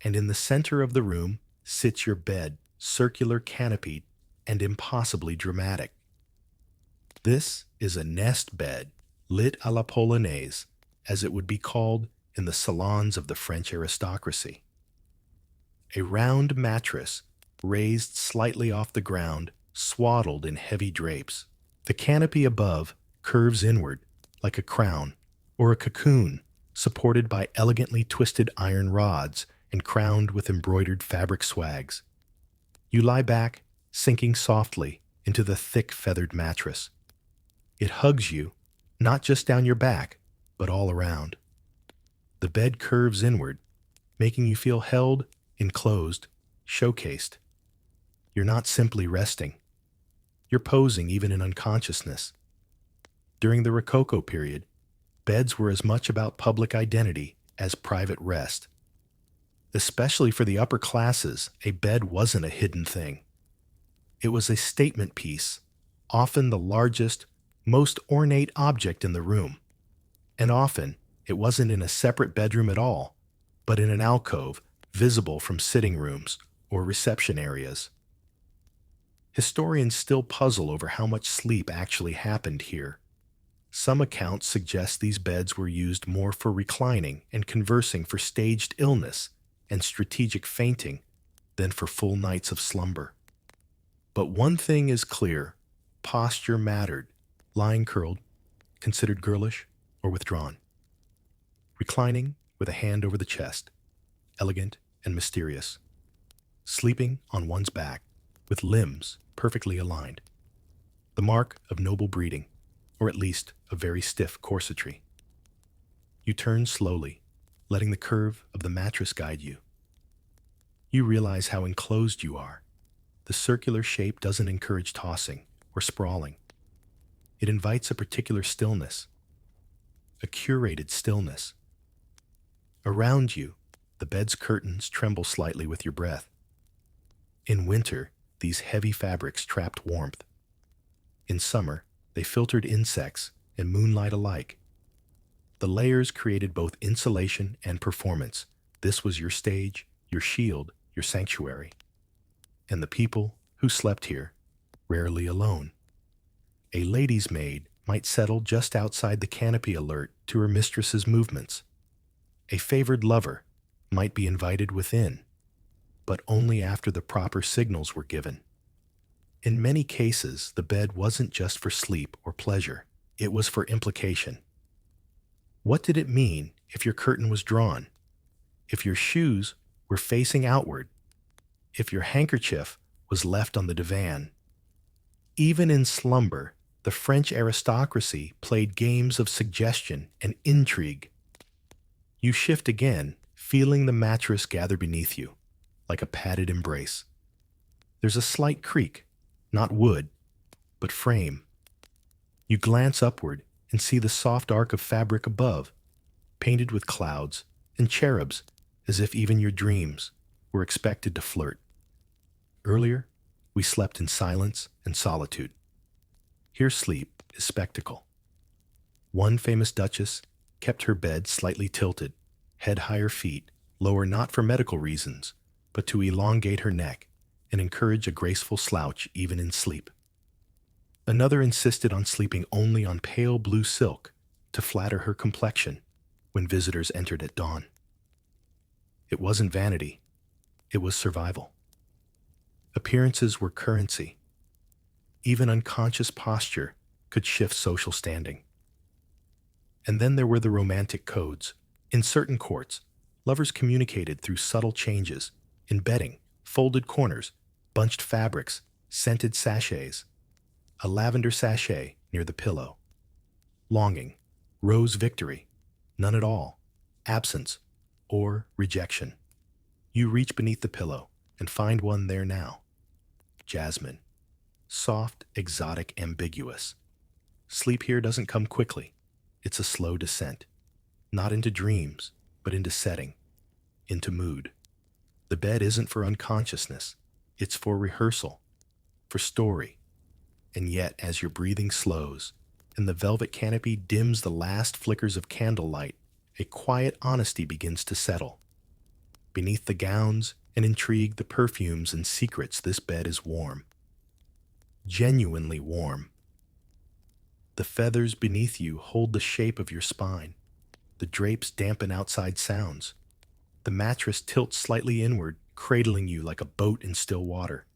And in the center of the room sits your bed, circular canopied and impossibly dramatic. This is a nest bed, lit à la polonaise, as it would be called in the salons of the French aristocracy. A round mattress, raised slightly off the ground, swaddled in heavy drapes. The canopy above curves inward, like a crown, or a cocoon, supported by elegantly twisted iron rods and crowned with embroidered fabric swags. You lie back, sinking softly into the thick feathered mattress. It hugs you, not just down your back, but all around. The bed curves inward, making you feel held, enclosed, showcased. You're not simply resting. You're posing even in unconsciousness. During the Rococo period, beds were as much about public identity as private rest. Especially for the upper classes, a bed wasn't a hidden thing. It was a statement piece, often the largest, most ornate object in the room. And often, it wasn't in a separate bedroom at all, but in an alcove visible from sitting rooms or reception areas. Historians still puzzle over how much sleep actually happened here. Some accounts suggest these beds were used more for reclining and conversing for staged illness and strategic fainting than for full nights of slumber. But one thing is clear: posture mattered. Lying curled, considered girlish or withdrawn. Reclining with a hand over the chest, elegant and mysterious. Sleeping on one's back, with limbs perfectly aligned. The mark of noble breeding, or at least of very stiff corsetry. You turn slowly, letting the curve of the mattress guide you. You realize how enclosed you are. The circular shape doesn't encourage tossing or sprawling. It invites a particular stillness, a curated stillness. Around you, the bed's curtains tremble slightly with your breath. In winter, these heavy fabrics trapped warmth. In summer, they filtered insects and moonlight alike. The layers created both insulation and performance. This was your stage, your shield, your sanctuary. And the people who slept here, rarely alone. A lady's maid might settle just outside the canopy, alert to her mistress's movements. A favored lover might be invited within, but only after the proper signals were given. In many cases, the bed wasn't just for sleep or pleasure, it was for implication. What did it mean if your curtain was drawn? If your shoes were facing outward? If your handkerchief was left on the divan? Even in slumber, the French aristocracy played games of suggestion and intrigue. You shift again, feeling the mattress gather beneath you, like a padded embrace. There's a slight creak, not wood, but frame. You glance upward and see the soft arc of fabric above, painted with clouds and cherubs, as if even your dreams were expected to flirt. Earlier, we slept in silence and solitude. Here sleep is spectacle. One famous duchess kept her bed slightly tilted, head higher, feet lower, not for medical reasons, but to elongate her neck and encourage a graceful slouch even in sleep. Another insisted on sleeping only on pale blue silk to flatter her complexion when visitors entered at dawn. It wasn't vanity, it was survival. Appearances were currency. Even unconscious posture could shift social standing. And then there were the romantic codes. In certain courts, lovers communicated through subtle changes in bedding, folded corners, bunched fabrics, scented sachets, a lavender sachet near the pillow. Longing, rose victory, none at all, absence, or rejection. You reach beneath the pillow and find one there now. Jasmine. Soft, exotic, ambiguous. Sleep here doesn't come quickly. It's a slow descent. Not into dreams, but into setting, into mood. The bed isn't for unconsciousness. It's for rehearsal, for story. And yet, as your breathing slows and the velvet canopy dims the last flickers of candlelight, a quiet honesty begins to settle. Beneath the gowns and intrigue, the perfumes and secrets, this bed is warm. Genuinely warm. The feathers beneath you hold the shape of your spine. The drapes dampen outside sounds. The mattress tilts slightly inward, cradling you like a boat in still water.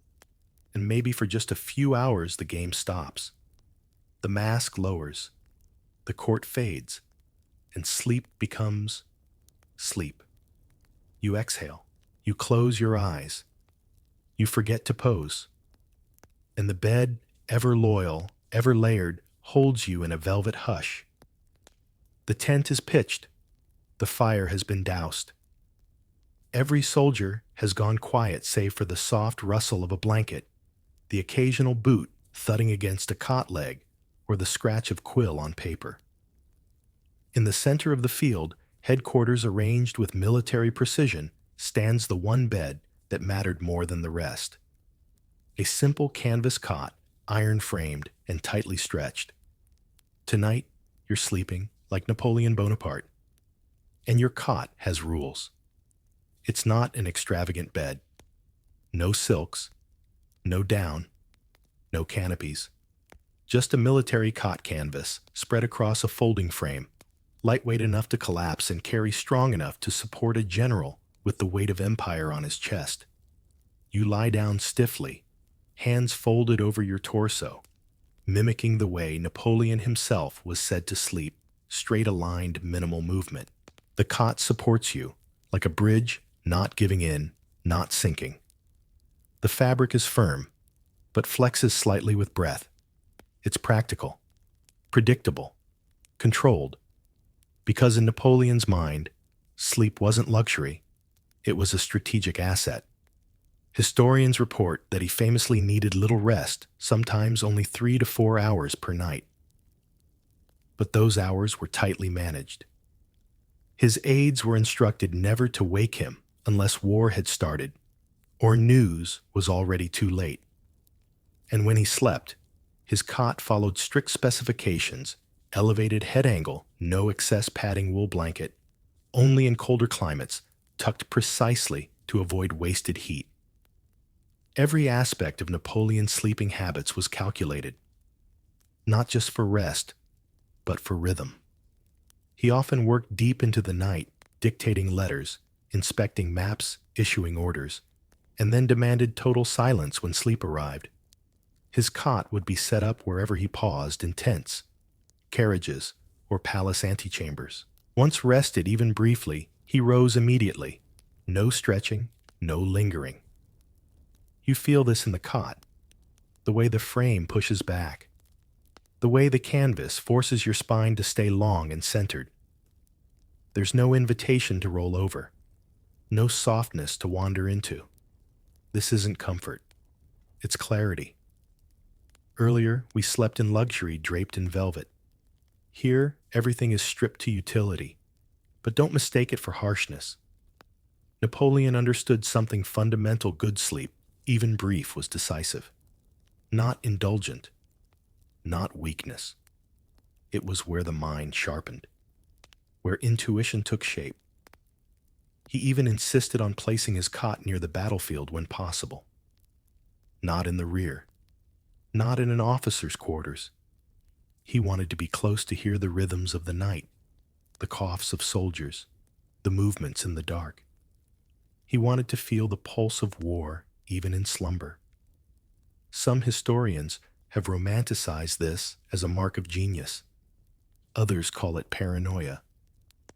And maybe for just a few hours the game stops. The mask lowers. The court fades. And sleep becomes sleep. You exhale. You close your eyes. You forget to pose. And the bed, ever loyal, ever layered, holds you in a velvet hush. The tent is pitched. The fire has been doused. Every soldier has gone quiet save for the soft rustle of a blanket, the occasional boot thudding against a cot leg, or the scratch of quill on paper. In the center of the field, headquarters arranged with military precision, stands the one bed that mattered more than the rest. A simple canvas cot, iron-framed and tightly stretched. Tonight, you're sleeping like Napoleon Bonaparte. And your cot has rules. It's not an extravagant bed. No silks, no down, no canopies. Just a military cot canvas spread across a folding frame, lightweight enough to collapse and carry strong enough to support a general with the weight of empire on his chest. You lie down stiffly, hands folded over your torso, mimicking the way Napoleon himself was said to sleep, straight-aligned, minimal movement. The cot supports you, like a bridge, not giving in, not sinking. The fabric is firm, but flexes slightly with breath. It's practical, predictable, controlled. Because in Napoleon's mind, sleep wasn't luxury, it was a strategic asset. Historians report that he famously needed little rest, sometimes only 3 to 4 hours per night. But those hours were tightly managed. His aides were instructed never to wake him unless war had started, or news was already too late. And when he slept, his cot followed strict specifications: elevated head angle, no excess padding wool blanket, only in colder climates, tucked precisely to avoid wasted heat. Every aspect of Napoleon's sleeping habits was calculated, not just for rest, but for rhythm. He often worked deep into the night, dictating letters, inspecting maps, issuing orders, and then demanded total silence when sleep arrived. His cot would be set up wherever he paused in tents, carriages, or palace antechambers. Once rested even briefly, he rose immediately. No stretching, no lingering. You feel this in the cot, the way the frame pushes back, the way the canvas forces your spine to stay long and centered. There's no invitation to roll over, no softness to wander into. This isn't comfort, it's clarity. Earlier, we slept in luxury draped in velvet. Here, everything is stripped to utility, but don't mistake it for harshness. Napoleon understood something fundamental: good sleep, even brief, was decisive. Not indulgent, not weakness. It was where the mind sharpened, where intuition took shape. He even insisted on placing his cot near the battlefield when possible. Not in the rear, not in an officer's quarters. He wanted to be close to hear the rhythms of the night, the coughs of soldiers, the movements in the dark. He wanted to feel the pulse of war even in slumber. Some historians have romanticized this as a mark of genius. Others call it paranoia.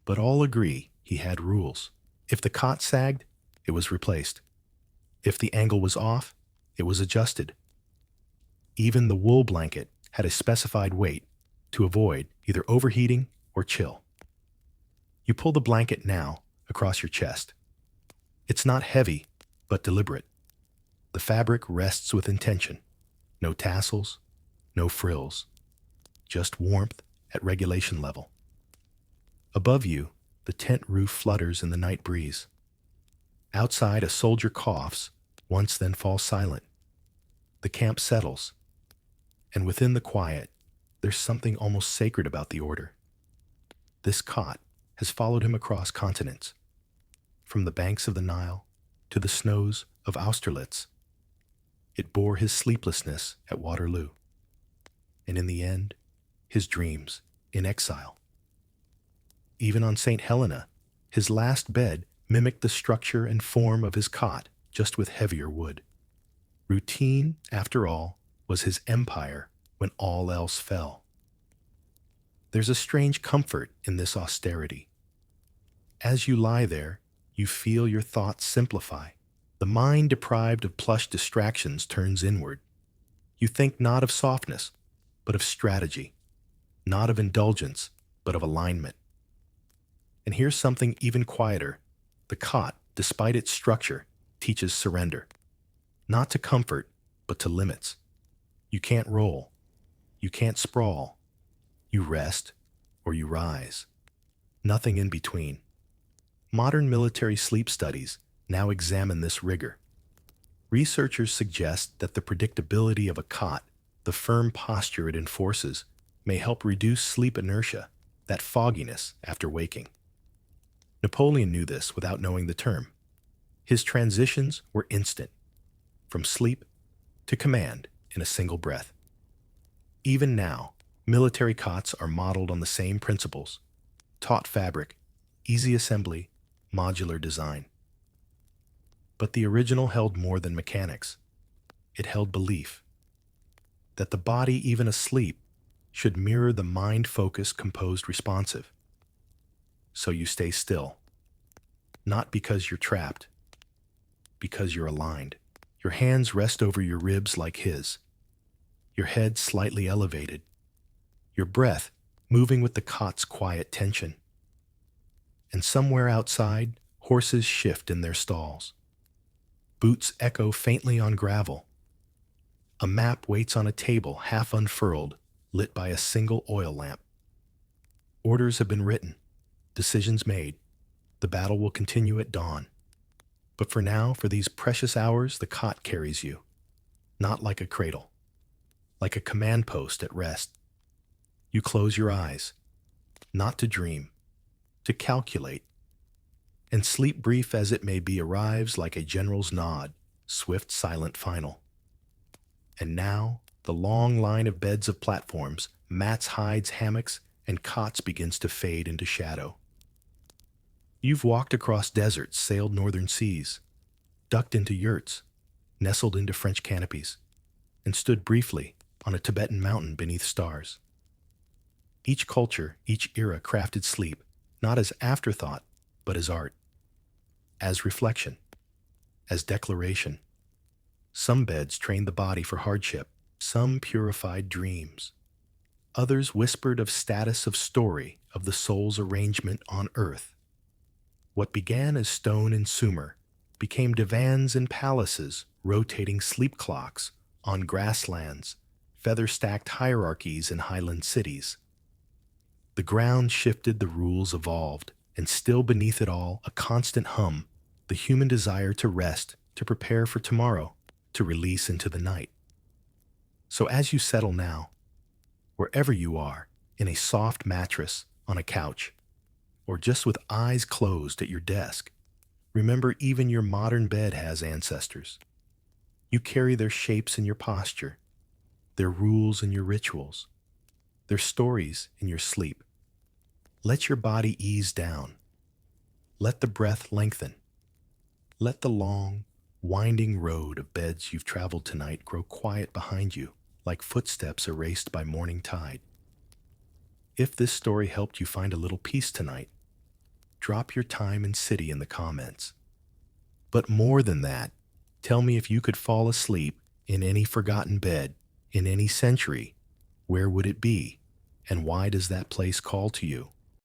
But all agree he had rules. If the cot sagged, it was replaced. If the angle was off, it was adjusted. Even the wool blanket had a specified weight to avoid either overheating or chill. You pull the blanket now across your chest. It's not heavy, but deliberate. The fabric rests with intention. No tassels, no frills, just warmth at regulation level. Above you, the tent roof flutters in the night breeze. Outside, a soldier coughs, once then falls silent. The camp settles, and within the quiet, there's something almost sacred about the order. This cot has followed him across continents, from the banks of the Nile to the snows of Austerlitz. It bore his sleeplessness at Waterloo, and in the end, his dreams in exile. Even on St. Helena, his last bed mimicked the structure and form of his cot, just with heavier wood. Routine, after all, was his empire when all else fell. There's a strange comfort in this austerity. As you lie there, you feel your thoughts simplify. The mind deprived of plush distractions turns inward. You think not of softness, but of strategy, not of indulgence, but of alignment. And here's something even quieter. The cot, despite its structure, teaches surrender. Not to comfort, but to limits. You can't roll. You can't sprawl. You rest or you rise. Nothing in between. Modern military sleep studies now examine this rigor. Researchers suggest that the predictability of a cot, the firm posture it enforces, may help reduce sleep inertia, that fogginess after waking. Napoleon knew this without knowing the term. His transitions were instant, from sleep to command in a single breath. Even now, military cots are modeled on the same principles: taut fabric, easy assembly, modular design. But the original held more than mechanics. It held belief that the body, even asleep, should mirror the mind-focused, composed, responsive. So you stay still, not because you're trapped, because you're aligned. Your hands rest over your ribs like his, your head slightly elevated, your breath moving with the cot's quiet tension. And somewhere outside, horses shift in their stalls. Boots echo faintly on gravel. A map waits on a table half unfurled, lit by a single oil lamp. Orders have been written, decisions made. The battle will continue at dawn. But for now, for these precious hours, the cot carries you, not like a cradle, like a command post at rest. You close your eyes, not to dream, to calculate. And sleep, brief as it may be, arrives like a general's nod, swift, silent, final. And now, the long line of beds of platforms, mats, hides, hammocks, and cots begins to fade into shadow. You've walked across deserts, sailed northern seas, ducked into yurts, nestled into French canopies, and stood briefly on a Tibetan mountain beneath stars. Each culture, each era crafted sleep, not as afterthought, but as art, as reflection, as declaration. Some beds trained the body for hardship, some purified dreams. Others whispered of status, of story, of the soul's arrangement on earth. What began as stone in Sumer became divans and palaces, rotating sleep clocks on grasslands, feather-stacked hierarchies in highland cities. The ground shifted, the rules evolved, and still beneath it all, a constant hum, the human desire to rest, to prepare for tomorrow, to release into the night. So as you settle now, wherever you are, in a soft mattress, on a couch, or just with eyes closed at your desk, remember even your modern bed has ancestors. You carry their shapes in your posture, their rules in your rituals, their stories in your sleep. Let your body ease down. Let the breath lengthen. Let the long, winding road of beds you've traveled tonight grow quiet behind you, like footsteps erased by morning tide. If this story helped you find a little peace tonight, drop your time and city in the comments. But more than that, tell me, if you could fall asleep in any forgotten bed, in any century, where would it be? And why does that place call to you?